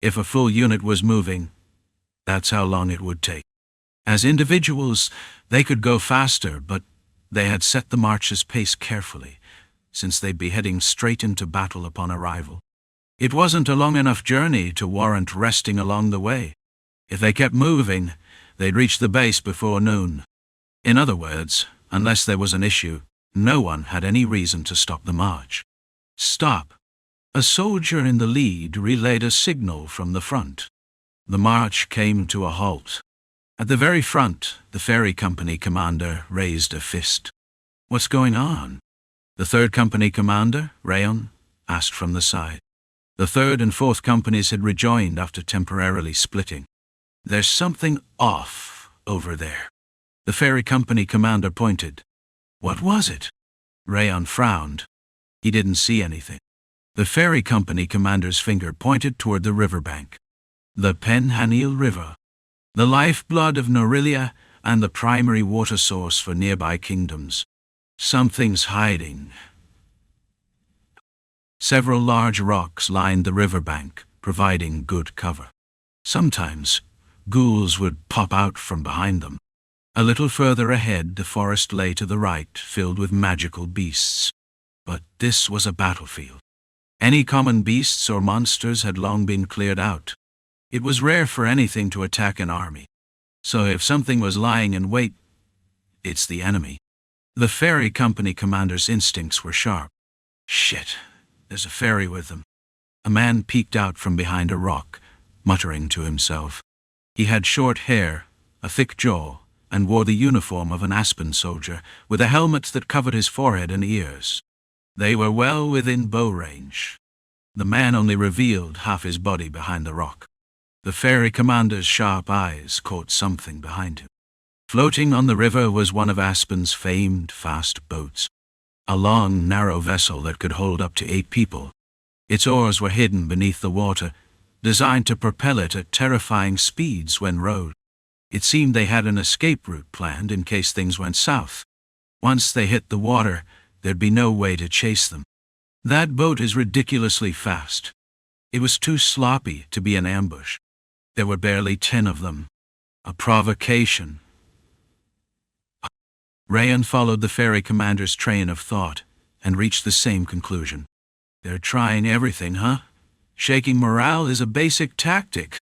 If a full unit was moving, that's how long it would take. As individuals, they could go faster, but they had set the march's pace carefully, since they'd be heading straight into battle upon arrival. It wasn't a long enough journey to warrant resting along the way. If they kept moving, they'd reach the base before noon. In other words, unless there was an issue, no one had any reason to stop the march. Stop! A soldier in the lead relayed a signal from the front. The march came to a halt. At the very front, the ferry company commander raised a fist. "What's going on?" The third company commander, Rayon, asked from the side. The third and fourth companies had rejoined after temporarily splitting. "There's something off over there." The ferry company commander pointed. "What was it?" Rayon frowned. He didn't see anything. The ferry company commander's finger pointed toward the riverbank. The Penhanil River, the lifeblood of Norilia and the primary water source for nearby kingdoms. Something's hiding. Several large rocks lined the riverbank, providing good cover. Sometimes, ghouls would pop out from behind them. A little further ahead, the forest lay to the right, filled with magical beasts. But this was a battlefield. Any common beasts or monsters had long been cleared out. It was rare for anything to attack an army. So if something was lying in wait, it's the enemy. The ferry company commander's instincts were sharp. "Shit, there's a ferry with them." A man peeked out from behind a rock, muttering to himself. He had short hair, a thick jaw, and wore the uniform of an Aspen soldier, with a helmet that covered his forehead and ears. They were well within bow range. The man only revealed half his body behind the rock. The ferry commander's sharp eyes caught something behind him. Floating on the river was one of Aspen's famed fast boats. A long, narrow vessel that could hold up to 8 people. Its oars were hidden beneath the water, designed to propel it at terrifying speeds when rowed. It seemed they had an escape route planned in case things went south. Once they hit the water, there'd be no way to chase them. That boat is ridiculously fast. It was too sloppy to be an ambush. There were barely 10 of them. A provocation. Rayon followed the ferry commander's train of thought and reached the same conclusion. They're trying everything, huh? Shaking morale is a basic tactic.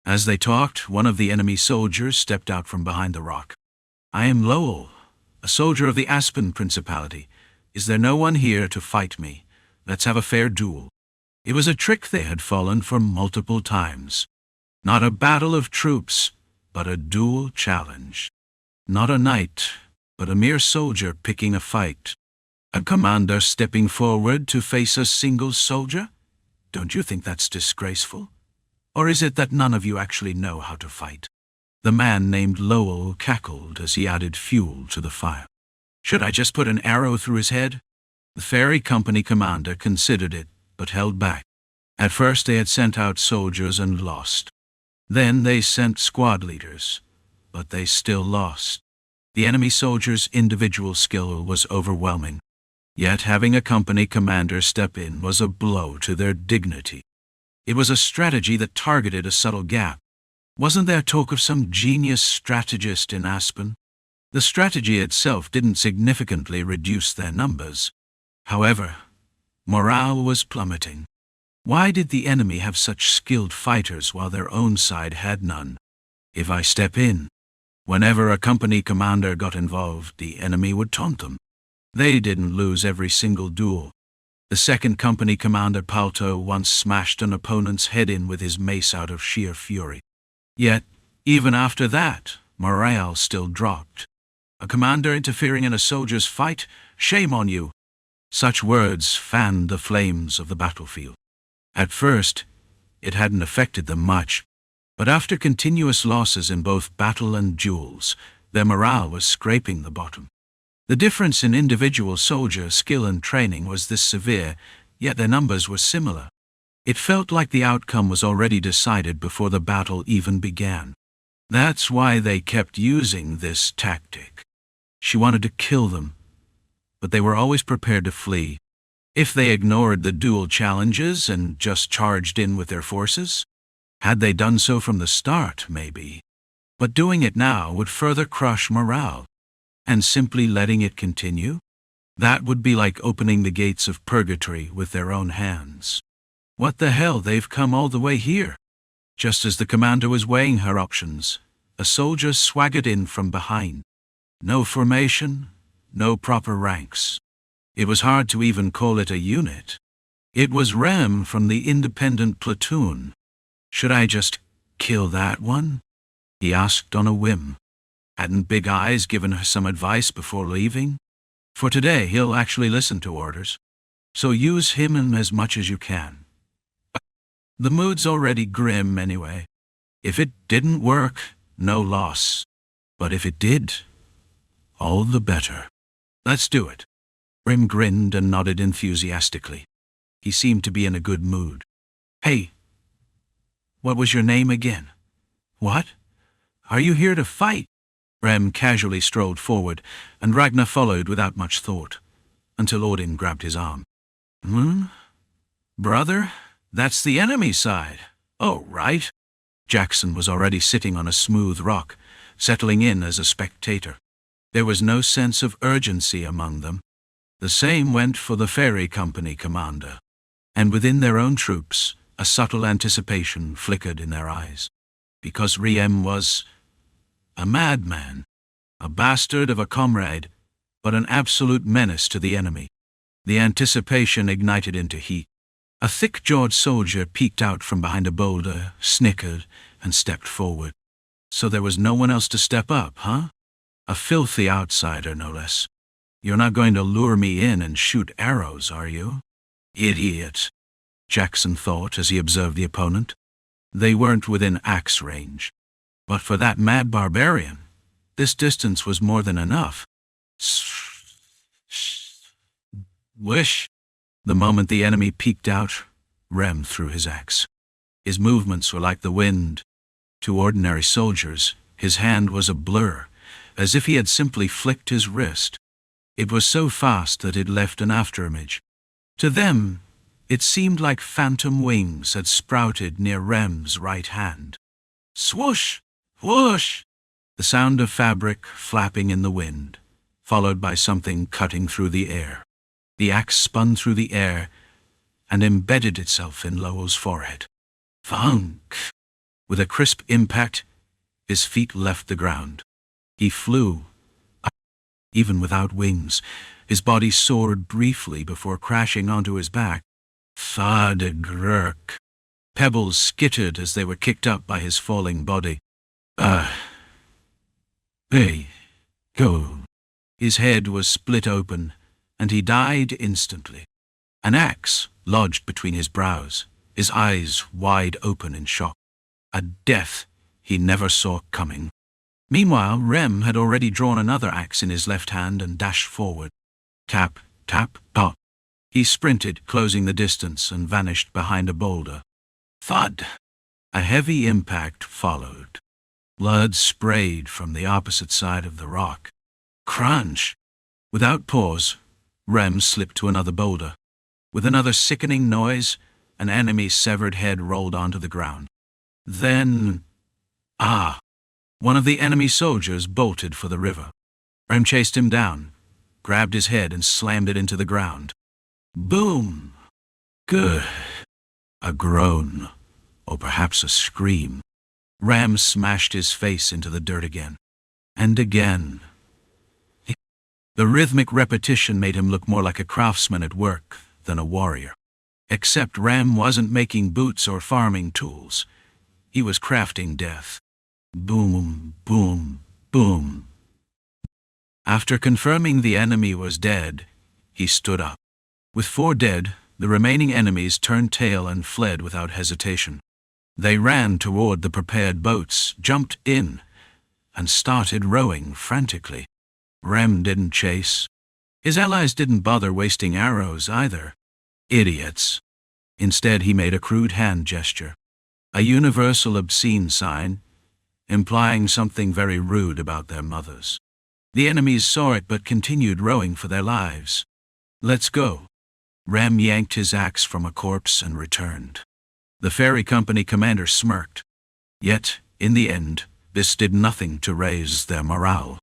As they talked, one of the enemy soldiers stepped out from behind the rock. "I am Lowell, a soldier of the Aspen Principality. Is there no one here to fight me? Let's have a fair duel." It was a trick they had fallen for multiple times. Not a battle of troops, but a duel challenge. Not a knight, but a mere soldier picking a fight. A commander stepping forward to face a single soldier? Don't you think that's disgraceful? Or is it that none of you actually know how to fight? The man named Lowell cackled as he added fuel to the fire. "Should I just put an arrow through his head?" The ferry company commander considered it, but held back. At first they had sent out soldiers and lost. Then they sent squad leaders, but they still lost. The enemy soldiers' individual skill was overwhelming. Yet having a company commander step in was a blow to their dignity. It was a strategy that targeted a subtle gap. Wasn't there talk of some genius strategist in Aspen? The strategy itself didn't significantly reduce their numbers. However, morale was plummeting. Why did the enemy have such skilled fighters while their own side had none? If I step in, whenever a company commander got involved, the enemy would taunt them. They didn't lose every single duel. The second company commander Palto once smashed an opponent's head in with his mace out of sheer fury. Yet, even after that, morale still dropped. A commander interfering in a soldier's fight? Shame on you! Such words fanned the flames of the battlefield. At first, it hadn't affected them much, but after continuous losses in both battle and duels, their morale was scraping the bottom. The difference in individual soldier skill and training was this severe, yet their numbers were similar. It felt like the outcome was already decided before the battle even began. That's why they kept using this tactic. She wanted to kill them, but they were always prepared to flee. If they ignored the duel challenges and just charged in with their forces? Had they done so from the start, maybe. But doing it now would further crush morale. And simply letting it continue? That would be like opening the gates of purgatory with their own hands. What the hell, they've come all the way here. Just as the commander was weighing her options, a soldier swaggered in from behind. No formation, no proper ranks. It was hard to even call it a unit. It was Rem from the independent platoon. Should I just kill that one? He asked on a whim. Hadn't Big Eyes given her some advice before leaving? For today, he'll actually listen to orders. So use him as much as you can. The mood's already grim anyway. If it didn't work, no loss. But if it did, all the better. Let's do it. Rem grinned and nodded enthusiastically. He seemed to be in a good mood. Hey, what was your name again? What? Are you here to fight? Rem casually strolled forward, and Ragnar followed without much thought, until Odin grabbed his arm. Brother, that's the enemy side. Oh, right. Jackson was already sitting on a smooth rock, settling in as a spectator. There was no sense of urgency among them. The same went for the ferry company commander. And within their own troops, a subtle anticipation flickered in their eyes. Because Riem was a madman, a bastard of a comrade, but an absolute menace to the enemy. The anticipation ignited into heat. A thick-jawed soldier peeked out from behind a boulder, snickered, and stepped forward. So there was no one else to step up, huh? A filthy outsider, no less. You're not going to lure me in and shoot arrows, are you? Idiot, Jackson thought as he observed the opponent. They weren't within axe range. But for that mad barbarian, this distance was more than enough. Wish. The moment the enemy peeked out, Rem threw his axe. His movements were like the wind. To ordinary soldiers, his hand was a blur, as if he had simply flicked his wrist. It was so fast that it left an afterimage. To them, it seemed like phantom wings had sprouted near Rem's right hand. Swoosh! Whoosh! The sound of fabric flapping in the wind, followed by something cutting through the air. The axe spun through the air and embedded itself in Lowell's forehead. Thunk! With a crisp impact, his feet left the ground. He flew. Even without wings, his body soared briefly before crashing onto his back. Thud-a-grurk. Pebbles skittered as they were kicked up by his falling body. Hey, go. His head was split open, and he died instantly. An axe lodged between his brows, his eyes wide open in shock. A death he never saw coming. Meanwhile, Rem had already drawn another axe in his left hand and dashed forward. Tap, tap, tap. He sprinted, closing the distance, and vanished behind a boulder. Thud! A heavy impact followed. Blood sprayed from the opposite side of the rock. Crunch! Without pause, Rem slipped to another boulder. With another sickening noise, an enemy's severed head rolled onto the ground. Then... one of the enemy soldiers bolted for the river. Rem chased him down, grabbed his head and slammed it into the ground. Boom! Good. A groan, or perhaps a scream. Rem smashed his face into the dirt again. And again. The rhythmic repetition made him look more like a craftsman at work than a warrior. Except Rem wasn't making boots or farming tools. He was crafting death. Boom, boom, boom. After confirming the enemy was dead, he stood up. With 4 dead, the remaining enemies turned tail and fled without hesitation. They ran toward the prepared boats, jumped in, and started rowing frantically. Rem didn't chase. His allies didn't bother wasting arrows either. Idiots. Instead, he made a crude hand gesture, a universal obscene sign, implying something very rude about their mothers. The enemies saw it but continued rowing for their lives. "Let's go." Rem yanked his axe from a corpse and returned. The ferry company commander smirked. Yet, in the end, this did nothing to raise their morale.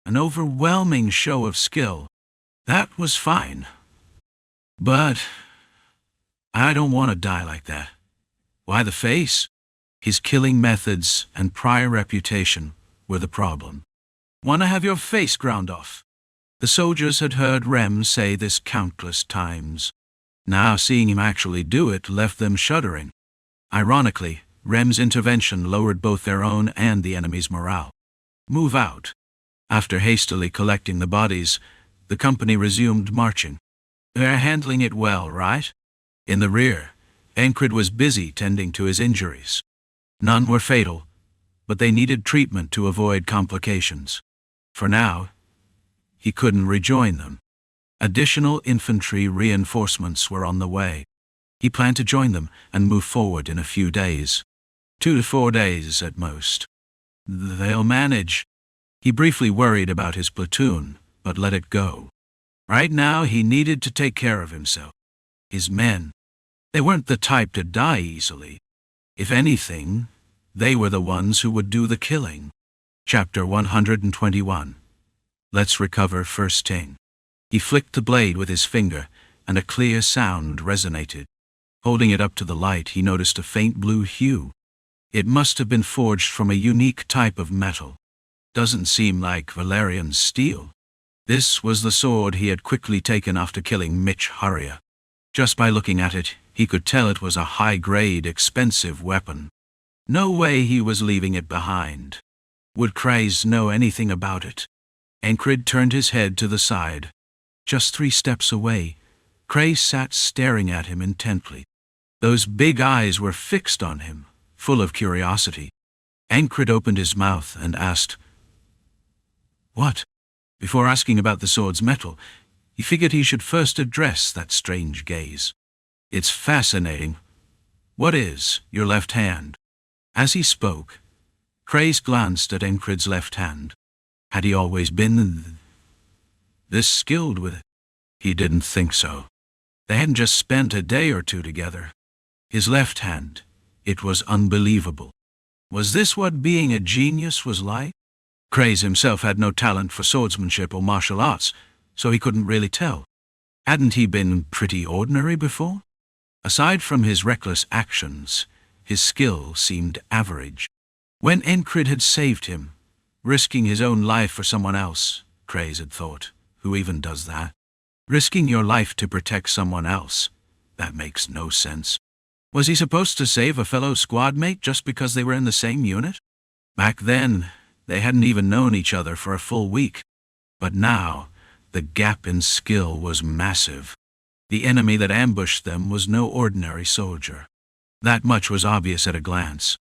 An overwhelming show of skill. That was fine. But I don't want to die like that. Why the face? His killing methods and prior reputation were the problem. "Want to have your face ground off?" The soldiers had heard Rem say this countless times. Now seeing him actually do it left them shuddering. Ironically, Rem's intervention lowered both their own and the enemy's morale. "Move out." After hastily collecting the bodies, the company resumed marching. "They're handling it well, right?" In the rear, Encred was busy tending to his injuries. None were fatal, but they needed treatment to avoid complications. For now, he couldn't rejoin them. Additional infantry reinforcements were on the way. He planned to join them and move forward in a few days. 2 to 4 days at most. They'll manage. He briefly worried about his platoon, but let it go. Right now, he needed to take care of himself. His men. They weren't the type to die easily. If anything, they were the ones who would do the killing. Chapter 121. Let's recover first thing. He flicked the blade with his finger, and a clear sound resonated. Holding it up to the light, he noticed a faint blue hue. It must have been forged from a unique type of metal. Doesn't seem like Valerian steel. This was the sword he had quickly taken after killing Mitch Hurrier. Just by looking at it, he could tell it was a high-grade, expensive weapon. No way he was leaving it behind. Would Krays know anything about it? Encred turned his head to the side. Just 3 steps away, Krays sat staring at him intently. Those big eyes were fixed on him, full of curiosity. Encred opened his mouth and asked, "What?" Before asking about the sword's metal, he figured he should first address that strange gaze. "It's fascinating. What is your left hand?" As he spoke, Krays glanced at Encred's left hand. Had he always been this skilled with it? He didn't think so. They hadn't just spent a day or two together. His left hand, it was unbelievable. Was this what being a genius was like? Krays himself had no talent for swordsmanship or martial arts, so he couldn't really tell. Hadn't he been pretty ordinary before? Aside from his reckless actions, his skill seemed average. When Encred had saved him, risking his own life for someone else, Krays had thought, who even does that? Risking your life to protect someone else? That makes no sense. Was he supposed to save a fellow squad mate just because they were in the same unit? Back then, they hadn't even known each other for a full week. But now, the gap in skill was massive. The enemy that ambushed them was no ordinary soldier. That much was obvious at a glance.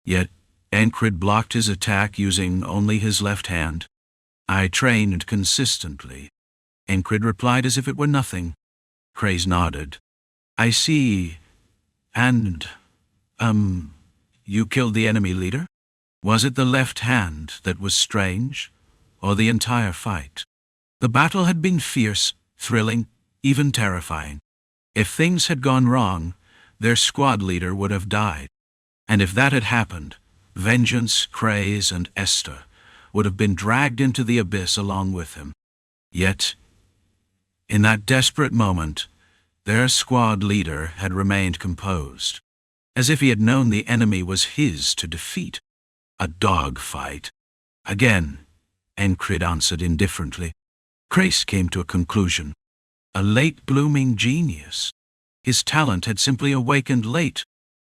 Yet, Encred blocked his attack using only his left hand. "I trained consistently." Encred replied as if it were nothing. Krays nodded. "I see. And, you killed the enemy leader? Was it the left hand that was strange, or the entire fight?" The battle had been fierce, thrilling, even terrifying. If things had gone wrong, their squad leader would have died. And if that had happened, Vengeance, Krays, and Esther would have been dragged into the abyss along with him. Yet, in that desperate moment, their squad leader had remained composed, as if he had known the enemy was his to defeat. A dogfight. Again, Encred answered indifferently. Krays came to a conclusion. A late-blooming genius. His talent had simply awakened late.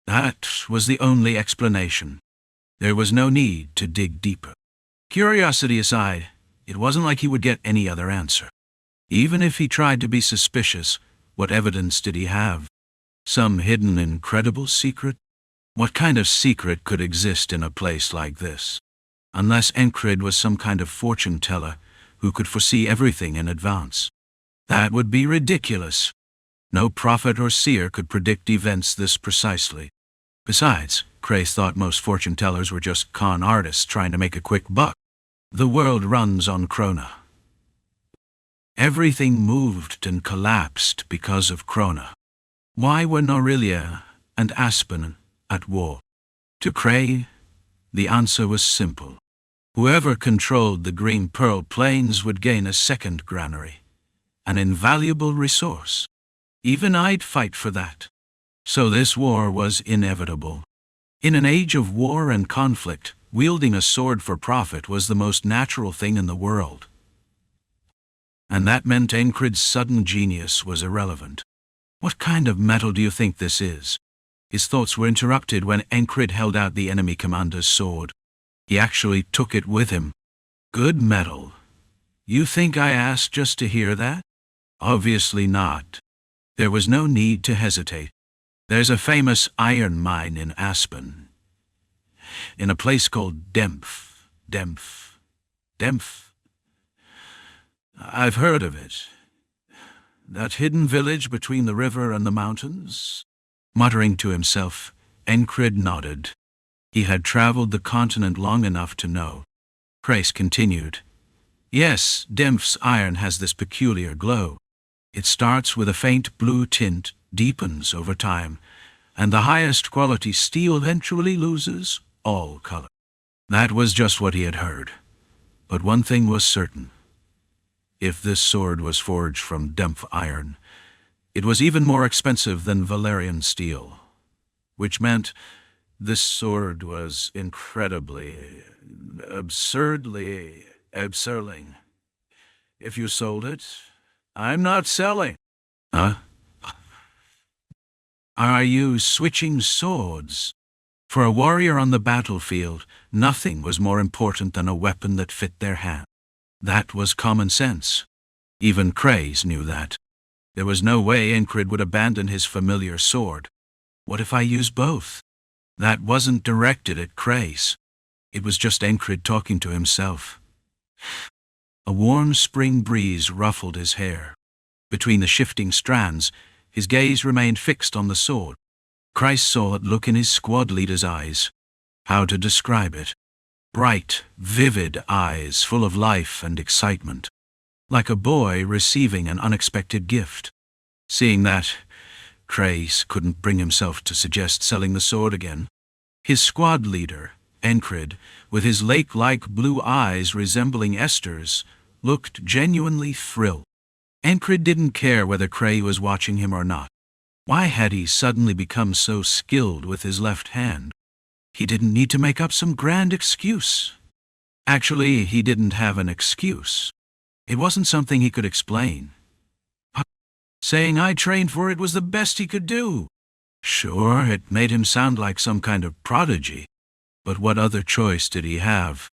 That was the only explanation. There was no need to dig deeper. Curiosity aside, it wasn't like he would get any other answer. Even if he tried to be suspicious, What evidence did he have? Some hidden, incredible secret? What kind of secret could exist in a place like this? Unless Encred was some kind of fortune-teller who could foresee everything in advance. That would be ridiculous. No prophet or seer could predict events this precisely. Besides, Crace thought most fortune-tellers were just con artists trying to make a quick buck. The world runs on Krona. Everything moved and collapsed because of Krona. Why were Norilia and Aspen at war? To Cray, the answer was simple. Whoever controlled the Green Pearl Plains would gain a second granary, an invaluable resource. Even I'd fight for that. So this war was inevitable. In an age of war and conflict, wielding a sword for profit was the most natural thing in the world. And that meant Encred's sudden genius was irrelevant. What kind of metal do you think this is? His thoughts were interrupted when Encred held out the enemy commander's sword. He actually took it with him. Good metal. You think I asked just to hear that? Obviously not. There was no need to hesitate. There's a famous iron mine in Aspen. In a place called Demph. I've heard of it. That hidden village between the river and the mountains? Muttering to himself, Encred nodded. He had traveled the continent long enough to know. Crace continued. Yes, Dempf's iron has this peculiar glow. It starts with a faint blue tint, deepens over time, and the highest quality steel eventually loses all color. That was just what he had heard. But one thing was certain. If this sword was forged from Dempf iron, it was even more expensive than Valerian steel, which meant this sword was incredibly, absurdly absurling. If you sold it, I'm not selling. Huh? Are you switching swords? For a warrior on the battlefield, nothing was more important than a weapon that fit their hand. That was common sense. Even Craze knew that. There was no way Encred would abandon his familiar sword. What if I use both? That wasn't directed at Craze. It was just Encred talking to himself. A warm spring breeze ruffled his hair. Between the shifting strands, his gaze remained fixed on the sword. Craze saw that look in his squad leader's eyes. How to describe it? Bright, vivid eyes full of life and excitement. Like a boy receiving an unexpected gift. Seeing that, Craze couldn't bring himself to suggest selling the sword again. His squad leader, Encred, with his lake-like blue eyes resembling Esther's, looked genuinely thrilled. Encred didn't care whether Cray was watching him or not. Why had he suddenly become so skilled with his left hand? He didn't need to make up some grand excuse. Actually, he didn't have an excuse. It wasn't something he could explain. Saying I trained for it was the best he could do. Sure, it made him sound like some kind of prodigy. But what other choice did he have?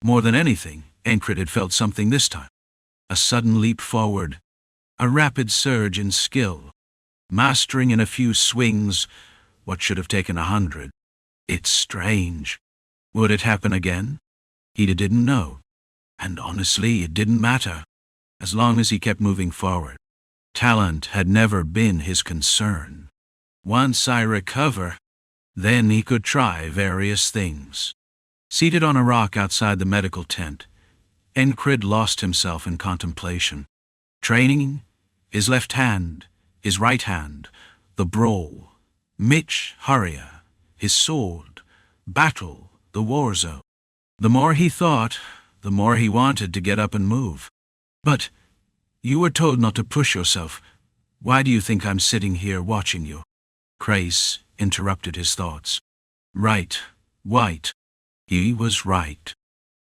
More than anything, Encred had felt something this time. A sudden leap forward. A rapid surge in skill. Mastering in a few swings what should have taken 100. It's strange. Would it happen again? He didn't know. And honestly, it didn't matter. As long as he kept moving forward. Talent had never been his concern. Once I recover, then he could try various things. Seated on a rock outside the medical tent, Encred lost himself in contemplation. Training, his left hand, his right hand, the brawl, Mitch Hurrier, his sword, battle, the war zone. The more he thought, the more he wanted to get up and move. But you were told not to push yourself. Why do you think I'm sitting here watching you? Crace interrupted his thoughts. Right, White. He was right.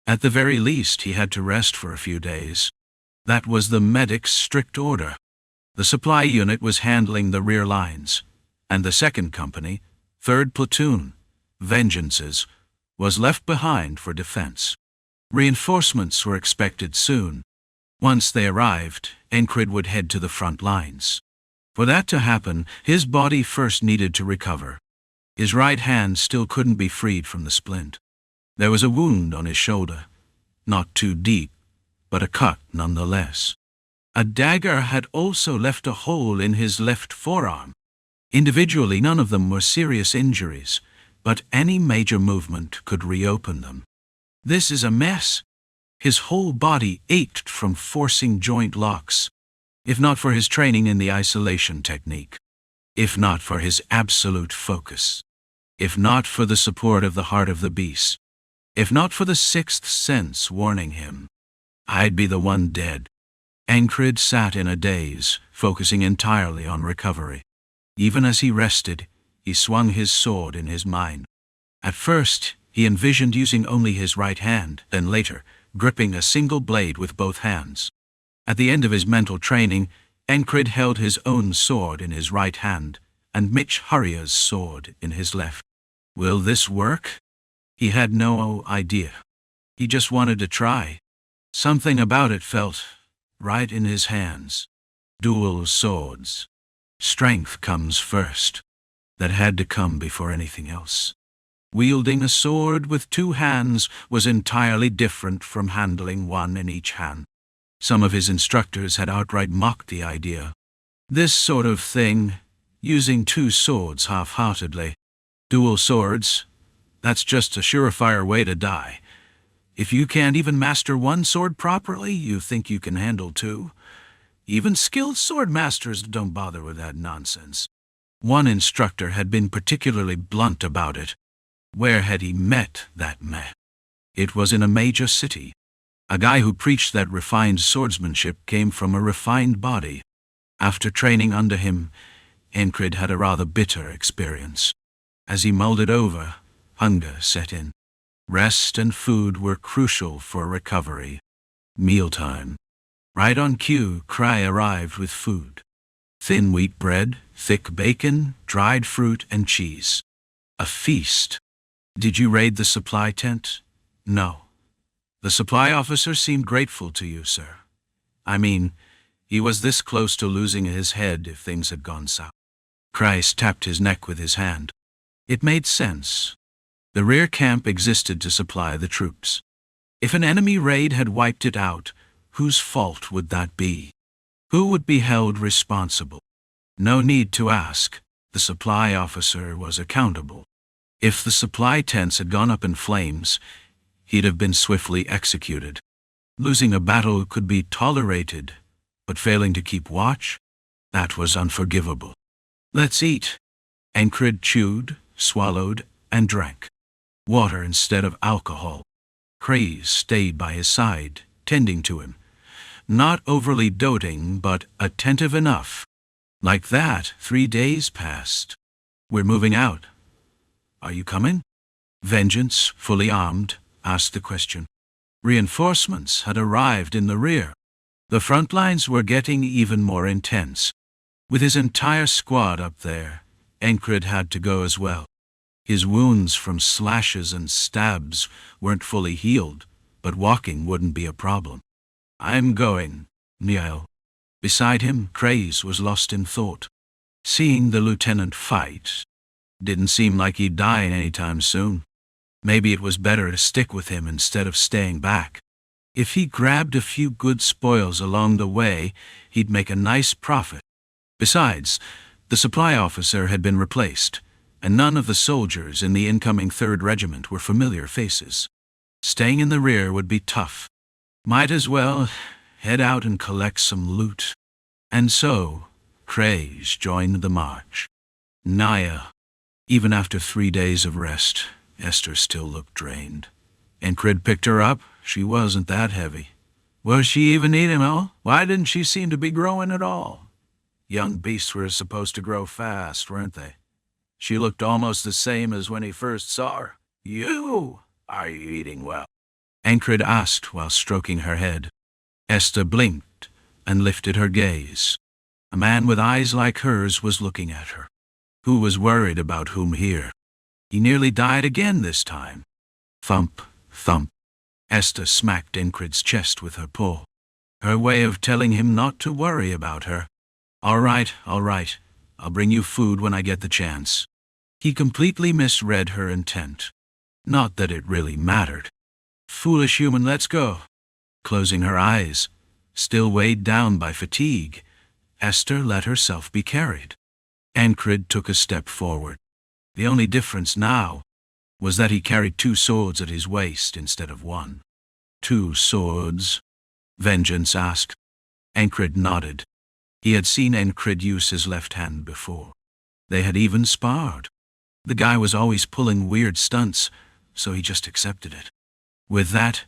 At the very least, he had to rest for a few days. That was the medic's strict order. The supply unit was handling the rear lines, and the second company, 3rd Platoon, Vengeances, was left behind for defense. Reinforcements were expected soon. Once they arrived, Encred would head to the front lines. For that to happen, his body first needed to recover. His right hand still couldn't be freed from the splint. There was a wound on his shoulder, not too deep, but a cut nonetheless. A dagger had also left a hole in his left forearm. Individually, none of them were serious injuries, but any major movement could reopen them. This is a mess. His whole body ached from forcing joint locks. If not for his training in the isolation technique, if not for his absolute focus, if not for the support of the heart of the beast, if not for the sixth sense warning him, I'd be the one dead. Encred sat in a daze, focusing entirely on recovery. Even as he rested, he swung his sword in his mind. At first, he envisioned using only his right hand, then later, gripping a single blade with both hands. At the end of his mental training, Encred held his own sword in his right hand, and Mitch Hurria's sword in his left. Will this work? He had no idea. He just wanted to try. Something about it felt right in his hands. Dual swords. Strength comes first. That had to come before anything else. Wielding a sword with two hands was entirely different from handling one in each hand. Some of his instructors had outright mocked the idea. This sort of thing, using two swords half-heartedly. Dual swords, that's just a surefire way to die. If you can't even master one sword properly, you think you can handle two? Even skilled sword masters don't bother with that nonsense. One instructor had been particularly blunt about it. Where had he met that man? It was in a major city. A guy who preached that refined swordsmanship came from a refined body. After training under him, Encred had a rather bitter experience. As he mulled it over, hunger set in. Rest and food were crucial for recovery. Mealtime. Right on cue, Cry arrived with food. Thin wheat bread, thick bacon, dried fruit, and cheese. A feast. Did you raid the supply tent? No. The supply officer seemed grateful to you, sir. I mean, he was this close to losing his head if things had gone south. Christ tapped his neck with his hand. It made sense. The rear camp existed to supply the troops. If an enemy raid had wiped it out, whose fault would that be? Who would be held responsible? No need to ask. The supply officer was accountable. If the supply tents had gone up in flames, he'd have been swiftly executed. Losing a battle could be tolerated, but failing to keep watch? That was unforgivable. Let's eat. Encred chewed, swallowed, and drank. Water instead of alcohol. Craze stayed by his side, tending to him. Not overly doting, but attentive enough. Like that, 3 days passed. We're moving out. Are you coming? Vengeance, fully armed, asked the question. Reinforcements had arrived in the rear. The front lines were getting even more intense. With his entire squad up there, Encred had to go as well. His wounds from slashes and stabs weren't fully healed, but walking wouldn't be a problem. I'm going, Niall. Beside him, Craze was lost in thought. Seeing the lieutenant fight, didn't seem like he'd die anytime soon. Maybe it was better to stick with him instead of staying back. If he grabbed a few good spoils along the way, he'd make a nice profit. Besides, the supply officer had been replaced, and none of the soldiers in the incoming 3rd Regiment were familiar faces. Staying in the rear would be tough. Might as well head out and collect some loot. And so, Craze joined the march. Naya. Even after 3 days of rest, Esther still looked drained. Encred picked her up. She wasn't that heavy. Was she even eating all? Why didn't she seem to be growing at all? Young beasts were supposed to grow fast, weren't they? She looked almost the same as when he first saw her. Are you eating well? Encred asked while stroking her head. Esther blinked and lifted her gaze. A man with eyes like hers was looking at her. Who was worried about whom here? He nearly died again this time. Thump, thump. Esther smacked Encred's chest with her paw. Her way of telling him not to worry about her. All right, all right. I'll bring you food when I get the chance. He completely misread her intent. Not that it really mattered. Foolish human, let's go. Closing her eyes, still weighed down by fatigue, Esther let herself be carried. Encred took a step forward. The only difference now was that he carried 2 swords at his waist instead of 1. 2 swords? Vengeance asked. Encred nodded. He had seen Encred use his left hand before. They had even sparred. The guy was always pulling weird stunts, so he just accepted it. With that,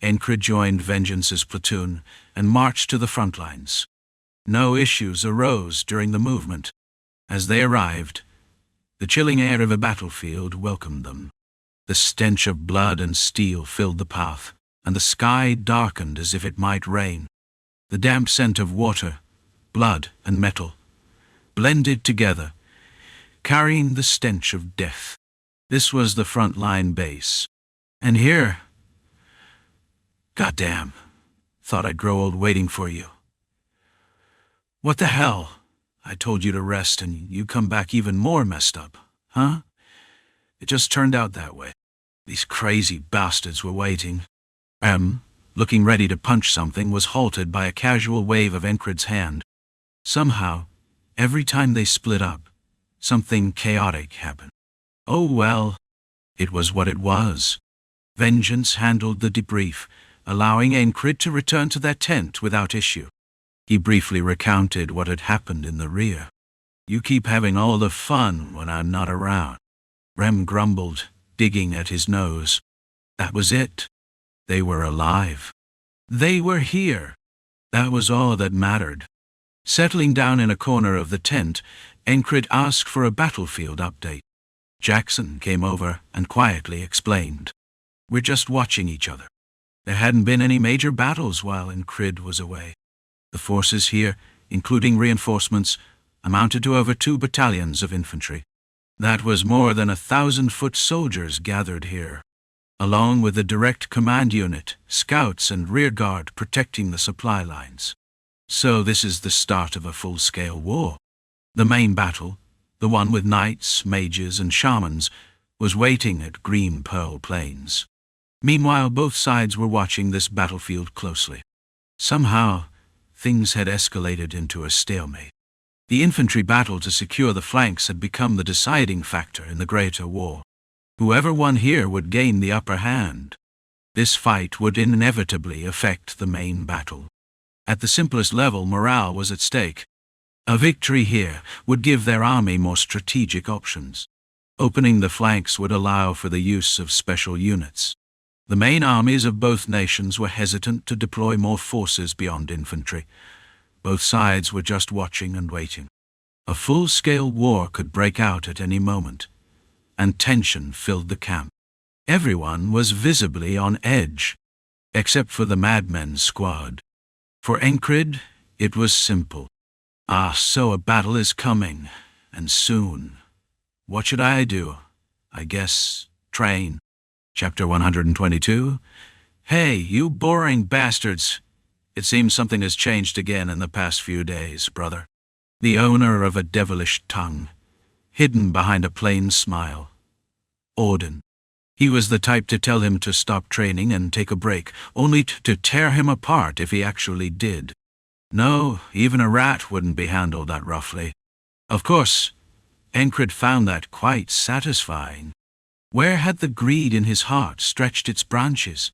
Encred joined Vengeance's platoon and marched to the front lines. No issues arose during the movement. As they arrived, the chilling air of a battlefield welcomed them. The stench of blood and steel filled the path, and the sky darkened as if it might rain. The damp scent of water, blood, and metal blended together, carrying the stench of death. This was the front-line base. And here... Goddamn. Thought I'd grow old waiting for you. What the hell? I told you to rest and you come back even more messed up, huh? It just turned out that way. These crazy bastards were waiting. Looking ready to punch something, was halted by a casual wave of Encred's hand. Somehow, every time they split up, something chaotic happened. Oh well, it was what it was. Vengeance handled the debrief, allowing Encred to return to their tent without issue. He briefly recounted what had happened in the rear. You keep having all the fun when I'm not around. Rem grumbled, digging at his nose. That was it. They were alive. They were here. That was all that mattered. Settling down in a corner of the tent, Encred asked for a battlefield update. Jackson came over and quietly explained. We're just watching each other. There hadn't been any major battles while Encred was away. The forces here, including reinforcements, amounted to over 2 battalions of infantry. That was more than 1,000-foot soldiers gathered here, along with the direct command unit, scouts and rearguard protecting the supply lines. So this is the start of a full-scale war. The main battle, the one with knights, mages, and shamans, was waiting at Green Pearl Plains. Meanwhile, both sides were watching this battlefield closely. Somehow, things had escalated into a stalemate. The infantry battle to secure the flanks had become the deciding factor in the greater war. Whoever won here would gain the upper hand. This fight would inevitably affect the main battle. At the simplest level, morale was at stake. A victory here would give their army more strategic options. Opening the flanks would allow for the use of special units. The main armies of both nations were hesitant to deploy more forces beyond infantry. Both sides were just watching and waiting. A full-scale war could break out at any moment, and tension filled the camp. Everyone was visibly on edge, except for the Madmen's squad. For Encred, it was simple. So a battle is coming, and soon. What should I do? I guess, train. Chapter 122. Hey, you boring bastards. It seems something has changed again in the past few days, brother. The owner of a devilish tongue, hidden behind a plain smile. Auden. He was the type to tell him to stop training and take a break, only to tear him apart if he actually did. No, even a rat wouldn't be handled that roughly. Of course, Encred found that quite satisfying. Where had the greed in his heart stretched its branches?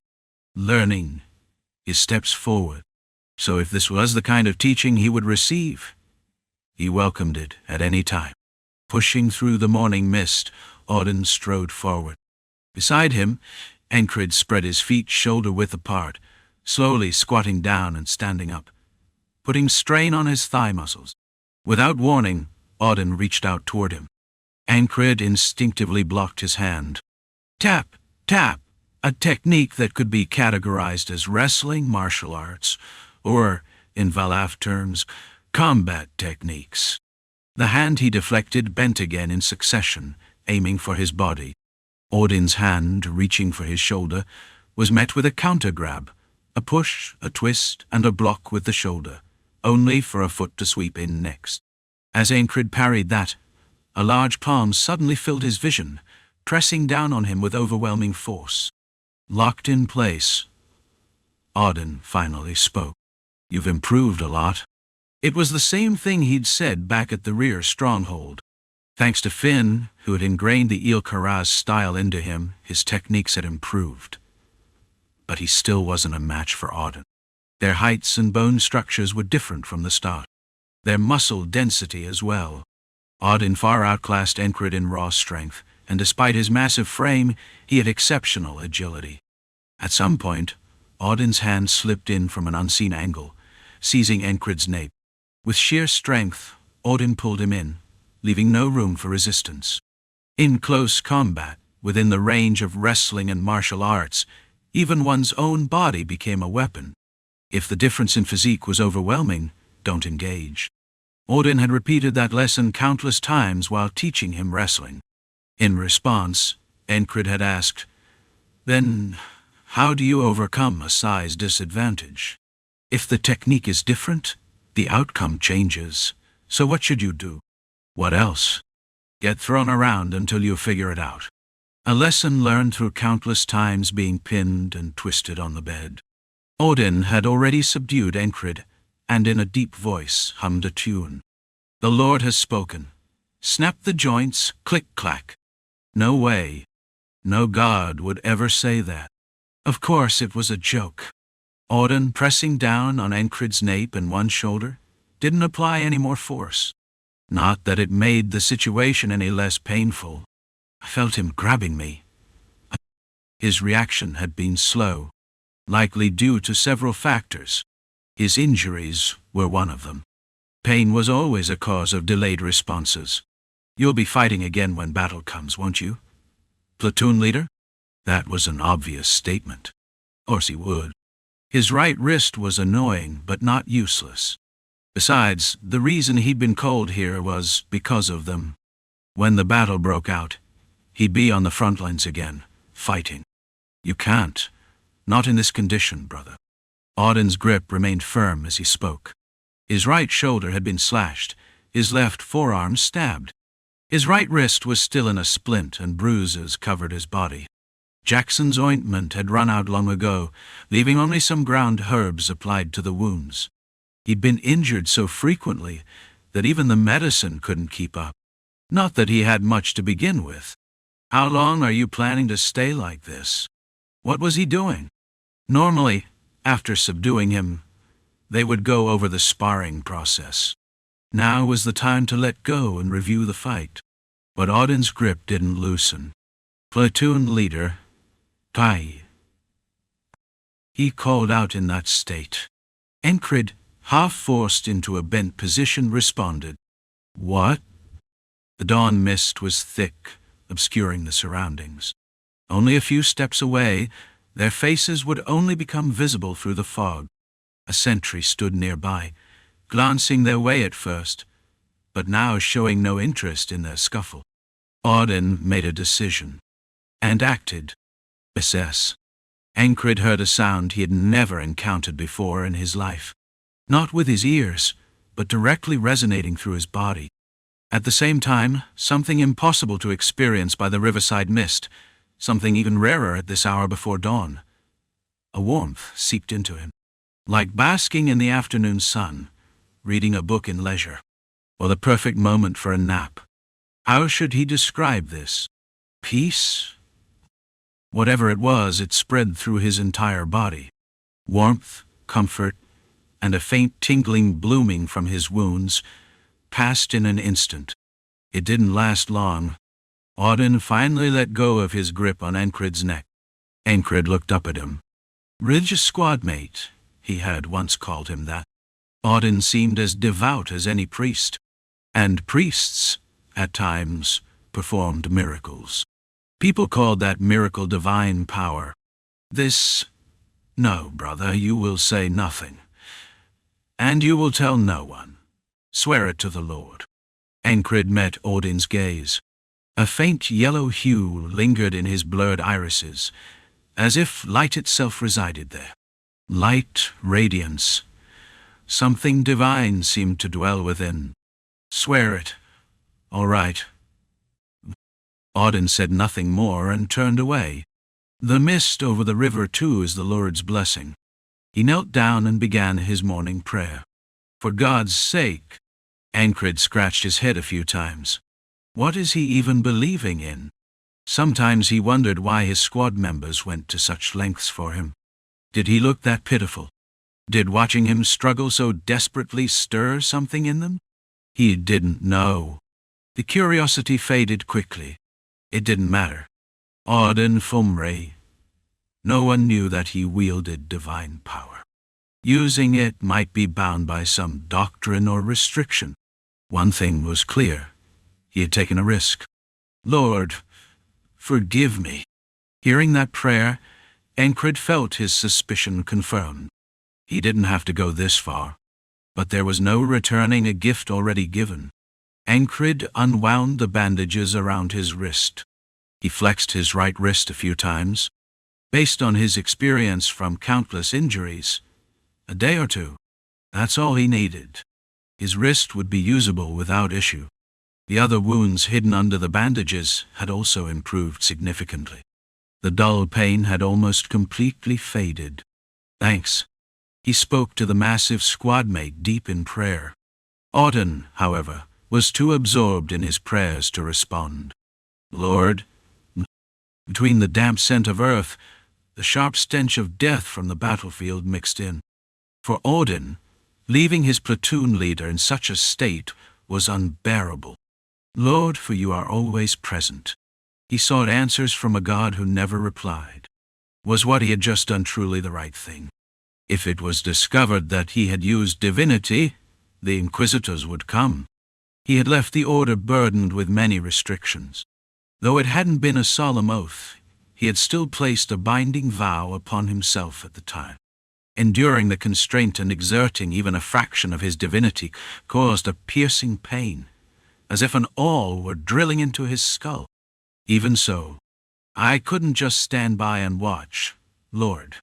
Learning his steps forward. So if this was the kind of teaching he would receive, he welcomed it at any time. Pushing through the morning mist, Auden strode forward. Beside him, Encred spread his feet shoulder-width apart, slowly squatting down and standing up, putting strain on his thigh muscles. Without warning, Auden reached out toward him. Encred instinctively blocked his hand. Tap, tap, a technique that could be categorized as wrestling martial arts, or, in Valaf terms, combat techniques. The hand he deflected bent again in succession, aiming for his body. Auden's hand, reaching for his shoulder, was met with a counter-grab, a push, a twist, and a block with the shoulder, only for a foot to sweep in next. As Aincred parried that, a large palm suddenly filled his vision, pressing down on him with overwhelming force. Locked in place, Auden finally spoke. "You've improved a lot." It was the same thing he'd said back at the rear stronghold. Thanks to Finn, who had ingrained the Il-Kharaz style into him, his techniques had improved. But he still wasn't a match for Auden. Their heights and bone structures were different from the start. Their muscle density as well. Auden far outclassed Aincred in raw strength, and despite his massive frame, he had exceptional agility. At some point, Auden's hand slipped in from an unseen angle, seizing Aincred's nape. With sheer strength, Auden pulled him in, leaving no room for resistance. In close combat, within the range of wrestling and martial arts, even one's own body became a weapon. If the difference in physique was overwhelming, don't engage. Auden had repeated that lesson countless times while teaching him wrestling. In response, Aincred had asked, "Then, how do you overcome a size disadvantage? If the technique is different, the outcome changes. So what should you do?" "What else? Get thrown around until you figure it out." A lesson learned through countless times being pinned and twisted on the bed. Auden had already subdued Aincred, and in a deep voice hummed a tune. "The Lord has spoken. Snap the joints, click-clack." No way. No god would ever say that. Of course it was a joke. Auden, pressing down on Aincred's nape and one shoulder, didn't apply any more force. Not that it made the situation any less painful. I felt him grabbing me. His reaction had been slow, likely due to several factors. His injuries were one of them. Pain was always a cause of delayed responses. "You'll be fighting again when battle comes, won't you, platoon leader?" That was an obvious statement. Of course he would. His right wrist was annoying, but not useless. Besides, the reason he'd been called here was because of them. When the battle broke out, he'd be on the front lines again, fighting. "You can't. Not in this condition, brother." Auden's grip remained firm as he spoke. His right shoulder had been slashed, his left forearm stabbed. His right wrist was still in a splint and bruises covered his body. Jackson's ointment had run out long ago, leaving only some ground herbs applied to the wounds. He'd been injured so frequently that even the medicine couldn't keep up. Not that he had much to begin with. "How long are you planning to stay like this?" What was he doing? Normally, after subduing him, they would go over the sparring process. Now was the time to let go and review the fight. But Auden's grip didn't loosen. "Platoon leader, Kai," he called out in that state. Aincred, half forced into a bent position, responded. "What?" The dawn mist was thick, obscuring the surroundings. Only a few steps away, their faces would only become visible through the fog. A sentry stood nearby, glancing their way at first, but now showing no interest in their scuffle. Auden made a decision, and acted. SS. Aincred heard a sound he had never encountered before in his life. Not with his ears, but directly resonating through his body. At the same time, something impossible to experience by the riverside mist, something even rarer at this hour before dawn. A warmth seeped into him, like basking in the afternoon sun, reading a book in leisure, or the perfect moment for a nap. How should he describe this? Peace? Whatever it was, it spread through his entire body. Warmth, comfort, and a faint tingling blooming from his wounds passed in an instant. It didn't last long. Auden finally let go of his grip on Aincred's neck. Aincred looked up at him. Religious squad mate, he had once called him that. Auden seemed as devout as any priest. And priests, at times, performed miracles. People called that miracle divine power. This, no, brother, you will say nothing. And you will tell no one. Swear it to the Lord. Aincred met Auden's gaze. A faint yellow hue lingered in his blurred irises, as if light itself resided there. Light, radiance, Something divine seemed to dwell within. "Swear it." "All right." Auden said nothing more and turned away. The mist over the river too is the Lord's blessing. He knelt down and began his morning prayer. For God's sake. Ancred scratched his head a few times. What is he even believing in? Sometimes he wondered why his squad members went to such lengths for him. Did he look that pitiful? Did watching him struggle so desperately stir something in them? He didn't know. The curiosity faded quickly. It didn't matter. Auden Fumre. No one knew that he wielded divine power. Using it might be bound by some doctrine or restriction. One thing was clear. He had taken a risk. "Lord, forgive me." Hearing that prayer, Ancred felt his suspicion confirmed. He didn't have to go this far. But there was no returning a gift already given. Ancred unwound the bandages around his wrist. He flexed his right wrist a few times. Based on his experience from countless injuries, a day or two, that's all he needed. His wrist would be usable without issue. The other wounds hidden under the bandages had also improved significantly. The dull pain had almost completely faded. "Thanks." He spoke to the massive squadmate deep in prayer. Auden, however, was too absorbed in his prayers to respond. "Lord." Between the damp scent of earth, the sharp stench of death from the battlefield mixed in. For Auden, leaving his platoon leader in such a state was unbearable. "Lord, for you are always present." He sought answers from a God who never replied. Was what he had just done truly the right thing? If it was discovered that he had used divinity, the inquisitors would come. He had left the order burdened with many restrictions. Though it hadn't been a solemn oath, he had still placed a binding vow upon himself at the time. Enduring the constraint and exerting even a fraction of his divinity caused a piercing pain, as if an awl were drilling into his skull. Even so, I couldn't just stand by and watch, Lord.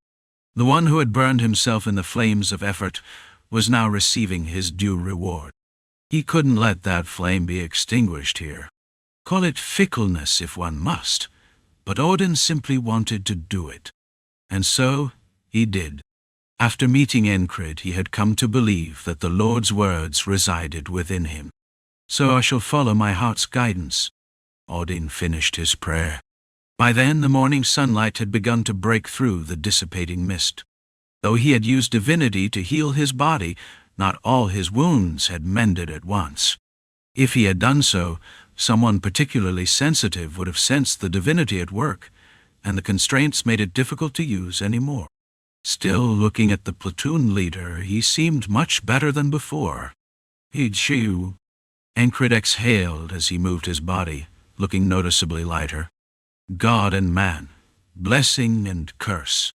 The one who had burned himself in the flames of effort was now receiving his due reward. He couldn't let that flame be extinguished here. Call it fickleness if one must, but Auden simply wanted to do it. And so he did. After meeting Ancred, he had come to believe that the Lord's words resided within him. "So I shall follow my heart's guidance." Auden finished his prayer. By then the morning sunlight had begun to break through the dissipating mist. Though he had used divinity to heal his body, not all his wounds had mended at once. If he had done so, someone particularly sensitive would have sensed the divinity at work, and the constraints made it difficult to use anymore. Still, looking at the platoon leader, he seemed much better than before. "He'd chew." Ancred exhaled as he moved his body, looking noticeably lighter. God and man, blessing and curse.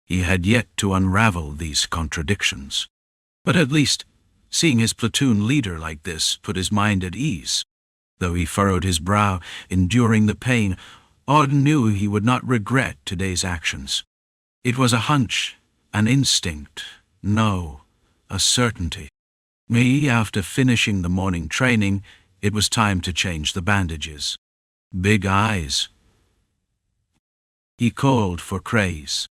He had yet to unravel these contradictions. But at least, seeing his platoon leader like this put his mind at ease. Though he furrowed his brow, enduring the pain, Auden knew he would not regret today's actions. It was a hunch, an instinct, no, a certainty. After finishing the morning training, it was time to change the bandages. Big eyes. He called for Craze.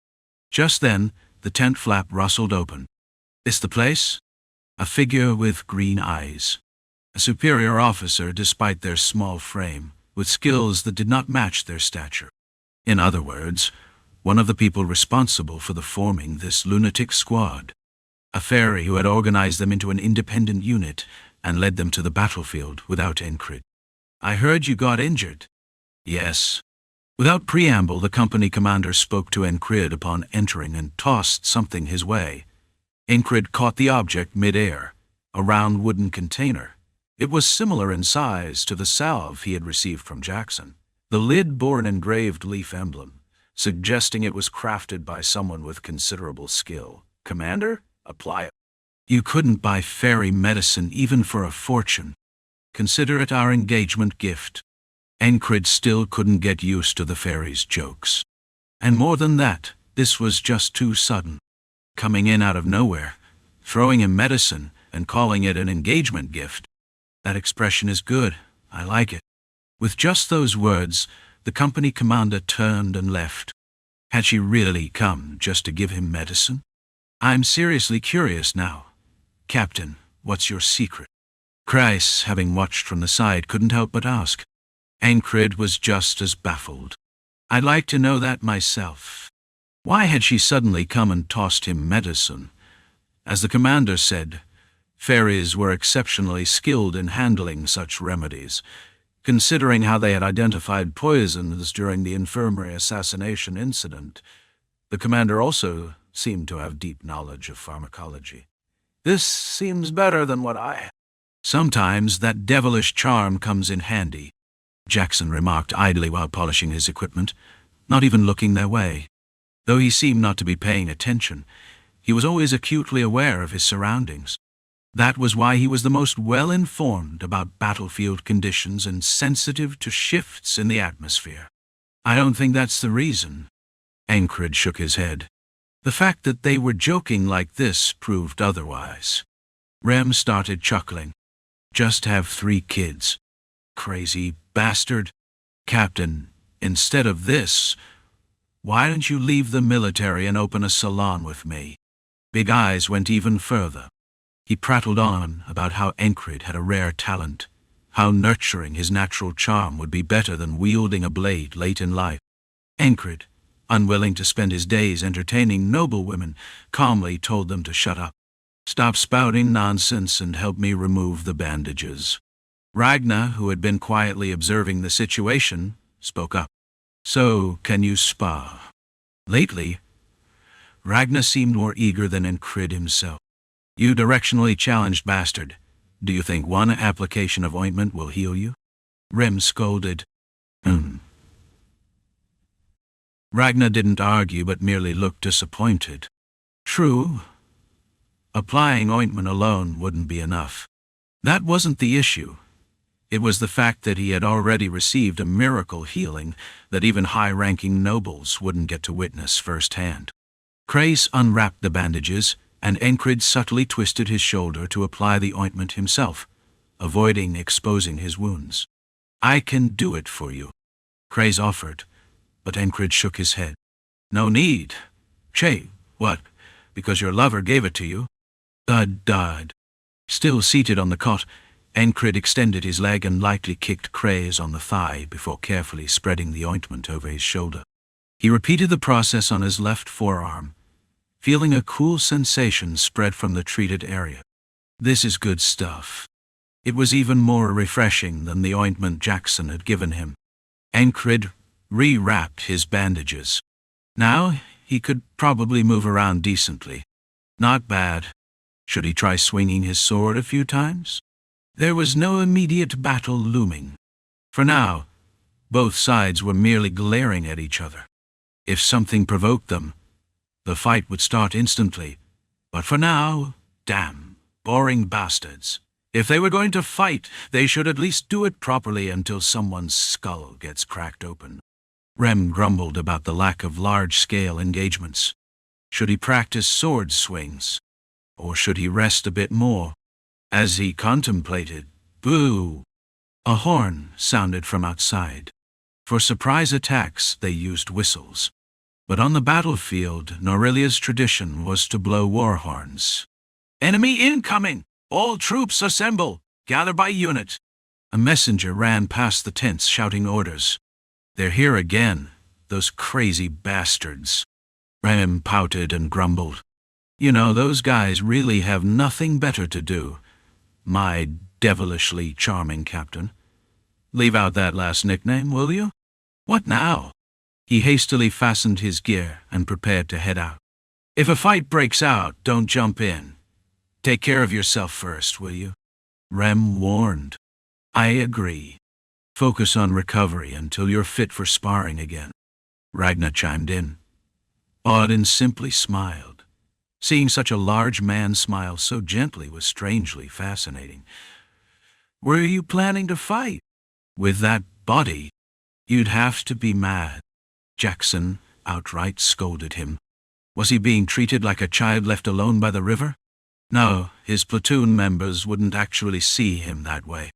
Just then, the tent flap rustled open. "This the place?" A figure with green eyes. A superior officer despite their small frame, with skills that did not match their stature. In other words, one of the people responsible for the forming this lunatic squad. A fairy who had organized them into an independent unit and led them to the battlefield without Ancred. "I heard you got injured." "Yes." Without preamble, the company commander spoke to Ancred upon entering and tossed something his way. Ancred caught the object mid-air, a round wooden container. It was similar in size to the salve he had received from Jackson. The lid bore an engraved leaf emblem, suggesting it was crafted by someone with considerable skill. "Commander, apply it." "You couldn't buy fairy medicine even for a fortune. Consider it our engagement gift." Ancred still couldn't get used to the fairy's jokes. And more than that, this was just too sudden. Coming in out of nowhere, throwing him medicine and calling it an engagement gift. That expression is good. I like it. With just those words, the company commander turned and left. Had she really come just to give him medicine? I'm seriously curious now. Captain, what's your secret? Chryse, having watched from the side, couldn't help but ask. Ancred was just as baffled. I'd like to know that myself. Why had she suddenly come and tossed him medicine? As the commander said, fairies were exceptionally skilled in handling such remedies, considering how they had identified poisons during the infirmary assassination incident. The commander also seemed to have deep knowledge of pharmacology. This seems better than what I had. Sometimes that devilish charm comes in handy, Jackson remarked idly while polishing his equipment, not even looking their way. Though he seemed not to be paying attention, he was always acutely aware of his surroundings. That was why he was the most well-informed about battlefield conditions and sensitive to shifts in the atmosphere. I don't think that's the reason. Ancred shook his head. The fact that they were joking like this proved otherwise. Rem started chuckling. Just have 3 kids. Crazy bastard. Captain, instead of this, why don't you leave the military and open a salon with me? Big Eyes went even further. He prattled on about how Ancred had a rare talent, how nurturing his natural charm would be better than wielding a blade late in life. Ancred, unwilling to spend his days entertaining noblewomen, calmly told them to shut up. Stop spouting nonsense and help me remove the bandages. Ragnar, who had been quietly observing the situation, spoke up. So, can you spar? Lately, Ragnar seemed more eager than Ancred himself. You directionally challenged bastard. Do you think one application of ointment will heal you? Rem scolded. Ragnar didn't argue but merely looked disappointed. True. Applying ointment alone wouldn't be enough. That wasn't the issue. It was the fact that he had already received a miracle healing that even high-ranking nobles wouldn't get to witness firsthand. Chryse unwrapped the bandages, and Ancred subtly twisted his shoulder to apply the ointment himself, avoiding exposing his wounds. I can do it for you, Chryse offered, but Ancred shook his head. No need. Che, what? Because your lover gave it to you? Thud. Still seated on the cot, Ancred extended his leg and lightly kicked Chryse on the thigh before carefully spreading the ointment over his shoulder. He repeated the process on his left forearm, feeling a cool sensation spread from the treated area. This is good stuff. It was even more refreshing than the ointment Jackson had given him. Ancred re-wrapped his bandages. Now he could probably move around decently. Not bad. Should he try swinging his sword a few times? There was no immediate battle looming. For now, both sides were merely glaring at each other. If something provoked them, the fight would start instantly. But for now, damn, boring bastards. If they were going to fight, they should at least do it properly until someone's skull gets cracked open. Rem grumbled about the lack of large-scale engagements. Should he practice sword swings? Or should he rest a bit more? As he contemplated, boo! A horn sounded from outside. For surprise attacks, they used whistles. But on the battlefield, Norilia's tradition was to blow war horns. Enemy incoming! All troops assemble! Gather by unit! A messenger ran past the tents shouting orders. They're here again, those crazy bastards. Rem pouted and grumbled. You know, those guys really have nothing better to do. My devilishly charming captain. Leave out that last nickname, will you? What now? He hastily fastened his gear and prepared to head out. If a fight breaks out, don't jump in. Take care of yourself first, will you? Rem warned. I agree. Focus on recovery until you're fit for sparring again. Ragnar chimed in. Auden simply smiled. Seeing such a large man smile so gently was strangely fascinating. Were you planning to fight? With that body, you'd have to be mad. Jackson outright scolded him. Was he being treated like a child left alone by the river? No, his platoon members wouldn't actually see him that way.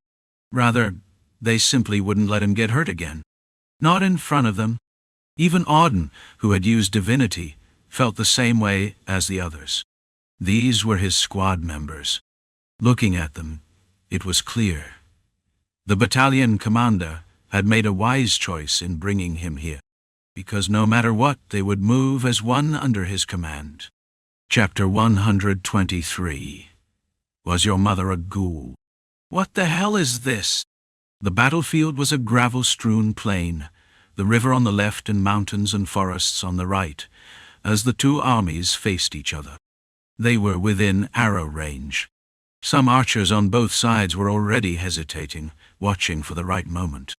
Rather, they simply wouldn't let him get hurt again. Not in front of them. Even Auden, who had used divinity, felt the same way as the others. These were his squad members. Looking at them, it was clear. The battalion commander had made a wise choice in bringing him here, because no matter what, they would move as one under his command. Chapter 123. Was your mother a ghoul? What the hell is this? The battlefield was a gravel-strewn plain, the river on the left and mountains and forests on the right, as the two armies faced each other. They were within arrow range. Some archers on both sides were already hesitating, watching for the right moment.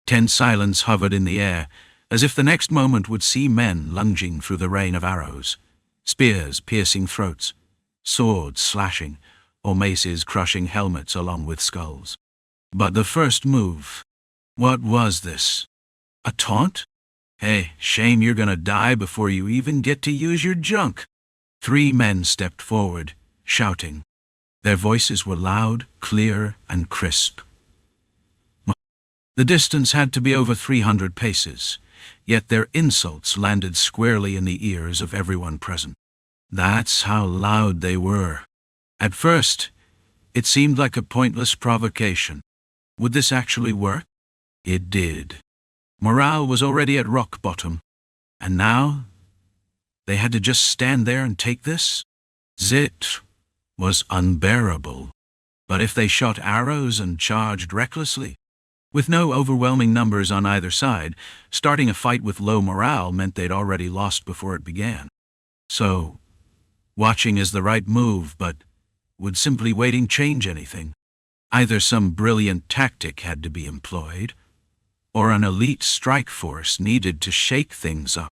Tense silence hovered in the air, as if the next moment would see men lunging through the rain of arrows, spears piercing throats, swords slashing, or maces crushing helmets along with skulls. But the first move, what was this? A taunt? Hey, shame you're gonna die before you even get to use your junk. 3 men stepped forward, shouting. Their voices were loud, clear, and crisp. The distance had to be over 300 paces, yet their insults landed squarely in the ears of everyone present. That's how loud they were. At first, it seemed like a pointless provocation. Would this actually work? It did. Morale was already at rock bottom, and now they had to just stand there and take this? It was unbearable. But if they shot arrows and charged recklessly, with no overwhelming numbers on either side, starting a fight with low morale meant they'd already lost before it began. So, watching is the right move, but would simply waiting change anything? Either some brilliant tactic had to be employed, or an elite strike force needed to shake things up.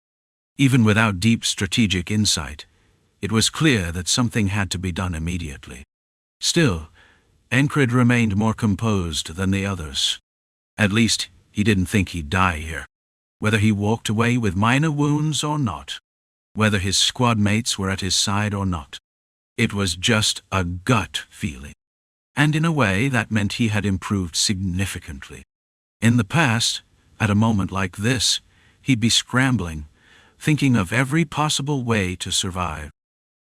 Even without deep strategic insight, it was clear that something had to be done immediately. Still, Encred remained more composed than the others. At least, he didn't think he'd die here. Whether he walked away with minor wounds or not, whether his squad mates were at his side or not. It was just a gut feeling. And in a way, that meant he had improved significantly. In the past, at a moment like this, he'd be scrambling, thinking of every possible way to survive.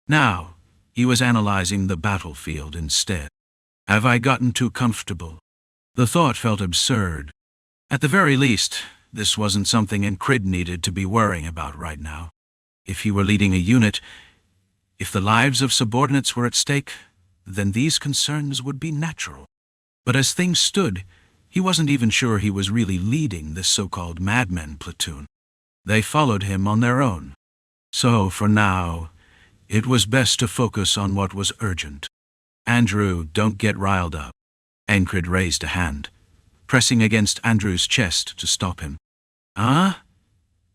Now, he was analyzing the battlefield instead. Have I gotten too comfortable? The thought felt absurd. At the very least, this wasn't something Encred needed to be worrying about right now. If he were leading a unit, if the lives of subordinates were at stake, then these concerns would be natural. But as things stood, he wasn't even sure he was really leading this so-called madmen platoon. They followed him on their own. So, for now, it was best to focus on what was urgent. Andrew, don't get riled up. Encred raised a hand, pressing against Andrew's chest to stop him.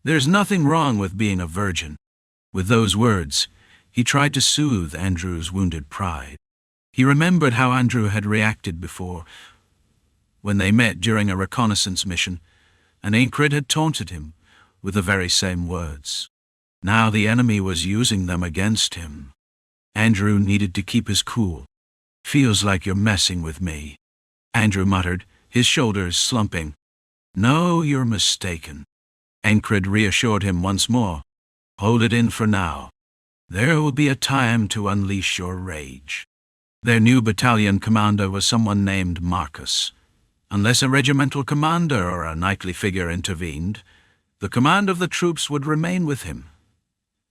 There's nothing wrong with being a virgin. With those words, he tried to soothe Andrew's wounded pride. He remembered how Andrew had reacted before, when they met during a reconnaissance mission, and Encred had taunted him with the very same words. Now the enemy was using them against him. Andrew needed to keep his cool. Feels like you're messing with me, Andrew muttered, his shoulders slumping. No, you're mistaken. Encred reassured him once more. Hold it in for now. There will be a time to unleash your rage. Their new battalion commander was someone named Marcus. Unless a regimental commander or a knightly figure intervened, the command of the troops would remain with him.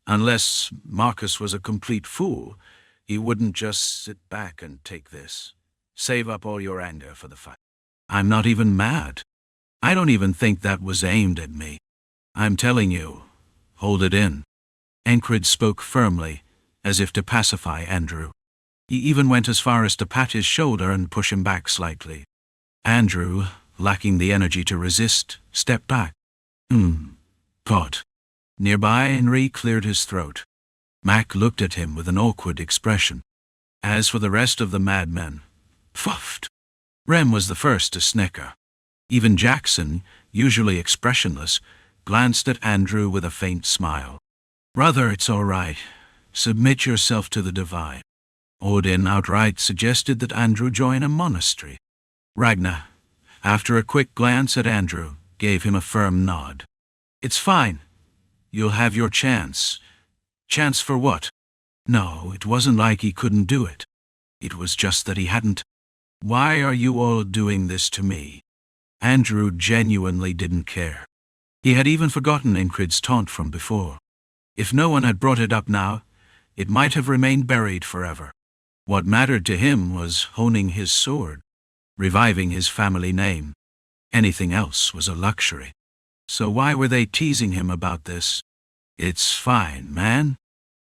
Unless Marcus was a complete fool, he wouldn't just sit back and take this. Save up all your anger for the fight. I'm not even mad. I don't even think that was aimed at me. I'm telling you, hold it in. Encred spoke firmly, as if to pacify Andrew. He even went as far as to pat his shoulder and push him back slightly. Andrew, lacking the energy to resist, stepped back. Pot. Nearby, Henry cleared his throat. Mac looked at him with an awkward expression. As for the rest of the madmen, puffed. Rem was the first to snicker. Even Jackson, usually expressionless, glanced at Andrew with a faint smile. Brother, it's all right. Submit yourself to the divine. Odin outright suggested that Andrew join a monastery. Ragnar, after a quick glance at Andrew, gave him a firm nod. It's fine. You'll have your chance. Chance for what? No, it wasn't like he couldn't do it. It was just that he hadn't. Why are you all doing this to me? Andrew genuinely didn't care. He had even forgotten Incrid's taunt from before. If no one had brought it up now, it might have remained buried forever. What mattered to him was honing his sword, reviving his family name. Anything else was a luxury. So why were they teasing him about this? It's fine, man.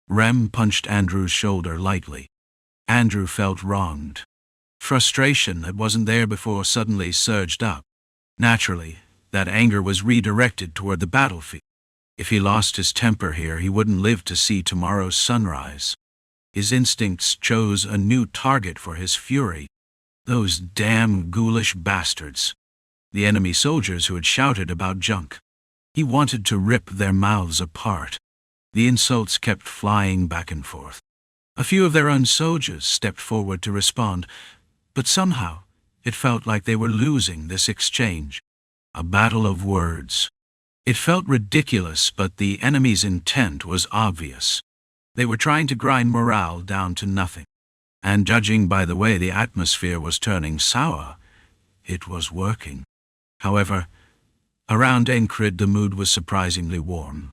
Rem punched Andrew's shoulder lightly. Andrew felt wronged. Frustration that wasn't there before suddenly surged up. Naturally, that anger was redirected toward the battlefield. If he lost his temper here, he wouldn't live to see tomorrow's sunrise. His instincts chose a new target for his fury. Those damn ghoulish bastards. The enemy soldiers who had shouted about junk. He wanted to rip their mouths apart. The insults kept flying back and forth. A few of their own soldiers stepped forward to respond, but somehow it felt like they were losing this exchange. A battle of words. It felt ridiculous, but the enemy's intent was obvious. They were trying to grind morale down to nothing. And judging by the way the atmosphere was turning sour, it was working. However, around Incrid the mood was surprisingly warm.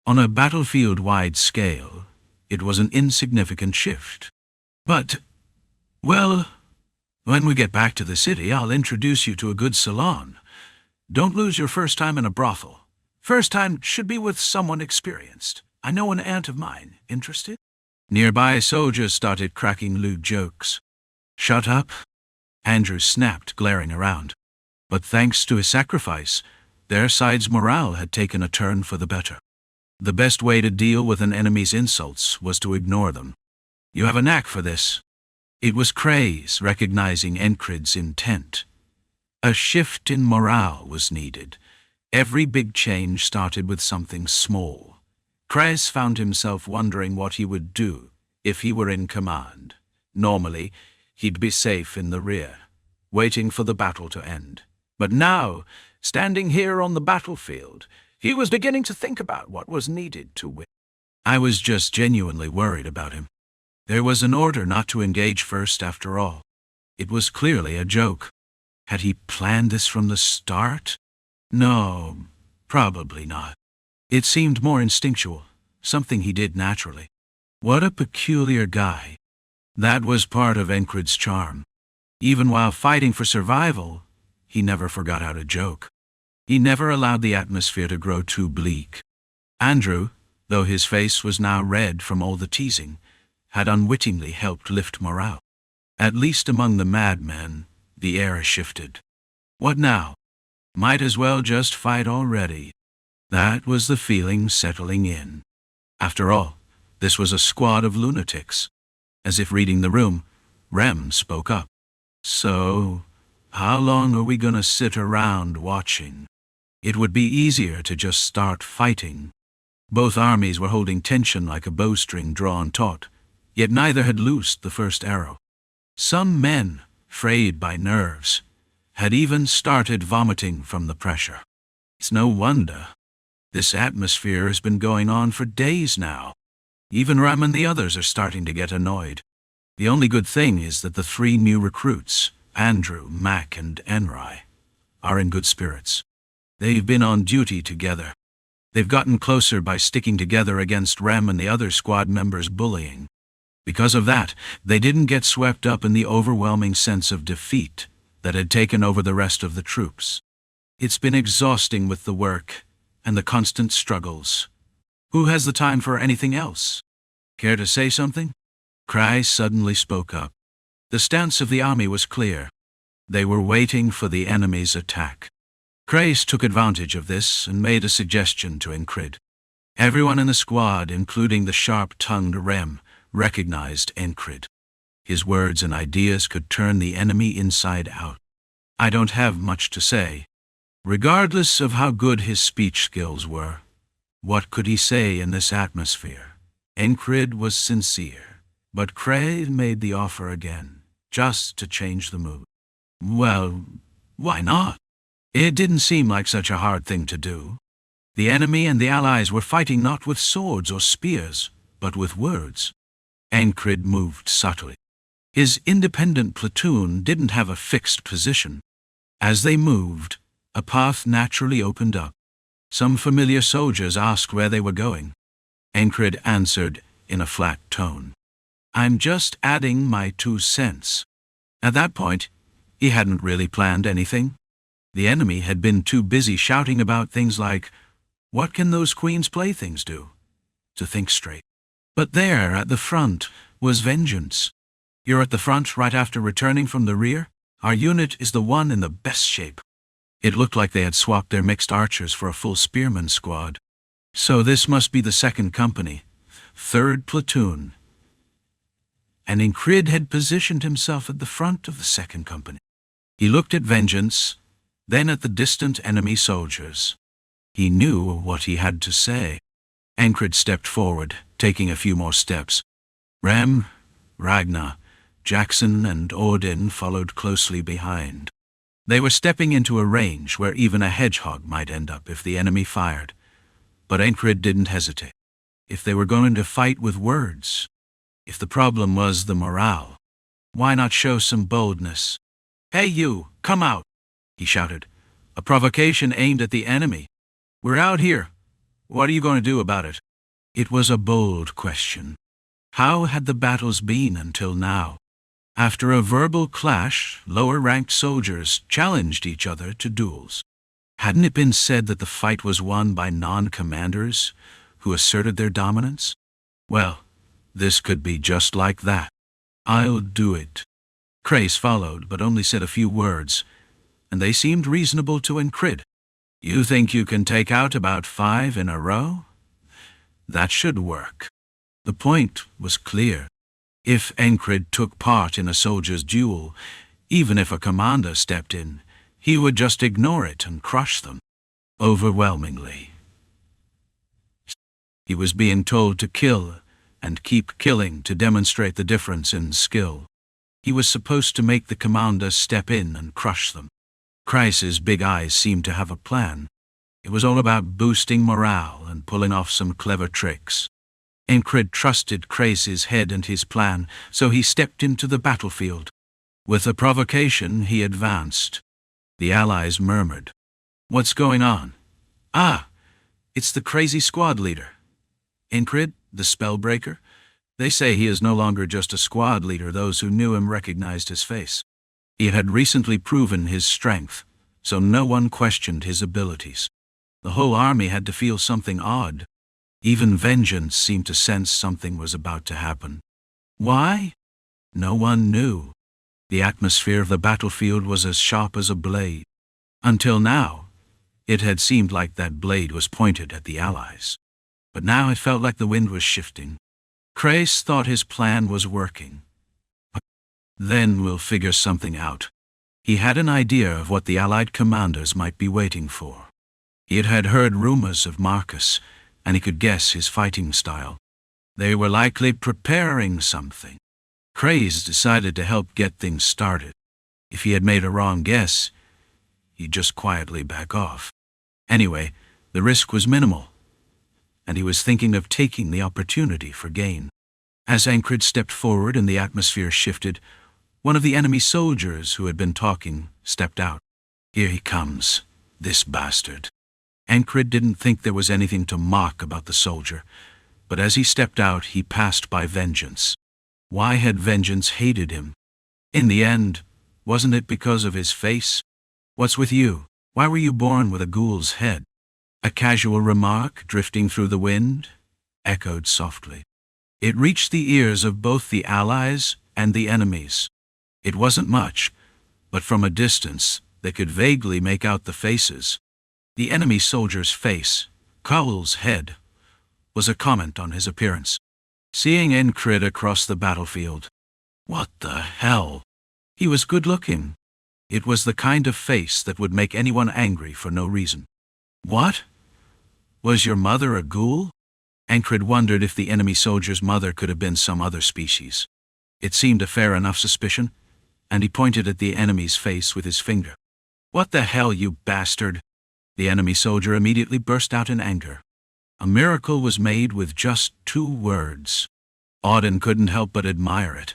On a battlefield-wide scale, it was an insignificant shift. But, well, when we get back to the city, I'll introduce you to a good salon. Don't lose your first time in a brothel. First time should be with someone experienced. I know an aunt of mine. Interested? Nearby soldiers started cracking lewd jokes. Shut up? Andrew snapped, glaring around. But thanks to his sacrifice, their side's morale had taken a turn for the better. The best way to deal with an enemy's insults was to ignore them. You have a knack for this. It was Craze recognizing Incrid's intent. A shift in morale was needed. Every big change started with something small. Craze found himself wondering what he would do if he were in command. Normally, he'd be safe in the rear, waiting for the battle to end. But now, standing here on the battlefield, he was beginning to think about what was needed to win. I was just genuinely worried about him. There was an order not to engage first after all. It was clearly a joke. Had he planned this from the start? No, probably not. It seemed more instinctual, something he did naturally. What a peculiar guy. That was part of Incrid's charm. Even while fighting for survival, he never forgot how to joke. He never allowed the atmosphere to grow too bleak. Andrew, though his face was now red from all the teasing, had unwittingly helped lift morale. At least among the madmen, the air shifted. What now? Might as well just fight already. That was the feeling settling in. After all, this was a squad of lunatics. As if reading the room, Rem spoke up. So, how long are we gonna sit around watching? It would be easier to just start fighting. Both armies were holding tension like a bowstring drawn taut, yet neither had loosed the first arrow. Some men, frayed by nerves, had even started vomiting from the pressure. It's no wonder. This atmosphere has been going on for days now. Even Ram and the others are starting to get annoyed. The only good thing is that the 3 new recruits, Andrew, Mac, and Enrai, are in good spirits. They've been on duty together. They've gotten closer by sticking together against Rem and the other squad members' bullying. Because of that, they didn't get swept up in the overwhelming sense of defeat that had taken over the rest of the troops. It's been exhausting with the work and the constant struggles. Who has the time for anything else? Care to say something? Cry suddenly spoke up. The stance of the army was clear. They were waiting for the enemy's attack. Crace took advantage of this and made a suggestion to Incrid. Everyone in the squad, including the sharp-tongued Rem, recognized Incrid. His words and ideas could turn the enemy inside out. I don't have much to say. Regardless of how good his speech skills were, what could he say in this atmosphere? Incrid was sincere. But Cray made the offer again, just to change the mood. Well, why not? It didn't seem like such a hard thing to do. The enemy and the allies were fighting not with swords or spears, but with words. Encred moved subtly. His independent platoon didn't have a fixed position. As they moved, a path naturally opened up. Some familiar soldiers asked where they were going. Encred answered in a flat tone. I'm just adding my 2 cents. At that point, he hadn't really planned anything. The enemy had been too busy shouting about things like, "What can those Queen's playthings do?" to think straight. But there, at the front, was vengeance. You're at the front right after returning from the rear? Our unit is the one in the best shape. It looked like they had swapped their mixed archers for a full spearman squad. So this must be the 2nd Company, 3rd Platoon. And Encred had positioned himself at the front of the 2nd Company. He looked at vengeance, then at the distant enemy soldiers. He knew what he had to say. Encred stepped forward, taking a few more steps. Rem, Ragnar, Jackson, and Odin followed closely behind. They were stepping into a range where even a hedgehog might end up if the enemy fired. But Encred didn't hesitate. If they were going to fight with words, if the problem was the morale, why not show some boldness? "Hey you, come out!" he shouted. "A provocation aimed at the enemy. We're out here. What are you going to do about it?" It was a bold question. How had the battles been until now? After a verbal clash, lower-ranked soldiers challenged each other to duels. Hadn't it been said that the fight was won by non-commanders who asserted their dominance? Well, this could be just like that. "I'll do it." Crace followed, but only said a few words, and they seemed reasonable to Encred. "You think you can take out about 5 in a row? That should work." The point was clear. If Encred took part in a soldier's duel, even if a commander stepped in, he would just ignore it and crush them. Overwhelmingly. He was being told to kill and keep killing to demonstrate the difference in skill. He was supposed to make the commander step in and crush them. Kreis's big eyes seemed to have a plan. It was all about boosting morale and pulling off some clever tricks. Encred trusted Kreis's head and his plan, so he stepped into the battlefield. With a provocation, he advanced. The allies murmured. "What's going on?" "Ah, it's the crazy squad leader. Encred, the spellbreaker. They say he is no longer just a squad leader. Those who knew him recognized his face. He had recently proven his strength, so no one questioned his abilities. The whole army had to feel something odd. Even vengeance seemed to sense something was about to happen. Why? No one knew. The atmosphere of the battlefield was as sharp as a blade. Until now, it had seemed like that blade was pointed at the allies. But now it felt like the wind was shifting. Kreis thought his plan was working. Then we'll figure something out. He had an idea of what the allied commanders might be waiting for. He had heard rumors of Marcus, and he could guess his fighting style. They were likely preparing something. Kreis decided to help get things started. If he had made a wrong guess, he'd just quietly back off. Anyway, the risk was minimal, and he was thinking of taking the opportunity for gain. As Encred stepped forward and the atmosphere shifted, one of the enemy soldiers who had been talking stepped out. "Here he comes, this bastard." Encred didn't think there was anything to mock about the soldier, but as he stepped out, he passed by Vengeance. Why had Vengeance hated him? In the end, wasn't it because of his face? "What's with you? Why were you born with a ghoul's head?" A casual remark, drifting through the wind, echoed softly. It reached the ears of both the allies and the enemies. It wasn't much, but from a distance, they could vaguely make out the faces. The enemy soldier's face, Cowl's head, was a comment on his appearance. Seeing Encred across the battlefield. What the hell? He was good-looking. It was the kind of face that would make anyone angry for no reason. "What? Was your mother a ghoul?" Ancred wondered if the enemy soldier's mother could have been some other species. It seemed a fair enough suspicion, and he pointed at the enemy's face with his finger. "What the hell, you bastard!" The enemy soldier immediately burst out in anger. A miracle was made with just 2 words. Auden couldn't help but admire it.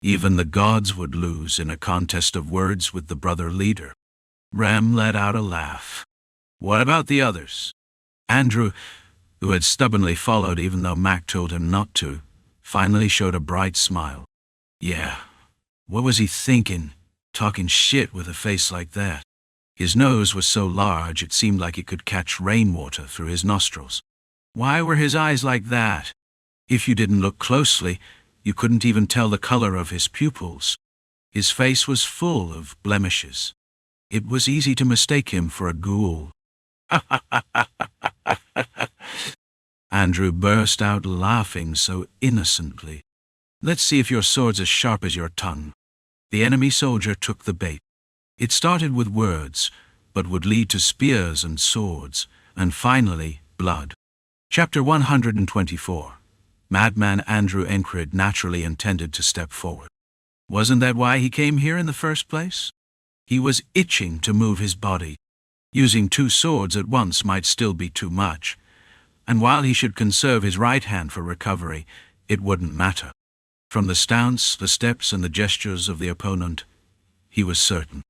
Even the gods would lose in a contest of words with the brother leader. Rem let out a laugh. "What about the others?" Andrew, who had stubbornly followed even though Mac told him not to, finally showed a bright smile. Yeah, what was he thinking, talking shit with a face like that? His nose was so large it seemed like it could catch rainwater through his nostrils. Why were his eyes like that? If you didn't look closely, you couldn't even tell the color of his pupils. His face was full of blemishes. It was easy to mistake him for a ghoul. Andrew burst out laughing so innocently. "Let's see if your sword's as sharp as your tongue." The enemy soldier took the bait. It started with words, but would lead to spears and swords, and finally, blood. Chapter 124. Madman Andrew Ancred naturally intended to step forward. Wasn't that why he came here in the first place? He was itching to move his body. Using 2 swords at once might still be too much, and while he should conserve his right hand for recovery, it wouldn't matter. From the stance, the steps, and the gestures of the opponent, he was certain.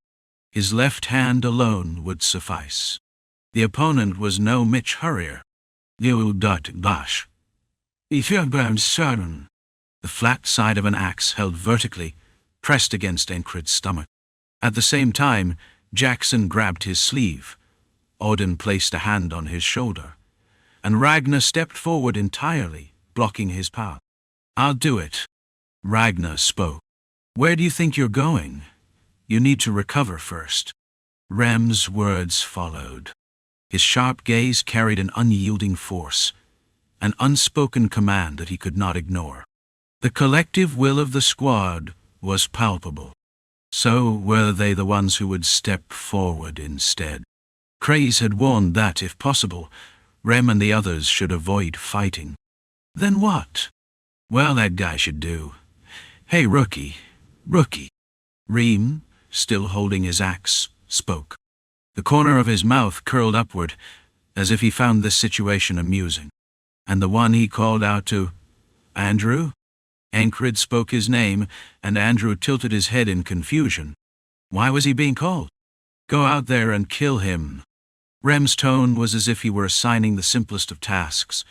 His left hand alone would suffice. The opponent was no Mitch Hurrier. The flat side of an axe held vertically, pressed against Ancred's stomach. At the same time, Jackson grabbed his sleeve. Auden placed a hand on his shoulder, and Ragnar stepped forward entirely, blocking his path. "I'll do it." Ragnar spoke. "Where do you think you're going? You need to recover first." Rem's words followed. His sharp gaze carried an unyielding force, an unspoken command that he could not ignore. The collective will of the squad was palpable. So were they the ones who would step forward instead. Craze had warned that, if possible, Rem and the others should avoid fighting. Then what? Well, that guy should do. "Hey, rookie. Reem, still holding his axe, spoke. The corner of his mouth curled upward, as if he found this situation amusing. And the one he called out to, "Andrew?" Ancred spoke his name, and Andrew tilted his head in confusion. Why was he being called? "Go out there and kill him." Rem's tone was as if he were assigning the simplest of tasks,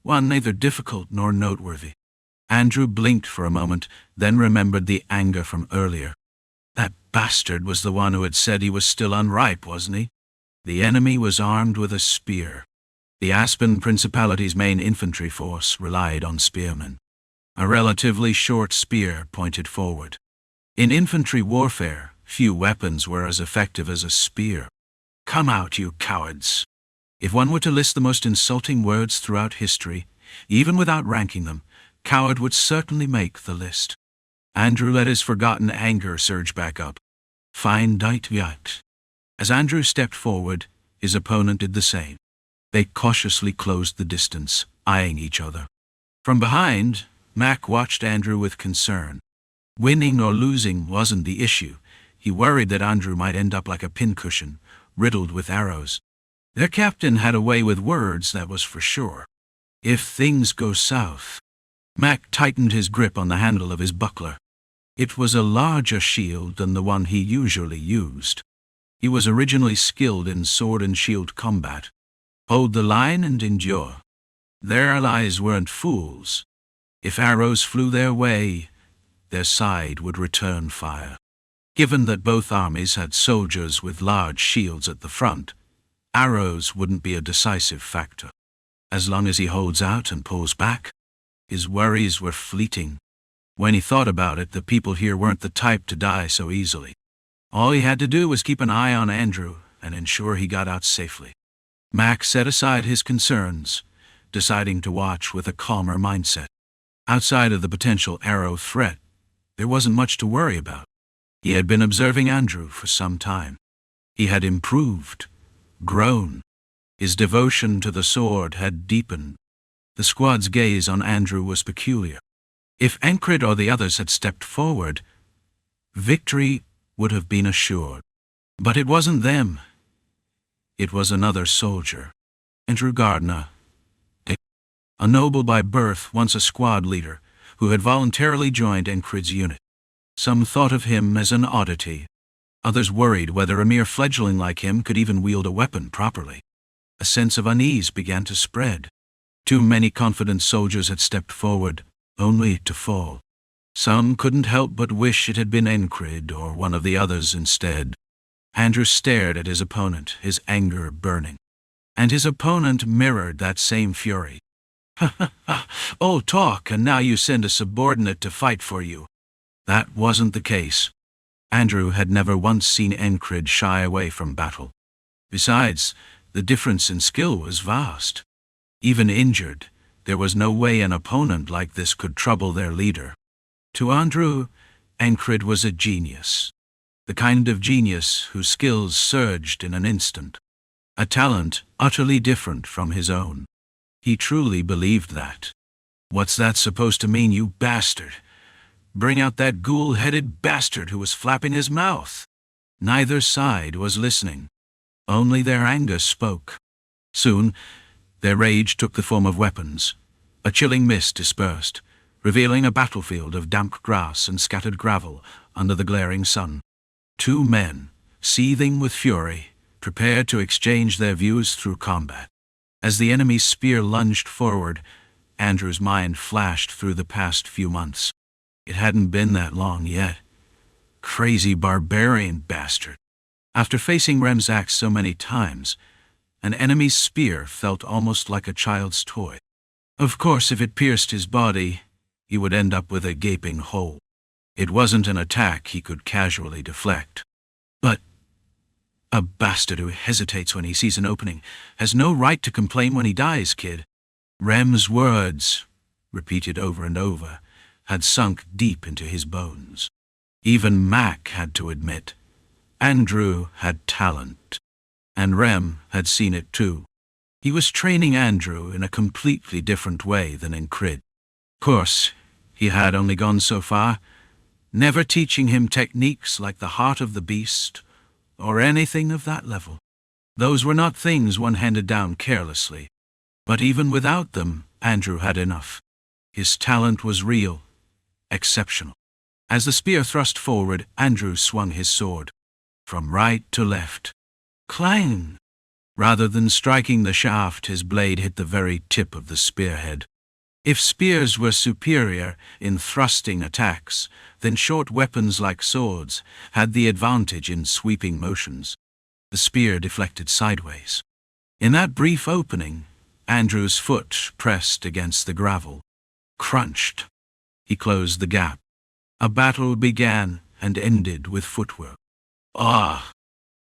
one neither difficult nor noteworthy. Andrew blinked for a moment, then remembered the anger from earlier. That bastard was the one who had said he was still unripe, wasn't he? The enemy was armed with a spear. The Aspen Principality's main infantry force relied on spearmen. A relatively short spear pointed forward. In infantry warfare, few weapons were as effective as a spear. Come out, you cowards! If one were to list the most insulting words throughout history, even without ranking them, coward would certainly make the list. Andrew let his forgotten anger surge back up. Fine dight yet. As Andrew stepped forward, his opponent did the same. They cautiously closed the distance, eyeing each other. From behind, Mac watched Andrew with concern. Winning or losing wasn't the issue. He worried that Andrew might end up like a pincushion, riddled with arrows. Their captain had a way with words, that was for sure. If things go south. Mac tightened his grip on the handle of his buckler. It was a larger shield than the one he usually used. He was originally skilled in sword and shield combat. Hold the line and endure. Their allies weren't fools. If arrows flew their way, their side would return fire. Given that both armies had soldiers with large shields at the front, arrows wouldn't be a decisive factor. As long as he holds out and pulls back, his worries were fleeting. When he thought about it, the people here weren't the type to die so easily. All he had to do was keep an eye on Andrew and ensure he got out safely. Mac set aside his concerns, deciding to watch with a calmer mindset. Outside of the potential arrow threat, there wasn't much to worry about. He had been observing Andrew for some time. He had improved, grown. His devotion to the sword had deepened. The squad's gaze on Andrew was peculiar. If Encred or the others had stepped forward, victory would have been assured. But it wasn't them. It was another soldier, Andrew Gardner, a noble by birth, once a squad leader, who had voluntarily joined Encred's unit. Some thought of him as an oddity. Others worried whether a mere fledgling like him could even wield a weapon properly. A sense of unease began to spread. Too many confident soldiers had stepped forward, only to fall. Some couldn't help but wish it had been Encred or one of the others instead. Andrew stared at his opponent, his anger burning. And his opponent mirrored that same fury. "Ha ha ha, all talk, and now you send a subordinate to fight for you." That wasn't the case. Andrew had never once seen Encred shy away from battle. Besides, the difference in skill was vast. Even injured, there was no way an opponent like this could trouble their leader. To Andrew, Encred was a genius. The kind of genius whose skills surged in an instant. A talent utterly different from his own. He truly believed that. "What's that supposed to mean, you bastard? Bring out that ghoul-headed bastard who was flapping his mouth." Neither side was listening. Only their anger spoke. Soon, their rage took the form of weapons. A chilling mist dispersed, revealing a battlefield of damp grass and scattered gravel under the glaring sun. Two men, seething with fury, prepared to exchange their views through combat. As the enemy's spear lunged forward, Andrew's mind flashed through the past few months. It hadn't been that long yet. Crazy barbarian bastard. After facing Rem's axe so many times, an enemy's spear felt almost like a child's toy. Of course, if it pierced his body, he would end up with a gaping hole. It wasn't an attack he could casually deflect. But a bastard who hesitates when he sees an opening has no right to complain when he dies, kid. Rem's words, repeated over and over, had sunk deep into his bones. Even Mac had to admit, Andrew had talent. And Rem had seen it too. He was training Andrew in a completely different way than Encred. Of course, he had only gone so far, never teaching him techniques like the heart of the beast, or anything of that level. Those were not things one handed down carelessly. But even without them, Andrew had enough. His talent was real, exceptional. As the spear thrust forward, Andrew swung his sword. From right to left. Clang! Rather than striking the shaft, his blade hit the very tip of the spearhead. If spears were superior in thrusting attacks, then short weapons like swords had the advantage in sweeping motions. The spear deflected sideways. In that brief opening, Andrew's foot pressed against the gravel. Crunched. He closed the gap. A battle began and ended with footwork. Ah!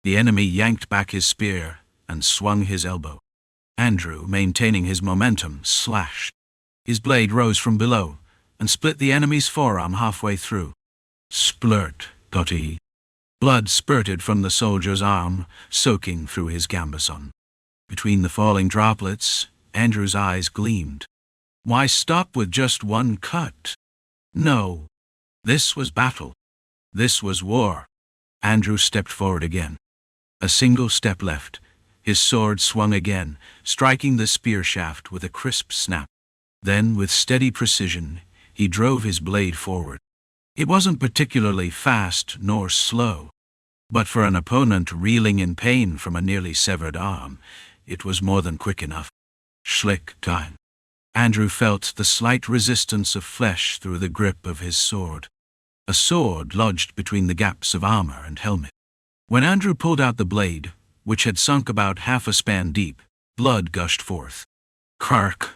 The enemy yanked back his spear and swung his elbow. Andrew, maintaining his momentum, slashed. His blade rose from below and split the enemy's forearm halfway through. Splurt, thought he. Blood spurted from the soldier's arm, soaking through his gambeson. Between the falling droplets, Andrew's eyes gleamed. Why stop with just one cut? No. This was battle. This was war. Andrew stepped forward again. A single step left. His sword swung again, striking the spear shaft with a crisp snap. Then, with steady precision, he drove his blade forward. It wasn't particularly fast nor slow, but for an opponent reeling in pain from a nearly severed arm, it was more than quick enough. Schlick time. Andrew felt the slight resistance of flesh through the grip of his sword. A sword lodged between the gaps of armor and helmet. When Andrew pulled out the blade, which had sunk about half a span deep, blood gushed forth. Kark.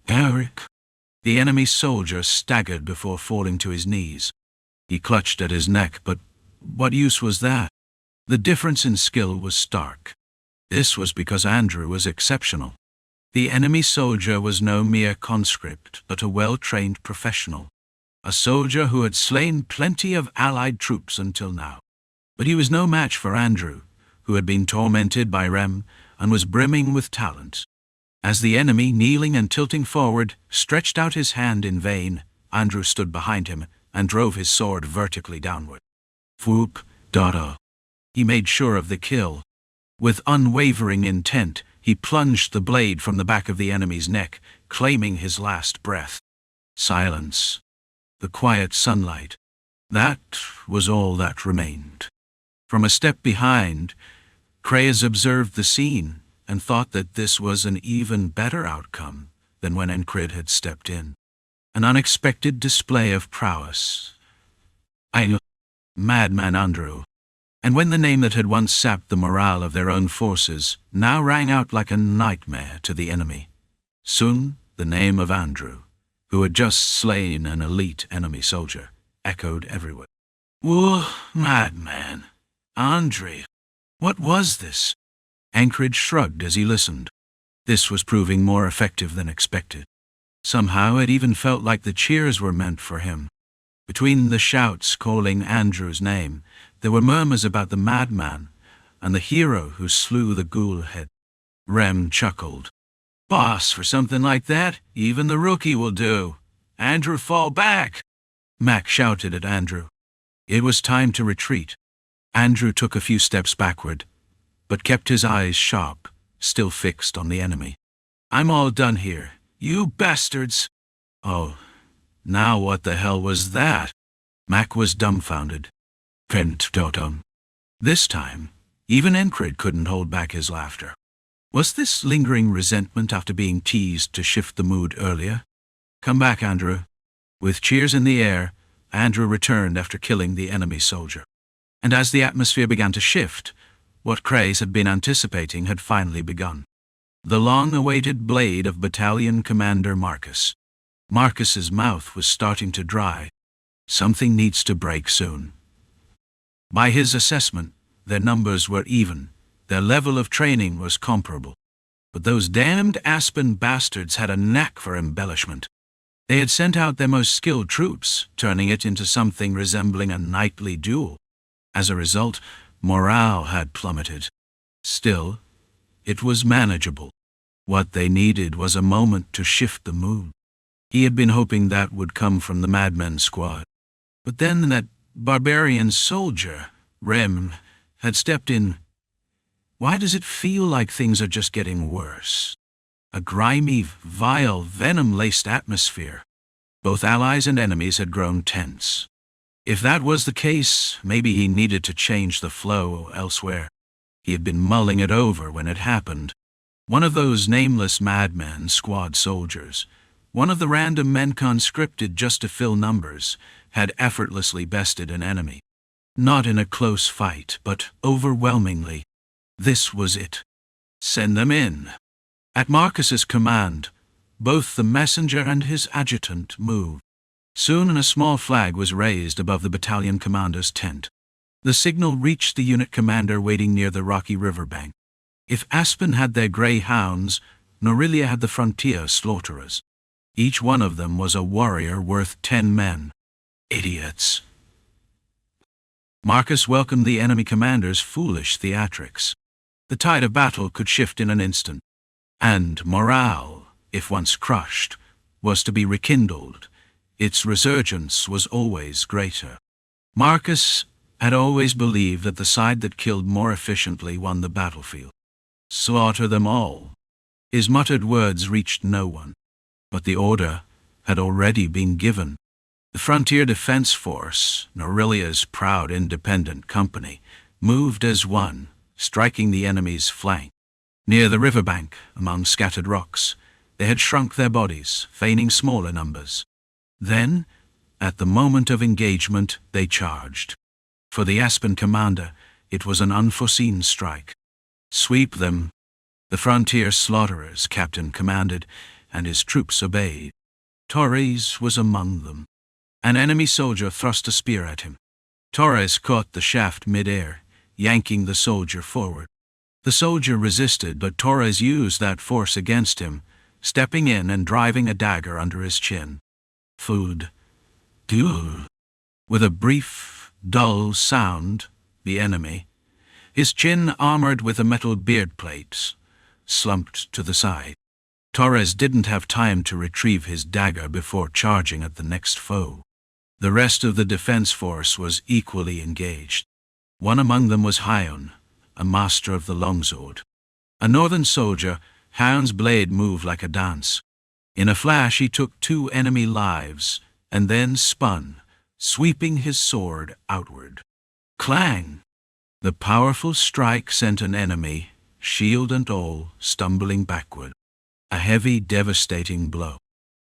Eric. The enemy soldier staggered before falling to his knees. He clutched at his neck, but what use was that? The difference in skill was stark. This was because Andrew was exceptional. The enemy soldier was no mere conscript, but a well-trained professional. A soldier who had slain plenty of allied troops until now. But he was no match for Andrew, who had been tormented by Rem and was brimming with talent. As the enemy, kneeling and tilting forward, stretched out his hand in vain, Andrew stood behind him and drove his sword vertically downward. Whoop, dada. He made sure of the kill. With unwavering intent, he plunged the blade from the back of the enemy's neck, claiming his last breath. Silence. The quiet sunlight. That was all that remained. From a step behind, Craes observed the scene and thought that this was an even better outcome than when Encrid had stepped in. An unexpected display of prowess. I knew Madman Andrew. And when the name that had once sapped the morale of their own forces now rang out like a nightmare to the enemy. Soon the name of Andrew, who had just slain an elite enemy soldier, echoed everywhere. Whoa, madman. Andre. What was this? Encrid shrugged as he listened. This was proving more effective than expected. Somehow it even felt like the cheers were meant for him. Between the shouts calling Andrew's name, there were murmurs about the madman and the hero who slew the ghoul head. Rem chuckled. Boss, for something like that, even the rookie will do. Andrew, fall back! Mac shouted at Andrew. It was time to retreat. Andrew took a few steps backward, but kept his eyes sharp, still fixed on the enemy. I'm all done here. You bastards! Oh, now what the hell was that? Mac was dumbfounded. This time, even Encrid couldn't hold back his laughter. Was this lingering resentment after being teased to shift the mood earlier? Come back, Andrew. With cheers in the air, Andrew returned after killing the enemy soldier. And as the atmosphere began to shift, what Craes had been anticipating had finally begun. The long-awaited blade of Battalion Commander Marcus. Marcus's mouth was starting to dry. Something needs to break soon. By his assessment, their numbers were even. Their level of training was comparable. But those damned Aspen bastards had a knack for embellishment. They had sent out their most skilled troops, turning it into something resembling a nightly duel. As a result, morale had plummeted. Still, it was manageable. What they needed was a moment to shift the mood. He had been hoping that would come from the Madmen squad. But then that barbarian soldier, Rem, had stepped in. Why does it feel like things are just getting worse? A grimy, vile, venom-laced atmosphere. Both allies and enemies had grown tense. If that was the case, maybe he needed to change the flow elsewhere. He had been mulling it over when it happened. One of those nameless madmen squad soldiers, one of the random men conscripted just to fill numbers, had effortlessly bested an enemy. Not in a close fight, but overwhelmingly. This was it. Send them in. At Marcus's command, both the messenger and his adjutant moved. Soon a small flag was raised above the battalion commander's tent. The signal reached the unit commander waiting near the rocky riverbank. If Aspen had their grey hounds, Norilia had the frontier slaughterers. Each one of them was a warrior worth 10 men. Idiots. Marcus welcomed the enemy commander's foolish theatrics. The tide of battle could shift in an instant, and morale, if once crushed, was to be rekindled. Its resurgence was always greater. Marcus had always believed that the side that killed more efficiently won the battlefield. Slaughter them all. His muttered words reached no one, but the order had already been given. The Frontier Defense Force, Norilia's proud independent company, moved as one, striking the enemy's flank. Near the riverbank, among scattered rocks, they had shrunk their bodies, feigning smaller numbers. Then, at the moment of engagement, they charged. For the Aspen commander, it was an unforeseen strike. Sweep them, the frontier slaughterers captain commanded, and his troops obeyed. Torres was among them. An enemy soldier thrust a spear at him. Torres caught the shaft mid-air, yanking the soldier forward. The soldier resisted, but Torres used that force against him, stepping in and driving a dagger under his chin. Food. Duel. With a brief, dull sound, the enemy, his chin armored with a metal beard plate, slumped to the side. Torres didn't have time to retrieve his dagger before charging at the next foe. The rest of the defense force was equally engaged. One among them was Hion, a master of the longsword. A northern soldier, Hion's blade moved like a dance. In a flash he took 2 enemy lives, and then spun, sweeping his sword outward. Clang! The powerful strike sent an enemy, shield and all, stumbling backward. A heavy, devastating blow.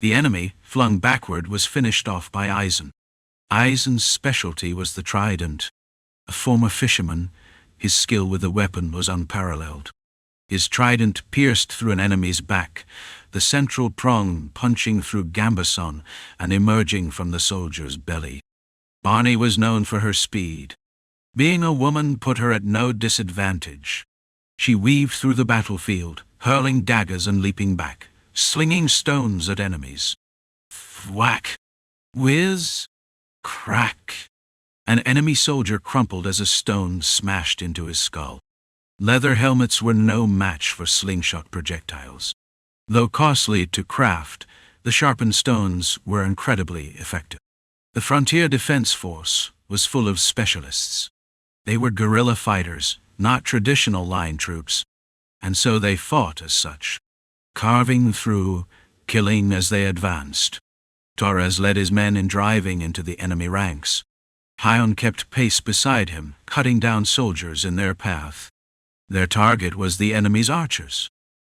The enemy, flung backward, was finished off by Eisen. Eisen's specialty was the trident. A former fisherman, his skill with the weapon was unparalleled. His trident pierced through an enemy's back, the central prong punching through gambeson and emerging from the soldier's belly. Barney was known for her speed. Being a woman put her at no disadvantage. She weaved through the battlefield, hurling daggers and leaping back, slinging stones at enemies. Whack! Whiz! Crack! An enemy soldier crumpled as a stone smashed into his skull. Leather helmets were no match for slingshot projectiles. Though costly to craft, the sharpened stones were incredibly effective. The Frontier Defense Force was full of specialists. They were guerrilla fighters, not traditional line troops, and so they fought as such, carving through, killing as they advanced. Torres led his men in driving into the enemy ranks. Hion kept pace beside him, cutting down soldiers in their path. Their target was the enemy's archers,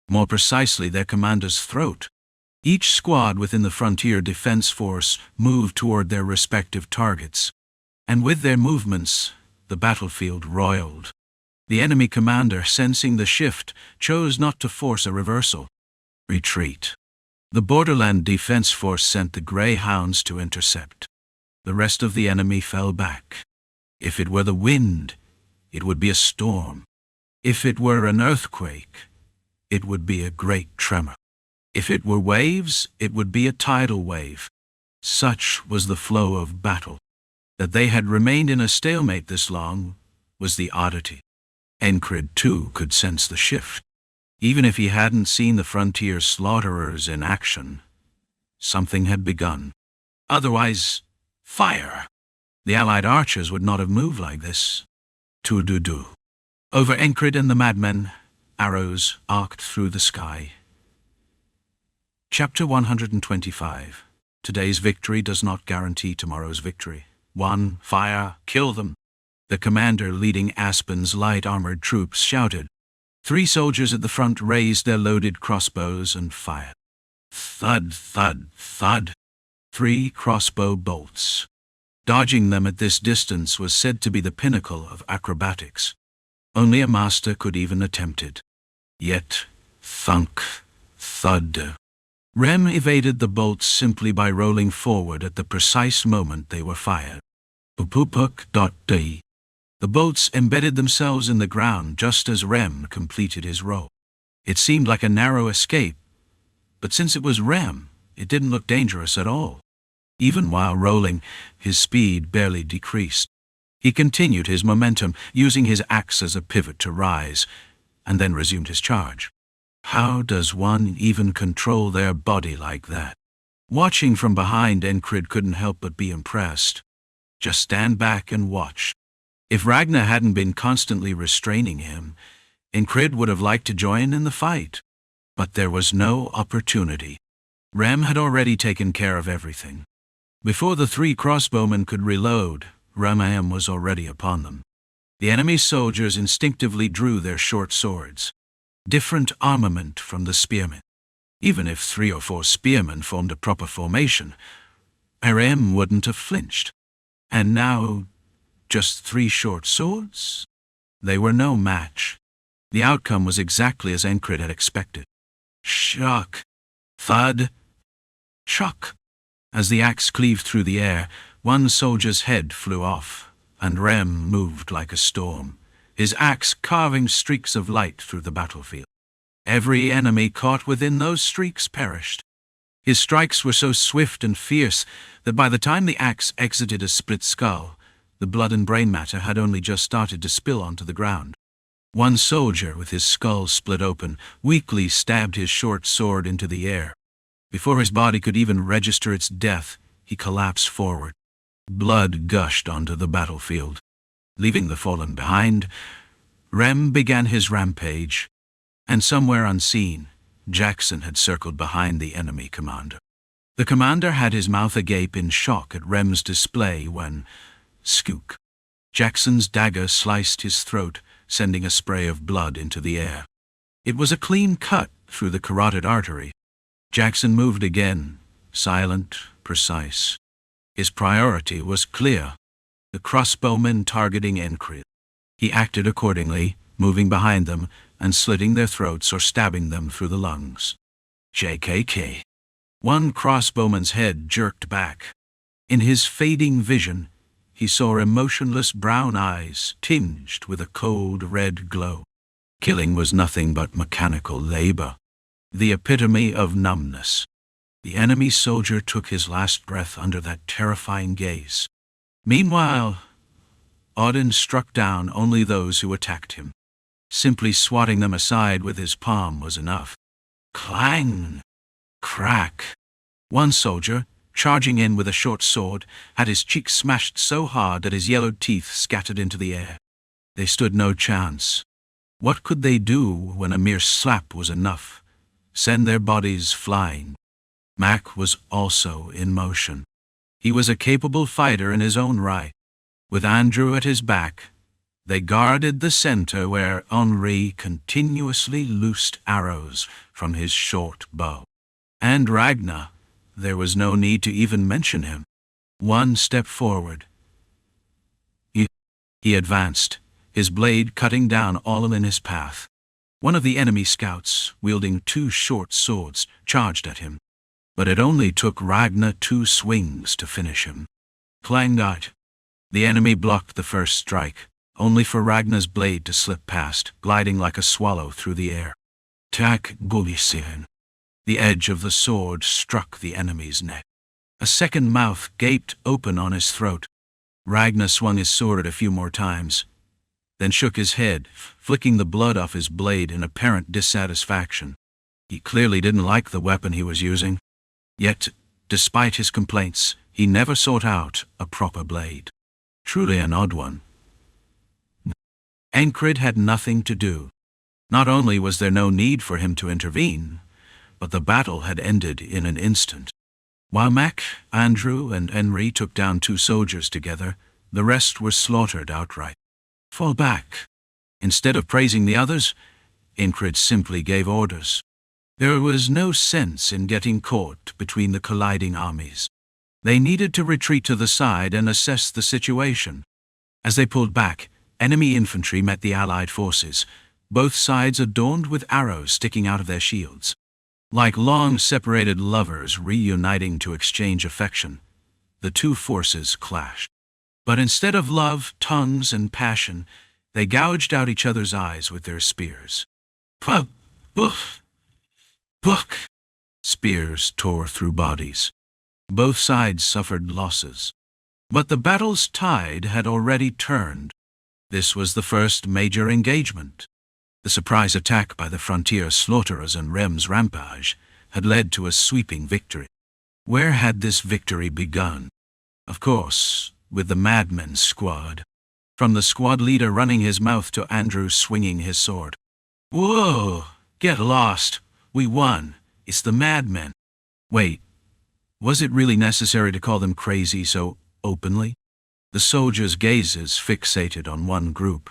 more precisely their commander's throat. Each squad within the Frontier Defense Force moved toward their respective targets, and with their movements, the battlefield roiled. The enemy commander, sensing the shift, chose not to force a reversal. Retreat. The Borderland Defense Force sent the Greyhounds to intercept. The rest of the enemy fell back. If it were the wind, it would be a storm. If it were an earthquake, it would be a great tremor. If it were waves, it would be a tidal wave. Such was the flow of battle. That they had remained in a stalemate this long was the oddity. Encred, too, could sense the shift. Even if he hadn't seen the frontier slaughterers in action, something had begun. Otherwise, fire! The Allied archers would not have moved like this. To-do-do. Over Encred and the madmen, arrows arced through the sky. Chapter 125. Today's victory does not guarantee tomorrow's victory. 1. Fire! Kill them! The commander leading Aspen's light-armored troops shouted. 3 soldiers at the front raised their loaded crossbows and fired. Thud, thud, thud. 3 crossbow bolts. Dodging them at this distance was said to be the pinnacle of acrobatics. Only a master could even attempt it. Yet, thunk, thud. Rem evaded the bolts simply by rolling forward at the precise moment they were fired. Upupuk.d. The bolts embedded themselves in the ground just as Rem completed his roll. It seemed like a narrow escape, but since it was Rem, it didn't look dangerous at all. Even while rolling, his speed barely decreased. He continued his momentum, using his axe as a pivot to rise, and then resumed his charge. How does one even control their body like that? Watching from behind, Encred couldn't help but be impressed. Just stand back and watch. If Ragnar hadn't been constantly restraining him, Encred would have liked to join in the fight. But there was no opportunity. Rem had already taken care of everything. Before the 3 crossbowmen could reload, Ramaem was already upon them. The enemy soldiers instinctively drew their short swords. Different armament from the spearmen. Even if 3 or 4 spearmen formed a proper formation, Rem wouldn't have flinched. And now, just 3 short swords? They were no match. The outcome was exactly as Encred had expected. Shock! Thud! Shock! As the axe cleaved through the air, one soldier's head flew off, and Rem moved like a storm, his axe carving streaks of light through the battlefield. Every enemy caught within those streaks perished. His strikes were so swift and fierce that by the time the axe exited a split skull, the blood and brain matter had only just started to spill onto the ground. One soldier, with his skull split open, weakly stabbed his short sword into the air. Before his body could even register its death, he collapsed forward. Blood gushed onto the battlefield. Leaving the fallen behind, Rem began his rampage, and somewhere unseen, Jackson had circled behind the enemy commander. The commander had his mouth agape in shock at Rem's display when, skook, Jackson's dagger sliced his throat, sending a spray of blood into the air. It was a clean cut through the carotid artery. Jackson moved again, silent, precise. His priority was clear: the crossbowmen targeting Encrid. He acted accordingly, moving behind them and slitting their throats or stabbing them through the lungs. JKK. One crossbowman's head jerked back. In his fading vision, he saw emotionless brown eyes tinged with a cold red glow. Killing was nothing but mechanical labor, the epitome of numbness. The enemy soldier took his last breath under that terrifying gaze. Meanwhile, Auden struck down only those who attacked him. Simply swatting them aside with his palm was enough. Clang! Crack! One soldier, charging in with a short sword, had his cheek smashed so hard that his yellowed teeth scattered into the air. They stood no chance. What could they do when a mere slap was enough? Send their bodies flying. Mac was also in motion. He was a capable fighter in his own right. With Andrew at his back, they guarded the center where Henri continuously loosed arrows from his short bow. And Ragnar, there was no need to even mention him. One step forward. He advanced, his blade cutting down all in his path. One of the enemy scouts, wielding two short swords, charged at him. But it only took Ragnar 2 swings to finish him. Clanged out. The enemy blocked the first strike, only for Ragnar's blade to slip past, gliding like a swallow through the air. Tak Gulisian. The edge of the sword struck the enemy's neck. A second mouth gaped open on his throat. Ragnar swung his sword a few more times, then shook his head, flicking the blood off his blade in apparent dissatisfaction. He clearly didn't like the weapon he was using. Yet, despite his complaints, he never sought out a proper blade. Truly an odd one. Encrid had nothing to do. Not only was there no need for him to intervene, but the battle had ended in an instant. While Mac, Andrew, and Henri took down 2 soldiers together, the rest were slaughtered outright. Fall back. Instead of praising the others, Encrid simply gave orders. There was no sense in getting caught between the colliding armies. They needed to retreat to the side and assess the situation. As they pulled back, enemy infantry met the Allied forces, both sides adorned with arrows sticking out of their shields. Like long-separated lovers reuniting to exchange affection, the 2 forces clashed. But instead of love, tongues, and passion, they gouged out each other's eyes with their spears. Pub, boof, book! Spears tore through bodies. Both sides suffered losses. But the battle's tide had already turned. This was the first major engagement. The surprise attack by the frontier slaughterers and Rem's rampage had led to a sweeping victory. Where had this victory begun? Of course, with the Madmen's squad. From the squad leader running his mouth to Andrew swinging his sword. Whoa! Get lost! We won! It's the Madmen! Wait, was it really necessary to call them crazy so openly? The soldiers' gazes fixated on one group,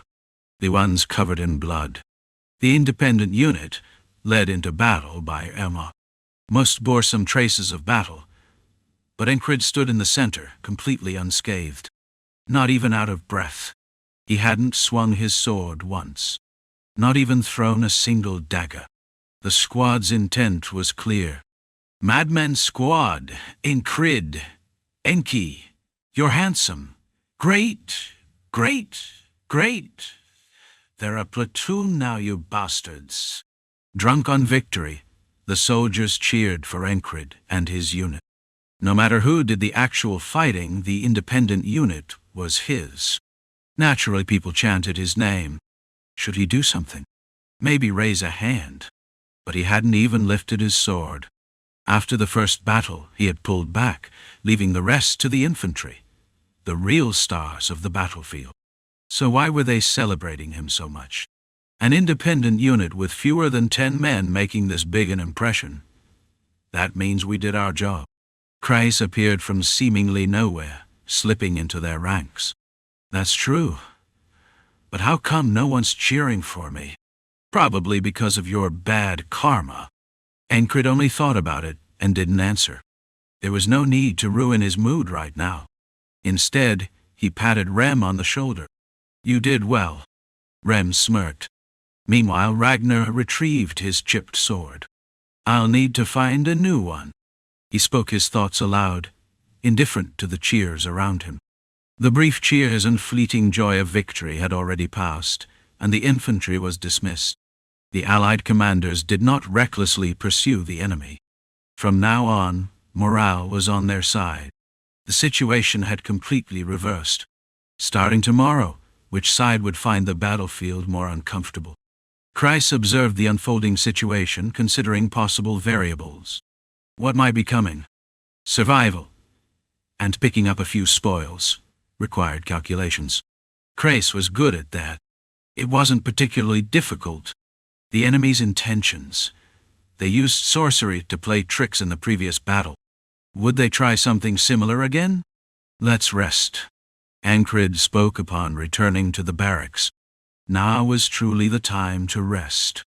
the ones covered in blood. The independent unit, led into battle by Emma. Most bore some traces of battle, but Encrid stood in the center, completely unscathed. Not even out of breath. He hadn't swung his sword once. Not even thrown a single dagger. The squad's intent was clear. Madmen squad, Encrid, Enki, you're handsome. Great, great, great. They're a platoon now, you bastards. Drunk on victory, the soldiers cheered for Encrid and his unit. No matter who did the actual fighting, the independent unit was his. Naturally, people chanted his name. Should he do something? Maybe raise a hand. But he hadn't even lifted his sword. After the first battle, he had pulled back, leaving the rest to the infantry, the real stars of the battlefield. So why were they celebrating him so much? An independent unit with fewer than 10 men making this big an impression. That means we did our job. Cries appeared from seemingly nowhere, slipping into their ranks. That's true. But how come no one's cheering for me? Probably because of your bad karma. Ancred only thought about it and didn't answer. There was no need to ruin his mood right now. Instead, he patted Rem on the shoulder. You did well. Rem smirked. Meanwhile, Ragnar retrieved his chipped sword. I'll need to find a new one. He spoke his thoughts aloud, indifferent to the cheers around him. The brief cheers and fleeting joy of victory had already passed, and the infantry was dismissed. The Allied commanders did not recklessly pursue the enemy. From now on, morale was on their side. The situation had completely reversed. Starting tomorrow, which side would find the battlefield more uncomfortable? Kreis observed the unfolding situation, considering possible variables. What might be coming? Survival. And picking up a few spoils required calculations. Kreis was good at that. It wasn't particularly difficult. The enemy's intentions. They used sorcery to play tricks in the previous battle. Would they try something similar again? Let's rest. Ancred spoke upon returning to the barracks. Now was truly the time to rest.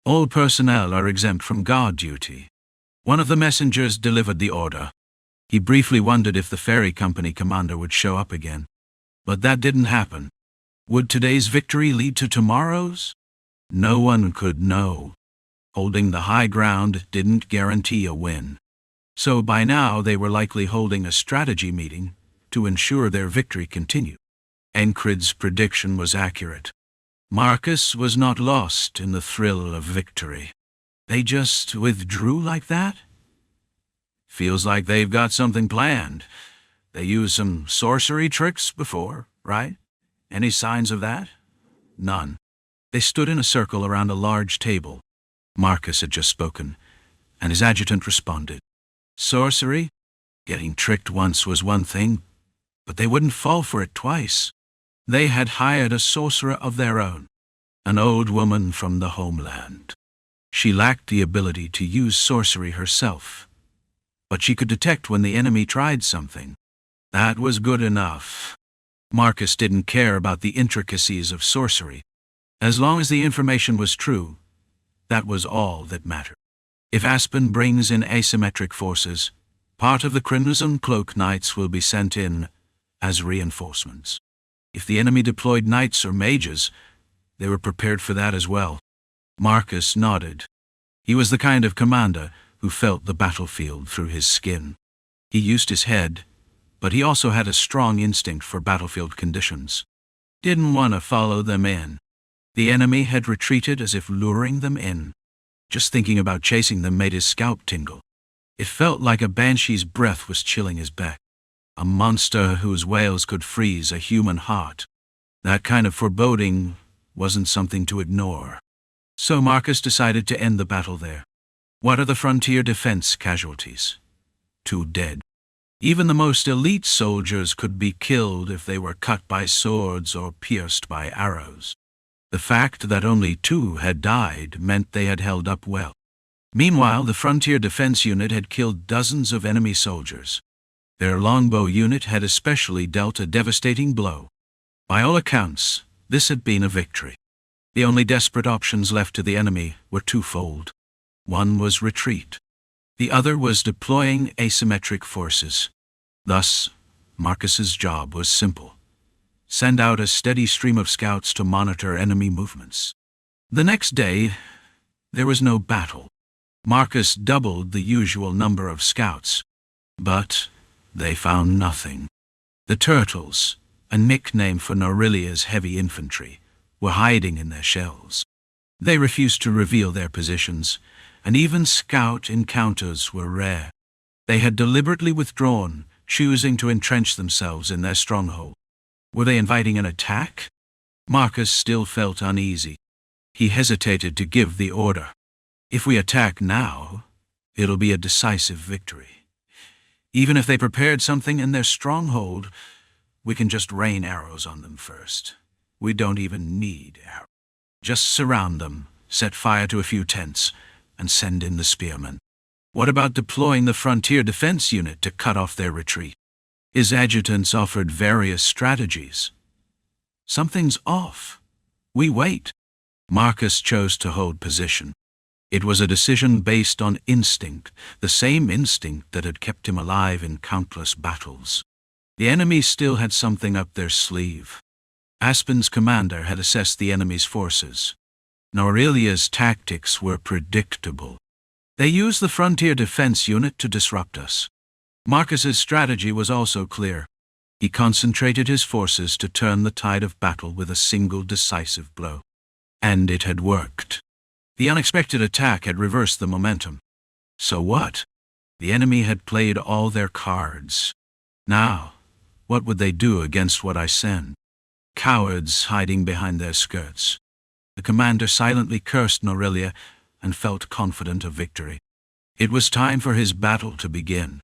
All personnel are exempt from guard duty. One of the messengers delivered the order. He briefly wondered if the ferry company commander would show up again. But that didn't happen. Would today's victory lead to tomorrow's? No one could know. Holding the high ground didn't guarantee a win. So by now they were likely holding a strategy meeting to ensure their victory continued. Ancred's prediction was accurate. Marcus was not lost in the thrill of victory. They just withdrew like that? Feels like they've got something planned. They used some sorcery tricks before, right? Any signs of that? None. They stood in a circle around a large table. Marcus had just spoken, and his adjutant responded. Sorcery? Getting tricked once was one thing, but they wouldn't fall for it twice. They had hired a sorcerer of their own, an old woman from the homeland. She lacked the ability to use sorcery herself, but she could detect when the enemy tried something. That was good enough. Marcus didn't care about the intricacies of sorcery. As long as the information was true, that was all that mattered. If Aspen brings in asymmetric forces, part of the Crimson Cloak Knights will be sent in as reinforcements. If the enemy deployed knights or mages, they were prepared for that as well. Marcus nodded. He was the kind of commander who felt the battlefield through his skin. He used his head, but he also had a strong instinct for battlefield conditions. Didn't want to follow them in. The enemy had retreated as if luring them in. Just thinking about chasing them made his scalp tingle. It felt like a banshee's breath was chilling his back. A monster whose wails could freeze a human heart. That kind of foreboding wasn't something to ignore. So Marcus decided to end the battle there. What are the frontier defense casualties? 2 dead. Even the most elite soldiers could be killed if they were cut by swords or pierced by arrows. The fact that only 2 had died meant they had held up well. Meanwhile, the frontier defense unit had killed dozens of enemy soldiers. Their longbow unit had especially dealt a devastating blow. By all accounts, this had been a victory. The only desperate options left to the enemy were twofold. One was retreat. The other was deploying asymmetric forces. Thus, Marcus's job was simple. Send out a steady stream of scouts to monitor enemy movements. The next day, there was no battle. Marcus doubled the usual number of scouts, but they found nothing. The turtles, a nickname for Norilia's heavy infantry, were hiding in their shells. They refused to reveal their positions, and even scout encounters were rare. They had deliberately withdrawn, choosing to entrench themselves in their stronghold. Were they inviting an attack? Marcus still felt uneasy. He hesitated to give the order. If we attack now, it'll be a decisive victory. Even if they prepared something in their stronghold, we can just rain arrows on them first. We don't even need arrows. Just surround them, set fire to a few tents, and send in the spearmen. What about deploying the frontier defense unit to cut off their retreat? His adjutants offered various strategies. Something's off. We wait. Marcus chose to hold position. It was a decision based on instinct, the same instinct that had kept him alive in countless battles. The enemy still had something up their sleeve. Aspen's commander had assessed the enemy's forces. Norelia's tactics were predictable. They used the frontier defense unit to disrupt us. Marcus's strategy was also clear. He concentrated his forces to turn the tide of battle with a single decisive blow. And it had worked. The unexpected attack had reversed the momentum. So what? The enemy had played all their cards. Now, what would they do against what I send? Cowards hiding behind their skirts. The commander silently cursed Norelia and felt confident of victory. It was time for his battle to begin.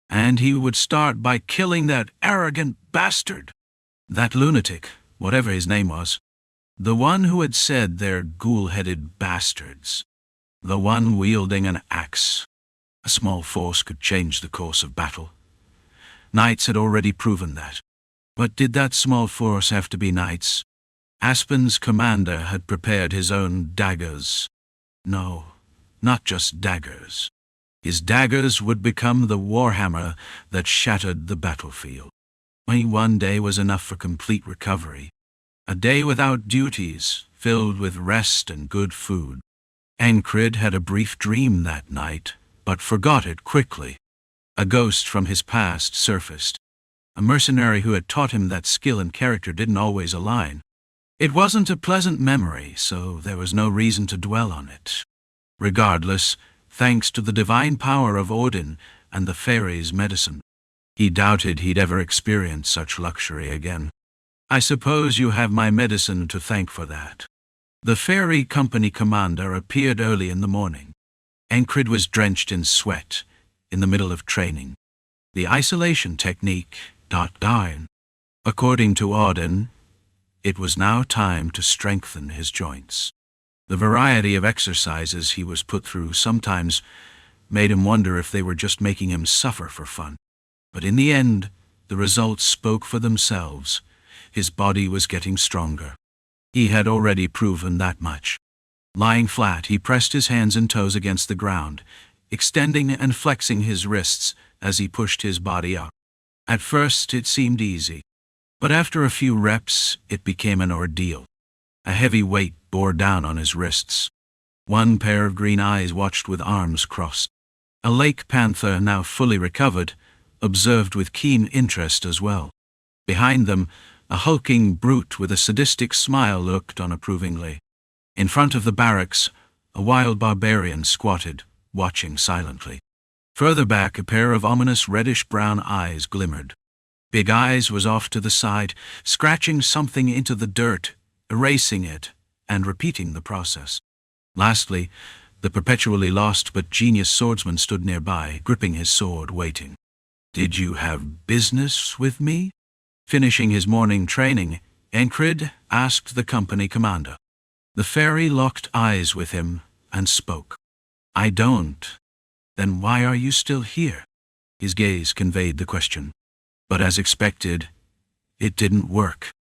And he would start by killing that arrogant bastard. That lunatic, whatever his name was. The one who had said they're ghoul-headed bastards. The one wielding an axe. A small force could change the course of battle. Knights had already proven that. But did that small force have to be knights? Aspen's commander had prepared his own daggers. No, not just daggers. His daggers would become the warhammer that shattered the battlefield. Only one day was enough for complete recovery. A day without duties, filled with rest and good food. Ancrid had a brief dream that night, but forgot it quickly. A ghost from his past surfaced. A mercenary who had taught him that skill and character didn't always align. It wasn't a pleasant memory, so there was no reason to dwell on it. Regardless, thanks to the divine power of Odin and the fairies' medicine, he doubted he'd ever experience such luxury again. I suppose you have my medicine to thank for that. The fairy company commander appeared early in the morning. Ancrid was drenched in sweat, in the middle of training. The isolation technique, dying. According to Odin, it was now time to strengthen his joints. The variety of exercises he was put through sometimes made him wonder if they were just making him suffer for fun. But in the end, the results spoke for themselves. His body was getting stronger. He had already proven that much. Lying flat, he pressed his hands and toes against the ground, extending and flexing his wrists as he pushed his body up. At first, it seemed easy. But after a few reps, it became an ordeal. A heavy weight bore down on his wrists. One pair of green eyes watched with arms crossed. A lake panther, now fully recovered, observed with keen interest as well. Behind them, a hulking brute with a sadistic smile looked on approvingly. In front of the barracks, a wild barbarian squatted, watching silently. Further back, a pair of ominous reddish-brown eyes glimmered. Big Eyes was off to the side, scratching something into the dirt, erasing it, and repeating the process. Lastly, the perpetually lost but genius swordsman stood nearby, gripping his sword, waiting. "Did you have business with me?" Finishing his morning training, Ancrid asked the company commander. The fairy locked eyes with him and spoke. "I don't." "Then why are you still here?" His gaze conveyed the question. But as expected, it didn't work.